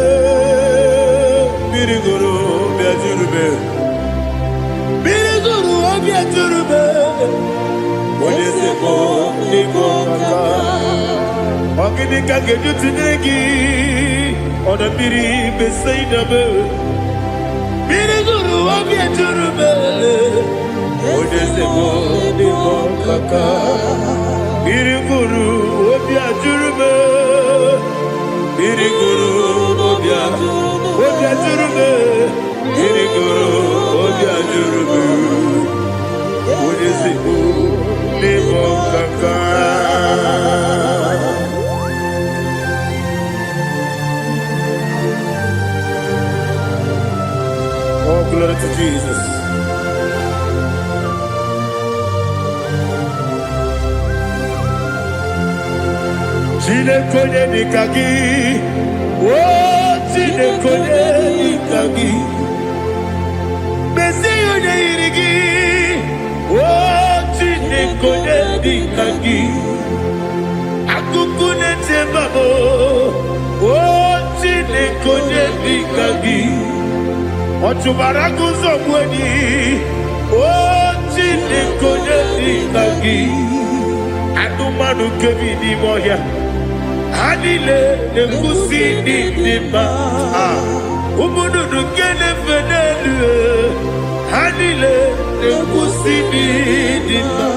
Speaker 2: Biriguru obia jurube, Biriguru obia jurube. Odesibo nibo kaka, ogini kageju tinegi, ona biri besaidabe. Biriguru obia jurube, Odesibo nibo kaka, Biriguru obia jurube. Biriguru obia jurube, Biriguru obia jurube, Odesibo nibo kaka. Oh, glory to Jesus. Chine kone nikagi, oh chine kone nikagi, besi yone irigi, oh chine kone nikagi, akukune tembabo, oh chine kone nikagi, ochubaraku zomweni, oh chine kone nikagi. Numanu Kevin Moya. Anile, the Pussy did the man. Umudu to get a Fenelu. Anile, the Pussy did the man.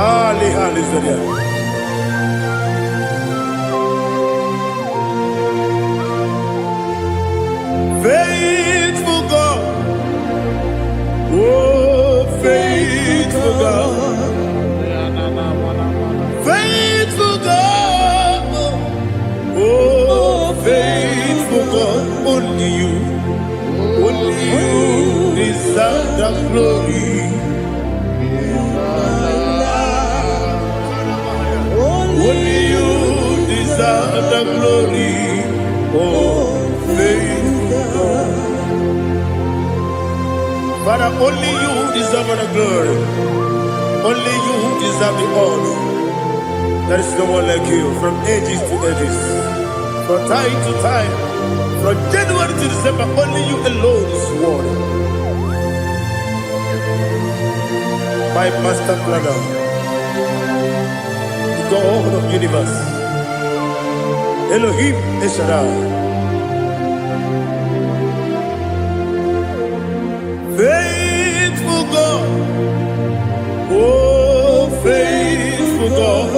Speaker 2: Ali, hallelujah. Faithful God, oh faithful God, faithful God, oh faithful God, only you deserve the glory. Only you deserve the glory, oh faithful God. Father, only you deserve the glory. Only you deserve the honor. There is no one like you, from ages to ages, from time to time, from January to December. Only you alone is worthy. My master planner, God of universe, Elohim Eshadai, faithful God, oh faithful God,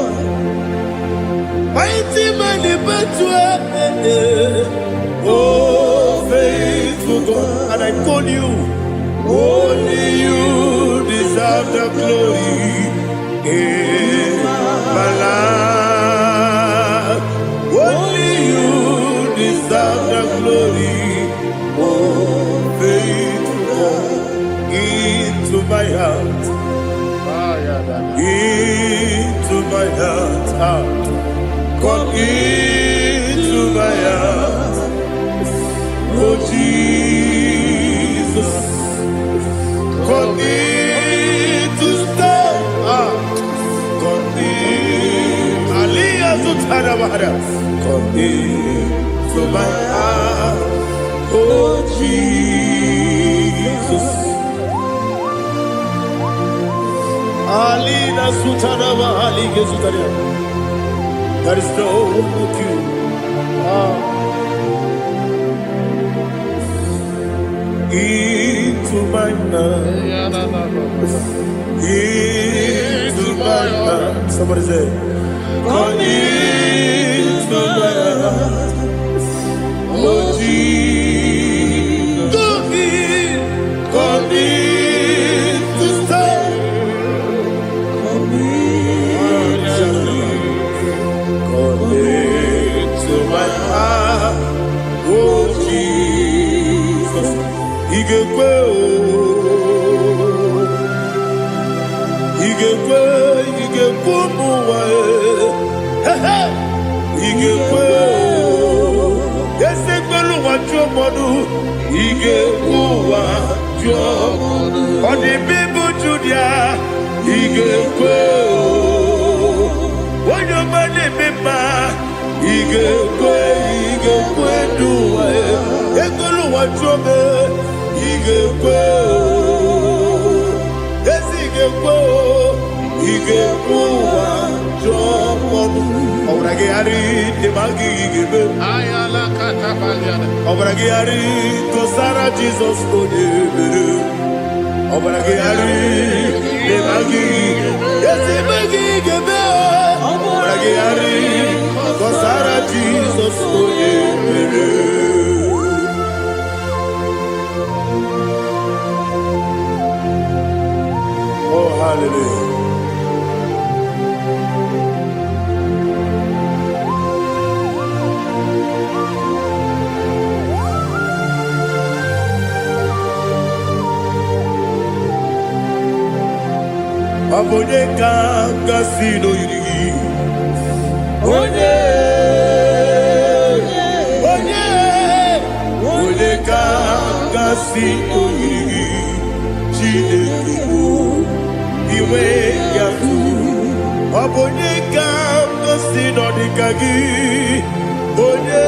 Speaker 2: mighty man in battle, oh faithful God, and I call you, only you deserve the glory. My life, only you deserve the glory. Oh, faithful God, into my heart, into my heart, come into my heart. Oh Jesus, come in to stay. Come into my heart, oh Jesus. Alina Sutanaba, Ali Gesutaria. There is no one like you. Into my heart, into my heart. Somebody say, come into my heart, oh Jesus. Come in to stay. Come into my heart, oh Jesus. He can go. He can go. He can go away. He can go. Yes, they go what your mother. He can go what your mother. On the people Julia, he can go. What your money, Pippa, he can go. He can go do it. They go what your mother. He can go. Yes, he can go. He can go what your mother. Obragiari, the Magi give Ayala Catapaliana. Obragiari, Tosara Jesus, Obragiari, the Magi, yes, the Magi give Obragiari, Tosara Jesus, oh, hallelujah. Abonye kanga sino yirigi. Onye kanga sino yirigi. Chineke iwe yaku. Abonye kanga sino dikagi. Onye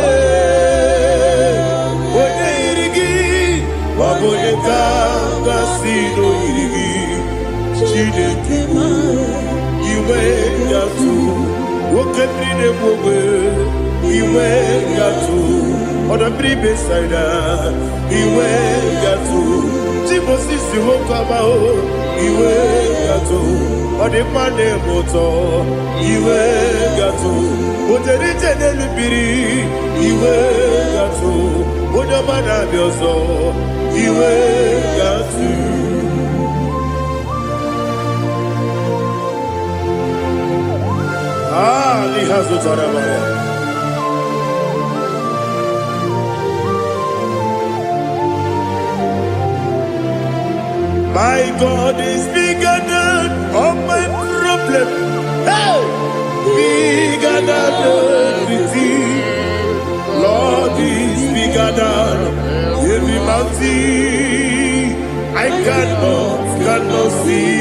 Speaker 2: yirigi. Chineke iwe yatu woke bride bobe iwe yatu oda bribe saida iwe yatu Timosisi wokama o iwe yatu ode mane moto iwe yatu ojeri tenelu biri iwe yatu oda mana bioso iwe yatu lihazo tarabaya. My God is bigger than all my problem. Hey, bigger than everything. Lord is bigger than every mountain. I cannot see.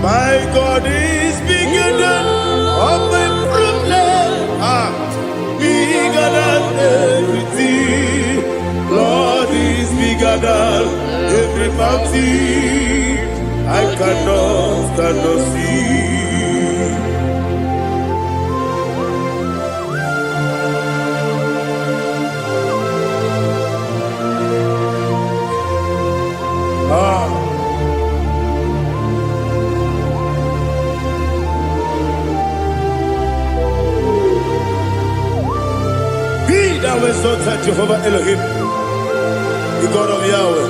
Speaker 2: My God is bigger than all my problems. Bigger than everything. Lord is bigger than every mountain. I cannot see. Thou exalted Jehovah Elohim, the God of Yahweh,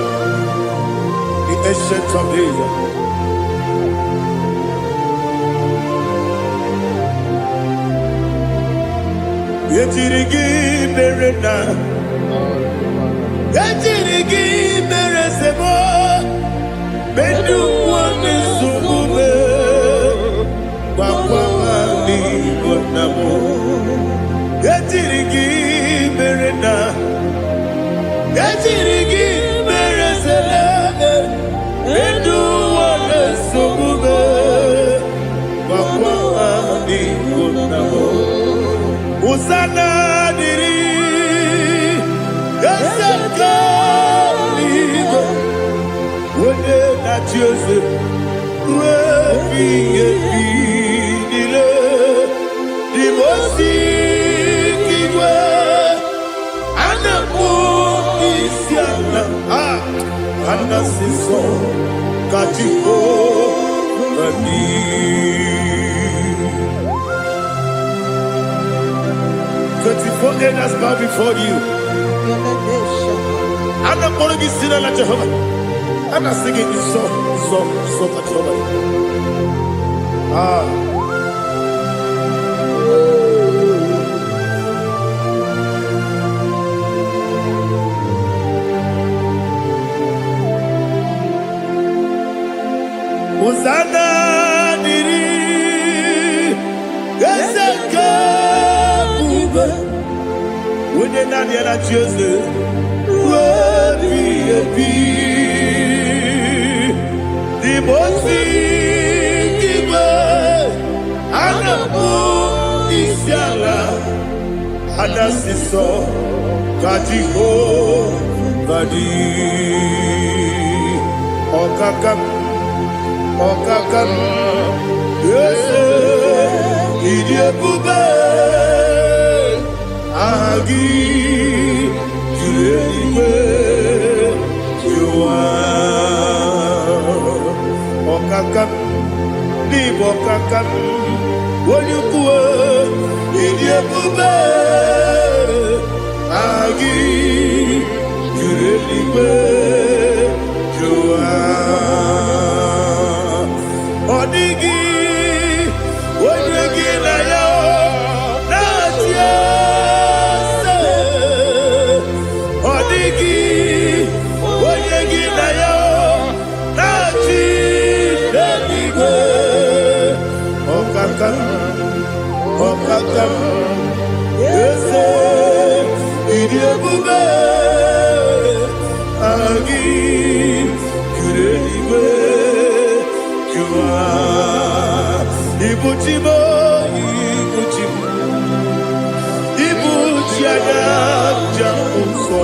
Speaker 2: the ancient of days. Yetirigi berena, yetirigi beresemo, bedu wane sumube, wakwa mani bonamo. Yetirigi berena, yetirigi beresele, bedu wane sumube, wakwa mani bonamo. Usana diri, esaka ligo, wode na Joseph, wepi dile, dimosi kiwe, anamu isiana, anasiso katiko gani. 24 elders bow before you. I'm not going to be singing like Jehovah. I'm not singing this song like Jehovah. Hosanna diri, Ezeka. When you're not yet at Joseph, the most giver, Anamu Isiala, Anasiso, Katiho, Vadi, Okakam, yes, Idiabube. Agi julewe juwa okakam ni bokakam wonyukwe idiebube agi julewe juwa odigi wonyegi na yo natia Okakam, ese idiabube, agi kureliwe, jua ibuchimo, ibuchiana jamuso,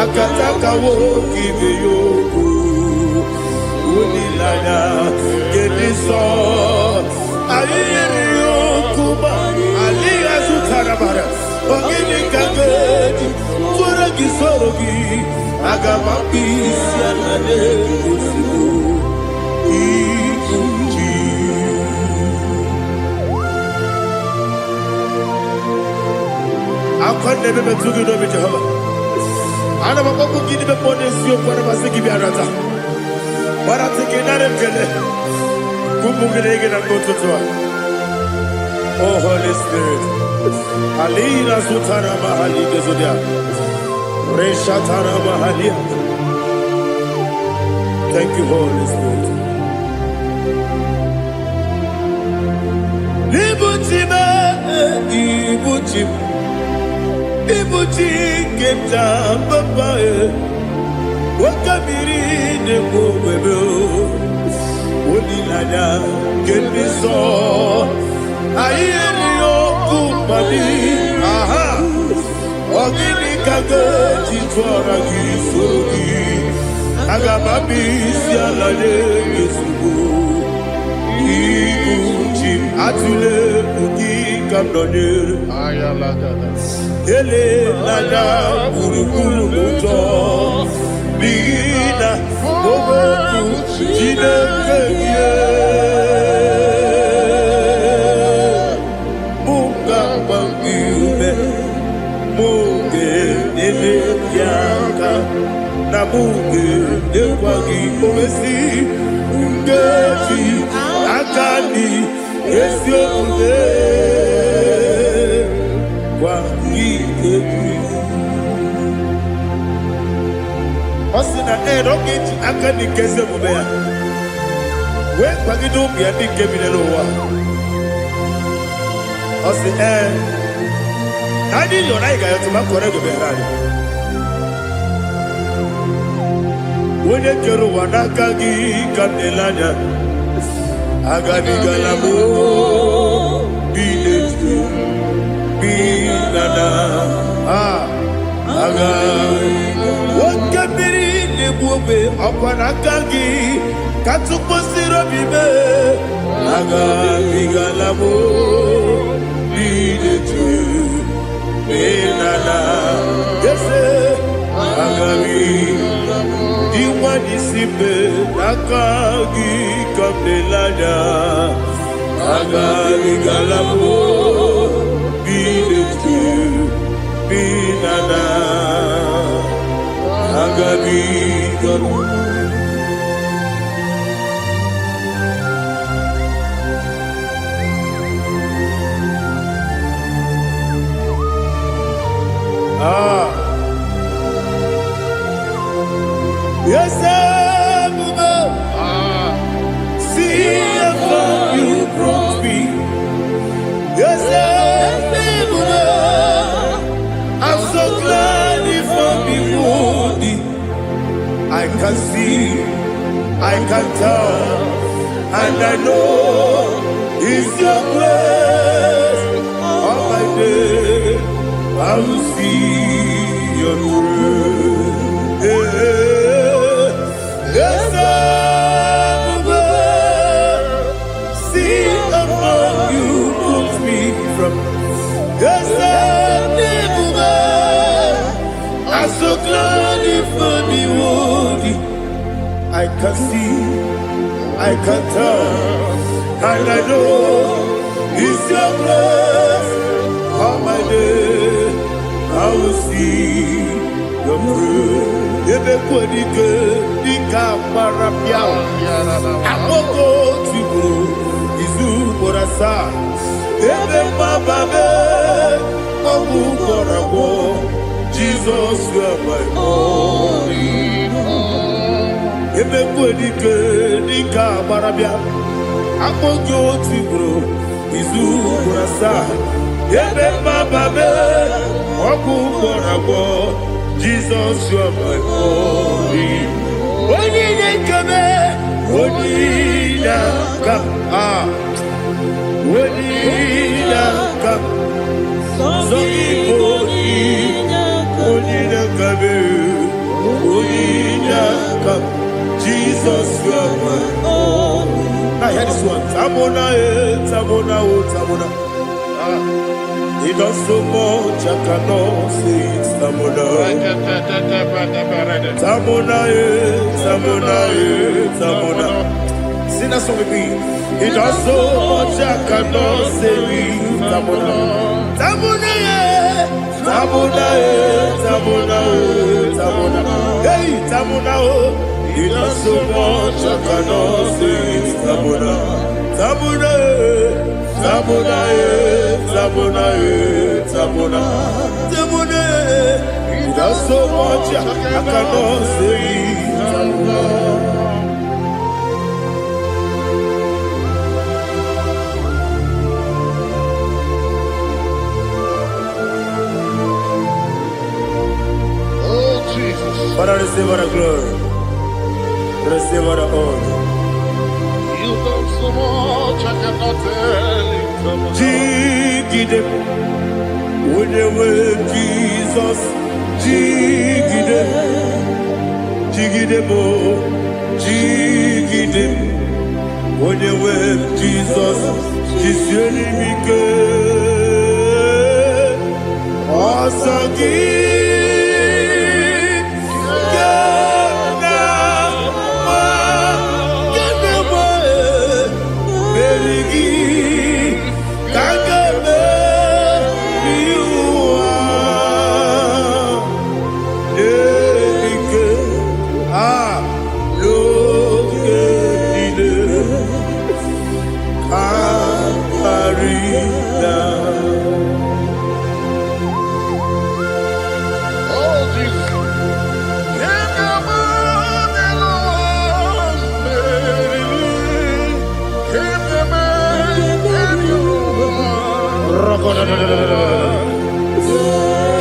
Speaker 2: akataka wo kiveyoku, lana geniso ayiri okuba ali azutarabara ogini kagedi tora gisorogi agama bisia lane usibu ikuji akonde bebe tugido be Jehova ana bako gidi be ponesio kwa basiki bi arata bara tekenare kele kumbugirege na kototwa. Oh Holy Spirit alina sutara mahali gezodia resha tara mahali. Thank you Holy Spirit. Libutime ibutim kemta papa wakamiri ne bobebe olilanya kemiso ayeri okupali aha ogini kage titwara gisogi agababisi alale yesubu ikuchi atule buki kamdonir ayalagada ele lada burukuru muto bina boboku jinekeye munga bangiume munge nele yaka na munge nekwagi omesi ngeti akani esiomune Osina rocket akani kese mubea. We pagido bia di kebinelo wa. Osi nani yo nai ga yo tuma kore go berani. Wone kero wanaka gi kanelanya. Agani galamo biletu binana aga wakabiri nebuobe akwanakagi katuposiro bibe aga bigalamo biletu binana yese aga diwani sibe nakagi kamdelanya aga bigalamo binana agabi garu yes see how you brought me. Yes I'm so glad if I'm wounded. I can see, I can tell, and I know it's your grace. On my day, I will see your grace. Yes, see among you moves me from. Yes, I'm so glad if I'm wounded. I can see, I can tell, and I know it's your grace. On my day, I will see your grace. Ebe kwenike, nika marapia. Amoko tibu, izu morasa. Ebe mababe, omu korabo. Jesus, you are my only home. Ebe kwenike, nika marapia. Amoko tibu, izu morasa. Ebe mababe, omu korabo. Jesus, you are my only. Onina kame, onina kam, onina kam. Onina kame, onina kam. Jesus, you are my only. hear this one. Tamona, Tamona, Tamona. He does so much, I cannot say it. Tamona, Tamona, Tamona, Tamona. Sing that song with me. He does so much, I cannot say it. Tamona, Tamona, Tamona, Tamona, Tamona. Hey, Tamona, he does so much, I cannot say it. Tamona, Tamona, Tamona, Tamona, Tamona, Tamona. He does so much, I cannot say it. Tamona. Father, receive all the glory. Receive all the honor.
Speaker 3: You done so much, I cannot tell it.
Speaker 2: Jigide, when you were Jesus, Jigide, Jigide mo, Jigide, when you were Jesus, Jisyenimike, Asagi.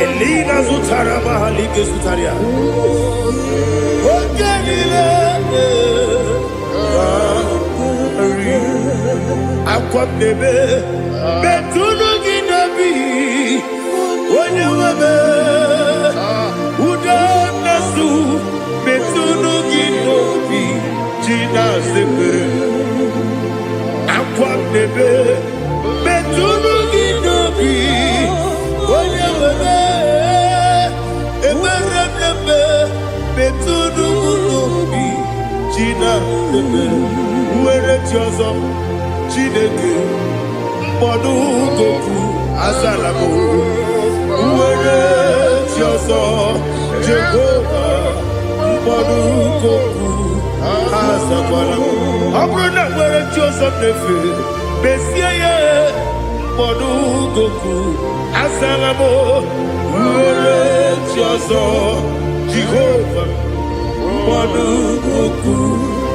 Speaker 2: Elina Zutara Mahalike Zutaria. Aquabebe, Betuno Ginabi, when you were Udanasu, Betuno Ginobi, Gina Zebe, Aquabebe, Betuno Ginobi, when you were Betuno Ginobi, Gina Zebe, where it was Chineke, Mbodu Goku, Azalamo, where Tioso, Jehovah, Mbodu Goku, Azalamo, Abrona, where Tioso Nefe, Besiaye, Mbodu Goku, Azalamo, where Tioso, Jehovah, Mbodu Goku,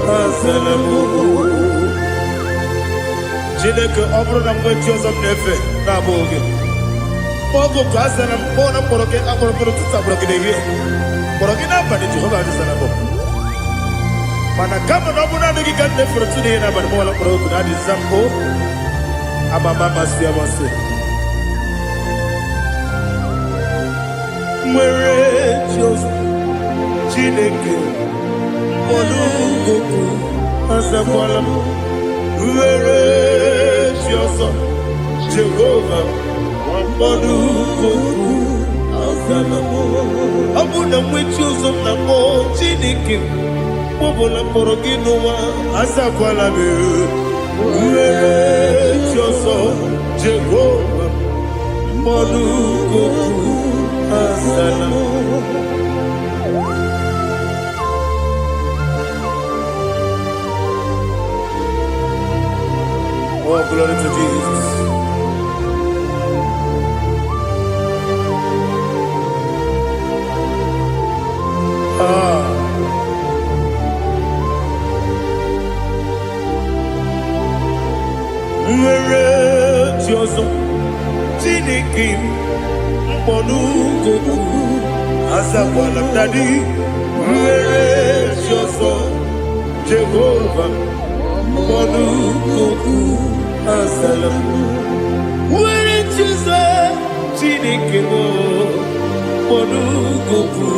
Speaker 2: Azalamo. Chineke ọbụrụ na mgbe chi ọzọ na-efe na-abụ oge ọgụ ka a sara mkpọ na mkpọrọ gị akpọrọkpọrọ tụta akpọrọ gị n'ehihie kpọrọ gị n'abalị Jehova adịzara bụ mana kama na ọ bụrụ na adịghị ka nne fere tụ n'ihe n'abalị mọla mkpọrọ okwu na adịza mpụ amama amasị amasị nwere chi ọzọ Chineke mkpọrọ okwu azakwala m were Jioso, Jehovah, Mbodu Goku, Azalamo. Abuna mwechuzo na mo Chineke, Mobola Poroginowa, Azakwala me. Were Jioso, Jehovah, Mbodu Goku, Azalamo. Oh, glory to Jesus. Where Jioso, Chineke, Mbodu Goku, Azakwala Daddy. Where Jioso, Jehovah, Mbodu Goku, Azalamo. Where Jioso, Chineke, Mbodu Goku,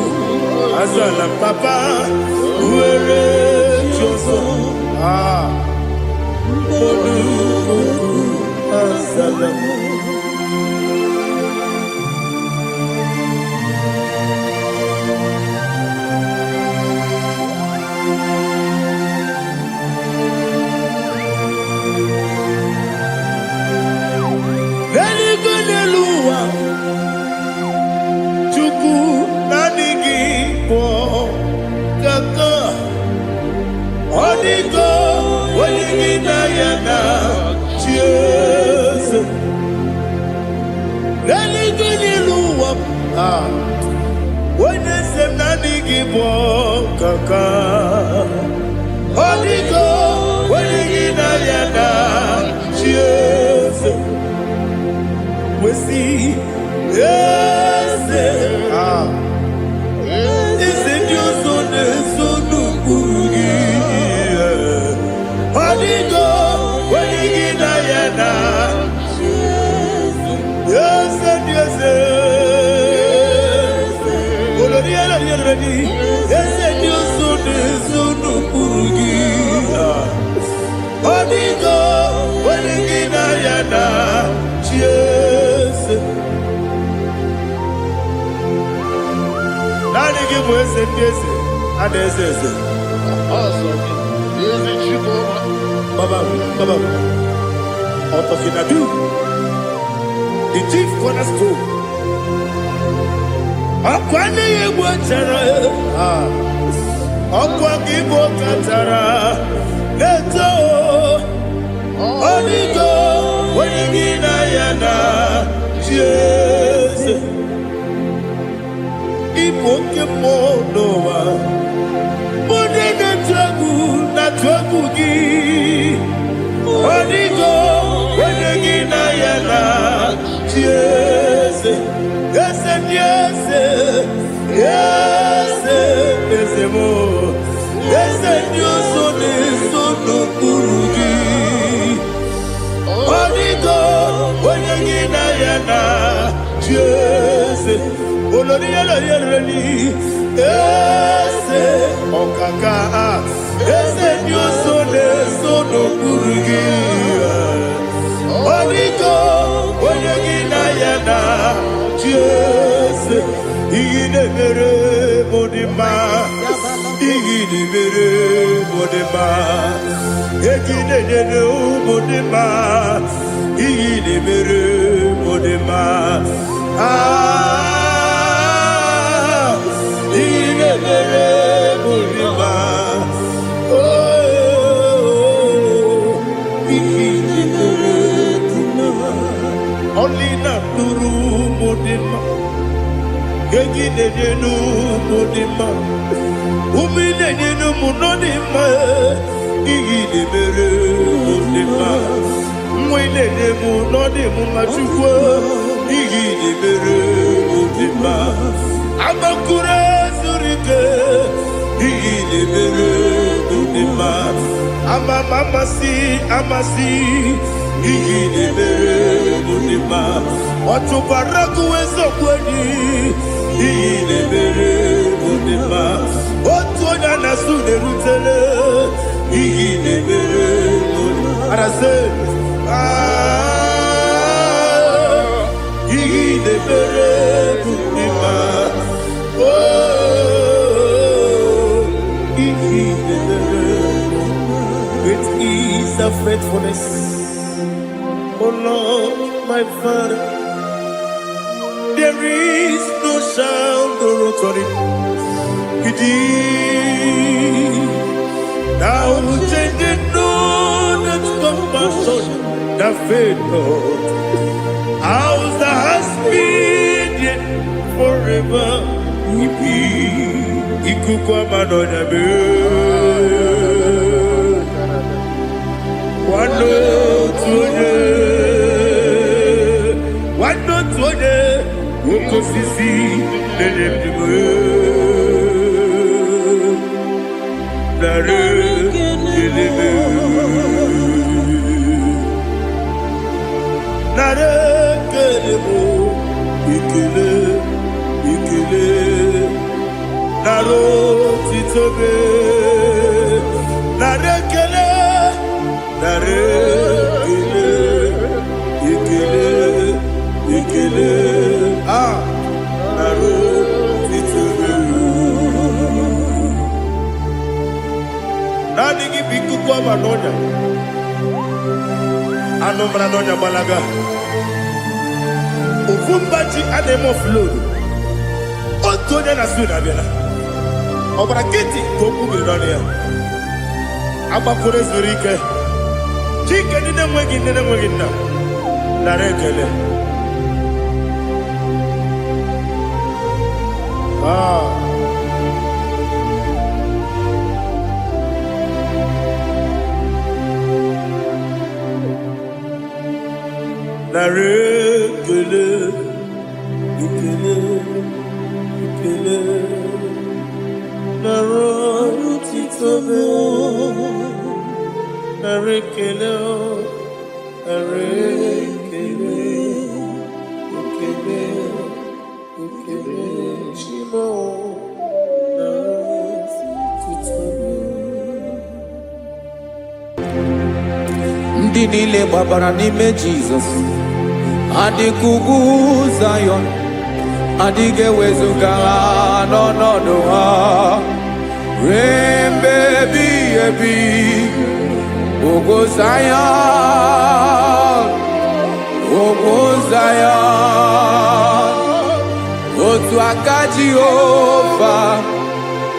Speaker 2: Azalam Papa. Where Jioso, The chief cornerstone. Akwani igbo chara. Ọkwa gị bụ katara. Leto. Onigo. Onye gị na ya na. Jesu. Ibo nke mmụọ n'ụwa. Onye na-atụ egwu gị. Onigo. Onye gị na ya na. Jesu. Ese Diose, ese mo, ese Dioso de sono kurugi. Onigo, onye na yana, Jesu, olori elori, ese okaka, ese Dioso de sono kurugi. Onigo, onye na yana. Jesu, igide mere modima, igide mere modima, igide mere modima, igide mere modima, igide mere modima, igide mere modima, only not to modima, gegide denu modima, umile denu munodima, igide mere modima, mwile denu nodimu machukwa, igide mere modima, amakure surike, igide mere modima, amasi, igide mere modima. Otubaraku ezokweni igide mere modima. Otonya nasude rutele igide mere modima. Arase igide mere modima. Oh, igide mere modima. Great is the faithfulness, oh Lord, my Father. There is no sound or authority. Thou changest not that compassion, that faith not. Ours that has been yet forever. Ikukwa madonya be. Wano tuone. Okosisi nedemdime nare kelebe nare kelebo ikele naro titobe nare kele nare
Speaker 3: Jehova n'ọnya anụ mara n'ọnya gbalaga ofu mba ji a na-eme offload otu onye na Sweden abịala ọ gbara nkịtị ka o kwubiri n'ọnụ ya agbapụrụ ezuru ike Chike ndị na-enweghị nne na-enweghị nna nara ekele nara ekele ekele ekele nara otito nara ekele nara ekele ekele ekele Chimo nara otito
Speaker 1: ndị niile gbabara n'ime Jizọs adịghị ugwu Zayọn adịghị ewezuga ha n'ọnọdụ ha ruo mgbe ebighị ebi ugwu Zayọn ugwu Zayọn otu aka Jehova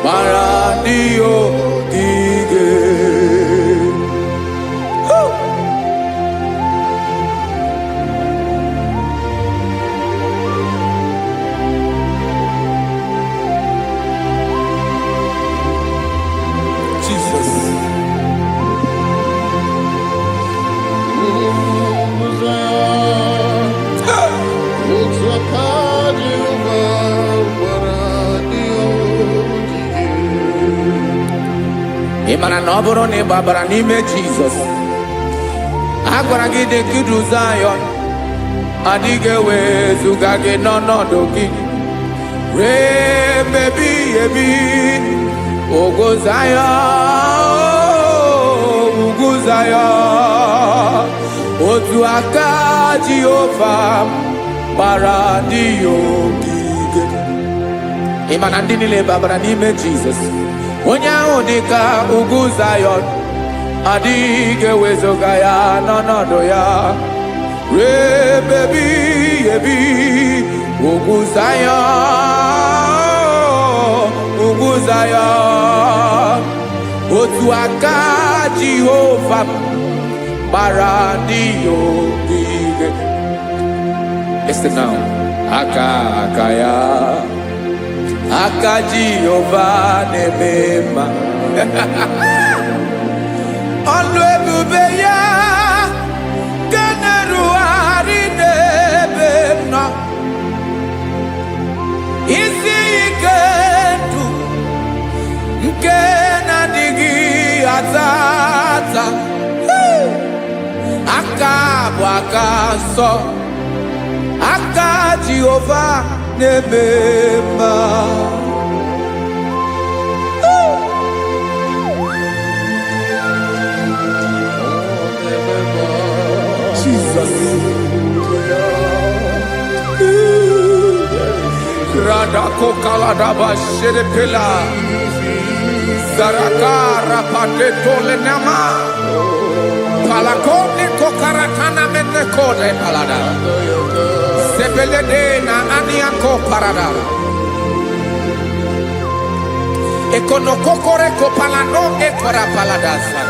Speaker 1: gbara ndị ogige ị mara na ọ bụrụ na ị gbabara n'ime Jizọs a gwara gị dị ka Zayọn adịghị ewezuga gị n'ọnọdụ gị ruo mgbe ebighị ebi ugwu Zayọn ugwu Zayọn otu aka Jehova gbara ndị ogige ị ma na ndị niile gbabara n'ime Jizọs onye ahụ dị ka ugwu Zayọn adịghị ewezuga ya n'ọnọdụ ya ruo mgbe ebighị ebi ugwu Zayọn ugwu Zayọn otu aka Jehova gbara ndị ogige. Listen now. Aka ya aka Jehova na-eme mma ọnụ ebube ya ka na-erugharị n'ebe m nọ isi ike ndụ nke na-adịghị ata ata aka bụ aka nsọ aka Jehova na-eme mma Jesus Radako Kaladaba Sherepela Zarakara Patole Nama Palakone Kokaratana Menekode Palada Sebelede na Aniako Parada Ekonokokore Kopalano Ekora Paladasa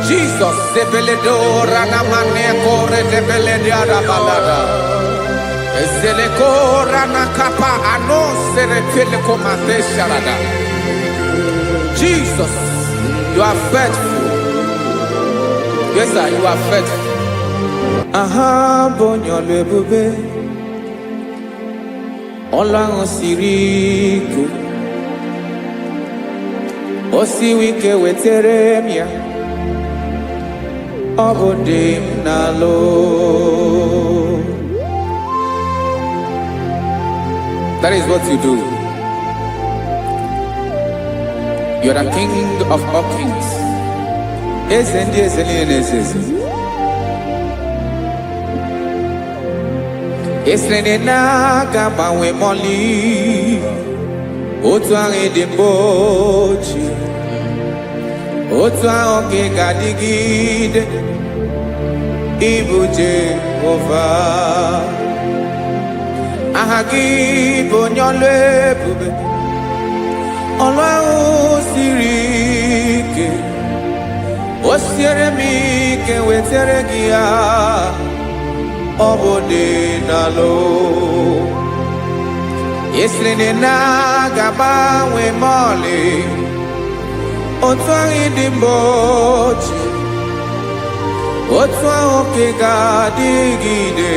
Speaker 1: Jesus Sebeledo Ranamane Kore Debeledia Balada Eseleko Ranakapa Ano Serepeleko Mate Sharada Jesus, you are faithful. Yes, sir, you are faithful. Aha, bonyo lebube. Ola osiriku. Osi wike weteremia. Obodim nalo. That is what you do. You are the King of all kings. Ezendi ezeli ezezi. Esrene na gamba we moli. Otu ange de bochi. otu ahụ ka ị ga-adịgide ịbụ Jehova. Aha gị bụ onye ọlụ ebube, ọlụ ahụ siri ike. O siere m ike wetara gị ya, ọ bụ dị n'alụ. Ị sịrị na ga-agbanwe m ọlị, otu ahụ dị mgbe ochie, otu ahụ ka ị ga-adịgide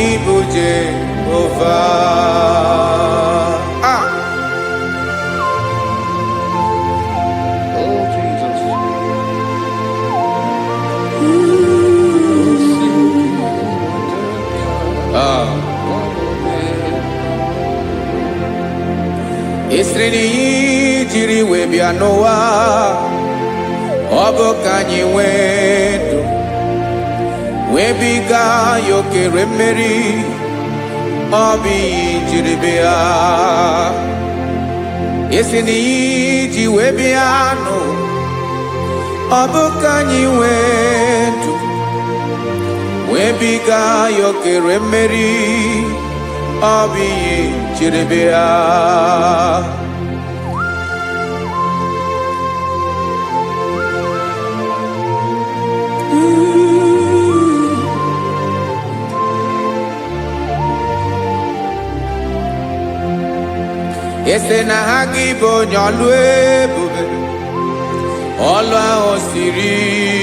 Speaker 1: ịbụ Jehova. Ị sịrị na ihe jiri wee bịa n'ụwa, ọ bụ ka anyị nwee ndụ, wee biga ya okere mmeri. Ọ bụ ihe jiri bịa. Ị sị na ihe ji wee bịa nụ, ọ bụ ka anyị nwee ndụ, wee biga ya okere mmeri. Ọ bụ ihe jiri bịa. Ị sị na ha gị bụ onye ọlụ ebube, ọlụ ahụ siri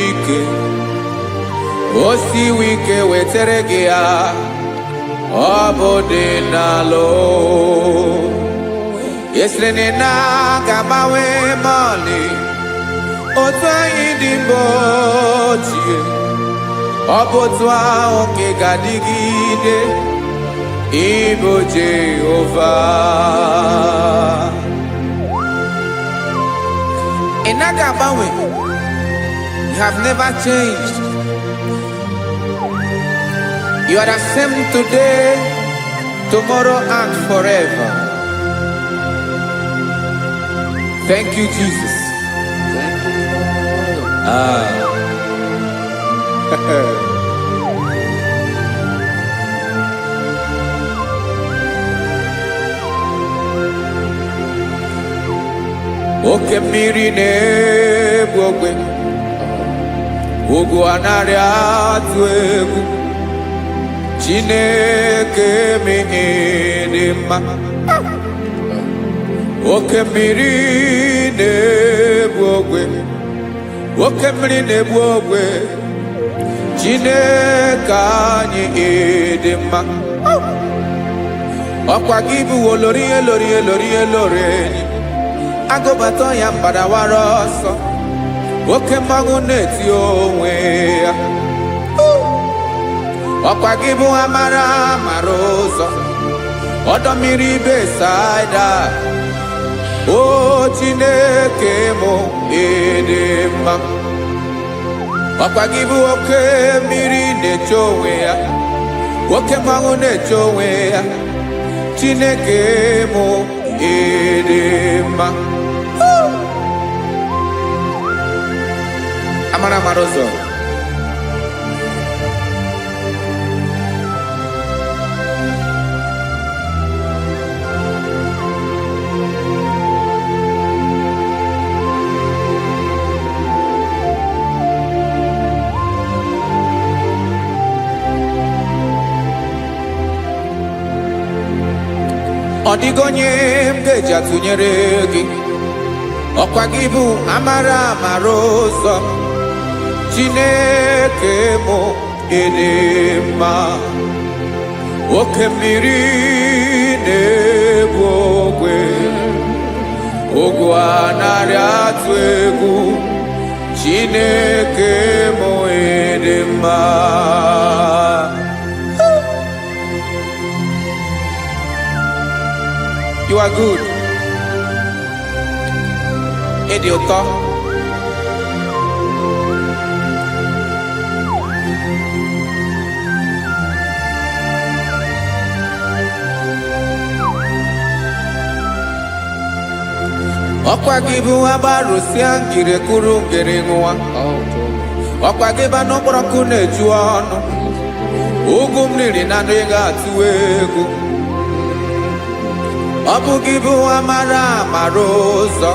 Speaker 1: ike. O siwe ike wetara gị ya, ọ bụ dị n'alụ. Ị sịrị na ga-agbanwe m ọlị, otu anyị dị mgbe ochie, ọ bụ otu ahụ ka ị ga-adịgide ịbụ Jehova. Ị naghị agbanwe. You have never changed. You are the same today, tomorrow, and forever. Thank you, Jesus. Oke mmiri na-egbu ogwe, ugwu anaghị atụ egwu. Chineke mee dị mma. Oke mmiri na-egbu ogwe, oke mmiri na-egbu ogwe. Chineke anyị dị mma. Ọkwa gị bụ olori elori elori elori enyi, agụbata ya mbadawara ọsọ. Oke mmanwụ na-eti onwe ya. Ọkwa gị bụ amara amara ụzọ, ọdọ mmiri Besaida. O Chineke mụ ịdị mma. Ọkwa gị bụ oke mmiri na-eche onwe ya, oke mmanwụ na-eche onwe ya. Chineke mụ ịdị mma. Amara amara ụzọ. Ọ dịghị onye m ga-eji atụnyere gị. Ọkwa gị bụ amara amara ụzọ. Chineke mụ ịdị mma. Oke mmiri na-egbu ogwe, ogwu anaghị atụ egwu. Chineke mụ ịdị mma. You are good. Ịdị ụtọ. Ọkwa gị bụ agbarụsịa ngire kụrụ ngere nwa. Ọkwa gị ba n'ụkpọrọkụ na-eju ọnụ. Ugwu mmiri na ndụ ị ga-atụ egwu. Ọ bụ gị bụ amara amara ụzọ.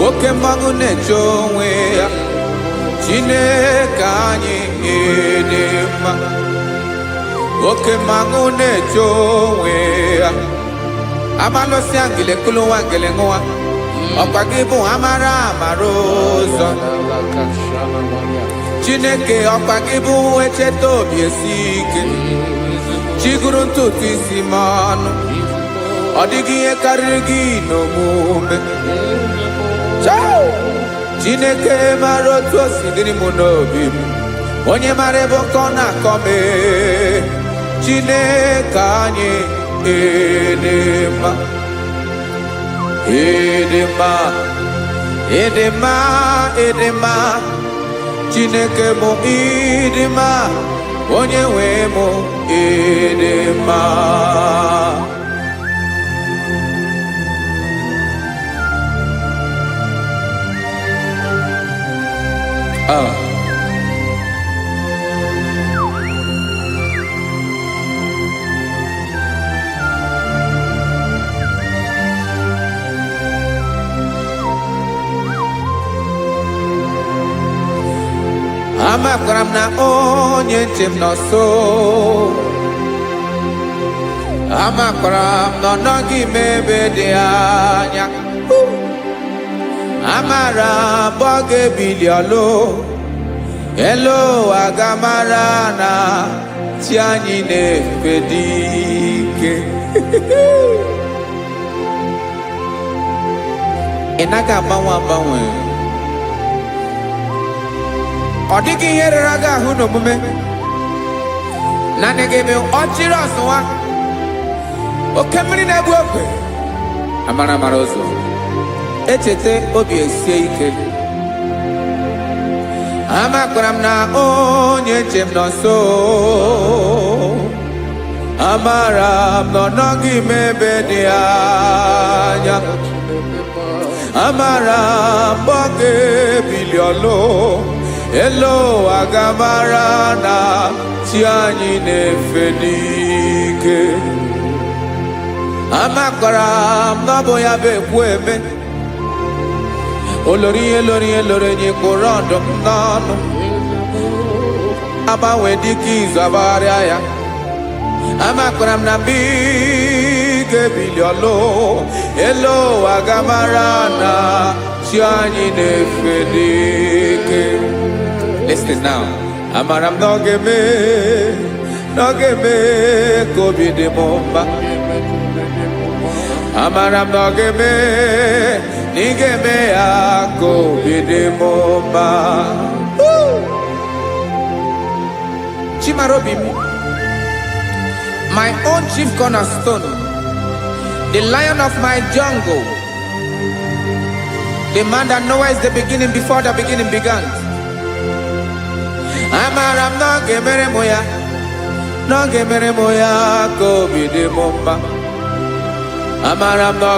Speaker 1: Oke mmanwụ na-eche onwe ya. Chineke anyị dị mma. Oke mmanwụ na-eche onwe ya. Amalụsịa ngile kụrụ nwa ngele nwa. Ọkwa gị bụ amara amara ụzọ. Chineke ọkwa gị bụ echeta obi esi ike. Chiguru ntutu isi m ọnụ. Ọ dịghị ihe karịrị gị n'omume. Chineke mara otu o si dịrị m n'obi m. Onye mara ebe nke ọ na-akọ m. Chineke anyị dị mma. Ịdị mma, ịdị mma, ịdị mma. Chineke mụ ịdị mma. Onye nwe mụ ịdị mma. Amakwara m na onye nche m nọ nso. Amakwara m na ọ nọghị m ebe dị anya. Amara m ọ ga-ebili ọlụ. Elu aga mara na chi anyị na-efe dị ike. Ị naghị agbanwe agbanwe. Ọ dịghị ihe rere gị ahụ n'omume. Naanị gị bụ ọchịrị ọsụwa. Oke mmiri na-egbu ogwe. Amara amara ụzọ. Echete obi esie ike. Amakwara m na onye nche m nọ nso. Amara m na ọ nọghị m ebe dị anya. Amara m ọ ga-ebili ọlụ. Elu aga mara na chi anyị na-efe n'ike. Amakwara m na ọ bụ ya bụ ekwu eme. Olori ihe lori ihe lori enyi kwụrụ ọdụm n'ọnụ. Agbanwe dịka izu agbagharịa ya. Amakwara m na mgbe ị ga-ebili ọlụ. Elu aga mara na chi anyị na-efe n'ike. Listen now. Amara m na ọ ga-eme ka obi dị m mma. Amara m na ọ ga-eme na ị ga-eme ya ka obi dị m mma. Chimarobi m, my own chief cornerstone, the lion of my jungle, the man that knows the beginning before the beginning began. Amara m na ọ ga-emere m ya, na ọ ga-emere m ya ka obi dị m mma. Amara m na ọ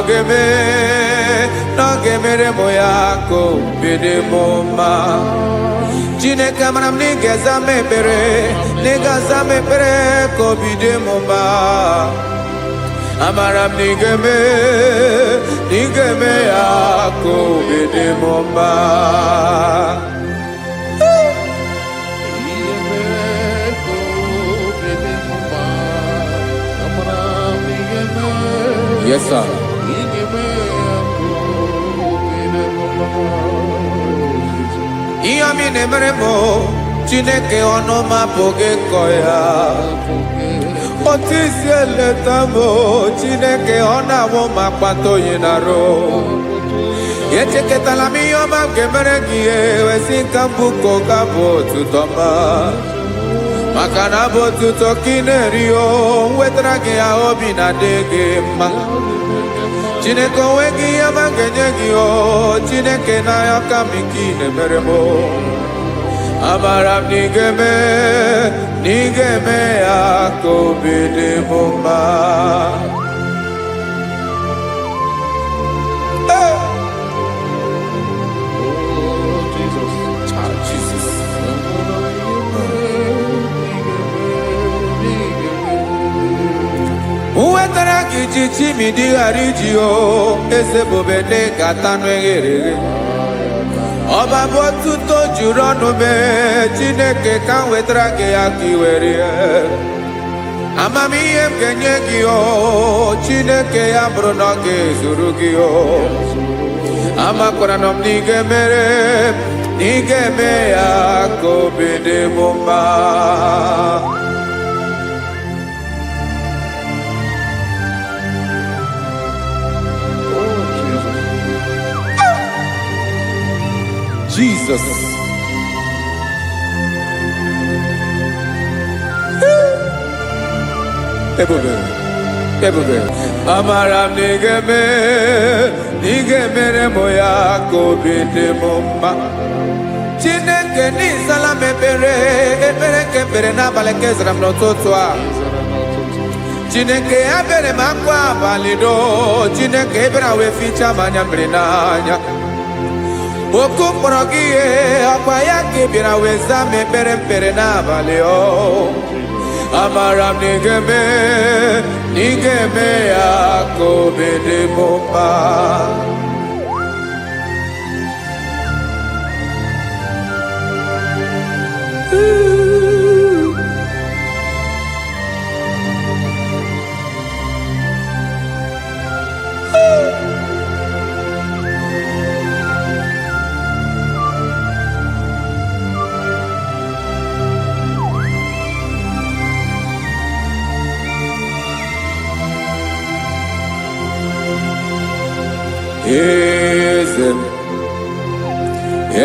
Speaker 1: ga-emere m ya ka obi dị m mma. Chineke amara m na ị ga-aza m ekpere, na ị ga-aza m ekpere ka obi dị m mma. Amara m na ị ga-eme ya ka obi dị m mma. Yes, sir. Ihe ọmị na-emere m Chineke ọnụ m apụghị ịkọ ya. Otu isi eleta m Chineke ọ na-awụ m akpata oyi n'arụ. Echeketala m ihe ọma m ga-emere gị ewesi nka mbụ ka ọ ga-abụ otuto ma. Maka na abụ otuto ka ị na-eri o wetara gị ya obi na-adị gị mma. Chineke onwe gị ihe ọma m ga-enye gị o Chineke n'anya ka m ike ị na-emere m. Amara m na ị ga-eme ya ka obi dị m mma. gichichi mi di hariji o ese bobede gatanu eghere Oba botuto juru ọnụ me Chineke ka m wetara gị ya ka i were amamihe m ga-enye gị o Chineke ya bụrụ na ọ ga-ezuru gị o amakwara na m na ị ga-emere na ị ga-eme ya ka obi dị m mma Jesus. Ebube. Amara m n'ige mere mo ya ka obi dị m mma. Chineke n'ịzala m ekpere nke ekpere n'abalị nke zara m n'ụtụtụ a. Chineke ya bere m akwa abalị do. Chineke ebere wee fichaa m anya mmiri n'anya. Oku mkpọrọ gị ihe akwa ya ka bịara wee zaa m ekpere mpere n'abalị o amara m na ị ga-eme ya ka obi dị m mma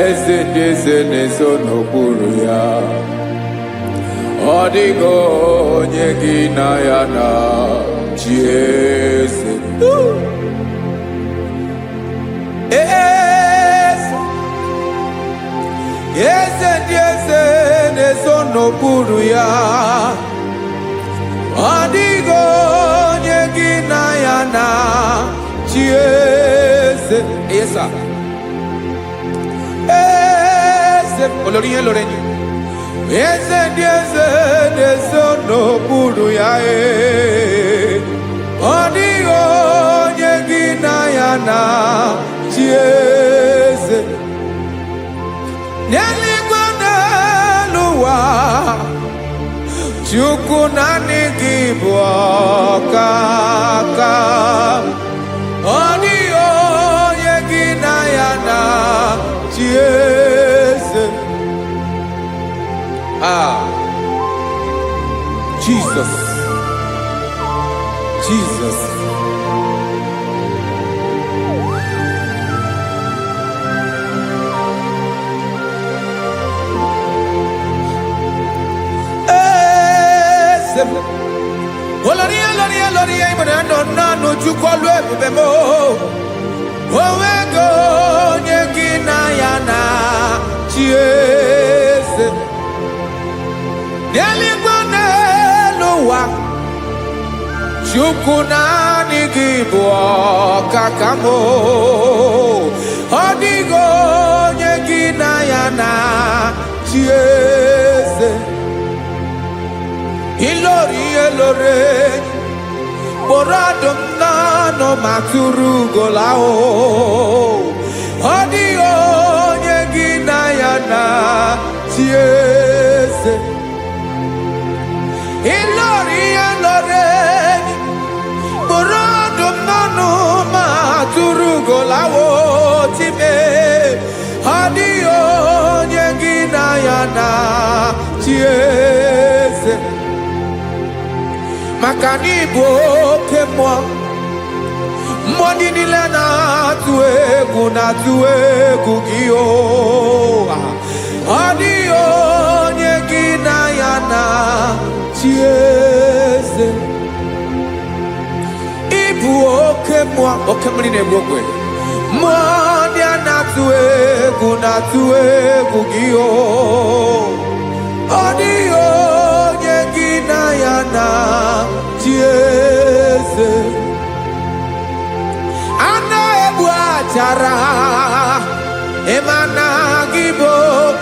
Speaker 1: Eze na-eso n'okpuru ya ọ dịghị onye gị na ya na chi eze ndị eze na-eso n'okpuru ya ọ dịghị onye gị na ya na chi eze olórí yẹn lórí ẹni eze ndị eze na-eso n'okpuru ya ọ dịghị onye gị na ya na chi eze n'eluigwe n'elu ụwa Chukwu naanị gị bụ ọkaka ọ dịghị onye gị na ya na chi eze Jesus Olórí ìmọ̀ràn nánú Chukwu ọlụ ebube mo onwego onye gị na ya na chi eze n'eluigwe n'elu ụwa Chukwu naanị gị bụ ọkaka m ọ dịghị onye gị na ya na chi eze ilori kpọrọ ọdụm n'ọnụ ma tụrụ ugola ọ dịghị onye gị na ya na chi eze ilori kpọrọ ọdụm n'ọnụ ma tụrụ ugola time ọ dịghị onye gị na ya na chi eze maka na ịbụ oke mmụọ ndị niile na-atụ egwu gị ọ dịghị onye gị na ya na chi eze ịbụ oke mmiri na-egbu ogwe mmụọ ndị a na-atụ egwu gị ọ dịghị onye gị na ya na chi eze a na-egbu achara ịmana gị bụ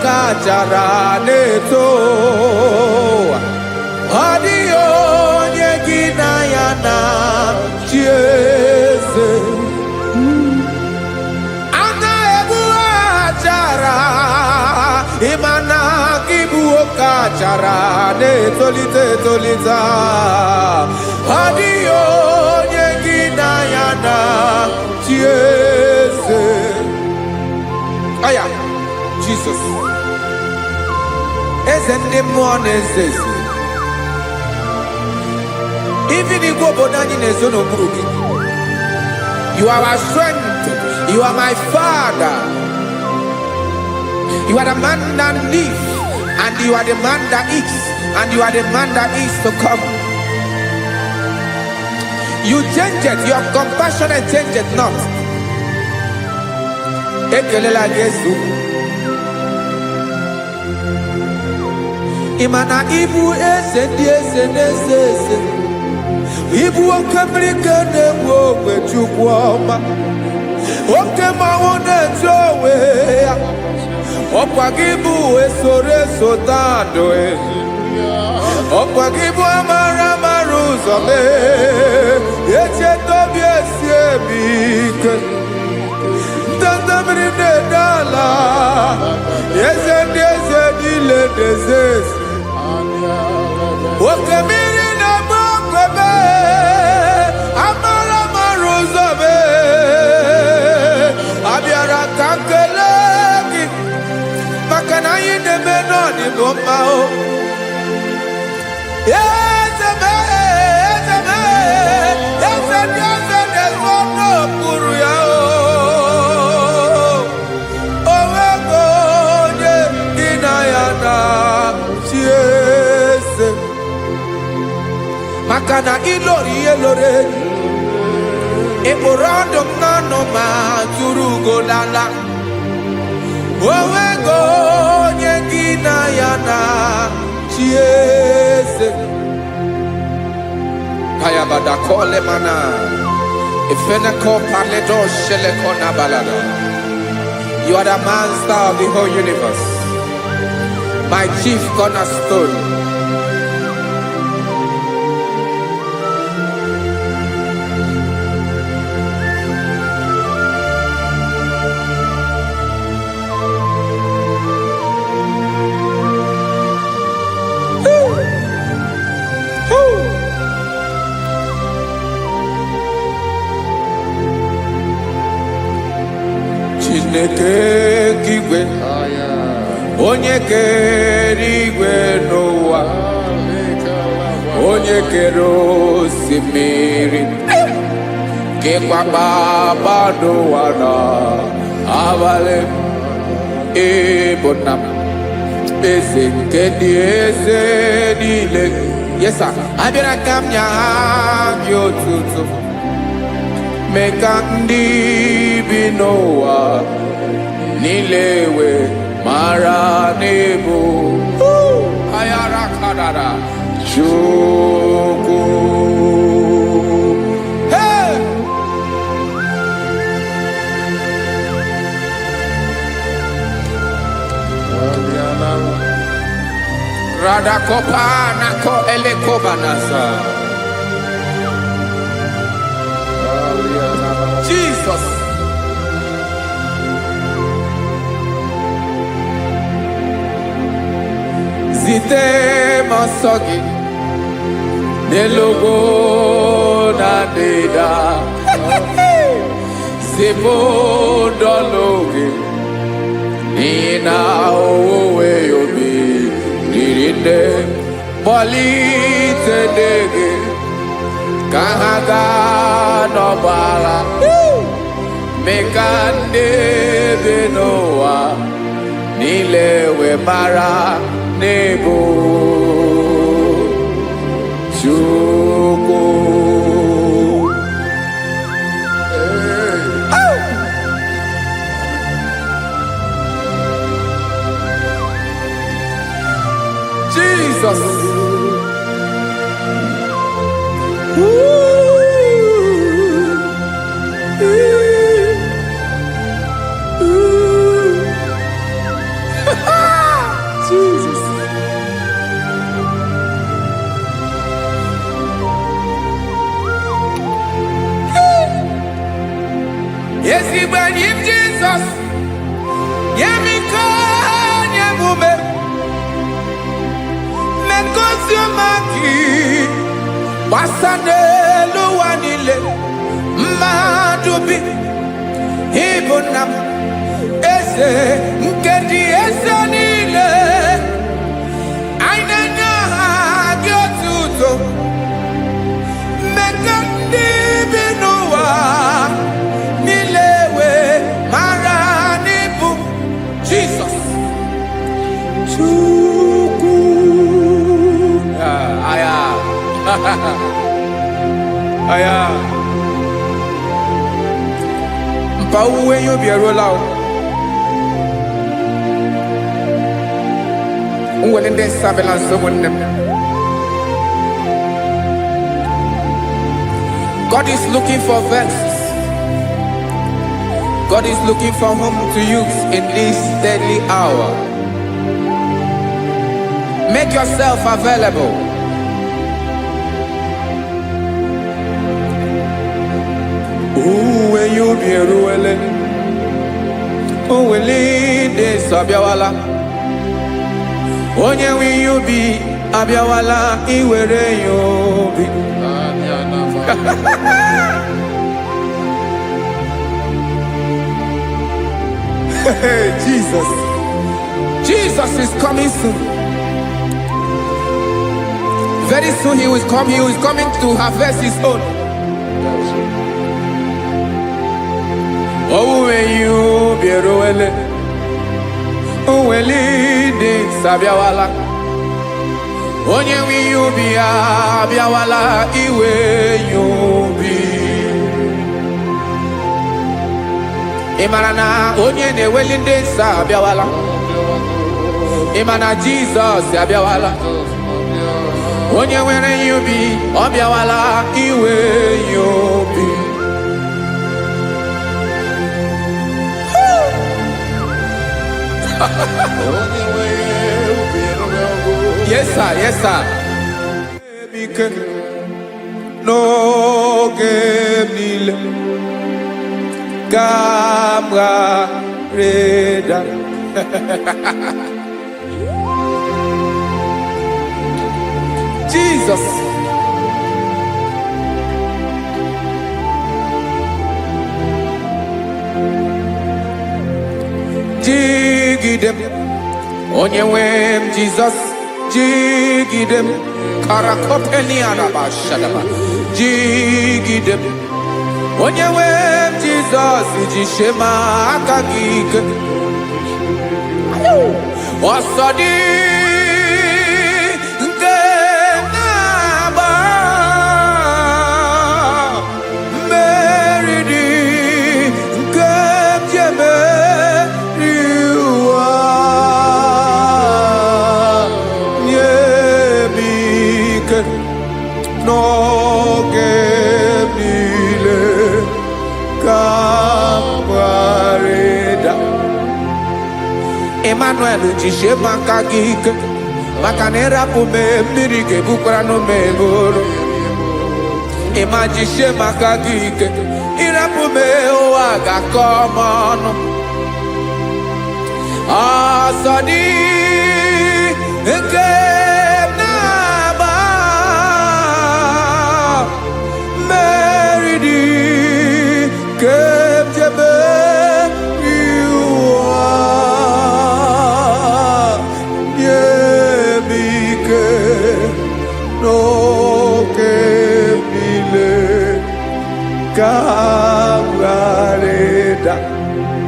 Speaker 1: ka achara na-eto ọ dịghị onye gị na ya na eze ana ebu achara imana kibu okachara de tolita adio nyegina yana tieze aya Jesus eze ndị mmụọ na-eze even igwe obodo anyị na-ezo n'okpuru gị. You are our strength. You are my Father. You are the man that lives, and you are the man that eats, and you are the man that is to come. You change it. Your compassion and change it not. Ekelela Yesu. Imana ibu eze ndị eze n'eze eze. Ibu okemerike na-enwe ogbe Chukwu ọma. Oke mmanwụ na-eche onwe ya. Ọkwa gị bụ esoro esota ndụ ezi. Ọkwa gị bụ amara amara ụzọ mee. Echeta obi esi ebi ike. Ndanda mmiri na-ede ala. Eze ndị eze niile na-eze ezi. Oke mmiri na-agba okwebe. Amara amara ụzọ mee. Abịara ka nkele gị. Maka na anyị na-eme n'ọdịbụ mma o. Eze mee, eze mee, eze ndị eze na-ezo n'okpuru ya o. O nwego onye gị na ya na-achị eze. Maka na ịlọrọ ihe lọrọ enyi. Ịkpụrụ ọdụ m n'ọnụ ma tụrụ ugo lala. O nwego onye gị na ya na-achị eze. Kayabada kole mana. Ifeneko paledo sheleko na balada. You are the master of the whole universe. My chief cornerstone. Chineke kigwe onye kere igwe n'ụwa onye kere osimiri kekwa kpakpando ụwa n'abalị ịbụ nna m eze nke ndị eze niile. Yes sir. Abịara ka m nya gị otuto mee ka ndị bi n'ụwa niile wee mara n'ebu ayara kadara Chukwu. Hey! Radakopa nako elekobanasa. Jesus. Zite masogi nelogo na deda Zipo dologe Nina owe yobi Nirinde Bolite dege Kahaga no bala Mekande benoa Nilewe mara nebo Chukwu. Jesus. Jesus. Oziomaki Basanelu wanile Madubi Ibunam Eze Nkedi Eze nile Ainenya Gyotuto Mekandi Binuwa Nilewe Maranibu Jesus Chuku Aya Aya Mpauwe yo bierola Unwelende sabela someone. God is looking for verses. God is looking for whom to use in this deadly hour. Make yourself available. When you be ruele, will lead this Abiawala. Onye wi you be Abiawala, iwere you be. Jesus. Jesus is coming soon. Very soon he will come. He is coming to harvest his own. Oh, when you be roele, oh, when leading Sabiawala. Onye wi you be Abiawala, iwe you be. Imanana onye ne welinde Sabiawala. Imana Jesus Sabiawala. Onye were you be Abiawala, iwe you be. Yes sir, yes sir. No game Camarada. Jesus. Jigidem, Onyewem Jesus, Jigidem, Karakopeni Arabashadaba, Jigidem, Onyewem Jesus, Jishema Akagik, Osadi, Denaba, Meridi, Kemjebe. No gemile Camarada. Emmanuel jishe makagik makanera pume mirike bukrano meboro. Ema jishe makagik irapume oaga komono. Asadi eke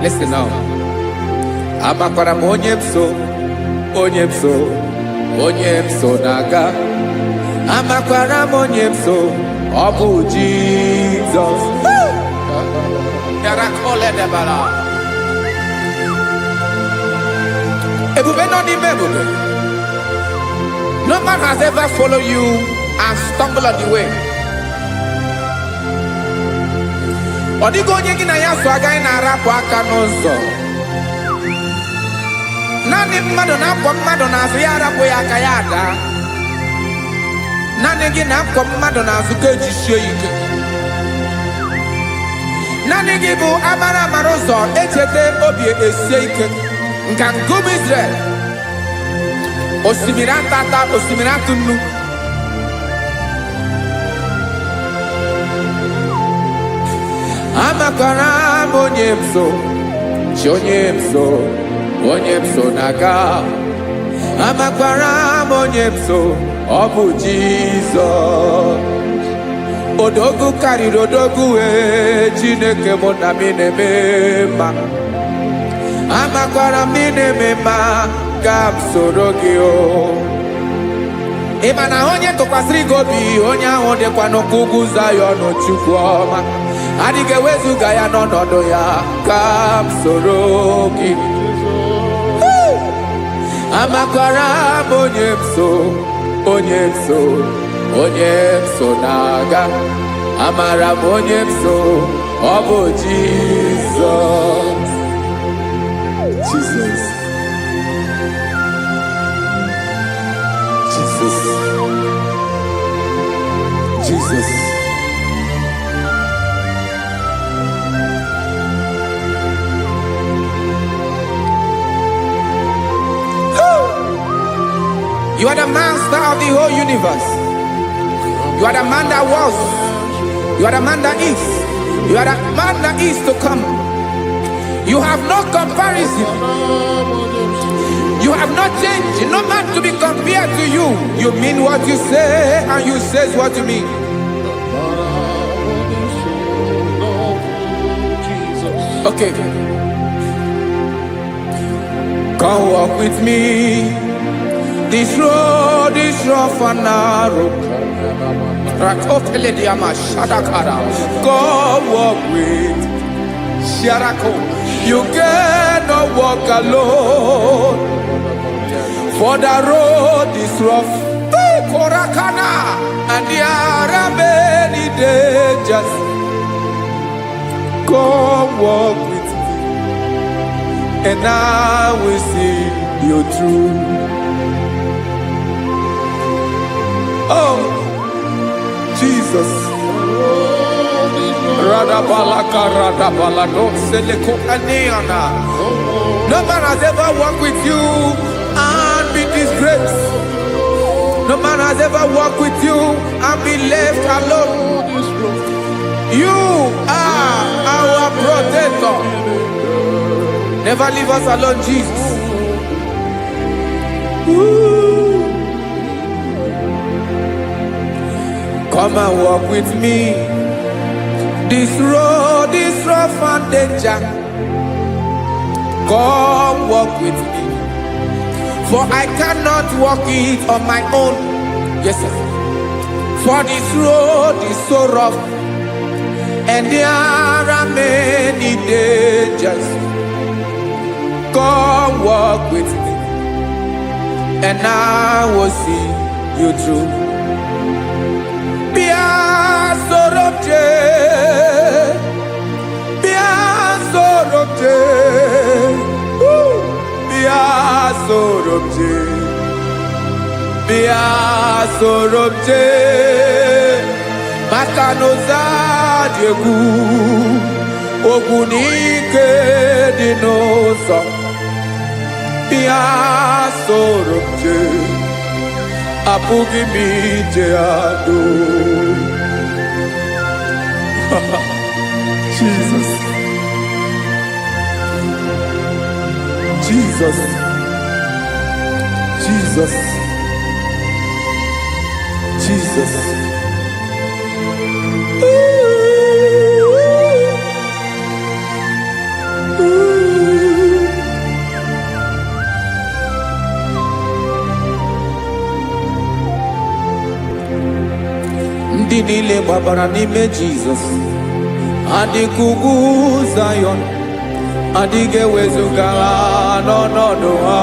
Speaker 1: Listen now. Amakwara onyemso naga. Amakwara onyemso obu Jesus. Yarakole debala. Ebube no di mebube. No man has ever followed you and stumbled on the way. Odigo onye gị na ya so agaghị na-arapụ aka n'ụzọ. Naanị mmadụ na-akwọ mmadụ n'azụ ya arapụ ya aka ya ada. Naanị gị na-akwọ mmadụ n'azụ ka ejisie ike. Naanị gị bụ amara ụzọ echete obi esie ike. Nka ngụm Israel. osimiri atata osimiri atunu. Amakwara m onye m so, chi onye m so, onye m so na-aga. Amakwara m onye m so, ọ bụ Jizọs. Odogwu karịrị odogwu Chineke mụ na m na-eme mma. Amakwara m na-eme mma ka m soro gị o. Ị ma na onye tụkwasịrị gị obi, onye ahụ dịkwa n'ụkwụ ugwu Zayọn Chukwu ọma. Adịghị ewezuga ya n'ọnọdụ ya ka m soro gị. Amakwara m onye m so, onye m so, onye m so na-aga. Amara m onye m so, ọ bụ Jizọs. Jesus. Jesus. Jesus. You are the master of the whole universe. You are the man that was. You are the man that is. You are the man that is to come. You have no comparison. You have not changed. No man to be compared to you. You mean what you say and you say what you mean. Okay. Come walk with me. This road is rough and narrow. Go walk with Sharako. You cannot walk alone. For the road is rough. Korakana. And there are many dangers. Go walk with me. And I will see you through. Oh, Jesus. No man has ever walked with you and been disgraced. No man has ever walked with you and been left alone. You are our protector. Never leave us alone, Jesus. Ooh. Come and walk with me. This road is rough and danger. Come walk with me. For I cannot walk it on my own. Yes, sir. For this road is so rough. And there are many dangers. Come walk with me. And I will see you through. Sorobje Makanoza Diegu Ogunike Dinosa Bia Sorobje Apugi Mijeado. Jesus. Jesus. Jesus. Jesus. Ndị niile gbabara n'ime Jizọs adịghị ugwu Zayọn, adịghị ewezuga n'ọnọdụ ha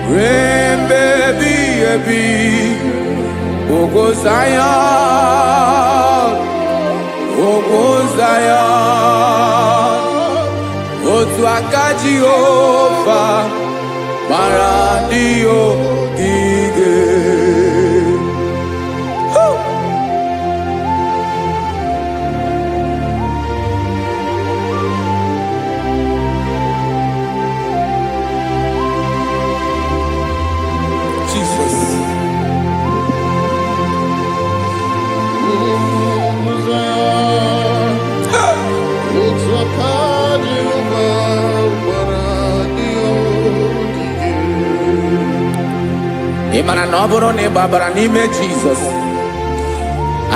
Speaker 1: ruo mgbe ebighị ebi. Ugwu Zayọn, ugwu Zayọn, otu aka Jehova mara ndị ogige. Imana na ọ bụrụ na ị gbabara n'ime Jizọs,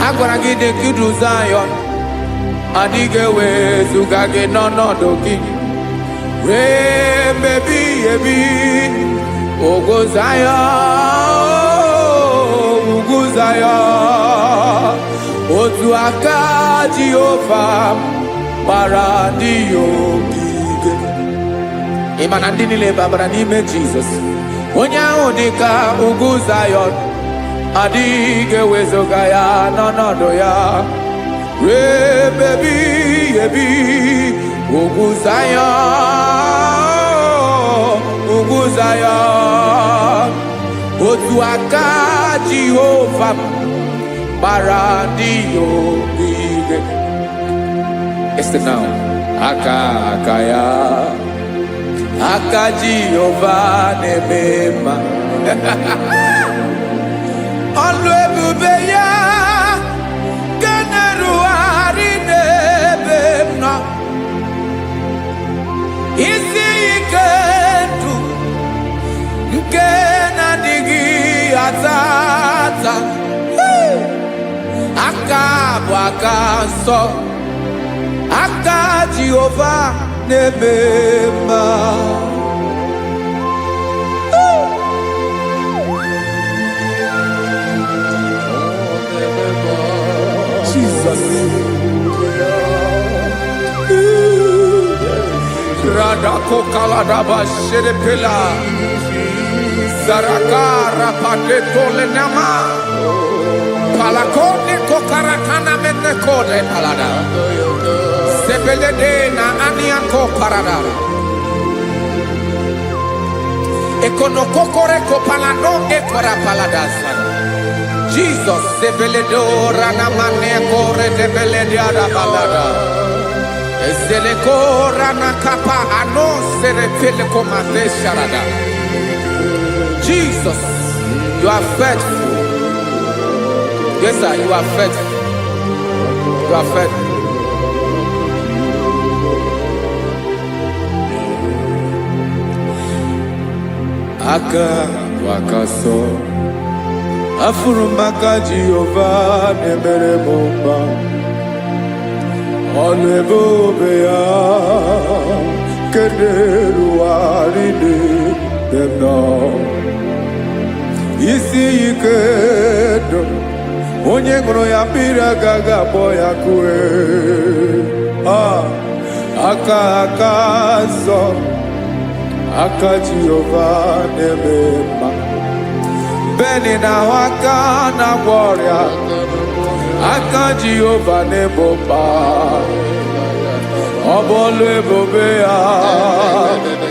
Speaker 1: a gwara gị dị Kidu Zion, adịghị ewezuga gị n'ọnọdụ gị ruo mgbe ebighị ebi. Ugwu Zion, ugwu Zion, otu aka Jehova gbara ndị ya ogige. Ịma na ndị niile babara n'ime Jizọs, onye ahụ dị ka ugwu Zion, adịghị ewezuga ya n'ọnọdụ ya ruo mgbe ebighị ebi. Ugwu Zion, ugwu Zion, otu aka Jehova gbara ndị ya ogige. Listen now. Aka ya, aka Jehova na-eme mma. Ọlụ ebube ya ga na-erugharị n'ebe m nọ. Isi ike ndụ nke na-adịghị ata ata. Aka bụ aka nsọ, aka Jehova na-eme mma. Jesus. Radako kaladaba sherepela zarakara pateto lenama palakone kokarakana menekode palada sebelede na aniako parada ekonokokore kopalano ekora paladasa. Jesus sebeledo rana maneko redebeledia da balada. Eseleko rana kapa ano serepele komate sharada. Jesus, you are faithful. Yes, sir, you are faithful. You are faithful. Aka wakaso afurumaka Jehova nemere mumba. Ọlụ ebube ya kenerughari n'ebe m nọ. Isi ike ndụ onye ṅụrụ ya mmiri agaghị akpọ ya kue. Aka nsọ, aka Jehova na-eme mma. Beni na ahụ aka na-agwọ ọrịa, aka Jehova na-ebo mba. Ọ bụ ọlụ ebube ya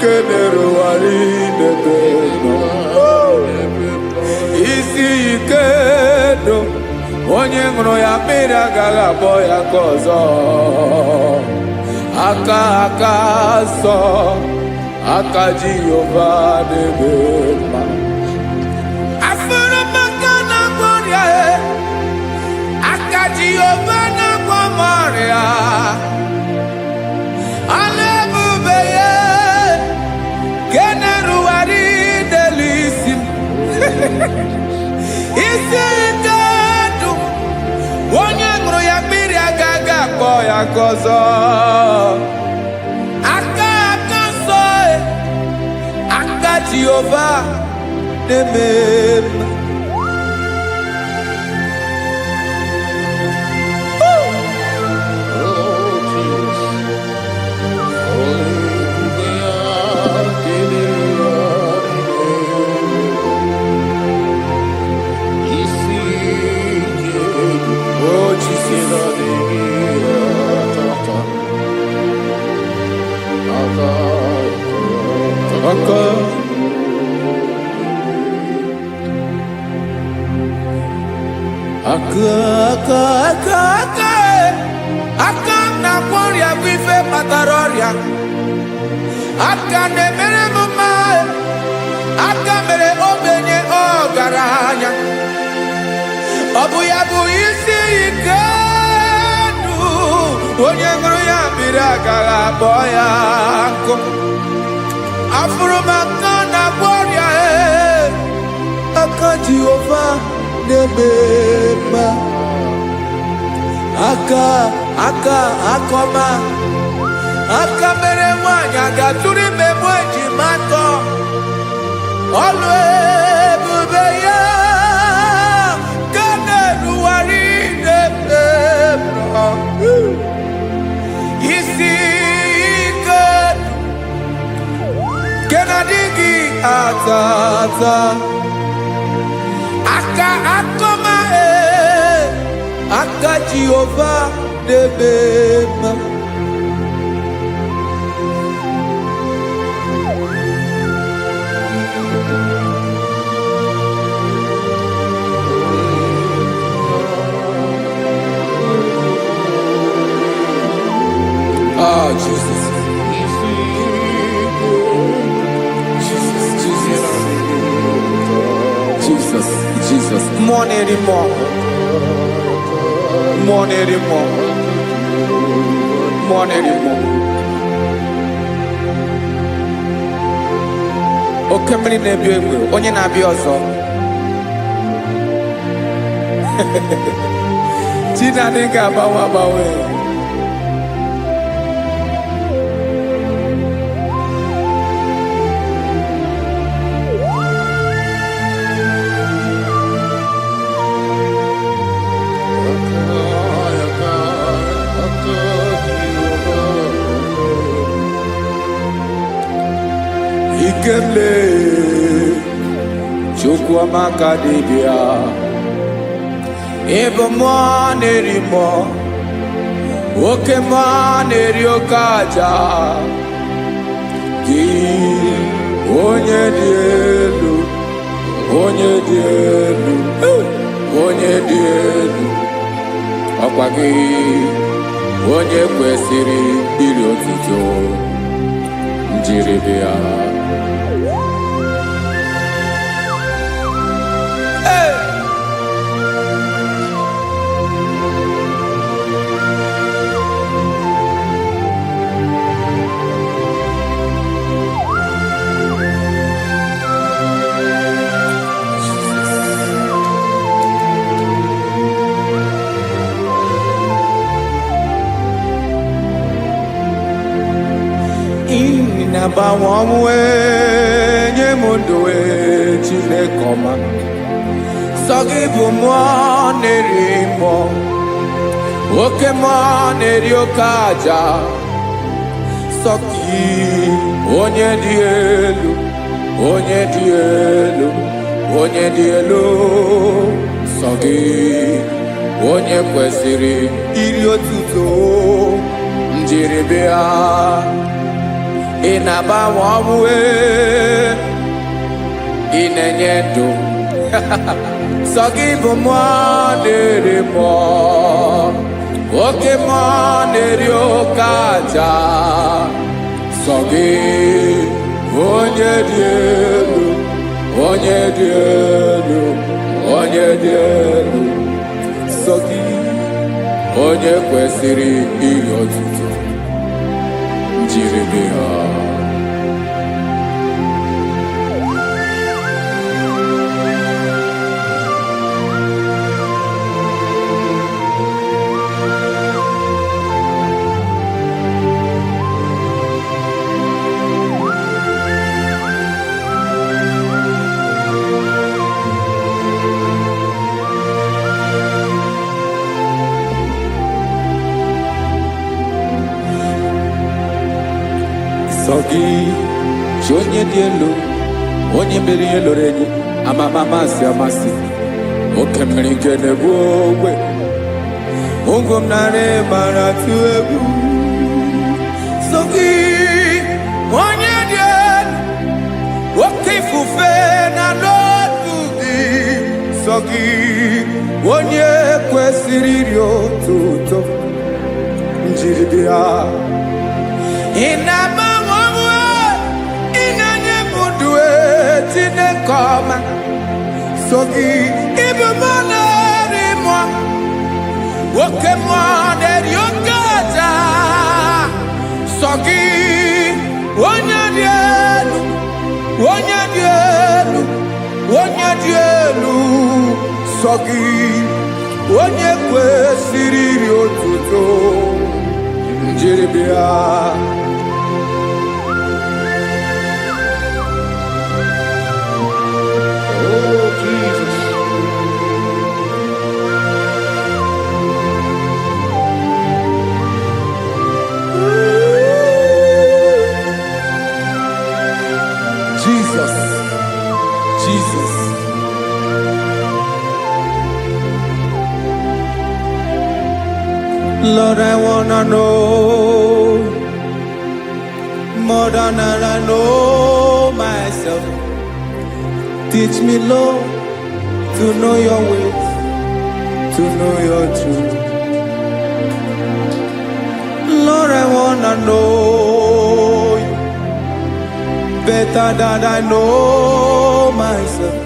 Speaker 1: kenerughari n'ebe m nọ. Isi ike ndụ onye ṅụrụ ya mmiri agaghị akpọ ya ka ọzọ. Aka nsọ, aka Jehova na-eme mma. Jehova na-agwọ m ọrịa, ọlụ ebube ya ga na-erugharị n'elu isi m. Isi ike ndụ onye ṅụrụ ya mmiri agaghị akpọ ya ka ọzọ. Aka nsọ, aka Jehova na-eme mma. Aka na-agwọ ọrịa bụ ife kpatara ọrịa. Aka na-emere m mma, aka mere ogbenye ọgaranya. Ọ bụ ya bụ isi ike ndụ onye ṅụrụ ya mmiri agaghị akpọ ya nkụ. Afụrụ m aka na-agwọ ọrịa, aka Jehovah nebema akoma mere nwanyị agatụrụ ime mụ ejimatọ ọlụ ebube ya ka na-eruwari nebema isi ike ke na-adịghị atata akoma aka Jehovah nebema Jesus. Jesus. More anymore. Oke mmiri na-ebi egbe, onye na-abịa ọzọ. Chinadị ga-agbanwe. Ikemle Chukwuamaka dibịa ebe mmụọ na-eri mmụọ oke mmụọ na-eri oke aja gị onye dị elu ọkwa gị onye kwesịrị iri otuto njiribịa Inabawamwe nyemundowe Chineke ọma sọ gị bụ mmụọ na-eri mmụọ oke mmụọ na-eri oke aja sọ gị onye dị elu sọ gị onye kwesịrị iri otuto njiribịa ị na-agbanwe ọmụwe ị na-enye ndụ sọ gị bụ mmụọ na-eri mmụọ oke mmụọ na-eri oke aja sọ gị onye dị elu sọ gị onye kwesịrị iri otuto njiribịa sọ gị chi onye dị elu onye mere ihe lụrụ enyi amasị oke mmiri nke na-egbu ogbe ụgwọ m narị mara tụ egwu sọ gị onye dị elu oke ifufe na n'otu gị sọ gị onye kwesịrị iri otuto njiribịa ị na-agbanwe ị na-enye m ndụ Chineke ọma sọ gị ịbụ mmụọ na-eri mmụọ oke mmụọ na-eri oke aja sọ gị onye dị elu onye dị elu sọ gị, onye kwesịrị iri otuto njiri bịa.
Speaker 3: Oh, Jesus.
Speaker 1: Jesus, Jesus. Lord, I wanna know more than I know myself. Teach me, Lord, to know your ways, to know your truth. Lord, I wanna know you better than I know myself.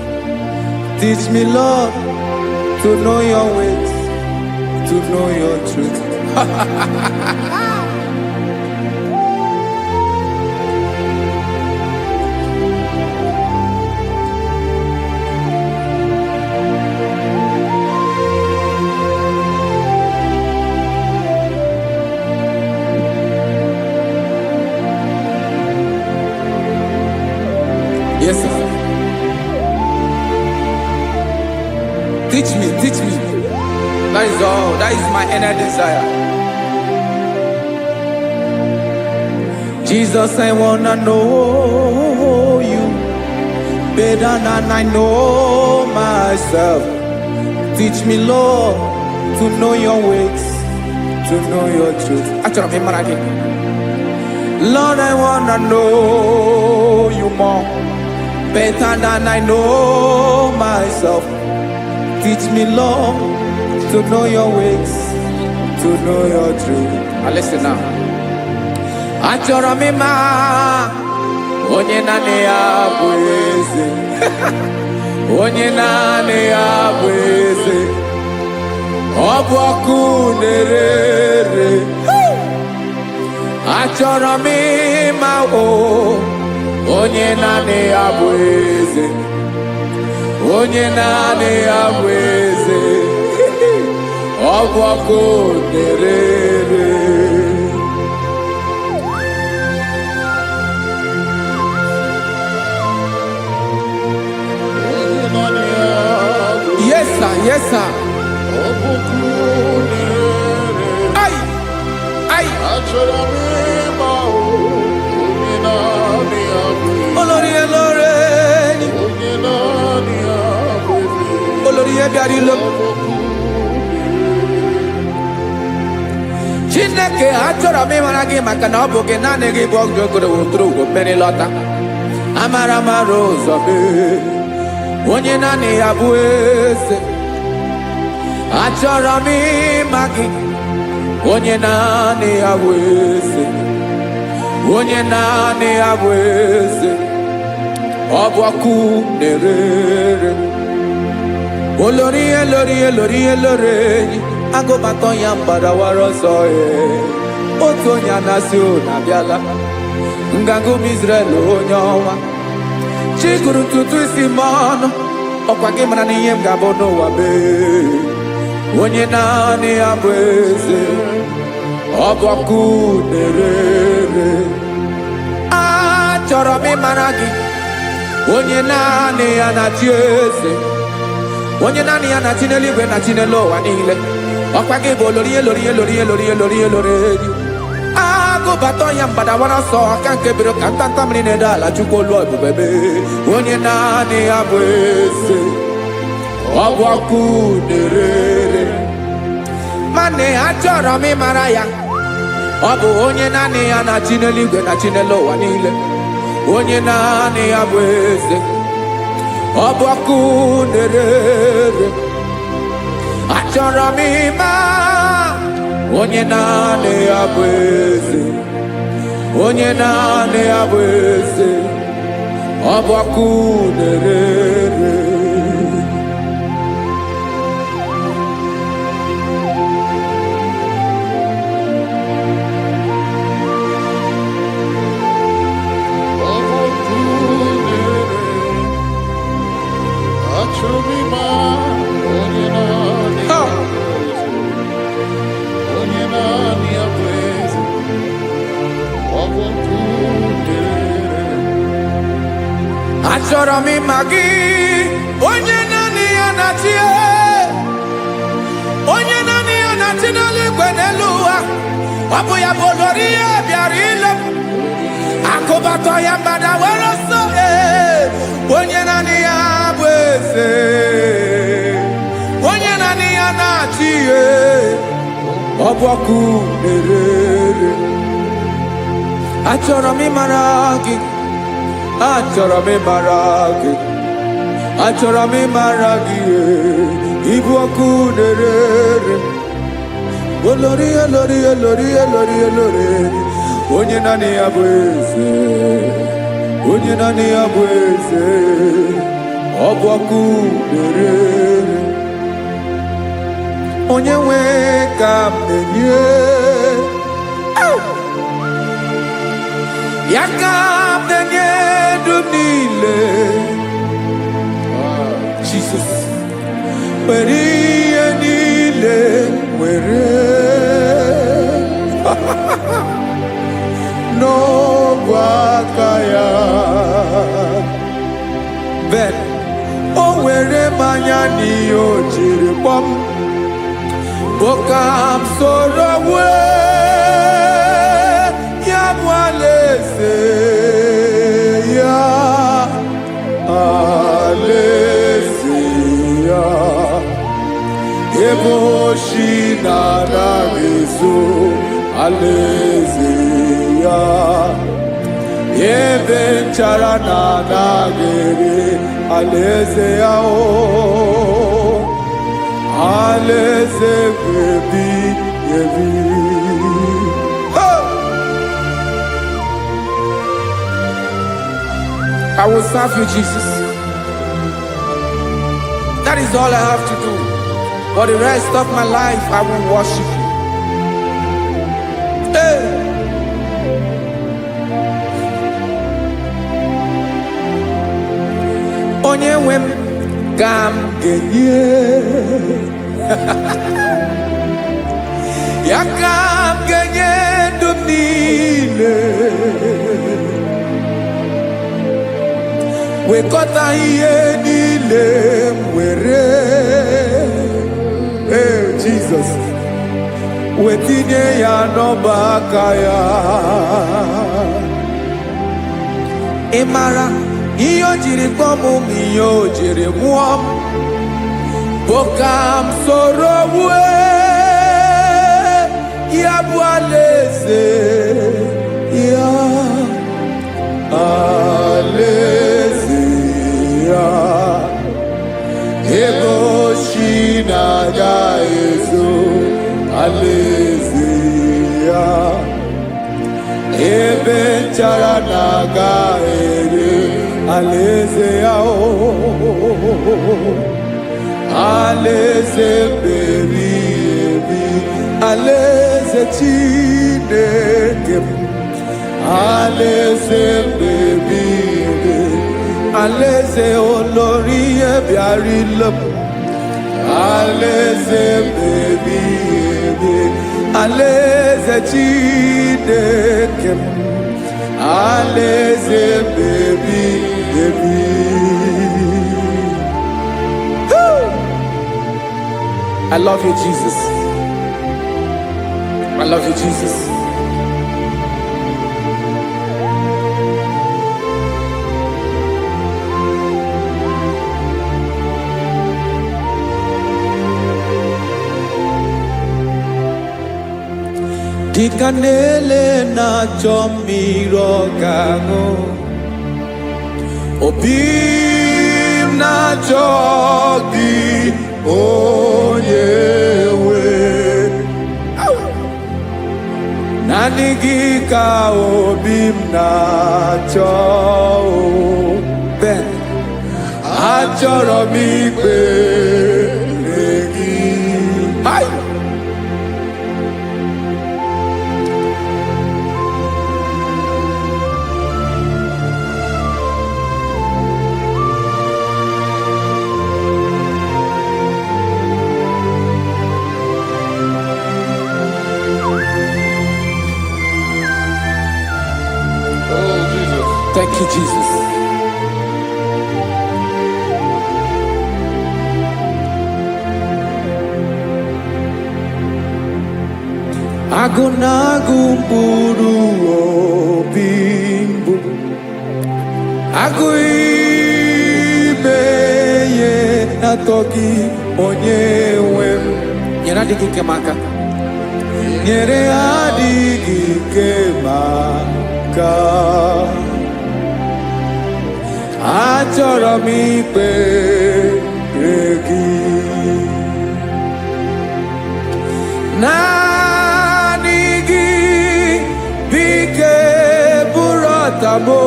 Speaker 1: Teach me, Lord, to know your ways, to know your truth. Yes, sir. Teach me, teach me. That is all. That is my inner desire. Jesus, I wanna know you better than I know myself. Teach me, Lord, to know your ways, to know your truth. Actually, I'm again. Lord, I wanna know you more, better than I know myself. Teach me, Lord, to know your ways, to know your truth. Listen now. Achọrọ m ịma onye naanị ya bụ eze. Onye naanị ya bụ eze. Ọ bụ ọkụ na-ere. Achọrọ m ịma onye naanị ya bụ eze. Onye naanị ya bụ eze. Ọ bụ ọkụ na-ere. Yes, sir. Yes, sir. Ay, ay. Olórí ẹlọ́rẹ́. Olórí ẹbí lọ. Chineke achọrọ m ịmara gị maka na ọ bụ gị naanị gị bụ ọgụ ogoro wotoro ugo mmeri lọta. Amara mara ụzọ mee. Onye naanị ya bụ eze. Achọrọ m ịma gị. Onye naanị ya bụ eze. Onye naanị ya bụ eze. Ọ bụ ọkụ na-ere. Olórí elori agụbatọ ya mgbadawara ọsọ ya. Otu onye anasị na abịala. Nganga ụmụ Izrel onye ọnwa. Chi gụrụ ntutu isi m ọnụ. Ọkwa gị mara na ihe m ga-abụ n'ụwa mee. Onye naanị ya bụ eze. Ọ bụ ọkụ na-ere. Achọrọ m ịmara gị. Onye naanị ya na-achị eze. Onye naanị ya na-achị n'eluigwe na-achị n'elu ụwa niile. Ọkwa gị bụ olori. Agụbatọ ya mgbadawara ọsọ aka nke biro ka ntanta mmiri na-ede ala Chukwu olu ebube mee. Onye naanị ya bụ eze. Ọ bụ ọkụ na-ere. Mane achọrọ m ịmara ya. Ọ bụ onye naanị ya na-achị n'eluigwe na-achị n'elu ụwa niile. Onye naanị ya bụ eze. Ọ bụ ọkụ na-ere. Achọrọ m ịma onye naanị ya bụ eze. Onye naanị ya bụ eze. Ọ bụ ọkụ na-ere. achọrọ m ịma gị, onye naanị ya na-achị, onye naanị ya na-achị n'eluigwe n'elu ụwa. Ọ bụ ya bụ olori ya bịara ile m, akụbatọ ya mgbada were ọsọ. Onye naanị ya bụ eze, onye naanị ya na-achị ihe. Ọ bụ ọkụ na-ere. Achọrọ m ịmara gị, achọrọ m ịmara gị, achọrọ m ịmara gị. Ịbụ ọkụ na-ere. Olori, olori, olori, olori, olori. Onye naanị ya bụ eze, onye naanị ya bụ eze. Ọ bụ ọkụ na-ere. Onye nwe ka m na-enye, ya ka m na-enye dum niile. Jesus, were ihe niile were. N'ọbụ aka ya, ben o were mmanya n'ihe o jiri kpọọ m. Boka m soro wee ya bụ alaeze ya, alaeze ya. Ebe oshi na-anaghị ezo, alaeze ya. Ebe nchara na-anaghị ere, alaeze ya. Alaeze ebi ebi. I will serve you, Jesus. That is all I have to do. For the rest of my life, I will worship you. Hey. Onye nwe m ka m ga-enye, ya ka m ga-enye ndụ m niile. Wekọta ihe niile m were, Jesus, wetinye ya n'ọba aka ya. Ị mara ihe o jiri kpọọ m, ihe o jiri mụọ m. Boka m soro wee ya bụ alaeze ya, alaeze ya. Ebe oshi na-agaghị ezo, alaeze ya. Ebe nchara na-agaghị ere, alaeze ya. Alaeze ebi ebi, alaeze Chineke m. Alaeze ebi ebi, alaeze olori ya bịara ile m. Alaeze ebi ebi, alaeze Chineke m. Alaeze ebi ebi. I love you, Jesus. I love you, Jesus. Dịka na-ele na-achọ mmiri ọ ga-aṅụ, obi m na-achọ gị, onye nwe. Naanị gị ka obi m na-achọ. Ben, achọrọ m ikpere gị. Thank you, Jesus. Agụnagụ mkpụrụ obi mbụ, agụ ime ihe na-atọ gị onye nwe m. Nyere adịghị ike m aka, nyere adịghị ike m aka. Achọrọ m ikpere gị, naanị gị bike bụrụ ọtamo,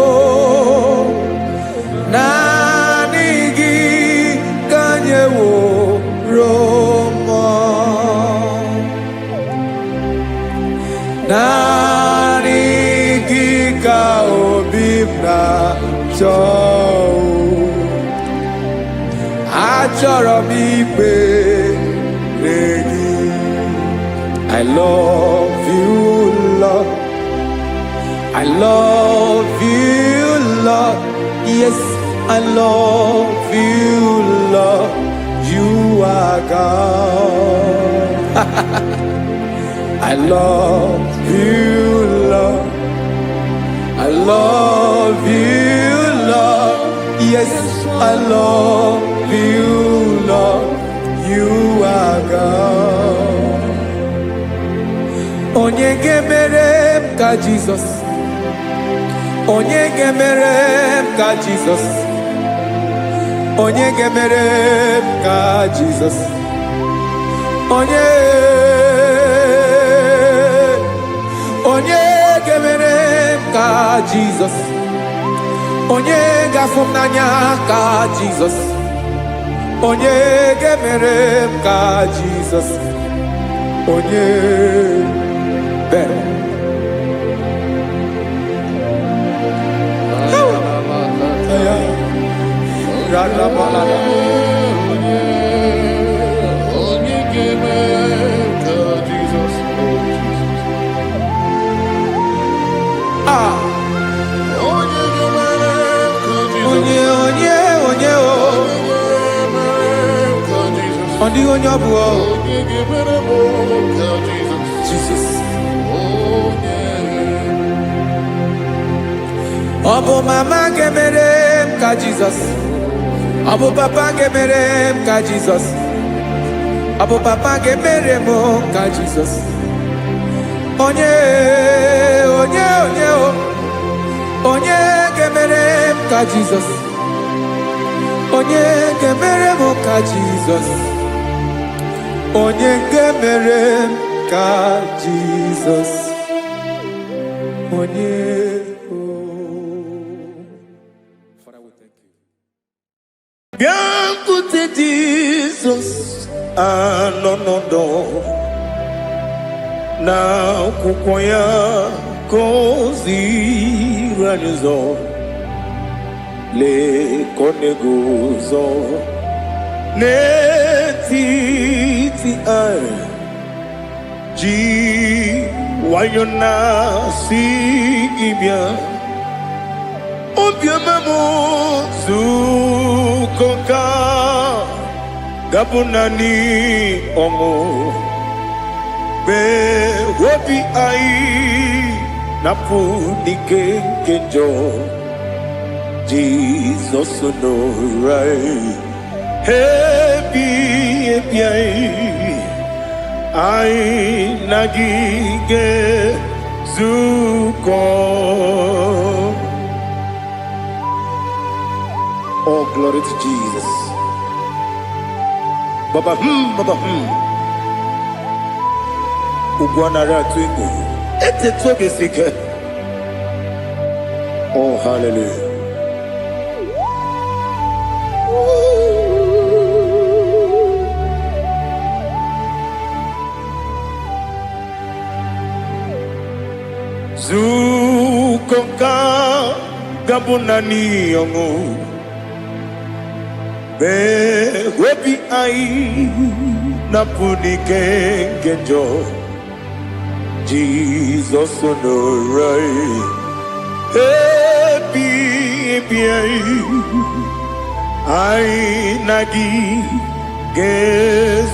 Speaker 1: naanị gị ka nyeworo m, naanị gị ka obi m na-achọ. Achọrọ m ikpere gị. I love you, Lord. I love you, Lord. Yes, I love you, Lord. You are God. I love you, Lord. I love you, Lord. Yes, I love you, Lord. You are God. Onye ga-emere m ka Jesus. Onye ga-emere m ka Jesus. Onye ga-emere m ka Jesus. Onye ga-emere m ka Jesus. Onye ga-afụ m n'anya ka Jesus. Onye ga-emere m ka Jesus. Onye better. Jesus. Obu mama gemere m ka Jesus. Obu papa gemere m ka Jesus. Obu papa gemere m ka Jesus. Onye gemere m ka Jesus. Onye gemere m ka Jesus. Onye gemere m ka Jesus. Onye.
Speaker 3: Biancote Jesus anonodo na kukwaya kozi ranizo le konegozo ne titi ai ji wayona sigibia obiamamo zukoka gabunani omo be wobi ai napu dike kenjo Jesus no right happy ai nagige zuko. Oh, glory to Jesus. Baba, Ugwanara twingo. Ete toge sike. Oh, hallelujah. Zukonka gabunani yongo. Be webi ai napuni kenjo Jesus no right happy ai nagi gezuko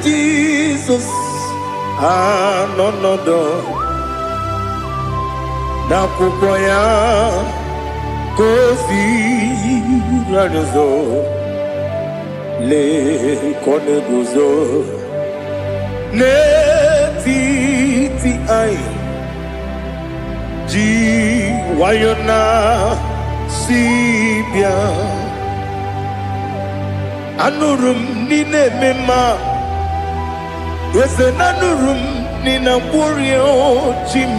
Speaker 3: Jesus anonodo n'akwụkwọ ya kozi ranyozo le kone guzo n'etiti anyị ji nwayọ na si bịa anụrụ m n'ime mma eze na anụrụ m n'ina mkpụrụ ochi m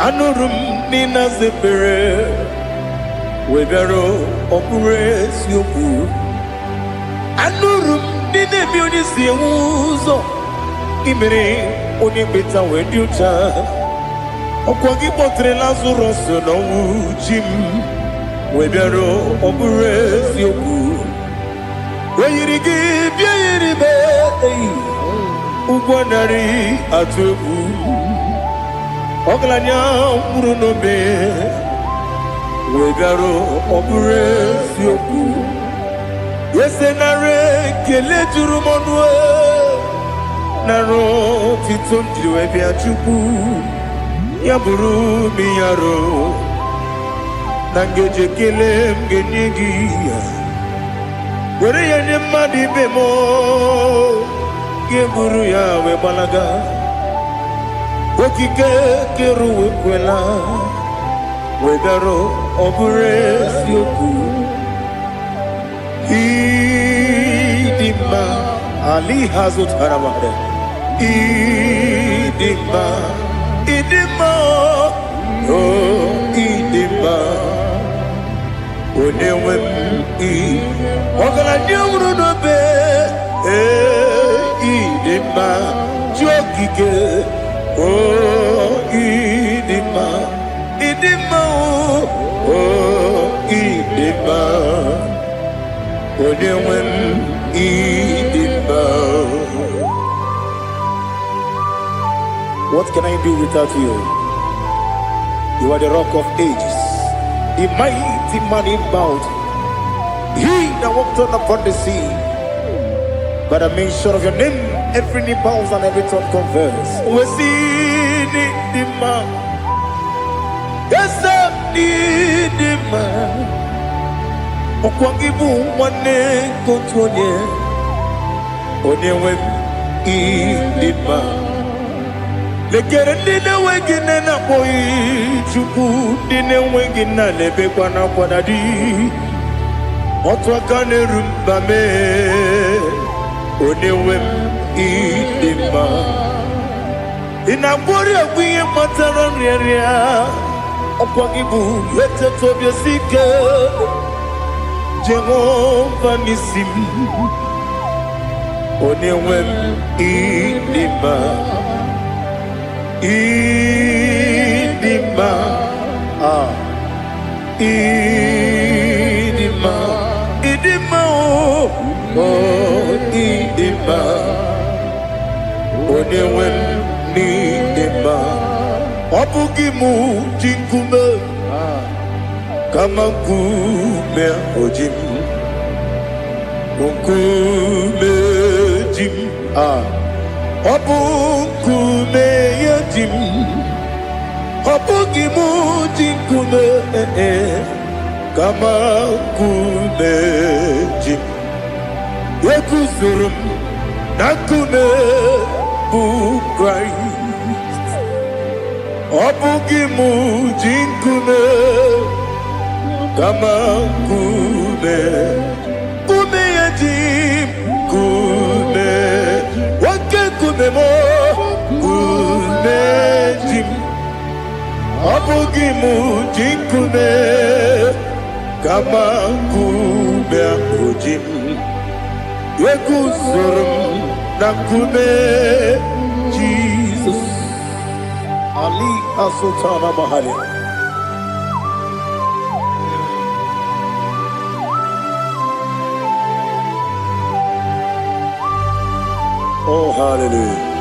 Speaker 3: anụrụ m n'ina zebere webịara ọbụrụ eziokwu anụrụ m n'ina ebe onye si enwe ụzọ imere onye mkpeta wee dị ụcha ọkwa gị kpọtere Lazarọs n'ọnwụ chi m webịara ọbụrụ eziokwu oyiri gị bịa yiri be ụgbọ narị atụ egwu ọgaranya mkpụrụ n'obe wegara ọbụrụ eziokwu ese nara ekele juru m ọnụ nara otito m jiri wee bịa Chukwu ya bụrụ m ya ro na ngeji ekele m ga-enye gị ya were ya nye mmadụ ibe m ga-eburu ya wee gbalaga okike kere uwe kwela wegara ọbụrụ eziokwu ịdị mma ali ha zụtara mmadụ ịdị mma ịdị mma ịdị mma onye nwe m ọgaranya nwụrụ n'obe ịdị mma ji okike ịdị mma ịdị mma ịdị mma onye nwe m ịdị mma. What can I do without you? You are the rock of ages, the mighty man in mountain, he that walked on upon the sea. By the mention of your name, every knee bows and every tongue confess. We see the man, yes, the man. Okwangibu wane kontonye, onyewe the man. Lekere ndine wengine na boy Chukwu ndine wengine lebe kwa na kwadadi otwaka nerumba me onewe idima inabori agwiye matara nriaria okwagibu yete tobye sike Jehova nisim onewe idima idima idima idima idima onyewe n'idima ọ bụghị mụ ji nkume kama nkume oji m nkume ji m ọ bụ nkume ya ji m ọ bụghị mụ ji nkume kama nkume ji m ekuzuru m na nkume bụ Kraịst ọ bụghị mụ ji nkume kama nkume nkume ya ji m nkume nwoke nkume m nkume ji m ọ bụghị mụ ji nkume kama nkume ahụ ji m eguzoro m na nkume Jizọs Ali Asụtana Mahali. Oh, hallelujah.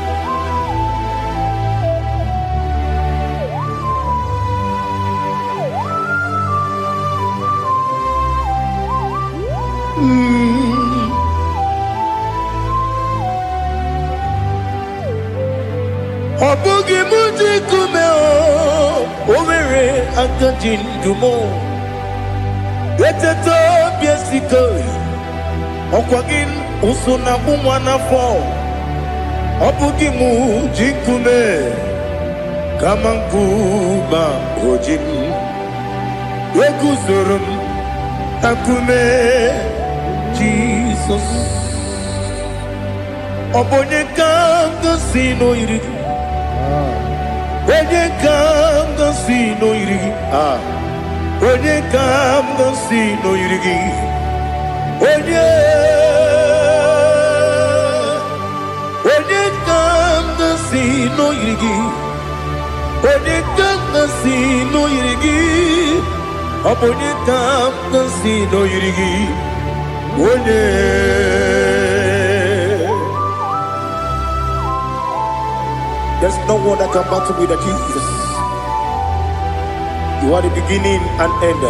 Speaker 3: akajindumo eteto biesiko okwagin usuna kumwana fo obugi mu jikume kama nkuba ojin Yeguzurum akume Jesus Obonye kanga sino irigi Onye kanga sino irigi Onye kanga sino irigi Onye kanga sino irigi Onye kanga sino irigi Onye kanga sino irigi Onye There's no one that can battle with Jesus. You are the beginning and end.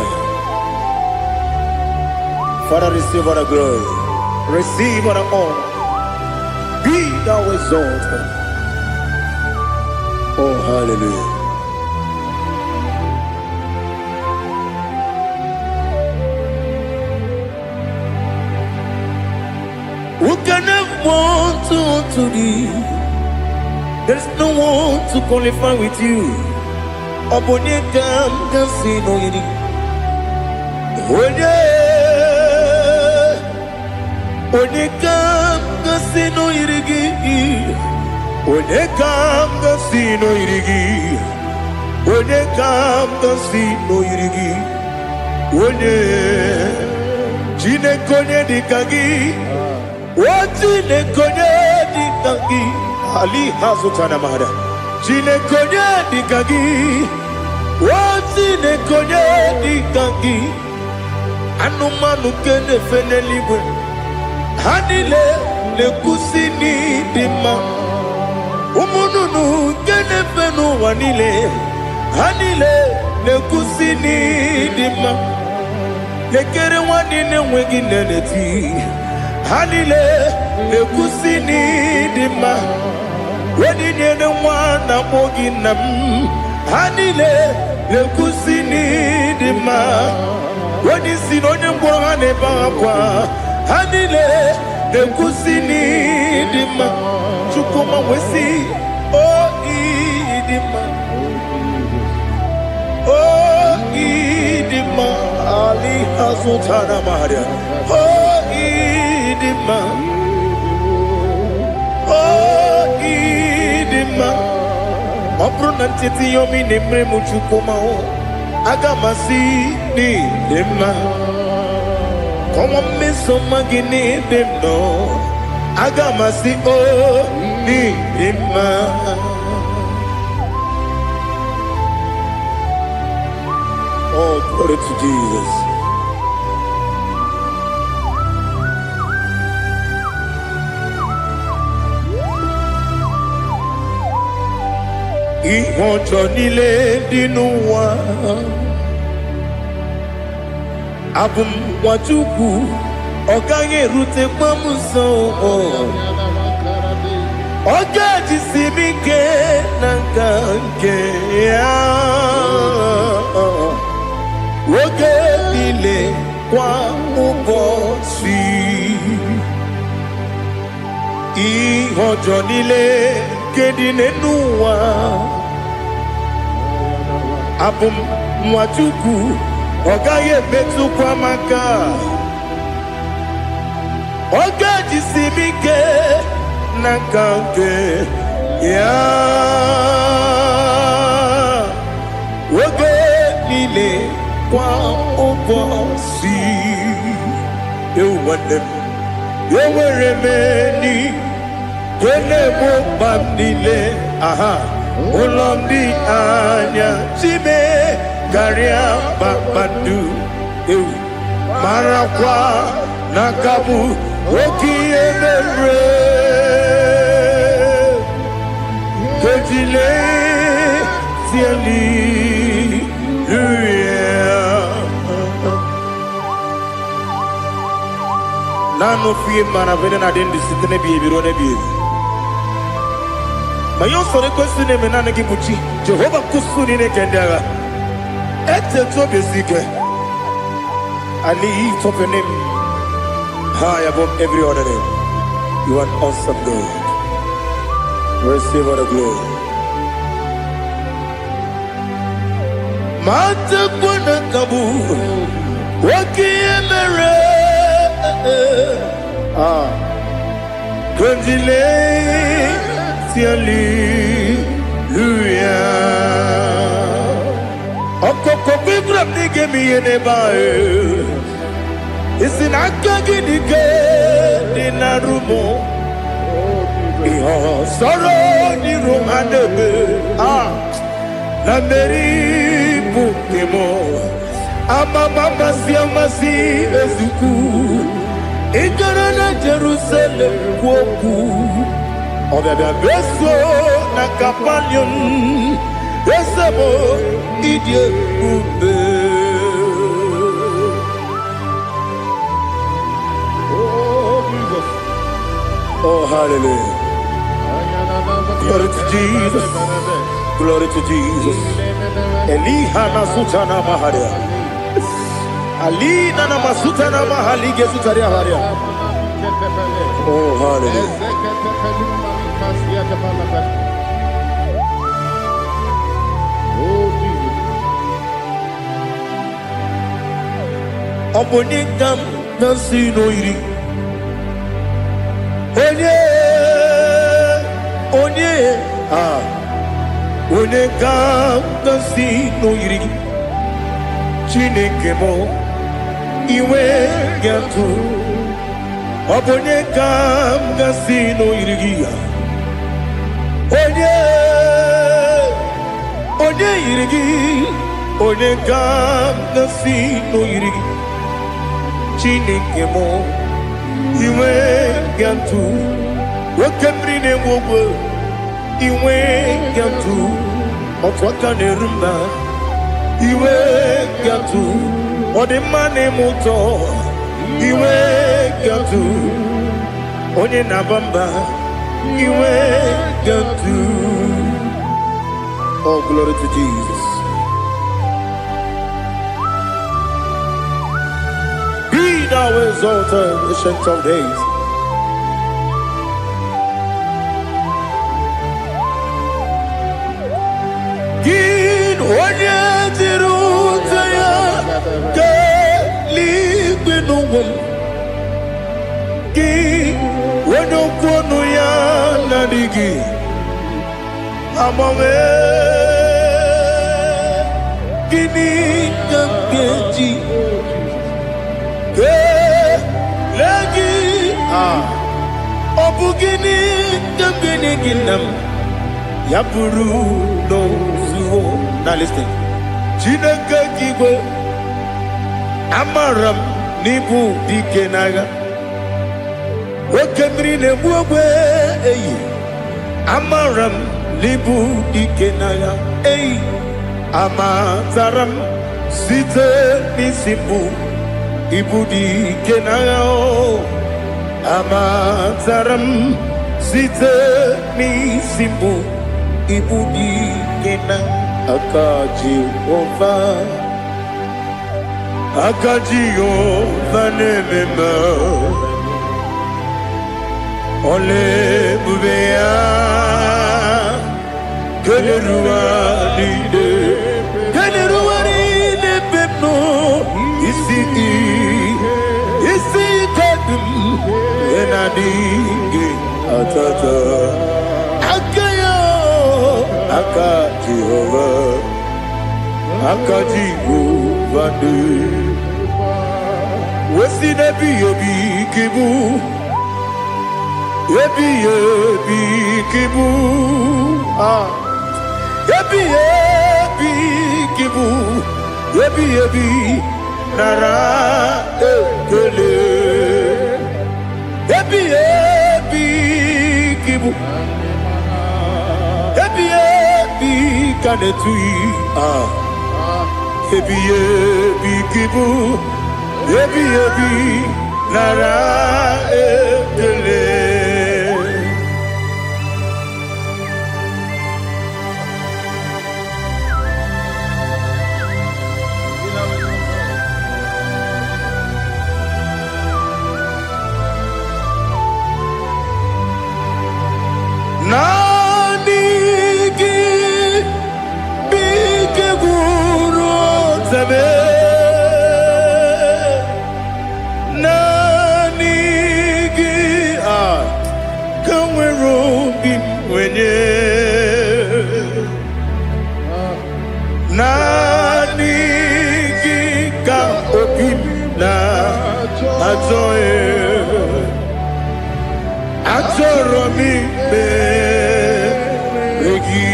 Speaker 3: Father, receive all the glory. Receive all the honor. Be thou exalted. Oh, hallelujah. Who can have one to thee? There's no one to qualify with you. Obonye kanga sino yiri. Onye kanga sino yirigi. Onye kanga sino yirigi. Onye kanga sino yirigi. Onye jine konye dikagi. Wajine konye dikagi. Ali hazutana mahada. Jine konye dikagi. Wajine konye dikagi. Anumanu kene fene libwe. Hanile le kusini dima. Umununu kene fenu wanile. Hanile le kusini dima. Lekere wanine wengi neneti. Hanile le kusini dima. Wedi nyene mwana mogi nam. Hanile le kusini dima. Wedi sinonye mbwangane bakwa. Hanile le kusini dima. Chukuma wesi oh idima. Oh idima. Ali hazutana maria. Oh idima. Oh idima. Obruna titi yomi nemre muchukuma o. Agamasi ni dima. Como me somagini demno. Agamasi o ni dima. Oh, glory to Jesus. Ihojo nile dinuwa Abum wajuku Oganye rute mamuso Oga jisimike nankanke Oge nile kwa ubosi Ihojo nile kedine nuwa Abum mwajuku Ogaye betu kwa maka Oga jisimike nakanke ya Oge nile kwa ubosi Ewanem Eweremeni Kene mo bamnile aha Olomdi anya Chime Garia babadu Marakwa Nakabu Oki emere Kejile Tieli Nano fiye maravene na dendi sitene biye birone biye Mayon sore kusune menane kibuchi Jehova kusuni ne kendaga I lift up your name high above every other name. You are an awesome God. Receive all the glory. Mata kuna kabu wakiemere Kundile Hallelujah. Okoko bibram nige mi enebae. Isin akagi nige dinarumo. Iho soro ni romanebe. Na meri bukemo. Ama mama si amasi ezuku. Ikarana Jerusalem woku. Obeda beso na kapanion. Esabo idie ube. Oh Jesus. Oh hallelujah. Glory to Jesus. Glory to Jesus. Elihana sutana maharia. Alina na masutana mahalige sutaria haria. Oh hallelujah. Obonikam nasino iri. Onye Onekam nasino iri. Chineke mo iwe yatu. Obonekam nasino iri. Onye iri. Onekam nasino iri. Chineke mo iwe yatu. Wakemri ne wogo iwe yatu. Otwaka ne rumba iwe yatu. Odemane moto iwe yatu. Onye nabamba iwe yatu. Oh glory to Jesus. Thou exalted ancient of days. Gin onye tirutaya ke libinum. Gin onye kwonu ya nadigi amame. Gini kamkeji. Lagi obugini dambini ginam yapuru no zuho. Now listen. Chineke kibo amaram nibu dikenaga. Wakemri ne buwe eyi amaram nibu dikenaga. Eyi amazaram site nisimbu. Ibudi kenao amazaram site ni simbu. Ibudi kena akaji ova nemema ole bubea kelerua lide pepno isi kadum enadinge atata akayo akaji ova de wesi nebi yobi kibu yebi kibu yebi kibu yebi nara ekele yebi kibu yebi kanetui yebi kibu yebi nara ekele. Achọrọ m ikpere gị.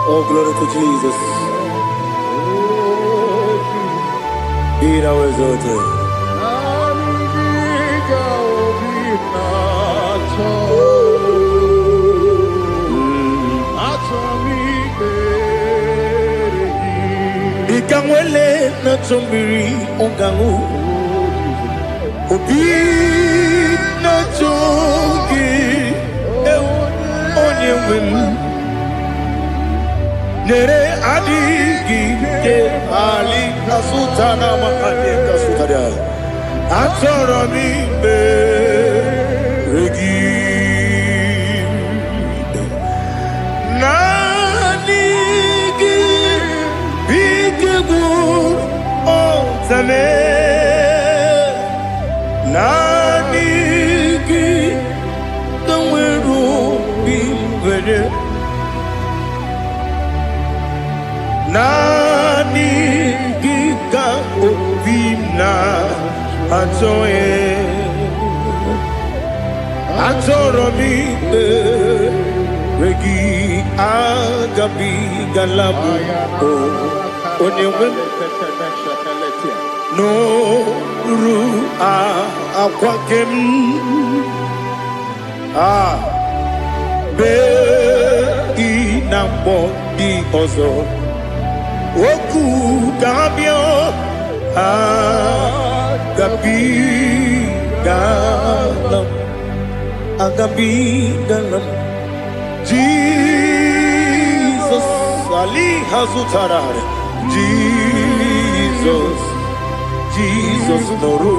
Speaker 3: Oh, glory to Jesus. Be thou exalted. Ikangwele na chombiri ongangu obi na chogi onye wem nere adigi ke ali kasutana mahali kasutaria achọrọ m ikpere gị. Naanị gị bike gwụ ọzame, naanị gị ka nwere obi nwere, naanị gị ka obi na-achọghị. Achọrọ m ikpere gị, agabigala m onye nwe m n'olu akwa gị m bee na mgbọ dị ọzọ okwu ga-abịa agabigala m. Jesus Ali Hazutara, Jesus Noru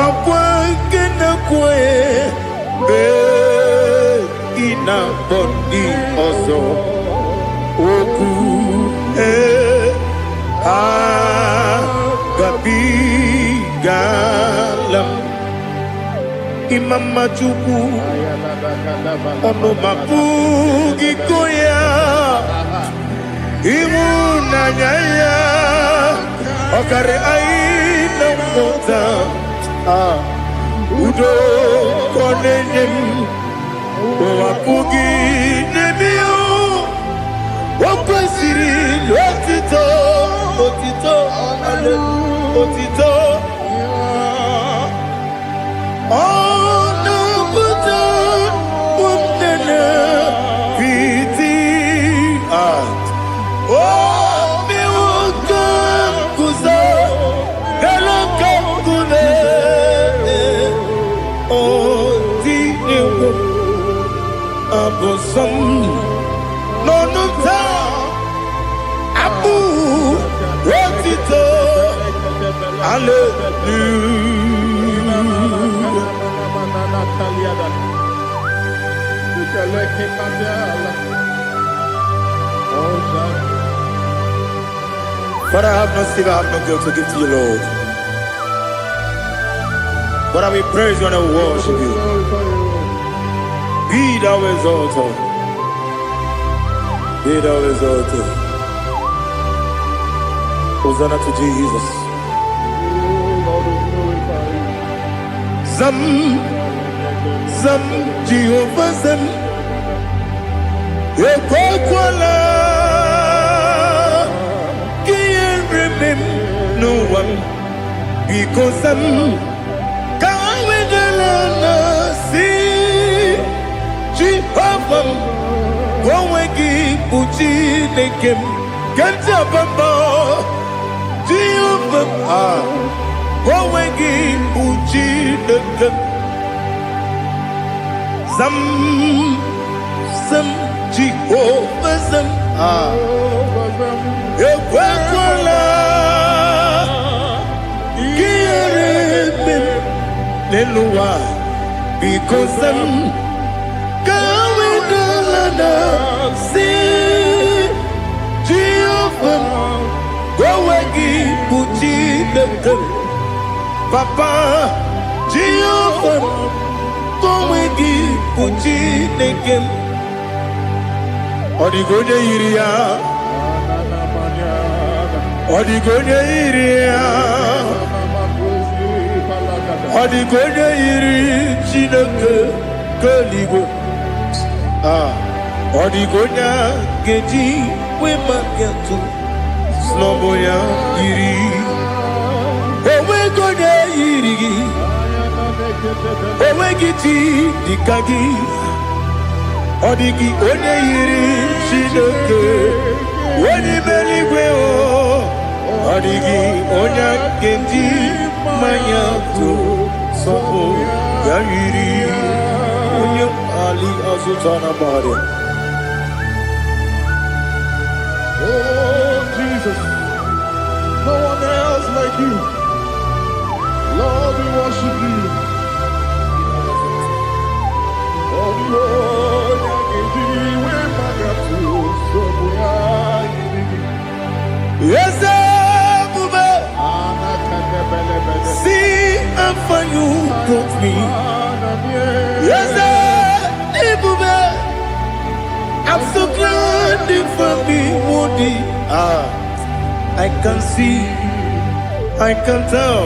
Speaker 3: akwake na kwe be ina bondi ozo oku agabigalam. Imama Chukwu ọnụ mapugi koya ịhụnanya ya ọkarị anyị na mmụta udo ka ọ na-enye m apụghị n'ebe ya o kwesịrị otito But I have no sin, I have no guilt to give to you, Lord. But I will praise you and I will worship you. Be thou exalted. Be thou exalted. Hosanna to Jesus. Zam, Jehovah Zam. Ekwakwala. Can't remember no one. Because I'm Jehovah, go wegi uchi nekem, kanja bamba. Jehovah, go wegi uchi nekem. Zam Jehovah zam, ekwakwala, kiyerebe neluwa, because I'm see Jehovah, go wegi puchi nekem, Papa Jehovah, Tomegi, Puchi, Nekem, Odigonya Iria, Odigonya Iria, Odigonya Iri, Chineke, Kaligo, Odigonya Geji, Wemakiatu, Sloboya Iri, Owegonya Iri, Owegiti, Dikagi, Odigi, Onye Iri, Chineke, Oni Beligwe, Odigi, Onya Geji, Mayatu, Sopo, Yairi, Onya Ali Azutana Bari.
Speaker 2: Oh, Jesus, no one else like you. Lord, we worship you. Oh, Lord,
Speaker 3: yes, Bube. See, I'm for you, don't me. Yes, Bube. I'm so glad you for me, Woody. I can see, I can tell,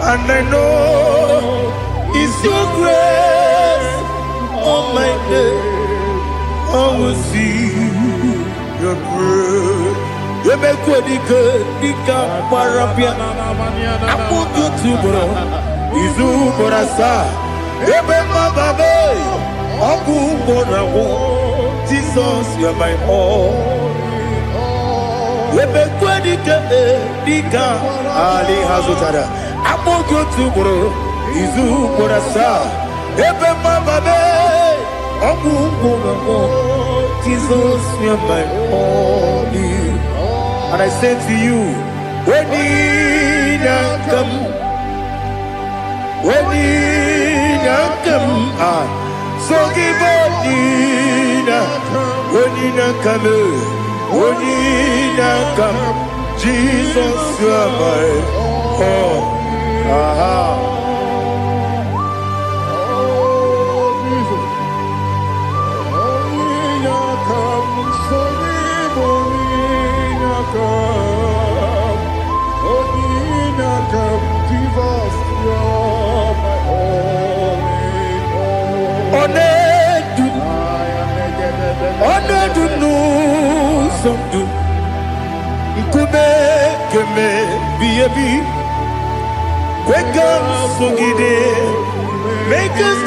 Speaker 3: and I know it's your grace. Oh my day, I will see your grace. You make what you could, you can't parapia. I put you to bro, Izu Borasa. You make my baby, Aku Borawo. Jesus, you're my all. You make what you could, you can't. Ali Hazutara. I put you to bro, Izu Borasa. Ebe mababe, Jesus, you're my only. And I say to you, when you come, so give up, when you come, Jesus, you're my all. Make us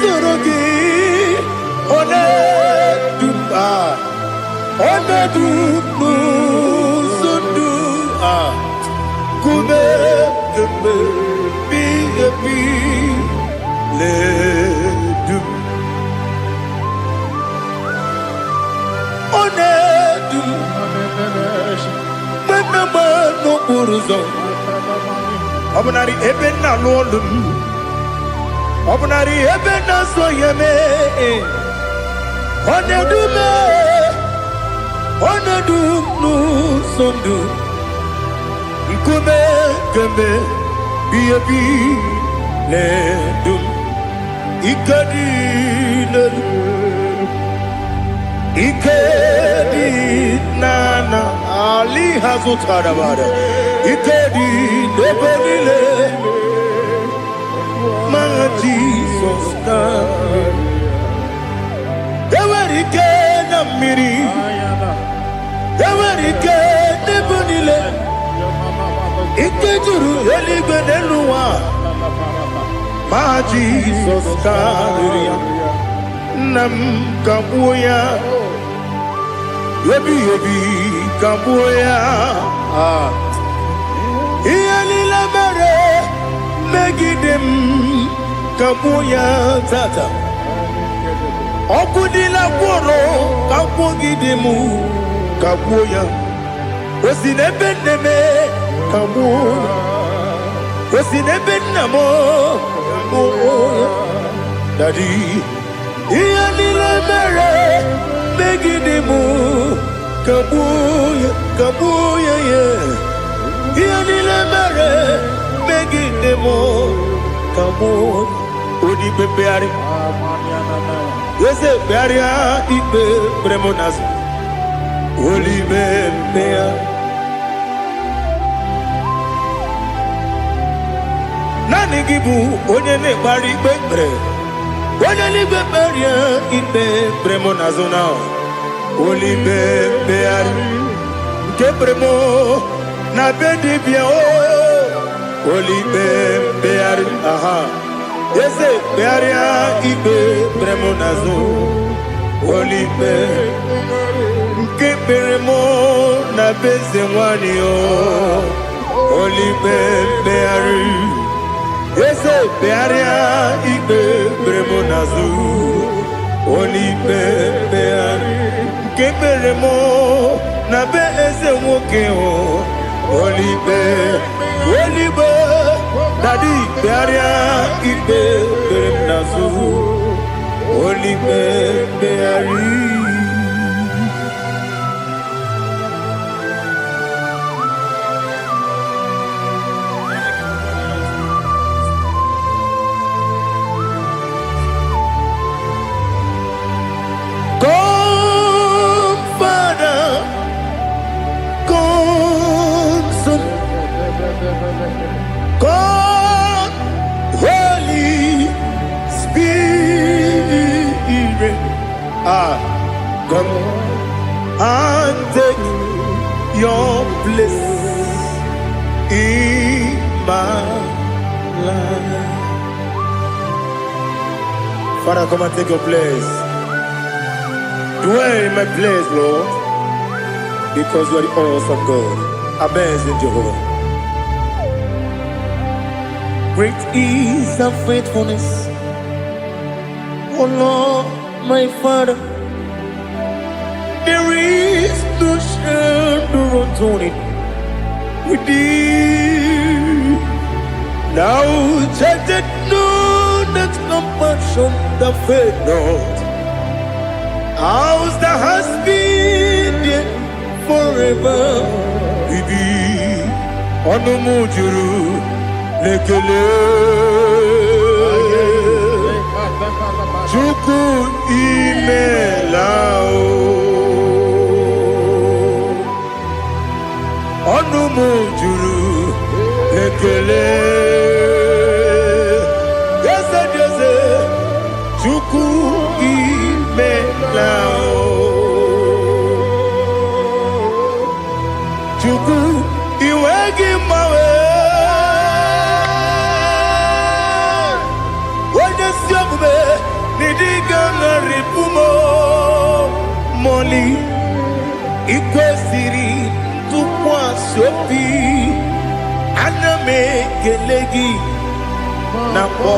Speaker 3: Abunari ebena lolum, Abunari ebena soyeme, Onedu no sondu, Nkume keme biabi ledum, Ikedi nana Ali Hazutara Bada, Ikedi Nebelile, my Jesus, Ewerike Namiri, Ewerike Nebelile, Ikejuru Elibenelua, my Jesus, Nam Kabuya, Yebi Kabuya, Ialila Mere, Megidem Kabuya Tata, Okudila Koro, Kabugidemu, Kabuya, was in a beneme, Kabuya, was in a benamo, Daddy. Ialila Mere, Megidemu, Kabuya, yeah. Ialila Mere, Megidemu, Come Odi Beari. Yes, Bearia, Ibe, Bremonas. Holy Bear. Nani Gibu, Onyane Bari Bebre. Onyane Bearia, Ibe, Bremonazona. Holy Bear. Kebremo, Nabedi Bio. Holy Bear. Aha. Yes, Bearia, Ibe, Bremonazo. Holy Bear. Kebremo, Nabeze Wanio. Holy Bear. Yes, Bearia, Ibe, Bremonazo. Holy Bear. Kebremo, Nabeze Wokeo. Holy Bear. Holy Bear. Daddy, Bearia, Ibe, Bremonazo. Holy Bear. God, Holy Spirit, come and take your place in my life. Father, come and take your place. Dwell in my place, Lord, because you are the awesome God. Amazing Jehovah. Great is thy faithfulness, O Lord, my Father. There is no shadow of turning with thee. Now judged know that compassion that faith not. Ours that has been there forever with thee. Onomujuru. Lekele Chuku imelao Onumujuru Lekele Yese Yese Chuku imelao Chuku iwegi mawe Moli ikwesiri tukwa sopi aname kelegi na po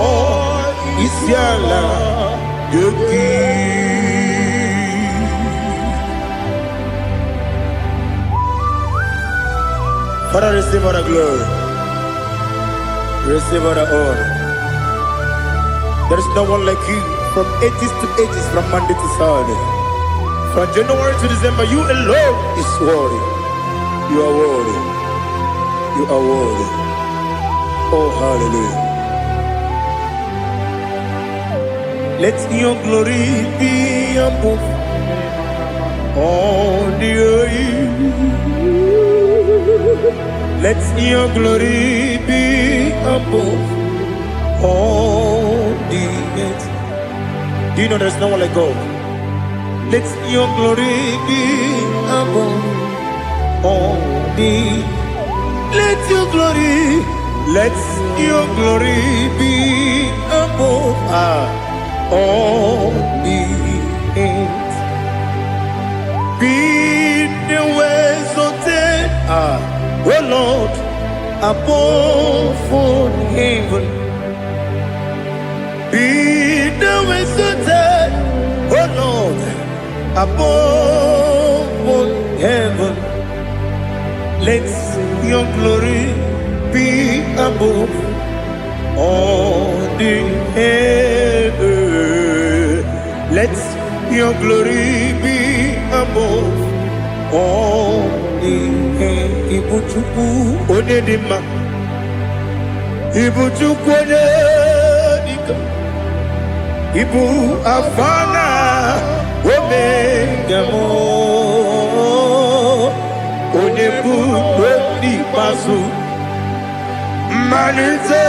Speaker 3: isiala yoki. Father, receive all the glory, receive all the honor. There is no one like you. From ages to ages, from Monday to Saturday, from January to December, you alone is worthy. You are worthy. You are worthy. Oh, hallelujah. Let your glory be above all the earth. Let your glory be above all the earth. Do you know there's no one like God? Let your glory be above all the. Let your glory be above all the earth. Be the ways of death, oh Lord, above all heaven. Be the ways of death, oh Lord, above all heaven. Let your glory be above all the earth. Let your glory be above all the earth. Ibuchuku onedima, Ibuchuku onedima. Ibu afana omega mo onebu ni pasu manite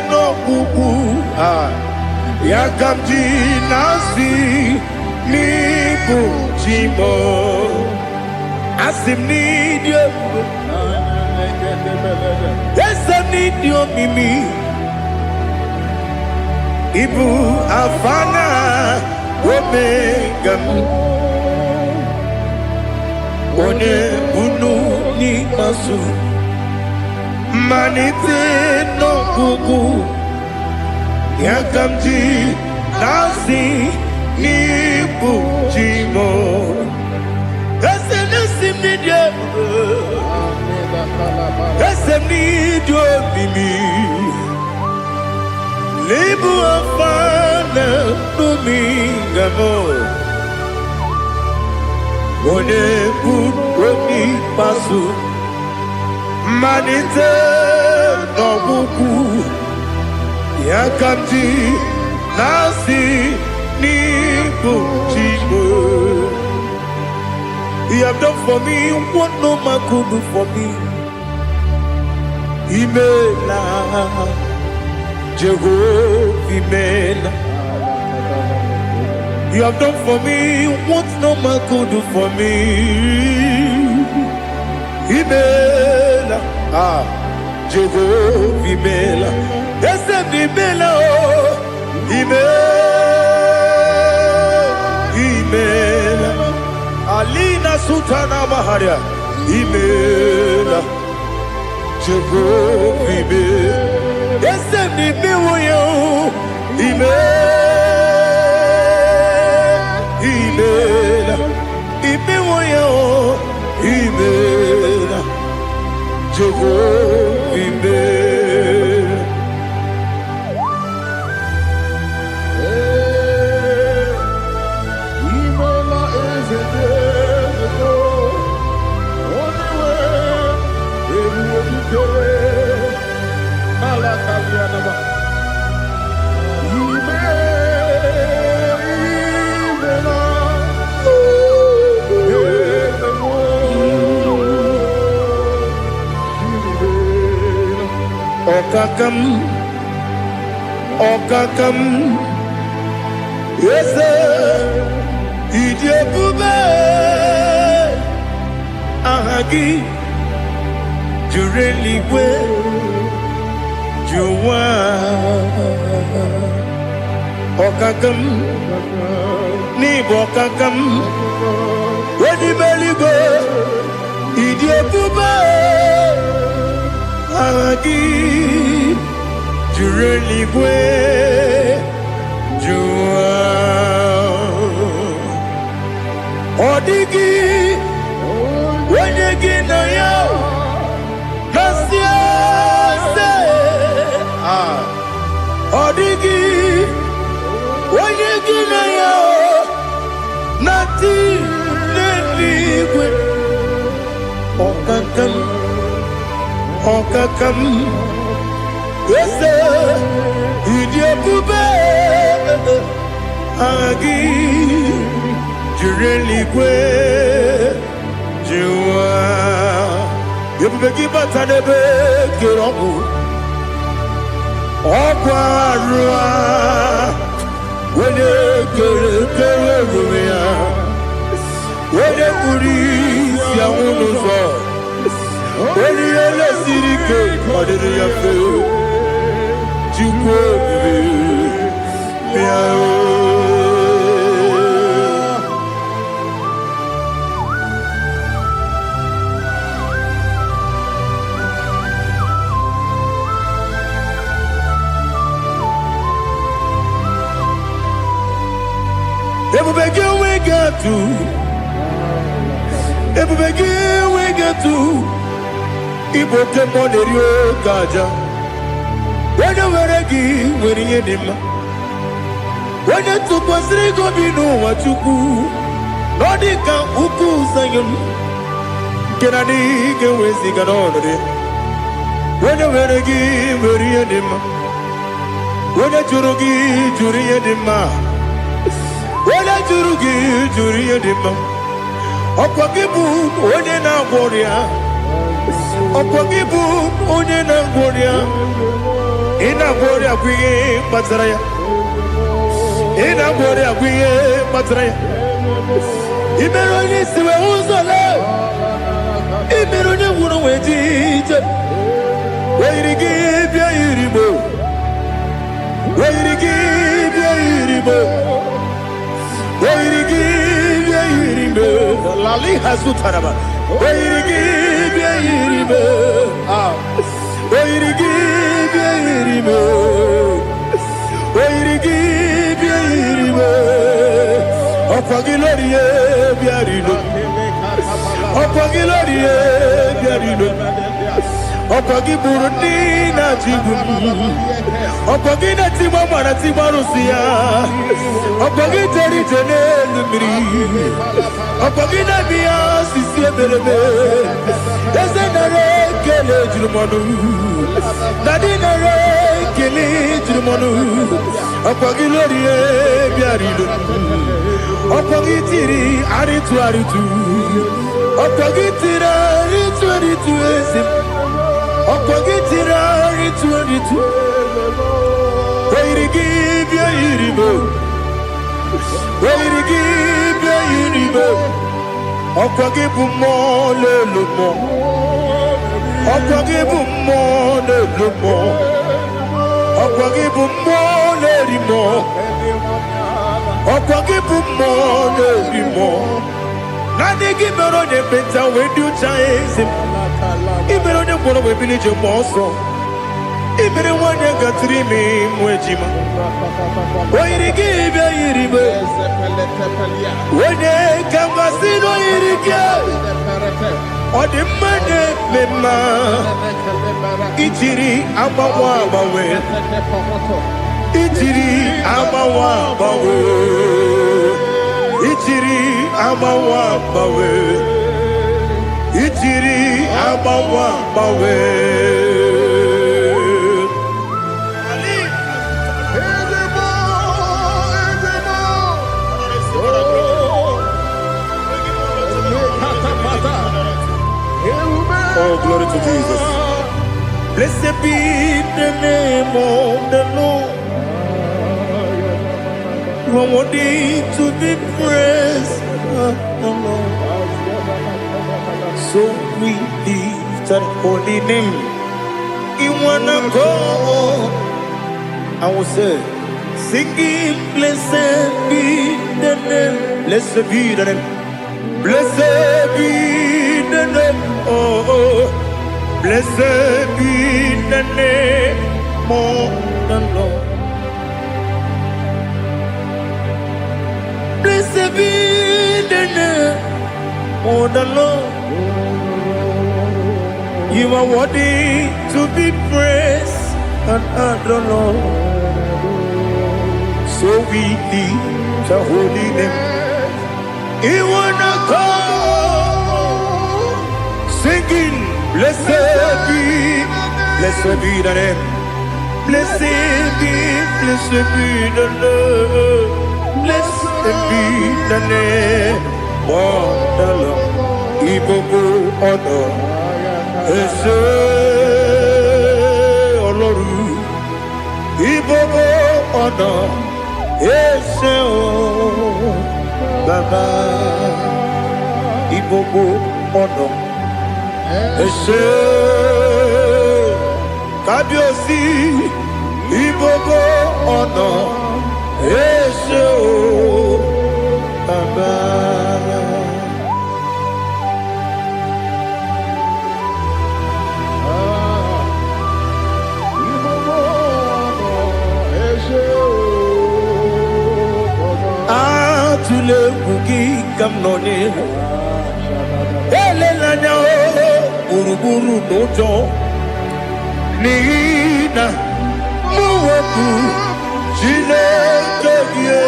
Speaker 3: no kuku yakamji nasi ni bujimo asim ni dio esa ni dio mimi Ibu afana omega one bunu ni masu manite no kuku yakamji nasi ni bujimo ese nasi media ese media mimi Libu afana dominga mo One buoni pasu Manite no buku Yakamji nasi ni buchibo You have done for me what no man could do for me Imela Jehovah Imela. You have done for me what no man could do for me. Imela, Jehovah Imela. Yes, Imela, Imela. Alina Sultana Maharia. Imela, Jehovah Imela. Yes, me woyo, Imela, woyo, Imela, Jehovah Imela.
Speaker 2: Imela is a devil, only way, everywhere you go.
Speaker 3: Okakam, yes, Ijebube, Ahagi, Jureligwe, Juwa, Okakam, Nibokakam, Wedibeligo, Ijebube, Ahagi, Jureligwe, Juwa, Odigi, Wenyegi na yao, Nasiase, Odigi, Wenyegi na yao, Nati, Neligwe, Okakam, Okakam, Yes, Ijebube, Agi, Jureligwe, Juwa. Yebubeki batanebe kirogu, Okwarua, Wene kere rumia, Wene kuri siya unuzo, Wene ele sirike, Wadiri ya feo. Ebubege we get to Iboke Monerio Gaja. When you were a gay, when you did when you took was Rico, you know what you do. Nodika Uku Sayon Kennedy get with the When you were a gay, when you did Wona jurugi juriye dima. Wona jurugi juriye dima. Okwagibu onye na gworia. Okwagibu onye na gworia. Ina gworia kwiye matraya. Ina gworia kwiye matraya. Imero ni siwe uzole. Imero ni wuro wejije. Weirigi bia iribo. Weirigi bia iribo. Weirigi bia iribo. Lali hasutaraba. Weirigi bia iribo. Weirigi bia iribo. Weirigi bia iribo. Okwagilorie bia iribo. Okwagilorie bia iribo. Okwagi Burundi na Jibuti. Okwagi na Timama na Timarusia. Okwagi Teri Jene Lumiri. Okwagi na Bia Sisi Ebelebe. Eze nare kele jirumonu. Nadi nare kele jirumonu. Okwagi lorie biarido. Okwagi tiri aritu aritu. Okwagi tira aritu aritu esim. Okwagitira ritu Weirigi bia iribo. Weirigi bia iribo. Okwagibu mo lelumo. Okwagibu mo lelumo. Okwagibu mo lerimo. Okwagibu mo lerimo. Nani gimero de beta wedu chaizim. Ibero de bono we village monso. Ibere wanya gatrimi mwejima. Oirigi bia iribe. Wene kamasino irige. Ode mane mema. Itiri abawa bawe. Itiri abawa bawe. Itiri abawa bawe. Itiri abawa bawe. Oh, glory to Jesus. Blessed be the name of the Lord. You are worthy to be praised, the Lord. So we lift that holy name. You wanna go? I will say, singing, blessed be the name. Blessed be the name. Blessed be the name. Oh, blessed be the name of the Lord. Blessed be the name of the Lord. You are worthy to be praised and adored, Lord. So we lift the holy name. You wanna go singing, blessed be the name. Blessed be the Lord. Blessed be the name of the Lord. Ibobo honor. Ese Oloru, Ibobo ọ̀nà, Ese o Baba, Ibobo ọ̀nà, Ese Kábíyèsí, Ibobo ọ̀nà, Ese o Baba. Tule bugi kamnoni ele lanya buruburu nojo nina muweku jile kebie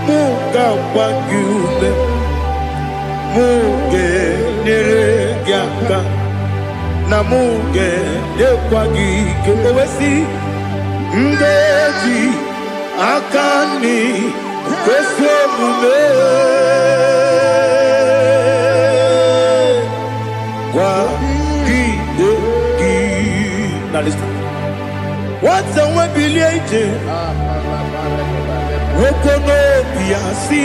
Speaker 3: muga wagyume muge nere gyaka na muge kwagi ke owesi ndeji akani kweso mume kwagi degi. Now listen. What's the one billion? Wokono biasi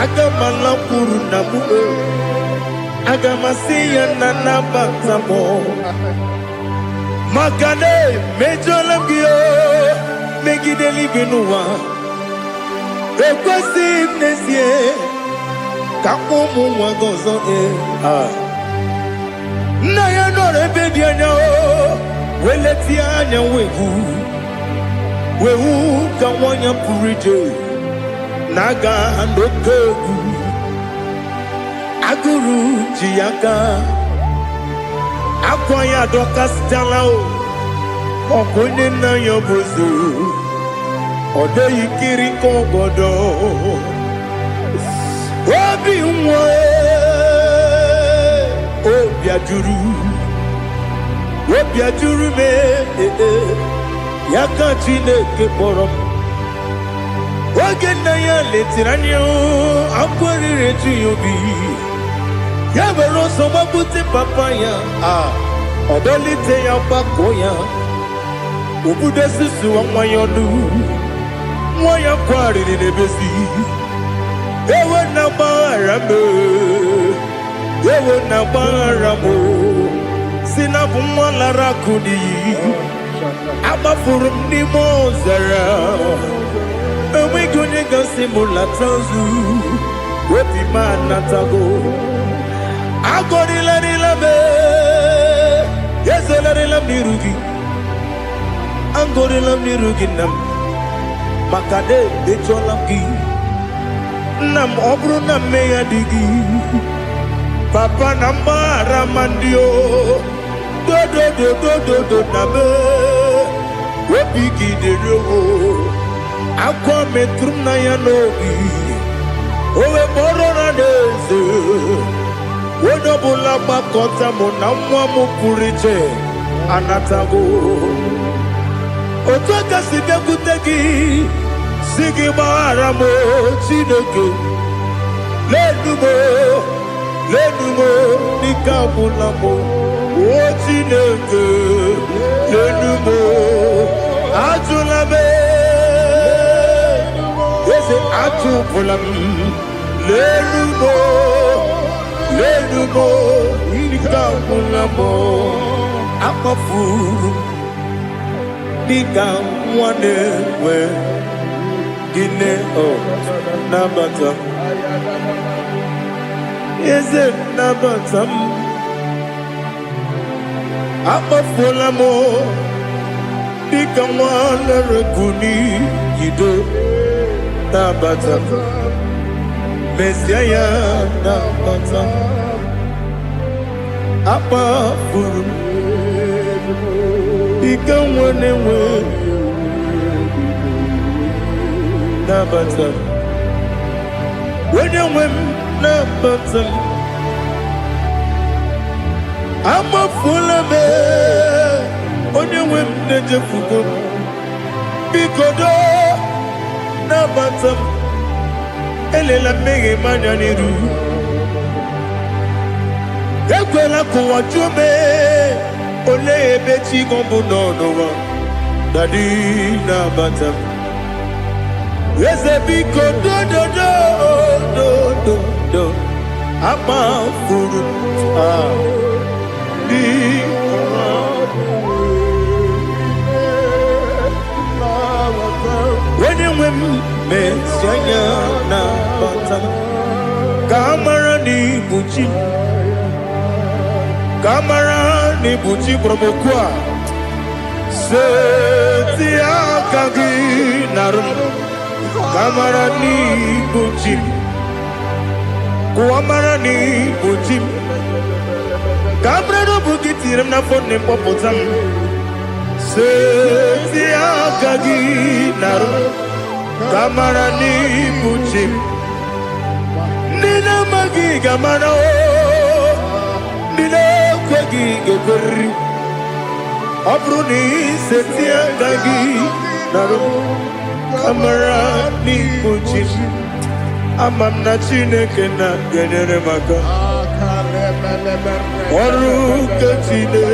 Speaker 3: agamala kurunamu agamasiya nanabatamo makane mejolamgio megideli benua ekwesi nesie kamumu wagozo na ya nore bedianya weleti anya wewu ka wanya purije naga ndokogu aguru jiyaka akwanya doka stalao okonye na yobozu ode yikiri kogodo obi nwa obi ajuru me yaka Chineke kpọrọ m oge nna ya letiri anya akwarịrị eju ya obi ya were ọsọ gbapute papa ya ọdọlite ya gbakọ ya obodo susuwa nwa ya ọnụ nwa ya kwarịrị n'ebezi ewe na gbaghara m si na bụ nwa lara akụ n'iyi agbafuru m n'ime ọzara enweghị onye gasị m lata ozu obi m anatago agọrịlarịla m ezolarịla m n'iru gị agọrịla m n'iru gị nna m maka na emechọla m gị nna m ọ bụrụ na mmehie dị gị papa na mgbaghara ma ndị o dodododododo na me obi gị dịrị owo akwa metụrụ m na ya n'obi owe kpọrọ na n'eze onye ọbụla gbakọta mụ na nwa m pụrụ iche anatago otu aka si bịakwute gị si gị gbaghara m Chineke lenumo dịka ọbụla m o Chineke lenumo ajụla m eze atụpụla m lenumo dịka ọbụla m akpafuru dịka nwa na-enwe gịnị nabata eze nabata m akpafuola m dịka nwa na-erekuni yido nabata mesia ya nabata akpafuru dịka nwa na-enwe nabata onye nwe m nabata m amafuola m onye nwe m na-ejefugo m biko do nabata m elela mmehie m anya n'iru ekwela ka ụwa jụọ m olee ebe chi gọ bụ n'ọnụwa dadi nabata m eze biko do akpafuru onye nwe m mesi anya na bata ka amara n'ibu chi ka amara n'ibu chi kpọrọmokwu a seti aka gị narụ ka amara n'ibu chi kuamara n'ibu chi ka amara n'obu gị tiri m n'afọ nne mkpọpụta m seti aka gị narụ ka amara n'ibu chi ndị na-amaghị ga-amara ndị na-ekweghị ga-ekweriri Obruni setia dagi naru kamara ni muchim amam na chineke na genere maka oru kachine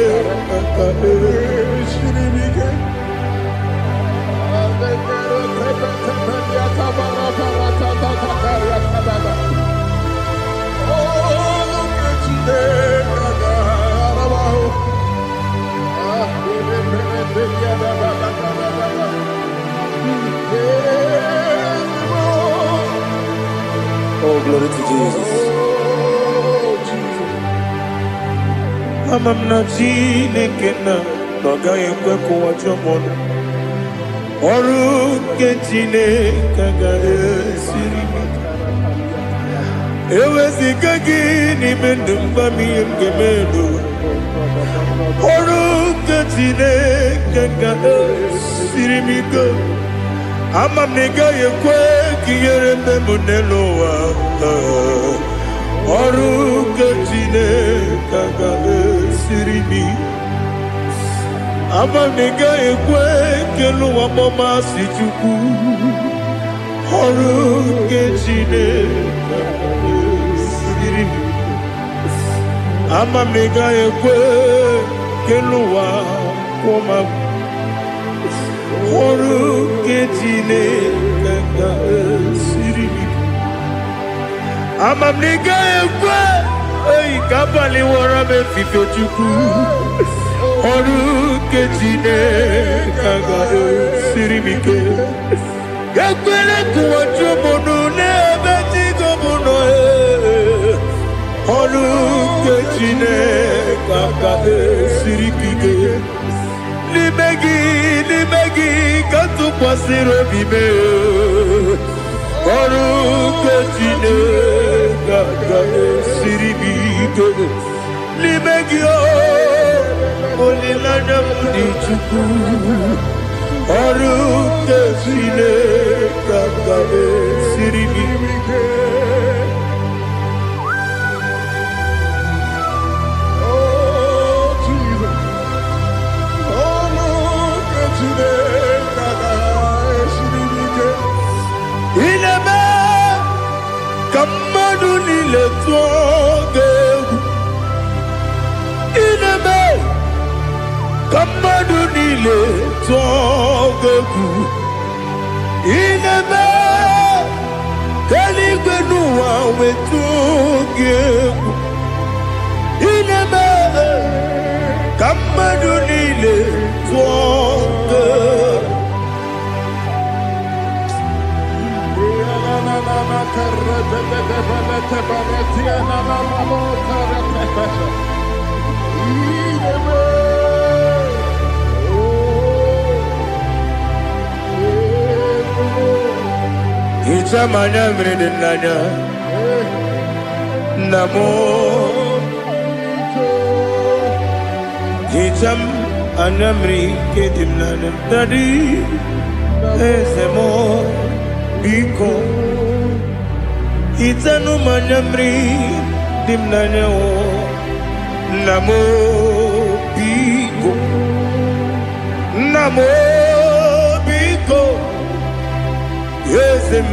Speaker 3: Oh, glory to Jesus. Amam na chineke na noga yekwe kuwa chomono oru ke chineke ga esiri ewezika gị n'ime ndụ mgbami ngemelu oru ke chineke ga esiri m ike ama m na ị gaghị ekwe ka ihere mbe m n'elu ụwa ọrụ nke Chineke ga-esiri m ama m na ị gaghị ekwe ka elu ụwa mmasị Chukwu ọrụ nke Chineke ga-esiri m ama m na ị gaghị ekwe ka elu ụwa kwụma m ọrụ nke Chineke ga-esiri m ama m na ị gaghị ekwe oyi ka abalị wara m efife Chukwu ọrụ nke Chineke ga-esiri m ike ekwere kụwa chụmụnụ n'ebe Chigo bụ nọ ọrụ nke Chineke ga-esiri m ike n'ime gị ka tụkwasịrị obi m ọrụ nke Chineke ga-esiri m ike n'ime gị olileanya m dị Chukwu ọrụ nke Chineke ga-esiri m ike Kamadu niile tụọ ga-egwu ineme kamadu niile tụọ ga-egwu ineme ka eluigwe n'ụwa wee tụọ ga-egwu ineme ka mmadụ niile tụọ ga-egwu Ichamanya mridinanya Namo Icham anamri kedimnanya Tadi Ezemo Biko Itanu manyamri dimnanya Namo Biko Namo Biko Yesem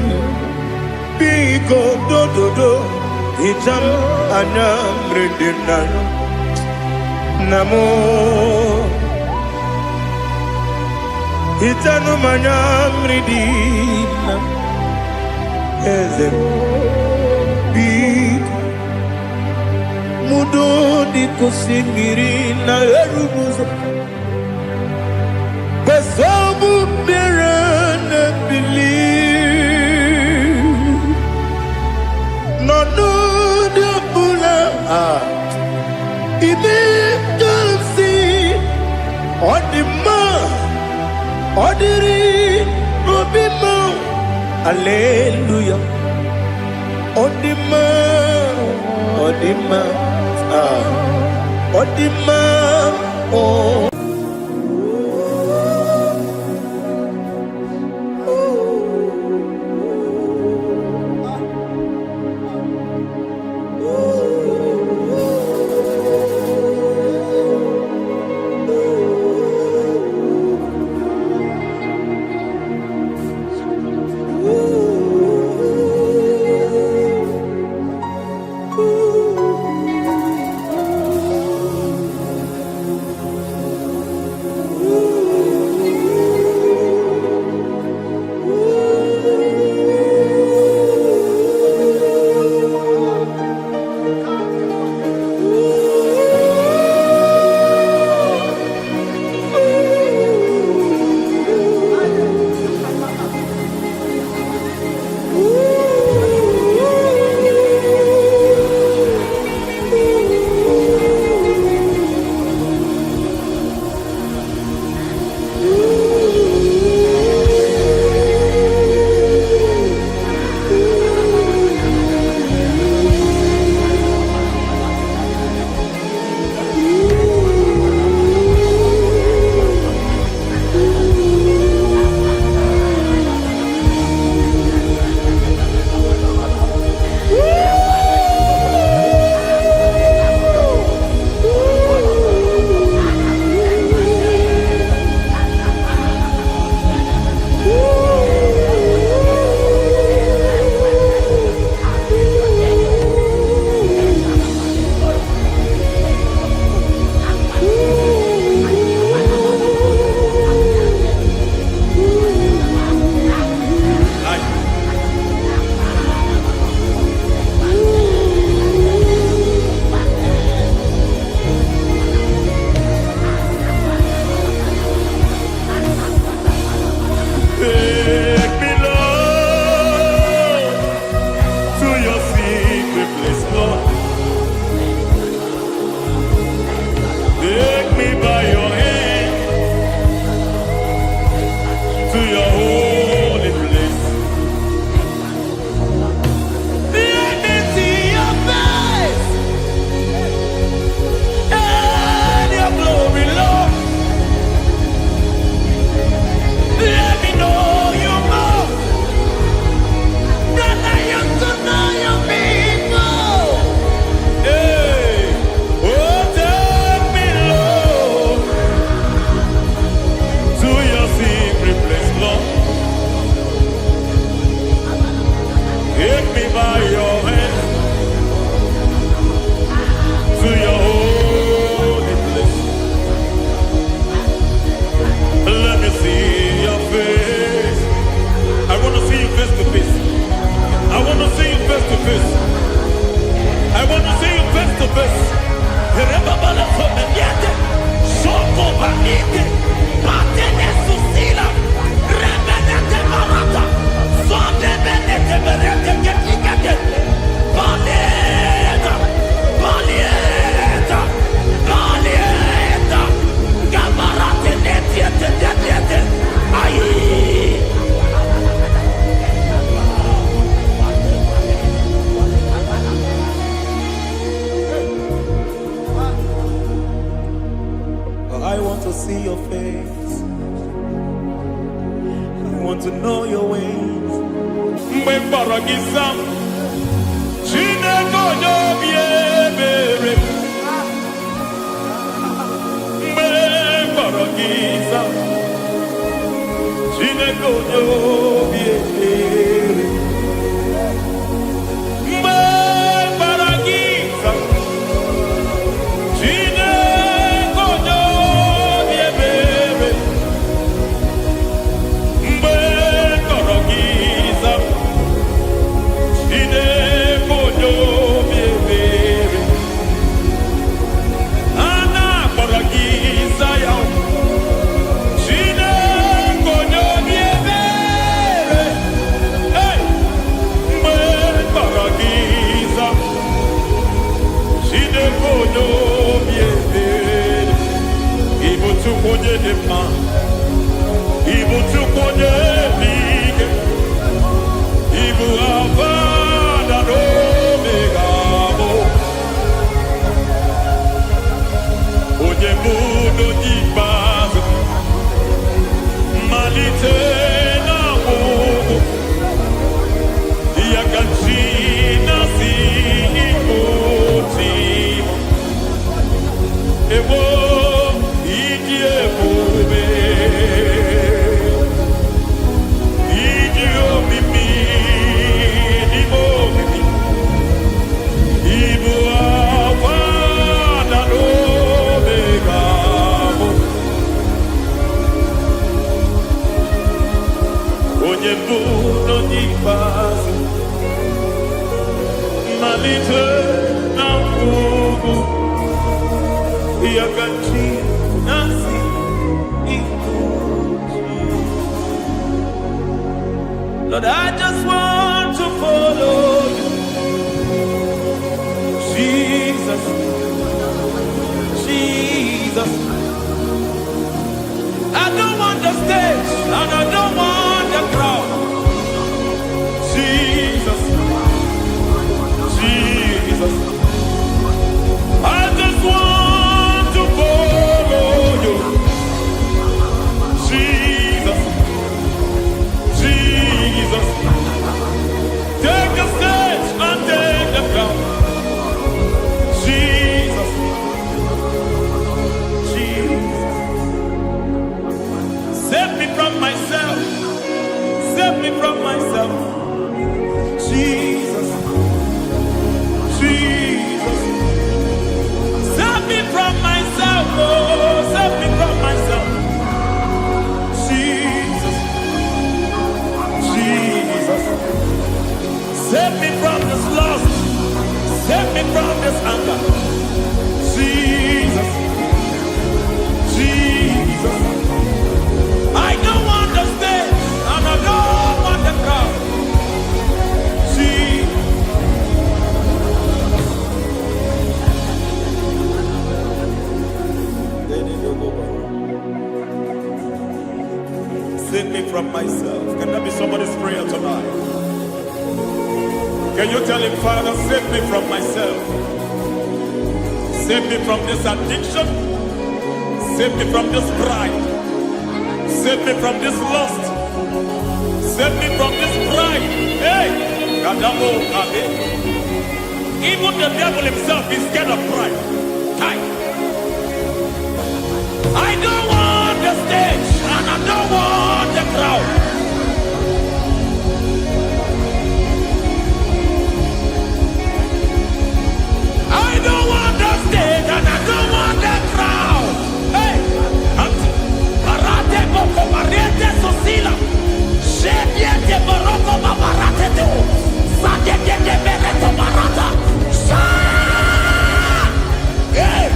Speaker 3: Biko do do do Icham anamri dimnanya Namo Itanu manyamri dimnanya Yesem Mudo di kusingiri na erumuzo Besobu mirana believe No no de bula Ibe kansi Odima Odiri Obima Hallelujah Odima Odima Odima oh I want to see your face. I want to know your ways. Mbaragisa, Chineko Nobiebere. Mbaragisa, Chineko Nobiebere. Mbaragisa, Chineko Nobiebere. Mbaragisa, Chineko Nobiebere. Ana Baragisa yao. Chineko Nobiebere. Hey, Mbaragisa, Chineko Nobiebere. Ibu tukonye dema, ibu tukonye lige, ibu avada no megamo. Onye muno di base, malite na wogo, yakachina si imotimo. Ewo idie bobe, idio mimi, ibo mimi, ibo avana no megamo. Onye muno di base, malite na wogo, yakati nasi ikuti. Lord, I just want to follow you, Jesus, Jesus. I don't want the stage and I don't want the crowd, Jesus, Jesus. I just want to follow you, Jesus, Jesus. Take the stage and take the crown, Jesus, Jesus. Save me from myself, save me from myself, Jesus, Jesus. Save me from myself, oh, save me from myself. Jesus, Jesus. Save me from this lust, save me from this anger. Jesus, Jesus. I don't want the stage and I don't want the crowd. Jesus. Save me from myself. Can that be somebody's prayer tonight? Can you tell him, Father, save me from myself. Save me from this addiction. Save me from this pride. Save me from this lust. Save me from this pride. Hey! Kadamo Abe. Even the devil himself is scared of pride. Hi. I don't want the stage and I don't want the crowd. I don't want the stage and I don't want the crowd. Hey, Barate Boko Mariete Sosila. Shediete Baroko Mabarate Deo. Sadete de Bereto Barata. Hey.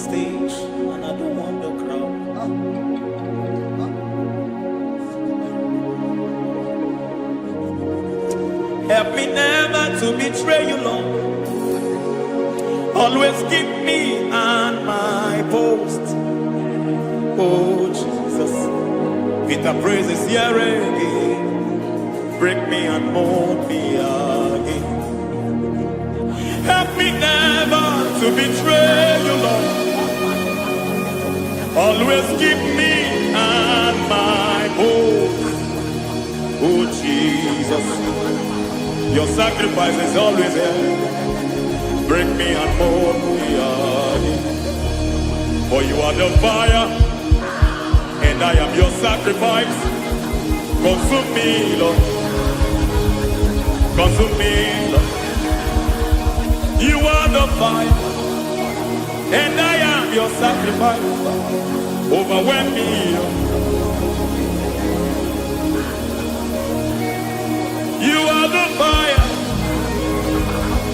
Speaker 3: stage and I don't want the crowd. Help me never to betray you, Lord. Always keep me on my post. Oh Jesus, with the praises here again, break me and mold me again. Help me never to betray you, Lord. Always keep me on my post. Oh Jesus, your sacrifice is always there. Break me and mold me again. For you are the fire, and I am your sacrifice. Consume me, Lord. Consume me, Lord. You are the fire, and I am your sacrifice. Overwhelm me, Lord. You are the fire,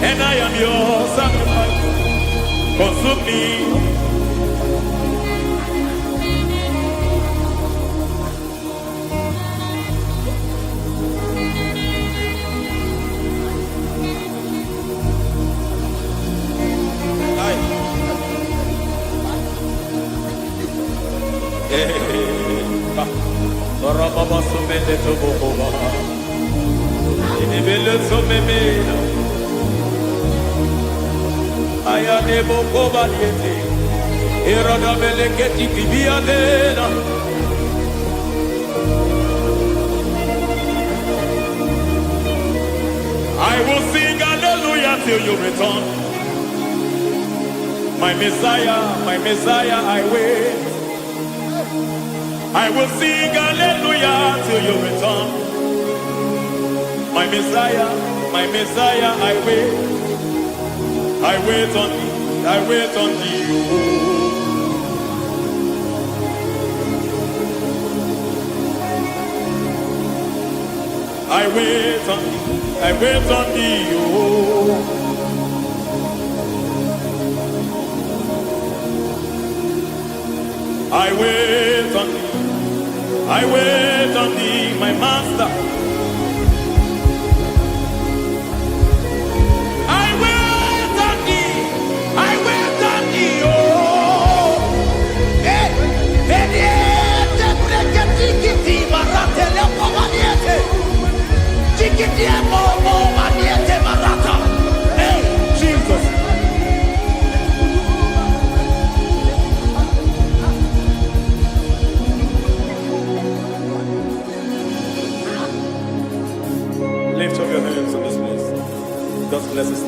Speaker 3: and I am your sacrifice. Consume me. I will sing hallelujah till you return. My Messiah, I wait. I will sing hallelujah till you return. My Messiah, I wait. I wait on thee, I wait on thee. I wait on thee, I wait on thee. I wait on thee, I wait on thee, my master. I wait on thee, I wait on thee, oh. Jesus. Lift up your hands in this place. God bless us.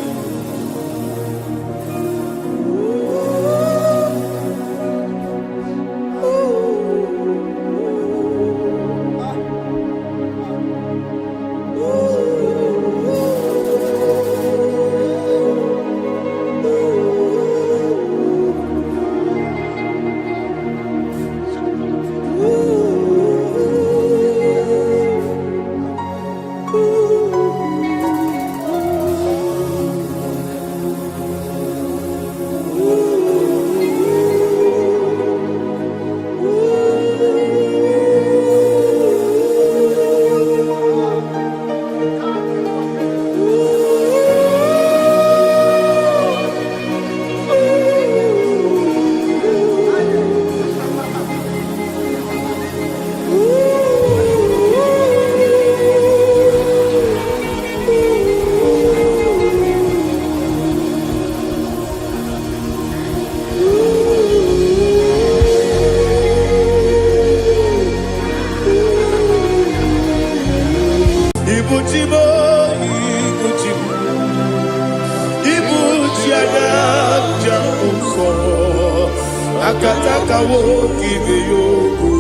Speaker 3: Akataka woki beyoku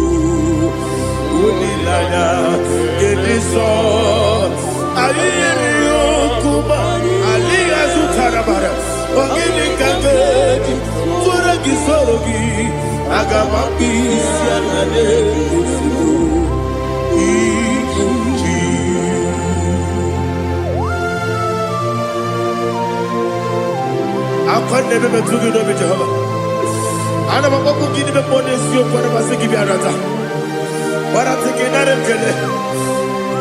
Speaker 3: Unilaya Gediso Aliyeri yokuba Aliya zutarabara Ogini kagedi Fura gisorogi Agamapi siyanane kusibu Ikuji Akande bebe tugi dobi Jehovah Ana makoku gini be ponesio kwa masiki biarata. Barata kenare kene.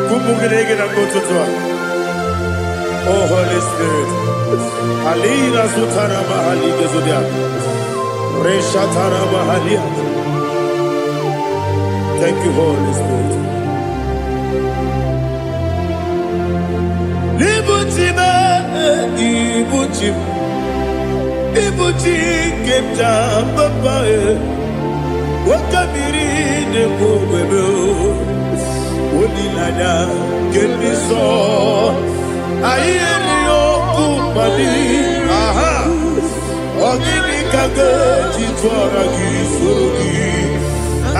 Speaker 3: Kumugirege na gototoa. Oh Holy Spirit. Alina sutara mahali gezodia. Reshatara mahali. Thank you, Holy Spirit. Libuchima, ibuchim, ibuchim kemja papa. Wakabiri de kobebe, onilada kemiso. Ayeri okupali, aha. Ogini kage chitwara kisorogi.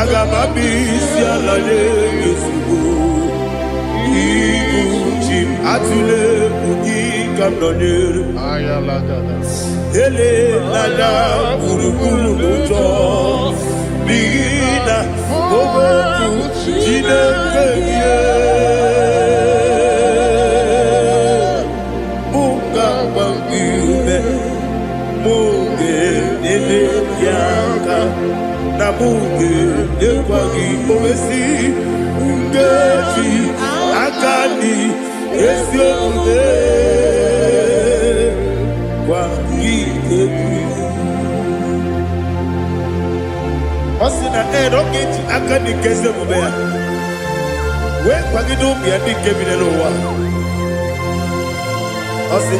Speaker 3: Agamabi sialale yesugo. Ibuchim atule ugi kamdonere.
Speaker 2: Ayalagada.
Speaker 3: Ele lada buruburu moto. Bigina oboku chineke. Munga bangiube. Munge nene yaka. Na munge nekwagi omesi. Ngeji akani esiode. Kwagi ebi. Osina erogeji akani keze mubea. We kwagi dumbi adi kebine lowa. Osi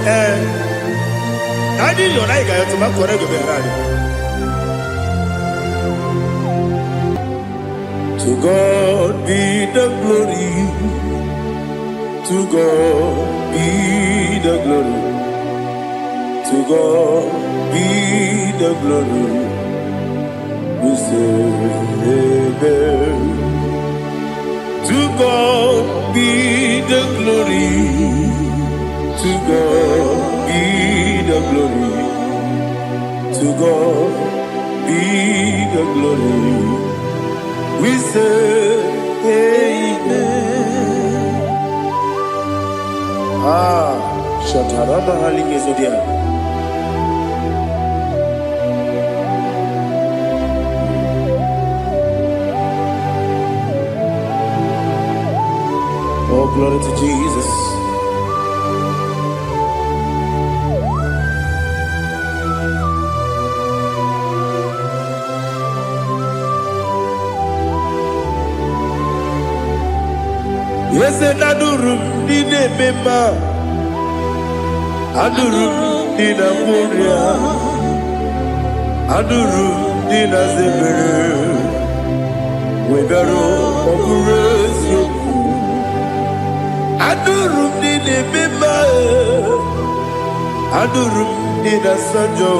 Speaker 3: nadi yona iga yotuma kore gebe radi. To God be the glory. To God be the glory. To God be the glory. We say amen. To God be the glory. To God be the glory. To God be the glory. We say amen. Shatarama halinge zodia. Oh, glory to Jesus. Yes, adurum dine mema, adurum dina muria, adurum dina zebere, wegaro okurezio, adurum dine mema, adurum dina sanjo,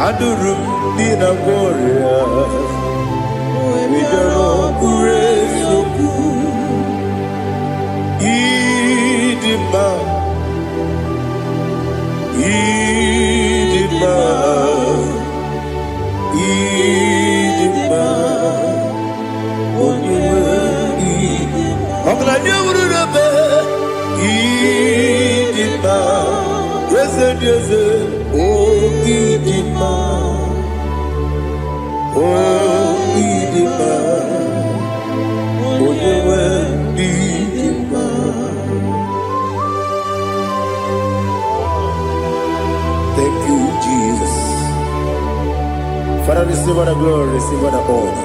Speaker 3: adurum dina muria, wegaro okurezio. Idima, Idima, Idima, Oniwe, Idima, Oglanya urube, Idima, Yeze, Yeze, Oh Idima, Oh Idima, Oniwe, Idima. Thank you, Jesus. Father, receive all the glory, receive all the honor.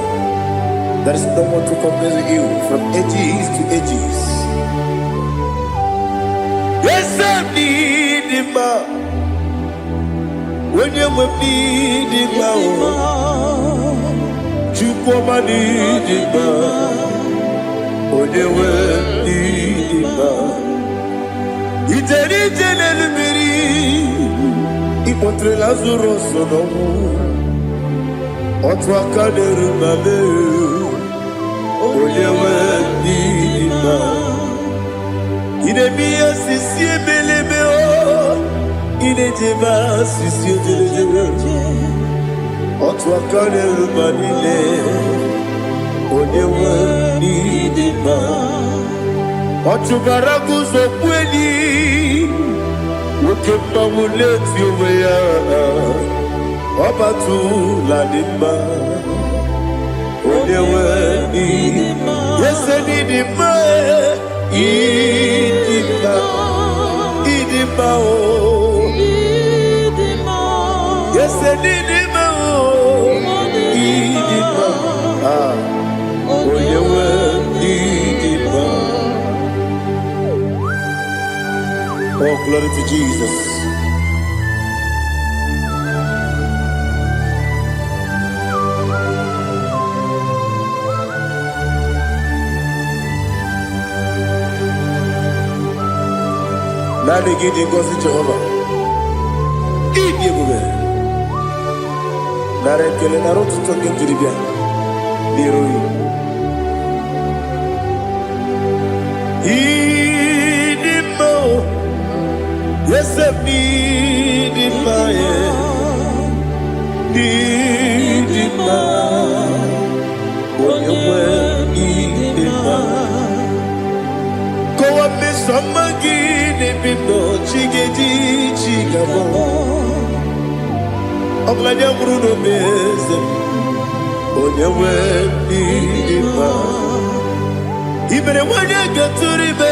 Speaker 3: There is no one to compare with you from ages to ages. Yes, I need him. When you need him, you come and need him. When you need him, it's a little Ipotre Lazaro sonomu, otwa kaderu mame, oyewe dima. Idemiya sisi belebe o, idejeba sisi delejebe. Otwa kaderu manile, oyewe dima. Otubaraku zokweni. Ukemba muleti uweya Obatu ladimba. Odewe idima. Yes, idima. Idima. Idima oh. Yes, idima oh. Idima. Ah. Odewe idima. Oh, glory to Jesus. Nani gidi ngozi Jehova. Idi ebube. Nara ekele nara otuto nke njiri bịa n'iru ya. Idi mma o. Yesef n'idi mma ya. N'idi mma. Onye nwe n'idi mma. Kowa mesoma gị n'ebido chigedi chigabo. Ọbụladị amụrụ n'omeze onye nwe n'idi mma. Ibere nwanyị agatụrụ ibe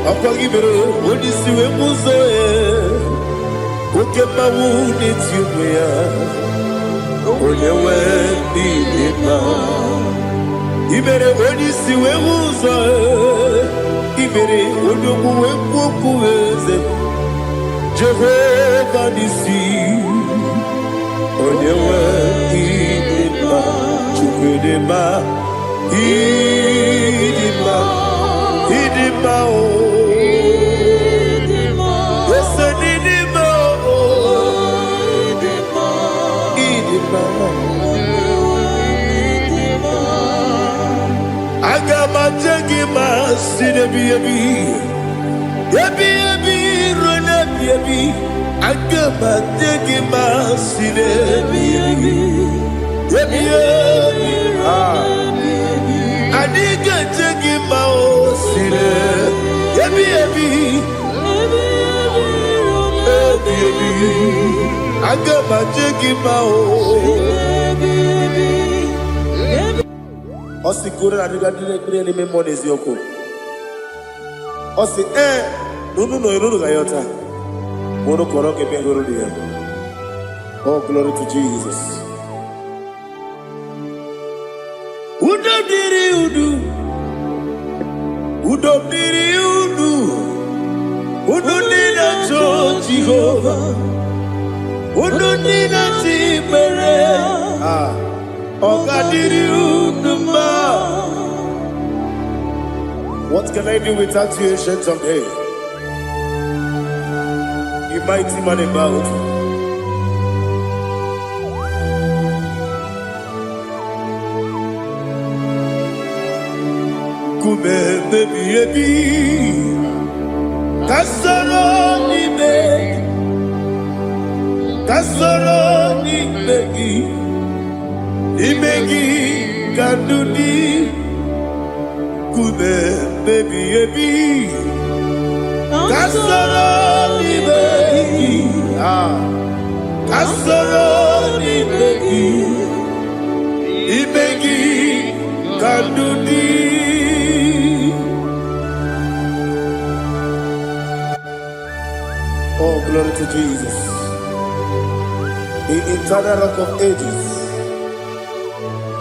Speaker 3: ọkwa gị mere onye isi wee mụzọ oke mmanwụ n'eti ụmụ ya onye nwe n'idi mma. Ibere onye isi wee mụzọ ibere onye okwu wee kwuo okwu eze Jehova n'isi onye nwe n'idi mma. Chukwu dị mma. Idima, idima oh, yes idima oh, idima, agama jagi mas yebi, rona yebi, agama jagi mas yebi, ah. Adiga jagi mao sire, ebi, agama jagi mao. Osi kura adiga dire ni memoni ziyoko. Osi nunu gayota. Mono koroke bengoro dia. Oh, glory to Jesus. Udo diri udu nina cho Jehovah, udu nina timere, oga diri udu ma. What can I do without you, ancient of days? You mighty man about. Baby, kasoro ni begi, kandudi, kube baby, kasoro ni begi, kandudi. Oh, glory to Jesus. The eternal rock of ages,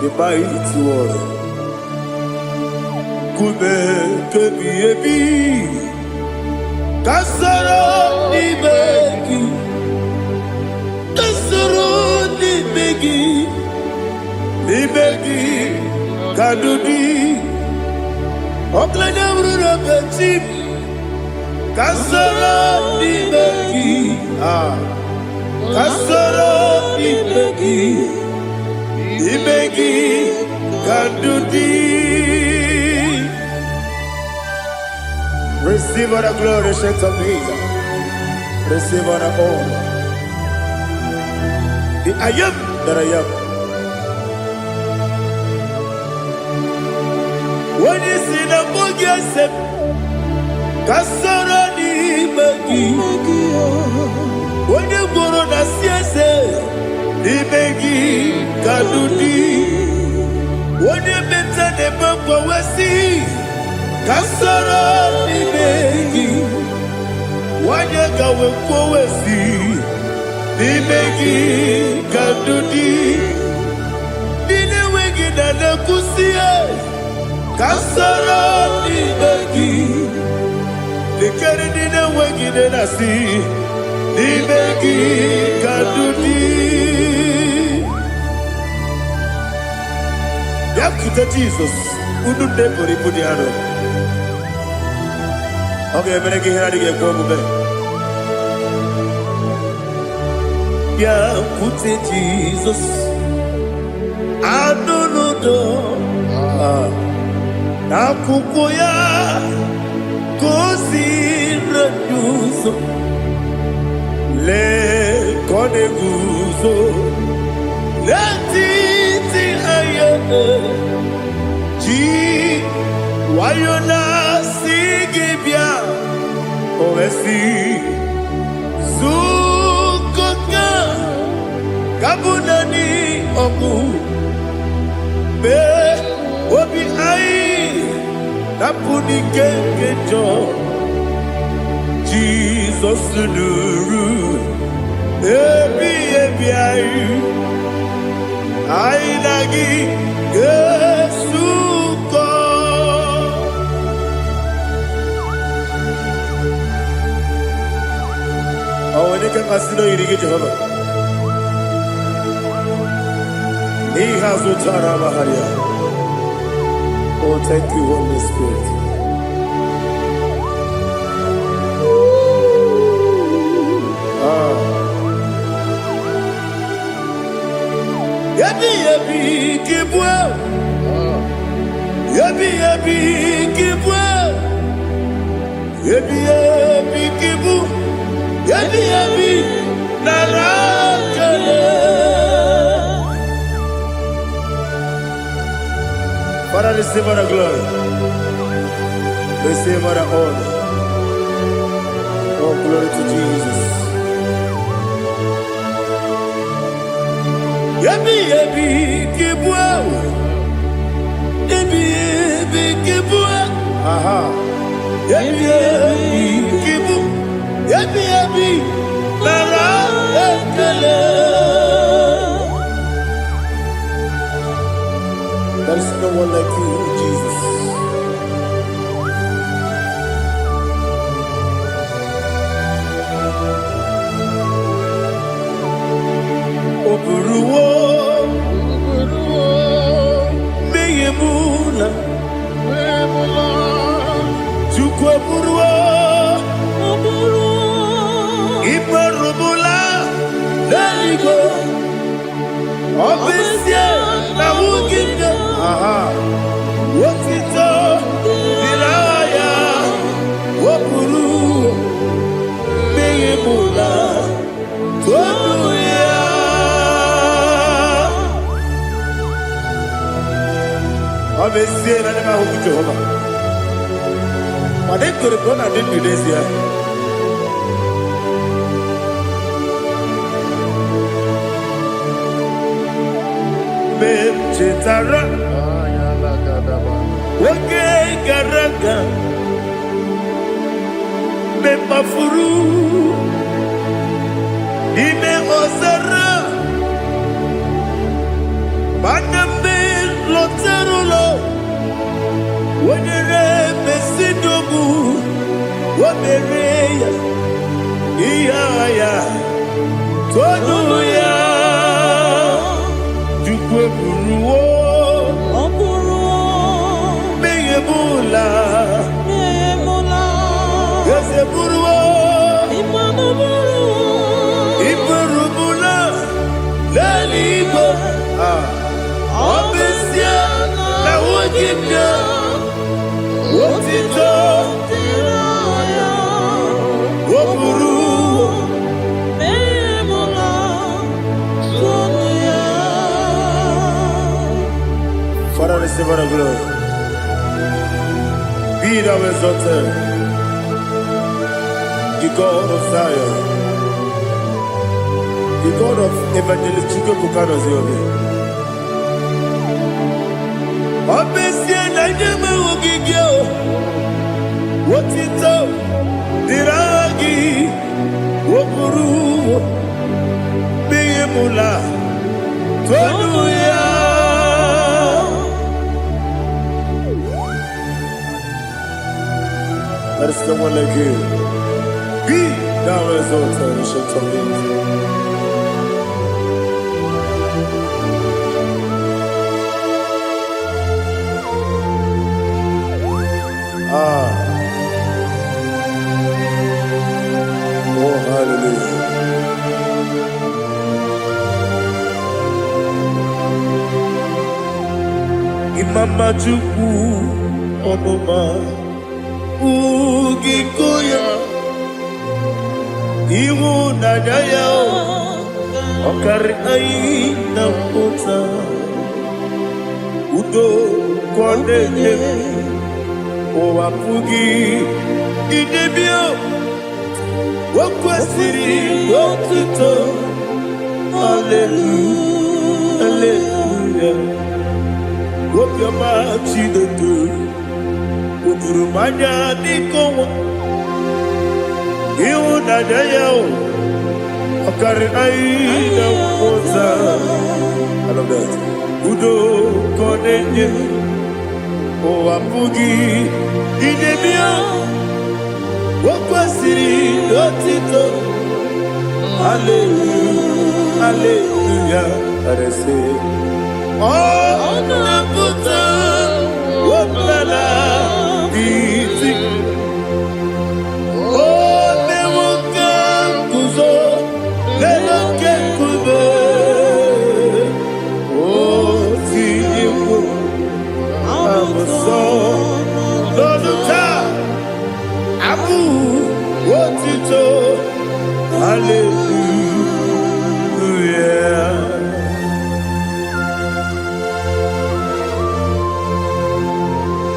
Speaker 3: the mighty one. Kube kebi, kasoro ni begi, kadudi. Oklanya bruna beti. Kasoro ni begi, kasoro ni begi, kadudi. Receive all the glory, strength of Jesus. Receive all the honor. The I am that I am. When you see the book, you say, kasoro ni begi. When you go on a siese, kadudi. Onye meta ne bamba wasi kasara nimegi. Wanya gawe kwa wasi nimegi kadudi. Nine wegi na nakusia kasara nimegi. Nikari nine wegi na nasi nimegi kadudi. Yakuta Jesus, unu nepori pudiano. Okay, menegi hiradi ke kwa mube. Yakute Jesus, anunudo. Nakukoya kosi reduso. Le kone guzo. Letiti ayane ji wayona sigibia oesi sukoka kabunani oku be obi ai napuni kenkejo Jesus nuru ebi ai ai lagi Yesuko. Oh, ini kan kasino irigi Jehovah. He has utara baharia. Oh, thank you, Holy Spirit. Yabi yabi kibwa, yabi yabi kibwa, yabi yabi kibu, yabi yabi narakale. Father, receive our glory, receive our honor. Oh, glory to Jesus. Yabi yabi kibwa, yabi yabi kibwa, aha. Yabi yabi kibu, yabi yabi nara ekele. There is no one like you, Jesus. Oburuwo, meyemula, chukwu oburuwo, iperubula, leligo, obisie na wugide, wotito, dilaya, oburuwo, meyemula, toduya. Obviously, I never hope Jehovah. But they could have done I didn't do this year. Chetara, okay, Garaga, Mepafuru, Ime Ozara, Bandambe, Loterulo, Wenere, Mesidobu, Wabereya, Iaya, Toduya. Buruwo, meyemula, yese buruwo, iperubula, leligo, obesia na wogida, wotito, woburuwo. Father, receive our glory. Be thou exalted, the God of Zion. The God of Evangelist Chike Bukano Ziobi. Obesia na nyama ogigio. Wotito diragi woburu beyemula tonuya. There is no one like you. Be thou exalted, ancient of days. Oh, hallelujah. Imama Chukwu Onoma Ugikoya Ihu Nadaya Okari Aina Kota Udo Kondene Owapugi Idebio Wakwasiri Wakito Hallelujah Hallelujah Wopioma Chidodo Udurumanya Nikowa Iu Nadayao Okari Aina Kota I love that Udo Konenye Owapugi Idebio Wakwasiri Otito Hallelujah Hallelujah I say Oh Nabuta Wapala Iti Oh Newoka Kuzo Leloke Kube Oh Tiyiwo Amoso Loduta Abu Otito Hallelujah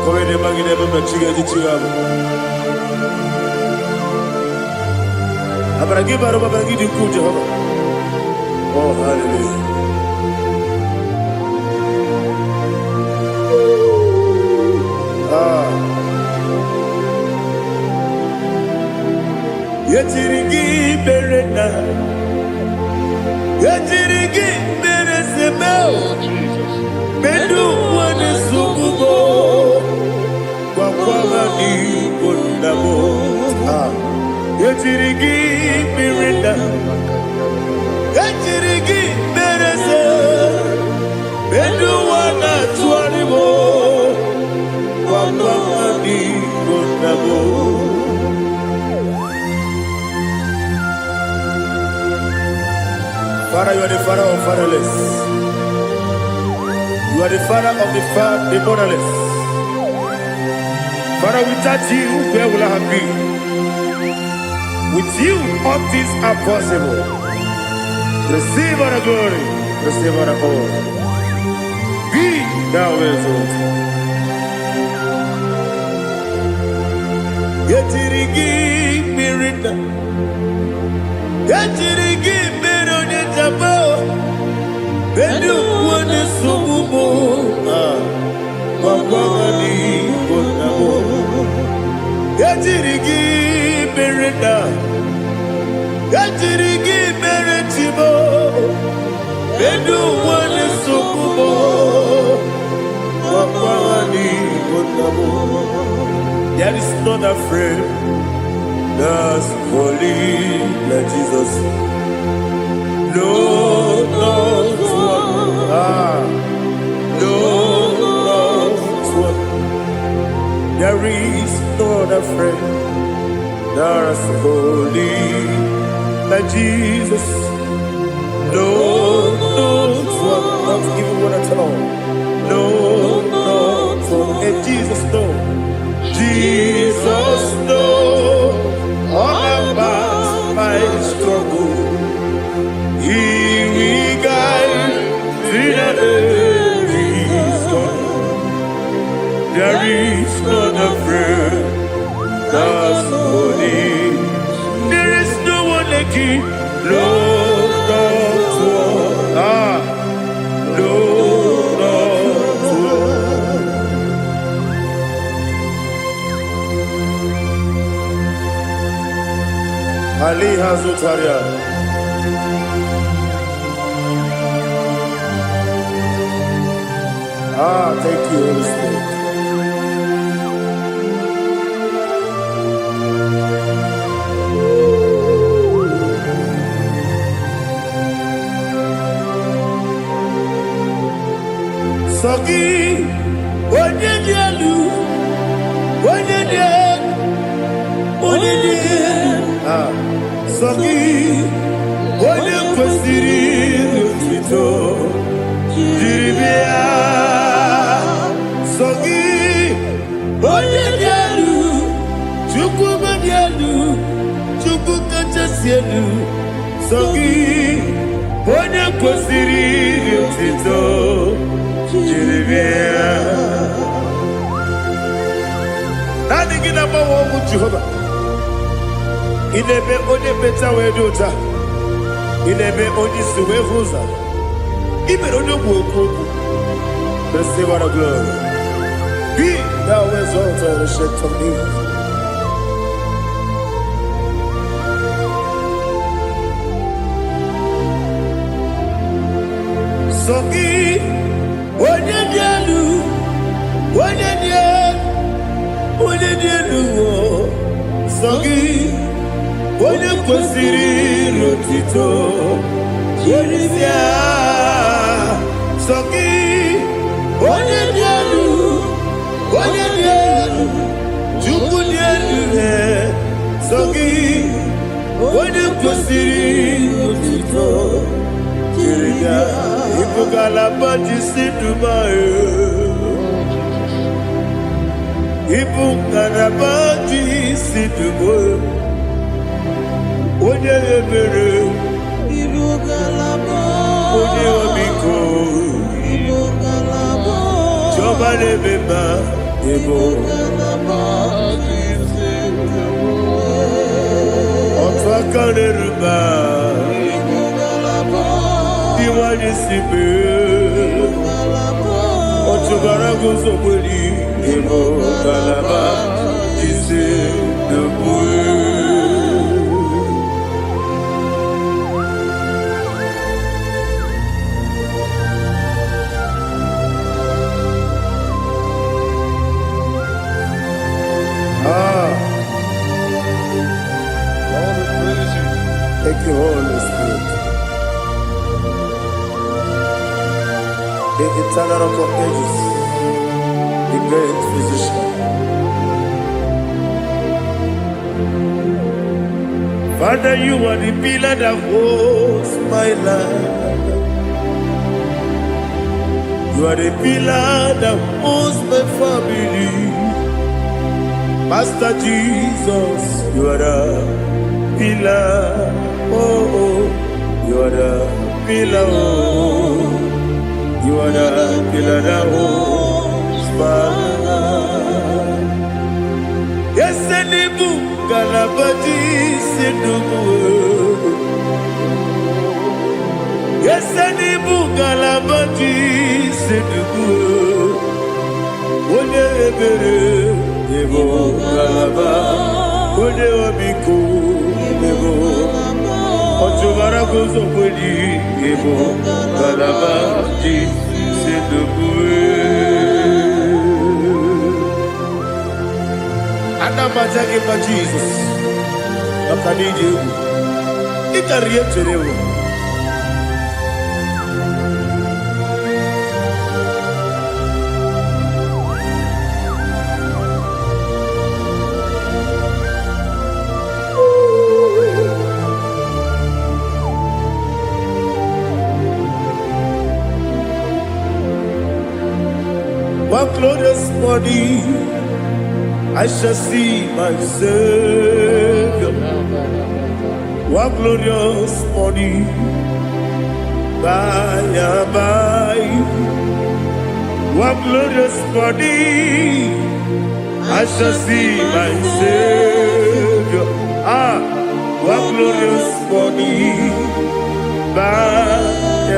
Speaker 3: Come ne magine baba chiga di chiga Abragi baro baba gidi ku Jehovah Oh hallelujah Yetirigi berena Yetirigi beresebel Bedu wane sububo Wakwama ni kondabo Yetirigi berena Yetirigi berese Bedu wana tuanibo Wakwama ni kondabo Father, you are the father of fatherless. You are the father of the motherless. Father, without you, where will I have been? With you, all things are possible. Receive all the glory, receive all the honor. Be thou exalted. Yetirigi mirita, yetirigi mirone jabo, bedu wane sububo, wakwani bonabo. Yetirigi mirita, yetirigi miretibo, bedu wane sububo, wakwani bonabo. There is not a friend that's holy like Jesus. No, not one. No, not one. There is not a friend that's holy like Jesus. No, not one. Not even one at all. No, not one. And Jesus, no. Jesus knows all about my struggle. He will guide through the days gone. There is not a friend that's holy. There is no one like you, Lord God. Ali Hazutaria. Thank you, Holy Spirit. Sogi, Onyedielu, Sogi, Onyekwesiri otito, jiribia. Sogi, Onyedielu, Chukwumedielu, Chukwukachasielu. Sogi, Onyekwesiri otito, jiribia. Nani gina mawa mu Jehovah. Inebe onye beta we dota. Inebe onye suwe huza. Ibe onye gwoku. Receive our glory. Be thou exalted and shake of me. Sogi onye dielu. Onye dielu. Sogi Onyekwesiri otito, jiribia. Sogi Onyedielu, Chukwudielu. Sogi Onyekwesiri otito, jiribia. Ibugalaba jisidumae, Ibugalaba jisidumae. Onye ebere, onye omiko, Jọba n'ebeba, otu aka n'eruba, iwanye sibe, otu gara guzo kweli, Galaba, ise n'ebue. Thank you, Holy Spirit. The eternal rock of ages, the great physician. Father, you are the pillar that holds my life. You are the pillar that holds my family. Master Jesus, you are the pillar. Oh, you are the pillar. Oh, you are the pillar that holds my life. Yes, Enibu Galabaji Sidumu. Yes, Enibu Galabaji Sidumu. Onye ebere, Ebo Galaba. Onye omiko, Ebo. Ojubara gozo kweli, Ebo Galaba ji Sidumu. Anamajage pa Jesus. Nakaniji ewu. Ikariye cherewo. One glorious morning, I shall see my Savior. One glorious morning, by and by. One glorious morning, I shall see my Savior. One glorious morning, by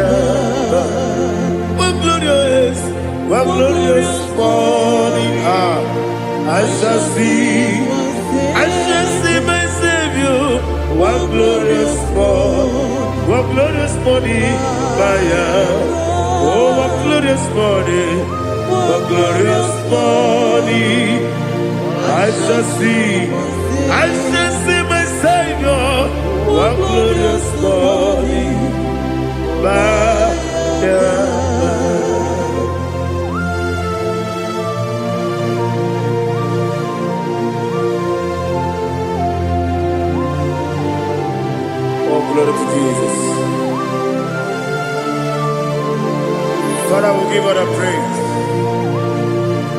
Speaker 3: and by. One glorious morning, I shall see my Savior. one glorious morning, oh, one glorious morning, one glorious morning. I shall see my Savior, one glorious morning, Oh, glory to Jesus. Father, we give all the praise.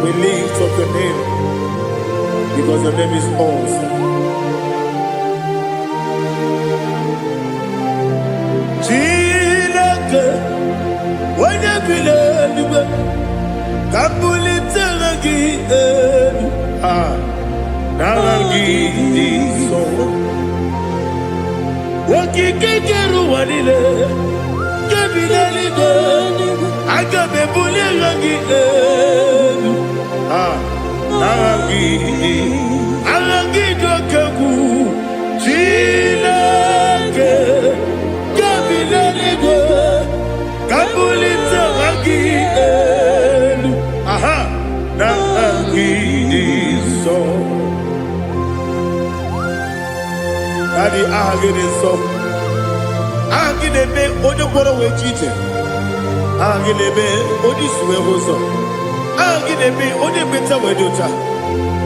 Speaker 3: We lift up your name because your name is awesome. Chilake, when you believe, Kabuli Tanagi, Naragi, so. Wakikeru wanile, kebilaligo, agabe bulirangi, Aragi dokagu, Chilake, kebilaligo, kabulita ragi, Naragi so. Daddy, ahagide so. Ahagide be ojo boro we chiche. Ahagide be oji suwe hoso. Ahagide be oji beta we dota.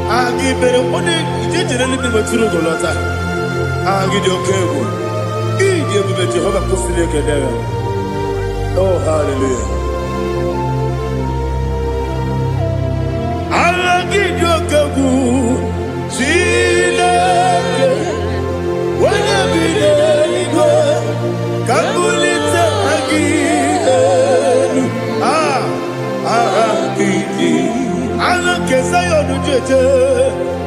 Speaker 3: Ahagide be oji ijejere libi meturu golota. Ahagide okego. Ije bi be Jehovah kusile kedere. Oh, hallelujah. Ahagide okego. Chilake. Wanya bilego, kabulita agiyelu, agidi, alakeza yonujeje,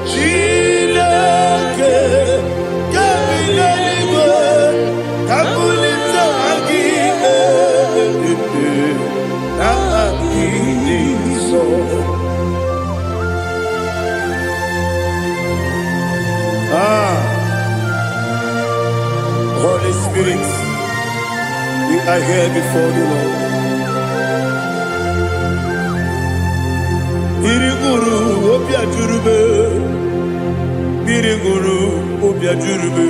Speaker 3: chileke, kabilego, kabulita agiyelu, agidi so. Holy Spirit, we are here before you, Lord. Biriguru obia jurube, Biriguru obia jurube,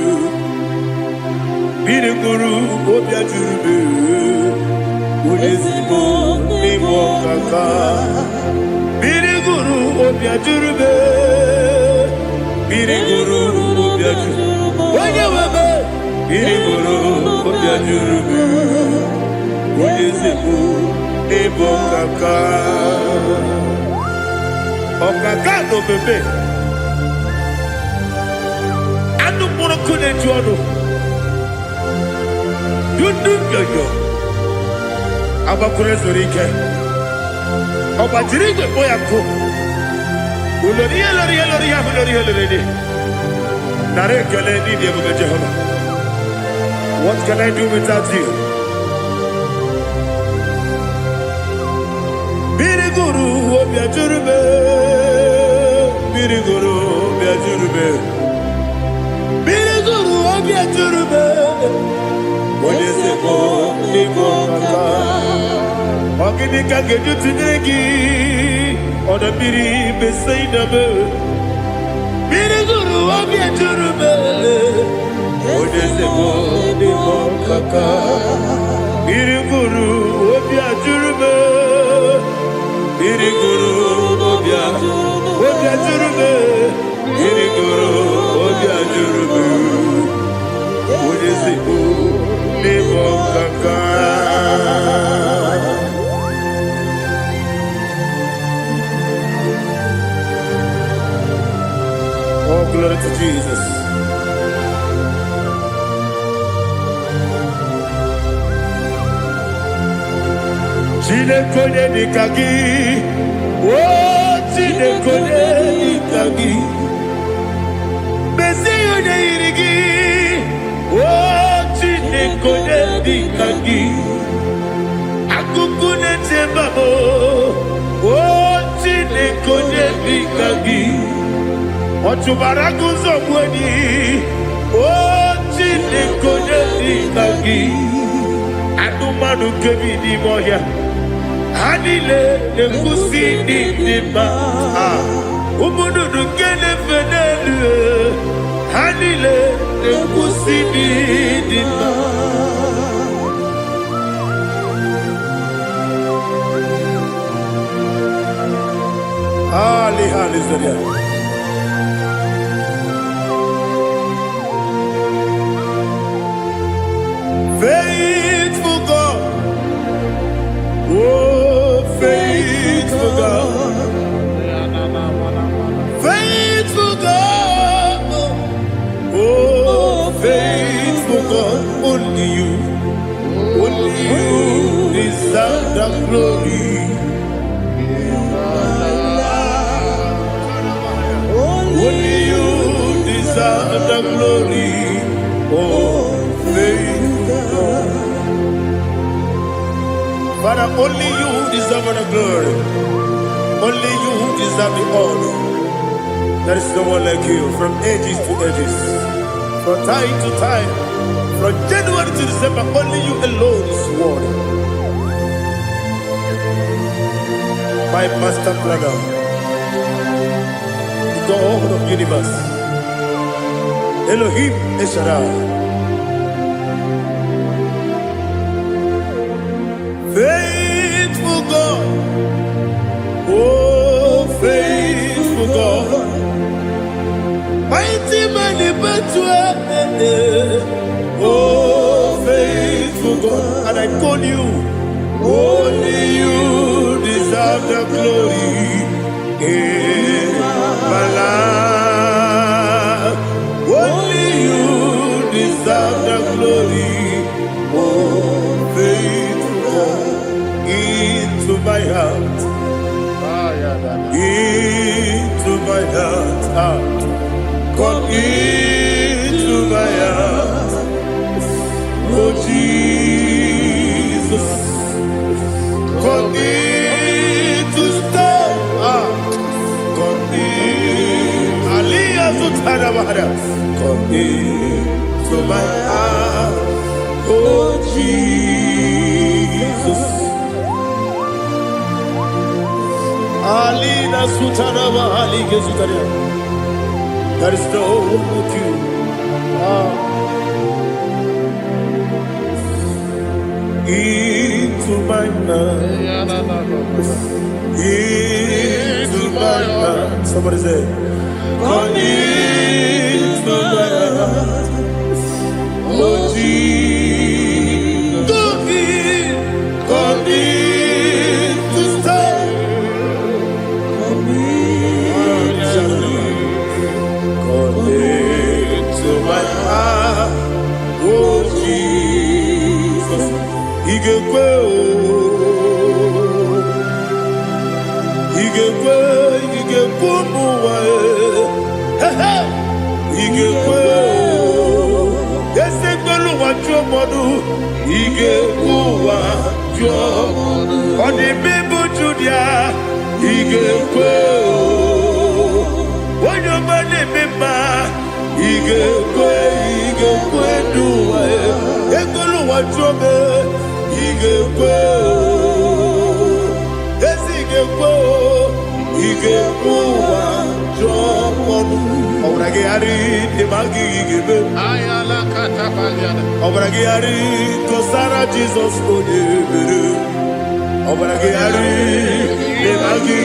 Speaker 3: Biriguru obia jurube, Ulezimo nimo kaka, Biriguru obia jurube, Biriguru obia jurube, Wanyawebe. Biriguru obia jurube, Ulezimo nimo kaka. Okaka no bebe. Anu moro kune juano. Yundu yoyo. Abakure zorike. Oba jirige boya ko. Uloriya. Nare kele ni dia bebe Jehovah. What can I do without you? Biriguru obia jurube, Biriguru obia jurube, Biriguru obia jurube. Olezeko nimo kaka, ogini kageju tinegi, oda biri beseinabe. Biriguru obia jurube, olezeko nimo kaka, Biriguru obia jurube. Biriguru obia jurube, Biriguru obia jurube, Ulezimo nimo kaka. Oh, glory to Jesus. Chinekone nikagi, oh Chinekone nikagi, Mesiyo ne irigi, oh Chinekone nikagi, Akukune tembamo, oh Chinekone nikagi, Otubaraku zomweni, oh kebi di moya. Anile ne kusi di ma. Umudu kene fenelu. Anile ne kusi di ma. Ali Zoria. Faithful God, oh faithful God, faithful God, oh faithful God, only you deserve the glory. Only you deserve the glory, oh faithful God. Father, only you deserve the glory. Only you deserve the honor. There is no one like you from ages to ages, from time to time, from January to December. Only you alone is worthy. My master planner, God of universe, Elohim Eshadai, faithful God, oh faithful God, mighty man in battle, oh faithful God, and I call you, only you deserve the glory. My life, only you deserve the glory, oh faithful God, into my heart, into my heart, come into my heart, oh Jesus, come into stay, come into my heart, oh Jesus. Alina Sutanaba Ali Gezutaria. There is no one like you. Into my heart, into my heart. Somebody say, come into my heart, oh Jesus. Come in to stay. Come into my heart, oh Jesus. He can go. He can go. He can go. He can go. Yes, they go to what your mother. He can go. On the people Julia, he can go. When your money member, he can go. He can go. Do it. They go to what your mother. He can go. Yes, he can go. He can go. Obragari de magi gebe ayala katapaliana obragari to Sarah Jesus odebere obragari de magi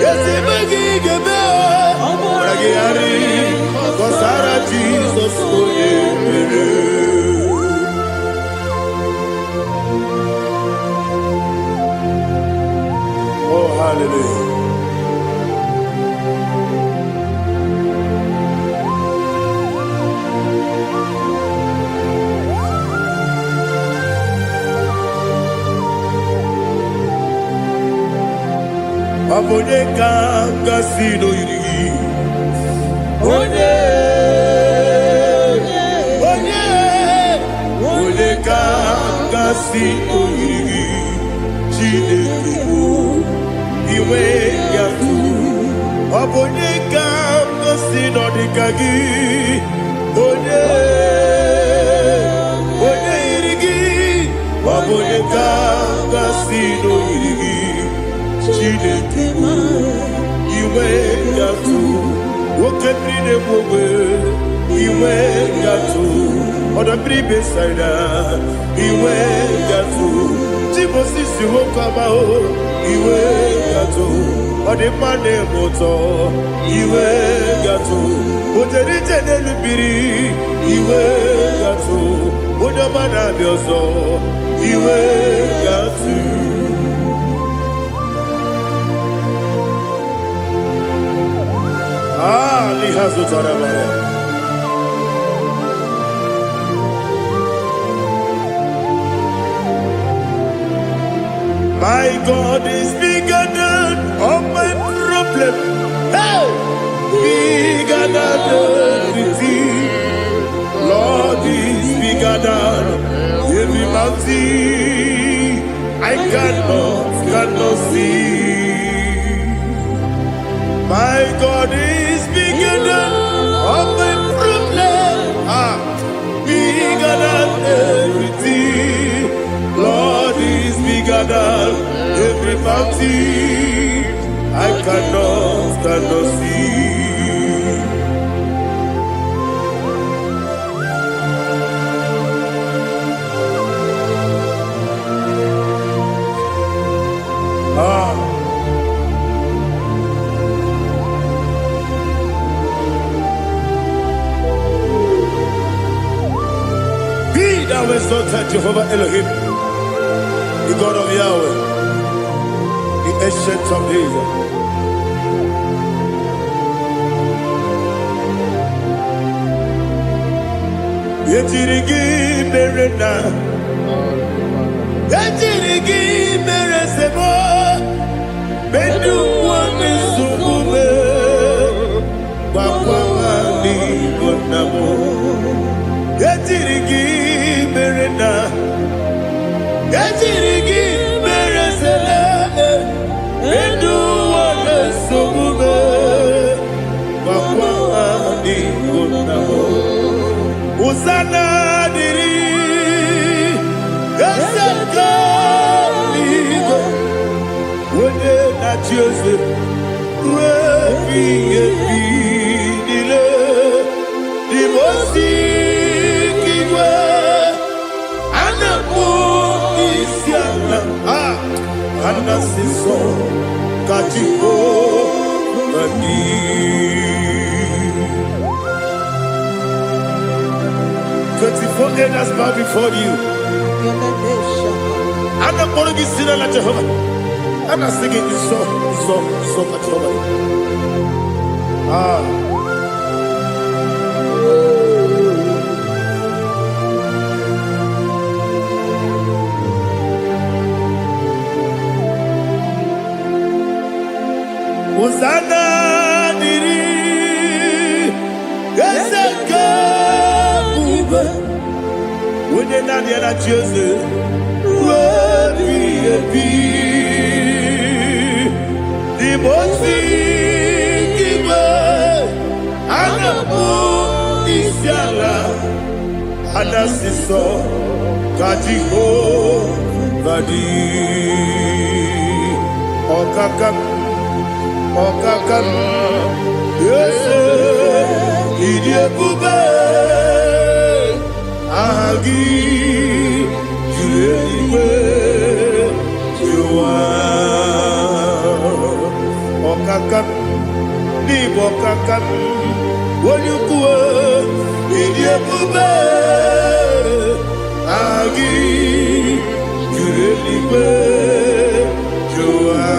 Speaker 3: yes magi gebe obragari to Sarah Jesus odebere. Oh hallelujah. Abone kanga sino yiri, onye kanga sino yiri, Chineke iwe yatu. Abone kanga sino dikagi, onye yiri, abone iwe gatu woke bride bowe iwe gatu oda bribe saida iwe gatu tibosi si wokaba o iwe gatu ode mane moto iwe gatu oderi tenelu biri iwe gatu oda mana bioso iwe gatu. Lihazu tarabaya. My God is bigger than all my problem. Hey, bigger than everything. Lord is bigger than every mountain I cannot see. My God is bigger than all my problems. Bigger than everything. Lord is bigger than every mountain I cannot see. Thou exalted Jehovah Elohim, the God of Yahweh, the ancient of days. Yetirigi merena, yetirigi meresemo, bedu wani sumube, wakwani bonamo. Yetirigi merena, yetirigi meresele, bedu wani sumube, wakwani bonamo. Uzana diri, yasaka ligo, wende na Jose, wepi dile, dimosi kiwe, anapo isiana, anasiso katipo mani. 24 elders bow before you. I'm not going to be singing like Jehovah. I'm not singing this song like Jehovah. Hosanna diri, Yeseka. When you're not there, I choose it. The most giver, and a book is yalla, and a sister, Katiho, Badi, Okakam, yes, Idiot Bube. Agi julewe juwa okakam ni bokakam wonyukwe idiebube agi julewe juwa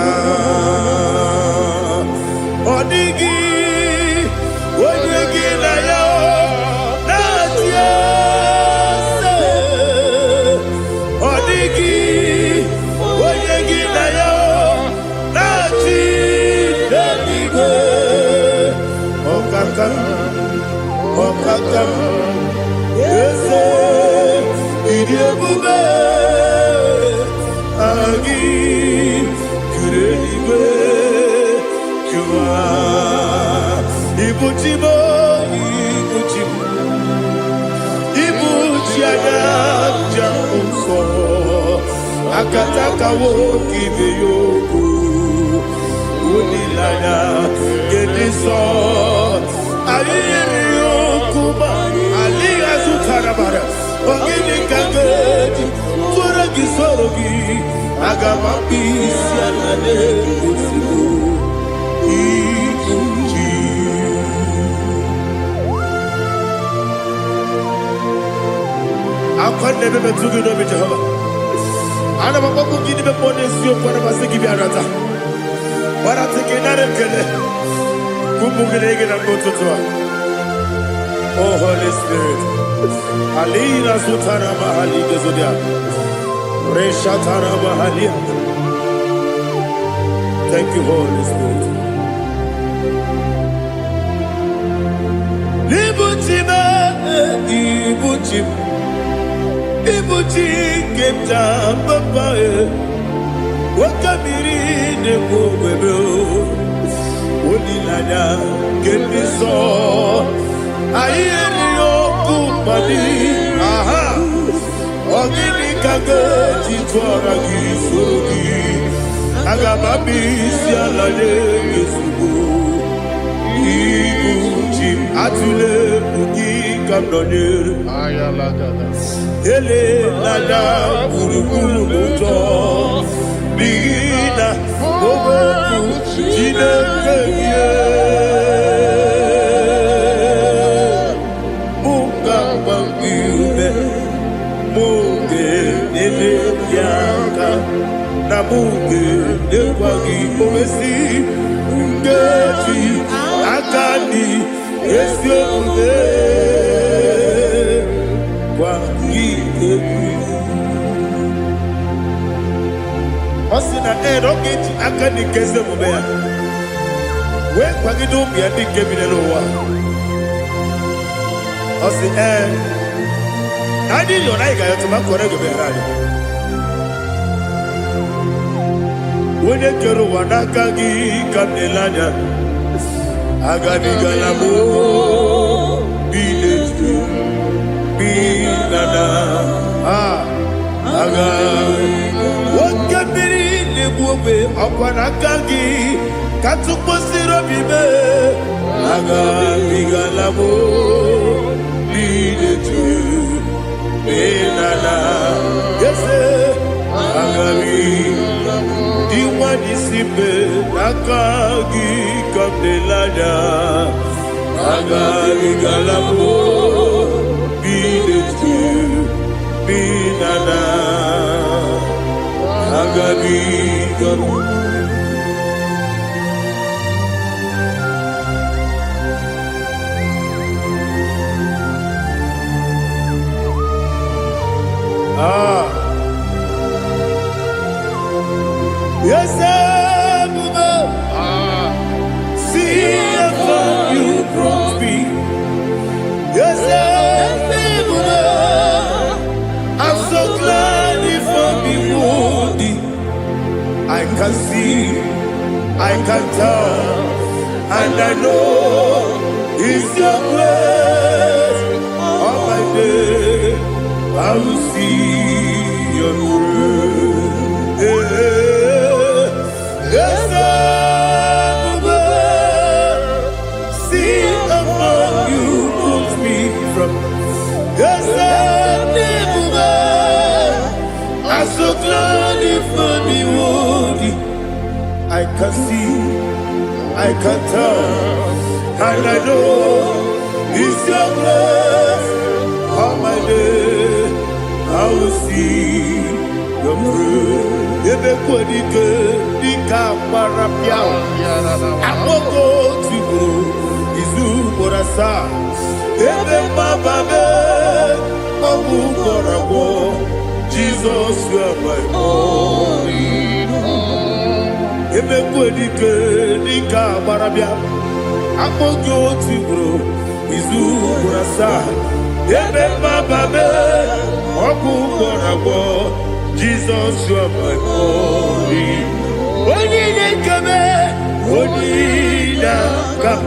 Speaker 3: odigi wonyegi na yo natia Okakam, yes, Idiabube, Agi, Kurelibe, Jua, Ibuchibo, Ibuchiana, Jamuso, Akataka woki beyoku, Unilana, get this song. Ayiriyo Kuba, Aliya Zutarabara, Ogini Kangeti, Turagi Sorogi, Agamapi, Sianade, Usiku, Ikuji. I can't never be too good over Jehovah. I never go to give the bonus you for the Masiki Biarata. What I'm taking out of Kele. Kumugege and go to Tua. Oh, Holy Spirit. Alina Sutana Mahali Gezodia. Reshatana Mahalia. Thank you, Holy Spirit. Libutima, Ibuchim. Ibuchi Kepta Papa. Wakamiri de Bobebo. Unilana, get me so. I hear you, Kupadi. Aha. Ogini Kagati Twaragi Surugi. Agamabi Sialade Yusubu. Ibuchi Atule Ugi Kamdonir. Ayalagada. Ele Lada Uruguru Muto. Bina Oboku Jinekeye Munga Bangiume Munge Nene Yaka Na Munge Newagi Owesi Ngeji Akani Esiode Wangi Ebi Osina rocket akani keze mubea. We kwagidu mbiandi kebine lowa. Osi nadi yona iga yotuma kore geberali. Wene kero wanakagi kamnelanya. Agani galamo biletu binana agani. Wakabiri nebuwe akwanakagi katuposiro bibe agani galamo biletu binana yese agami diwani sipe nakagi kamdelanya agani galamo biletu binana agami galamo. Yes, see how far you brought me. Yes, I'm so glad if I'm wounded. I can see, I can tell, and I know it's your grace. On my day, I will see your grace. Yes, see how far you put me from. Yes, I'm so glad if me woody. I can see, I can tell, and I know it's your grace. On my day, I will see your grace. Ebekwedike dika parapia akoko tibo izu borasa ebe bababe obu korabo Jesus you are my only hope. Ebekwedike dika parapia akoko tibo izu borasa ebe bababe obu korabo Jesus, you are my only. Onina kame, onina kam,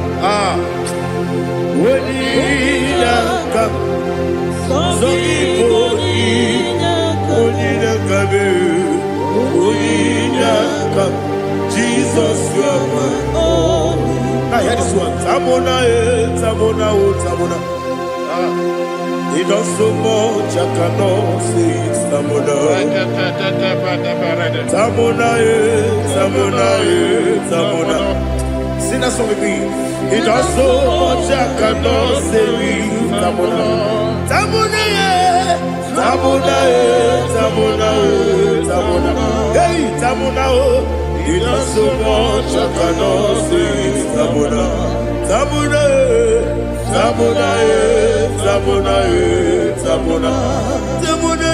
Speaker 3: onina kam. Soni onina kame, onina kam. Jesus. Jesus, you are my only. Now hear this one. Tamona, Tamona, Tamona. He does so much, I cannot say it. Tamona. Tamona, Tamona, Tamona. Sing that song with me. He does so much, I cannot say it. Tamona. Tamona, Tamona, Tamona, Tamona. Hey, Tamona, he does so much, I cannot say it. Tamona. Tamona, Tamona, Tamona, Tamona, Tamona.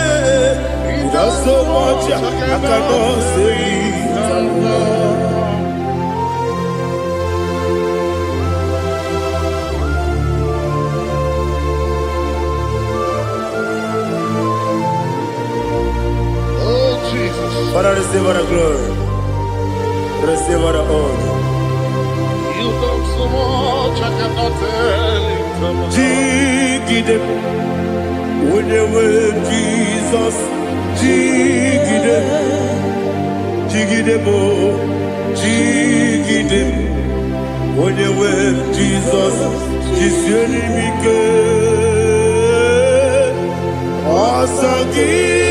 Speaker 3: He does so much, I cannot say it. Tamona. Father, receive all the glory. Receive all the honor.
Speaker 2: You done so much, I cannot tell it.
Speaker 3: Jigide, when you were Jesus, Jigide, Jigide mo, Jigide, when you were Jesus, Jisyenimike, Asagi.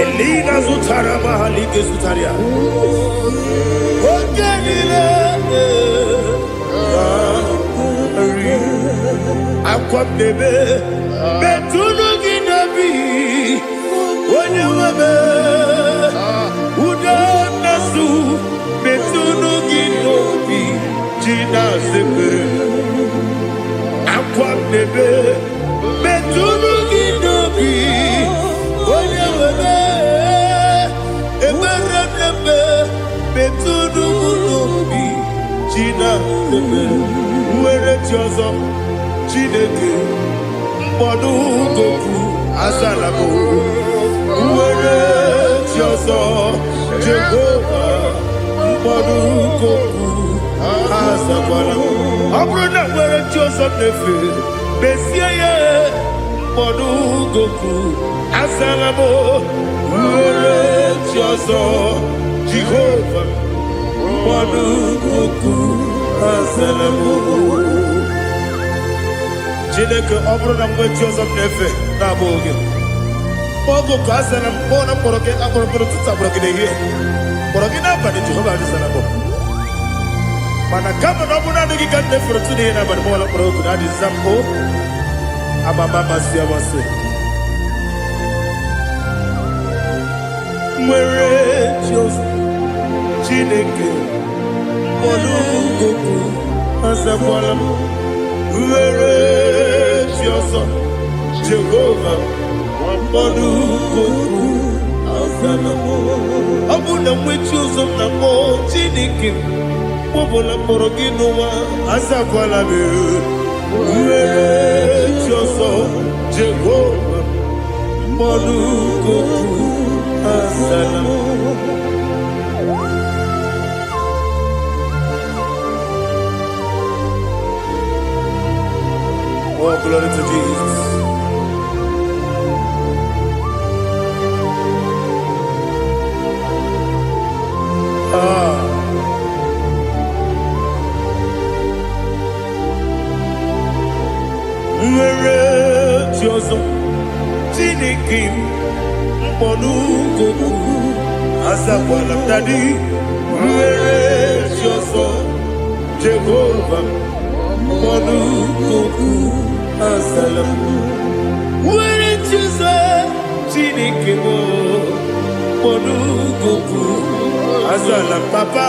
Speaker 3: Elina Zutara Mahalike Zutaria. Aqua bebe, Betunu Ginabi, when you were Udanasu, Betunu Ginobi, Gina Zebe, Aqua bebe, Betunu Ginobi, when you were Betunu Ginobi, Gina Zebe, where it was. Chineke mkpọdụ goku azalabo uwere chioso Jehova mkpọdụ goku azakwala ọ bụrụ na nwere chioso nefe besie ya mkpọdụ goku azalabo uwere chioso Jehova mkpọdụ goku azalabo. Chineke ọ bụrụ na mgbe chi ọzọ m na-efe na-abụ oge ogo ka a sara m kpọọ na mkpọrọ gị akpọrọ mkpọrọ tutu akpọrọ gị n'ehihie kpọrọ gị n'abalị Jehova adịsara m mana kama na ọ bụrụ na adịghị ka m na-efere otu n'ihe n'abalị m ọla mkpọrọ ogu na adịza m o amama amasị amasị nwere chi ọzọ Chineke mkpọrọ ogu azakwala m were chi ọzọ Jehova mkpọrọ goku azala m ọ bụ na nwechi ụzọ m na mbọ Chineke mkpọbụla mkpọrọ gị n'ụwa azakwala m were chi ọzọ Jehova mkpọrọ goku azala m. Oh, glory to Jesus. Nwere chi ọzọ Chineke mkpọnụ goku azakwala m dadi nwere chi ọzọ Jehova mkpọnụ goku azala m nwere chi ọzọ Chineke mkpọnụ goku azala m papa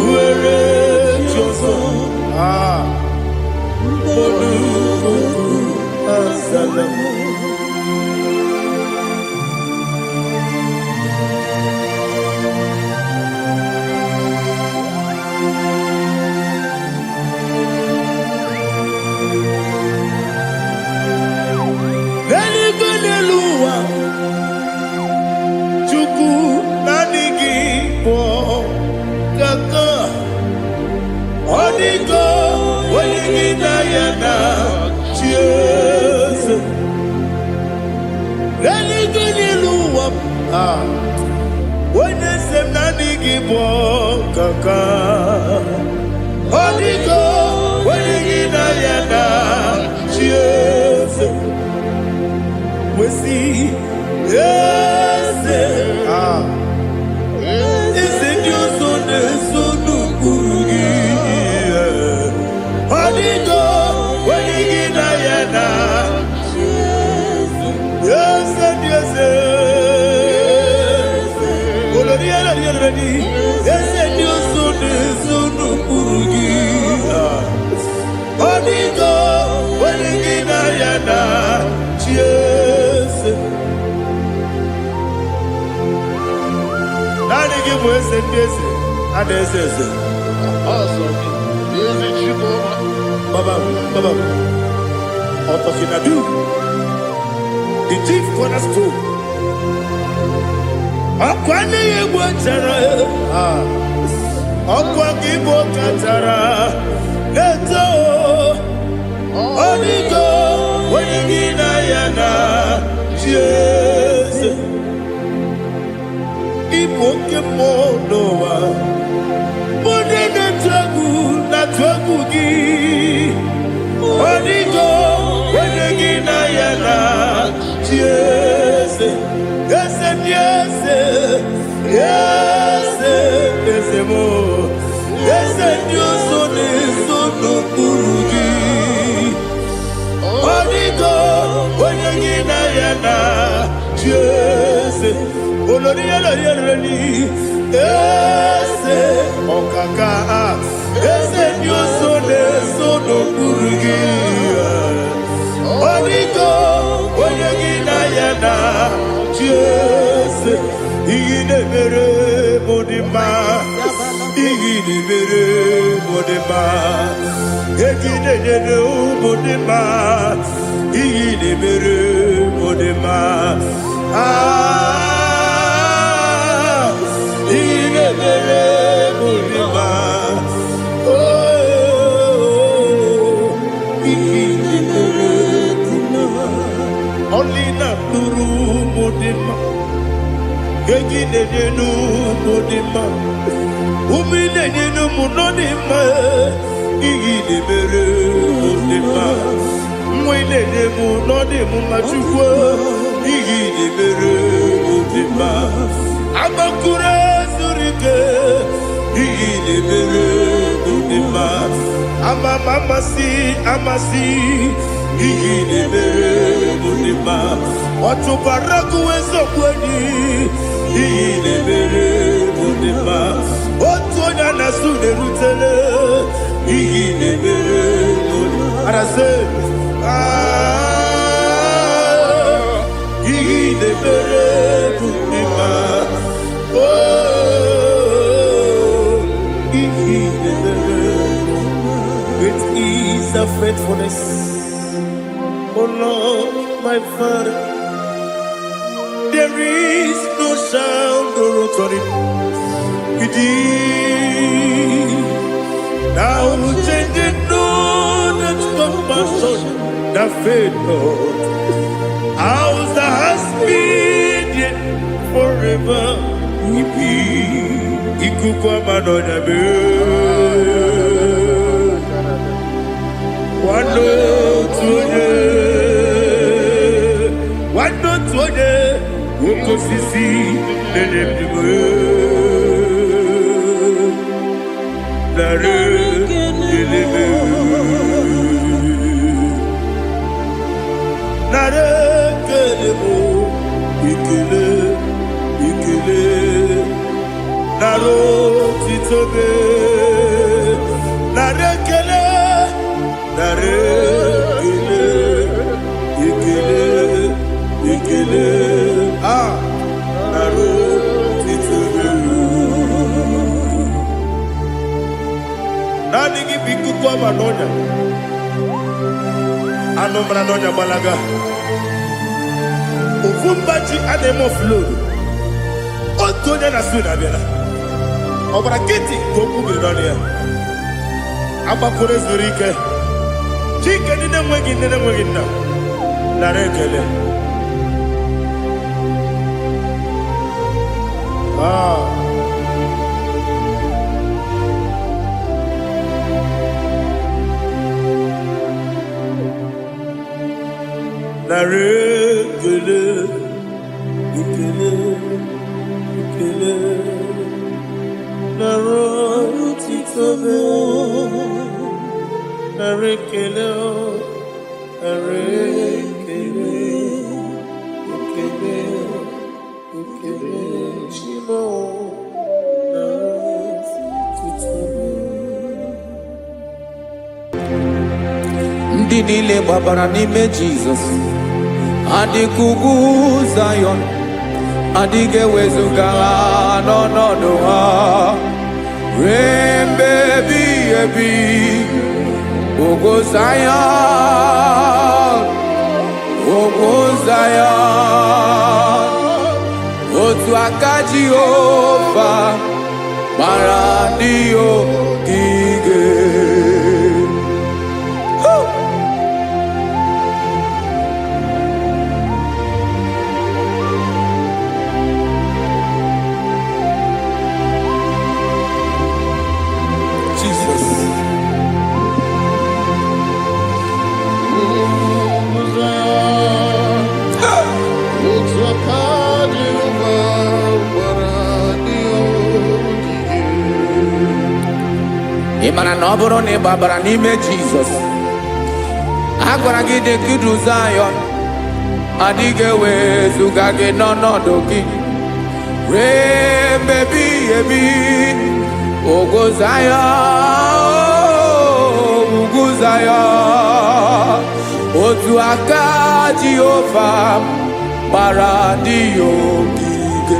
Speaker 3: nwere chi Chioso. Olukuku Azalamu. The chief cornerstone. Akwani yebo chara. Akwa kibo katara. Leto. Onigo. Wenigina yana. Jesus. Ibo kemo noa. Mone na twagu gi. Onigo. Wenigina yana. Jesus. Yes, yes, yes, yes, more. Yes, Dios son eso no purugi. Onigo, oyagina yana, yes. Oloria la yerani, yes. Okaka, yes, Dios son eso no purugi. Onigo, oyagina yana. Yes, igine mere modima, igine mere modima, igine mere modima, igine mere modima, igine mere modima, igine mere modima, only not Nuru modima. Egine nenu modima, umine nenu munodima, igine mere modima, mwine nemu nodimu machukwa, igine mere modima, amakure surike, igine mere modima, amasi, igine mere modima, otubaraku wezo kweni. Igine mere modima, otonya na sude rutele. Igine mere modima, arase. Igine mere modima, oh, igine mere. Great is thy faithfulness, oh Lord, my Father. There is no sound or authority. Now changing no that's compassion, the faith Lord. Ours that has been yet forever we be. Ikukwa manonya be. Wando tuye. Woko sisi nenebdiwe Nare kelebe Nare kelebo Ikele Naro titobe nara ekele, nara ekele, ekele, nara otito. Nani gị bụ ikuku ọma n'ọnya, anụ mara n'ọnya gbalaga. Ofu mgbaji adịghị offload, otu onye na-asụ na-abịara. Ọbara kịtị ka okwu biri n'ọnụ ya. Agbapụrụ ezuru ike. Chike ndị na-enweghị nne na-enweghị nna, nara ekele. Nara ekele, ekele, ekele, nara otito, nara ekele, nara ekele, ekele, ekele, Chimo, nara otito.
Speaker 1: Ndị niile gbabara n'ime Jizọs adịghị ugwu Zayọn, adịghị ewezuga ha n'ọnọdụ ha ruo mgbe ebighị ebi. Ugwu Zayọn, ugwu Zayọn, otu aka Jehova gbara ndị ogige. Ị mara na ọ bụrụ na ị gbabara n'ime Jizọs, a gwara gị dị ka Zayọn, adịghị ewezuga gị n'ọnọdụ gị ruo mgbe ebighị ebi. Ugwu Zayọn, ugwu Zayọn, otu aka Jehova gbara ndị ogige.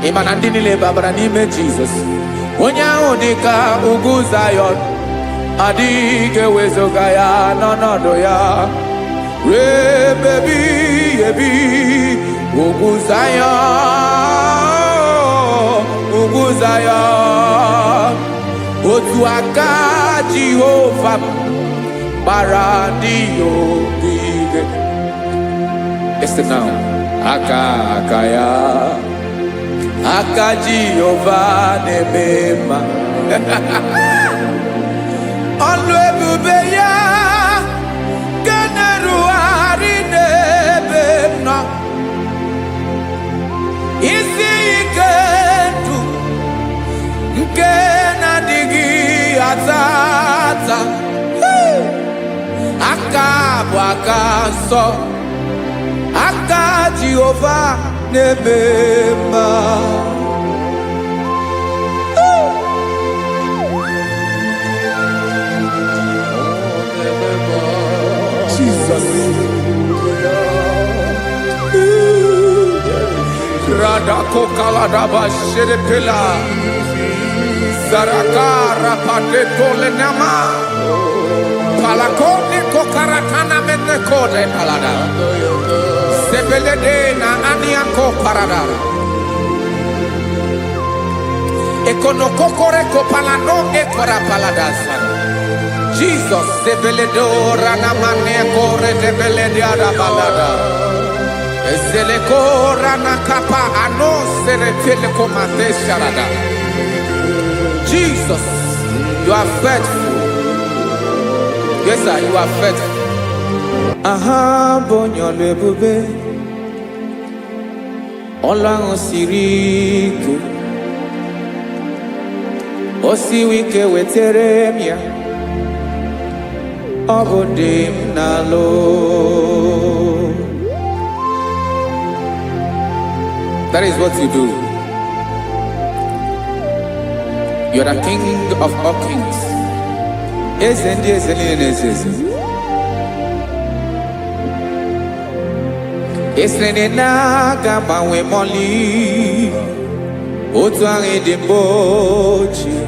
Speaker 1: Ị ma na ndị niile gbabara n'ime Jizọs, onye ahụ dị ka ugwu Zayọn, adịghị ewezuga ya n'ọnọdụ ya ruo mgbe ebighị ebi. Ugwu Zayọn, ugwu Zayọn, otu aka Jehova gbara ndị ogige. Listen now, aka ya, aka Jehova na-eme mma. Ọlụ ebube ya ga na-erugharị n'ebe m nọ. Isi ike ndụ nke na-adịghị ata ata. Aka bụ aka nsọ, aka Jehova na-eme mma. Jesus. Radako kaladaba sherepela, zarakara patole nama, palakone kokaratana mene kode palada, sebelede na aniako parada, ekonokokore kopalano ekora paladasa. Jesus, sebeledora na mane kore debelediada balada. Ezelekora na kapa ano serepele komate sharada. Jesus, you are faithful. Yes, sir, you are faithful. Aha, bonyo lebube. Ola osiriku. Osiwike weteremia. Obodim nalo. That is what you do. You are the King of all kings. eze ndị eze niile na-eze eze. Esere na ga-agbanwe mọlị otu ahụ dị mgbe ochie,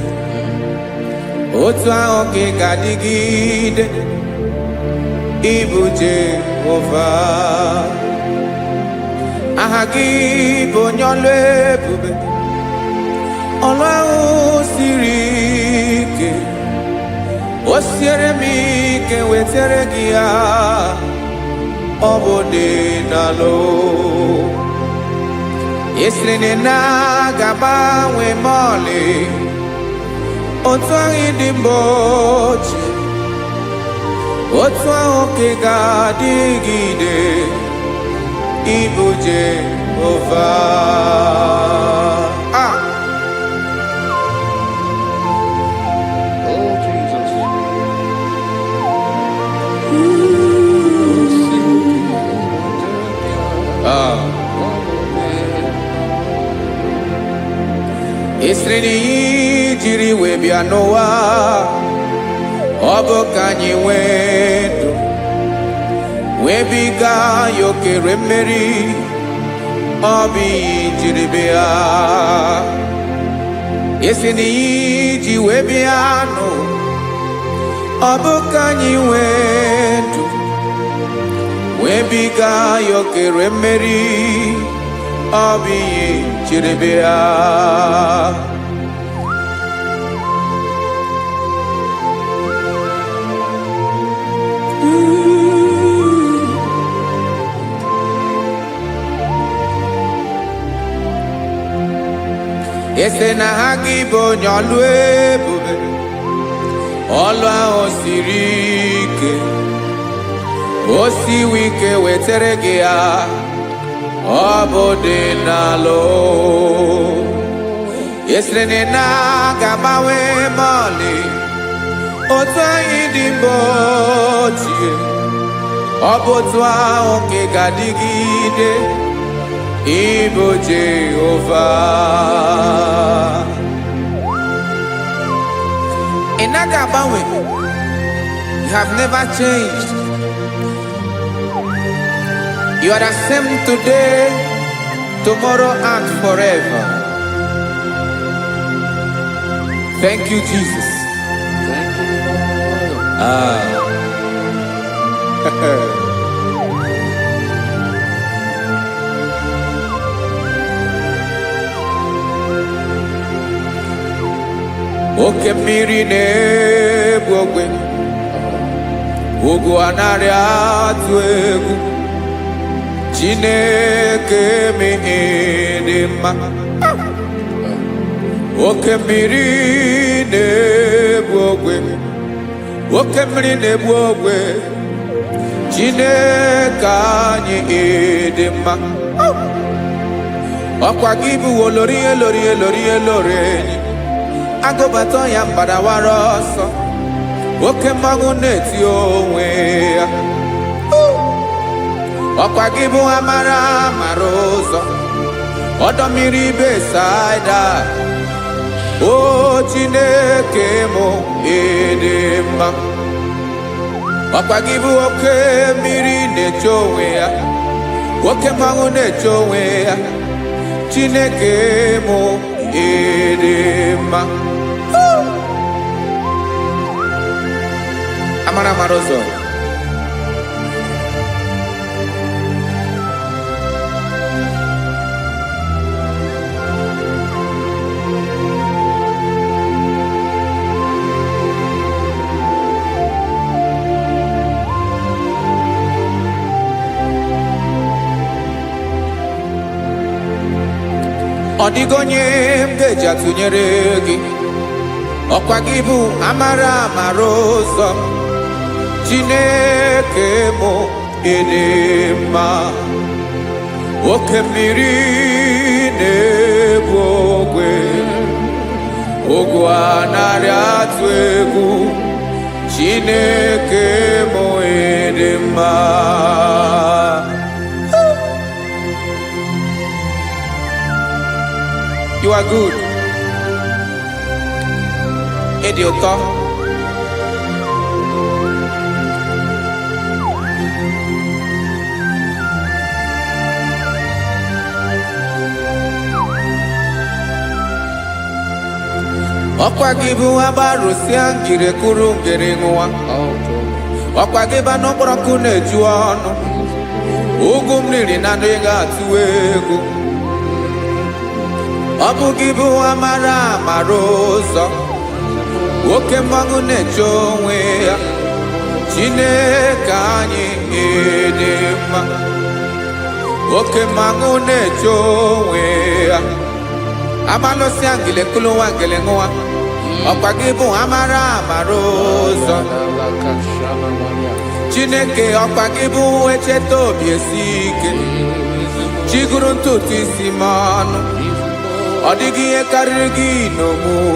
Speaker 1: otu ahụ ka ị ga-adịgide, ịbụ Jehova. Aha gị bụ onye ọlụ ebube, ọlụ ahụ siri ike, o siere m ike wetara gị ya, ọ bụ dị n'alụ. Esiri na ga-agbanwe ma ọlị otu ahụ dị mgbe ochie, otu ahụ ka ị ga-adịgide, ịbụ Jehova.
Speaker 4: Oh, Jesus.
Speaker 1: Esiri na ihe jiri wee bịa n'ụwa, ọ bụ ka anyị nwee ndụ, wee biga ya okere mmeri, ọ bụ ihe jiri bịa. Esiri na ihe ji wee bịa nụ, ọ bụ ka anyị nwee ndụ, wee biga ya okere mmeri, ọ bụ ihe jiri bịa. Ese na ha gị bụ onye ọlụ ebube, ọlụ ahụ siri ike, o siwe ike wetara gị ya, ọ bụ dị n'alụ. Esere na ga-agbanwe ma ọlị otu anyị dị mgbe ochie, ọ bụ otu ahụ ka ị ga-adịgide, ịbụ Jehova. Ị naghị agbanwe. You have never changed. You are the same today, tomorrow and forever. Thank you, Jesus.
Speaker 4: Thank you, Lord.
Speaker 1: Oke mmiri na-egbu ogwe, ugwu anaghị atụ egwu, Chineke mee dị mma. Oke mmiri na-egbu ogwe, oke mmiri na-egbu ogwe, Chineke anyị dị mma. Ọkwa gị bụ olori elori elori elori enyi, agụbata ya mgbadawara ọsọ, oke mmanwụ na-eti onwe ya. Ọkwa gị bụ amara amara ụzọ, ọdọ mmiri Besaida, o Chineke mụ ịdị mma. Ọkwa gị bụ oke mmiri na-eche onwe ya, oke mmanwụ na-eche onwe ya, Chineke mụ ịdị mma. Amara amara ụzọ, ọ dịghị onye m ga-eji atụnyere gị. Ọkwa gị bụ amara amara ụzọ, Chineke mụ ịdị mma. Oke mmiri na-egbu ogwe, ogwu anaghị atụ egwu, Chineke mụ ịdị mma. You are good. Ịdị ụtọ, ọkwa gị bụ agbarụsịa ngire kụrụ ngere nwa ọkwa gị ba n'ọkpọrọkụ na-eju ọnụ ugwu mmiri na ndị ga-atụwa egwu ọ bụ gị bụ amara amara ụzọ oke mmanwụ na-eche onwe ya Chineke anyị dị mma oke mmanwụ na-eche onwe ya amalụsị angele kụlụ nwa ngele nwa ọkwa gị bụ amara amara ụzọ Chineke ọkwa gị bụ echeta obi esi ike chigụrụ ntutu isi m ọnụ ọ dịghị ihe karịrị gị n'omume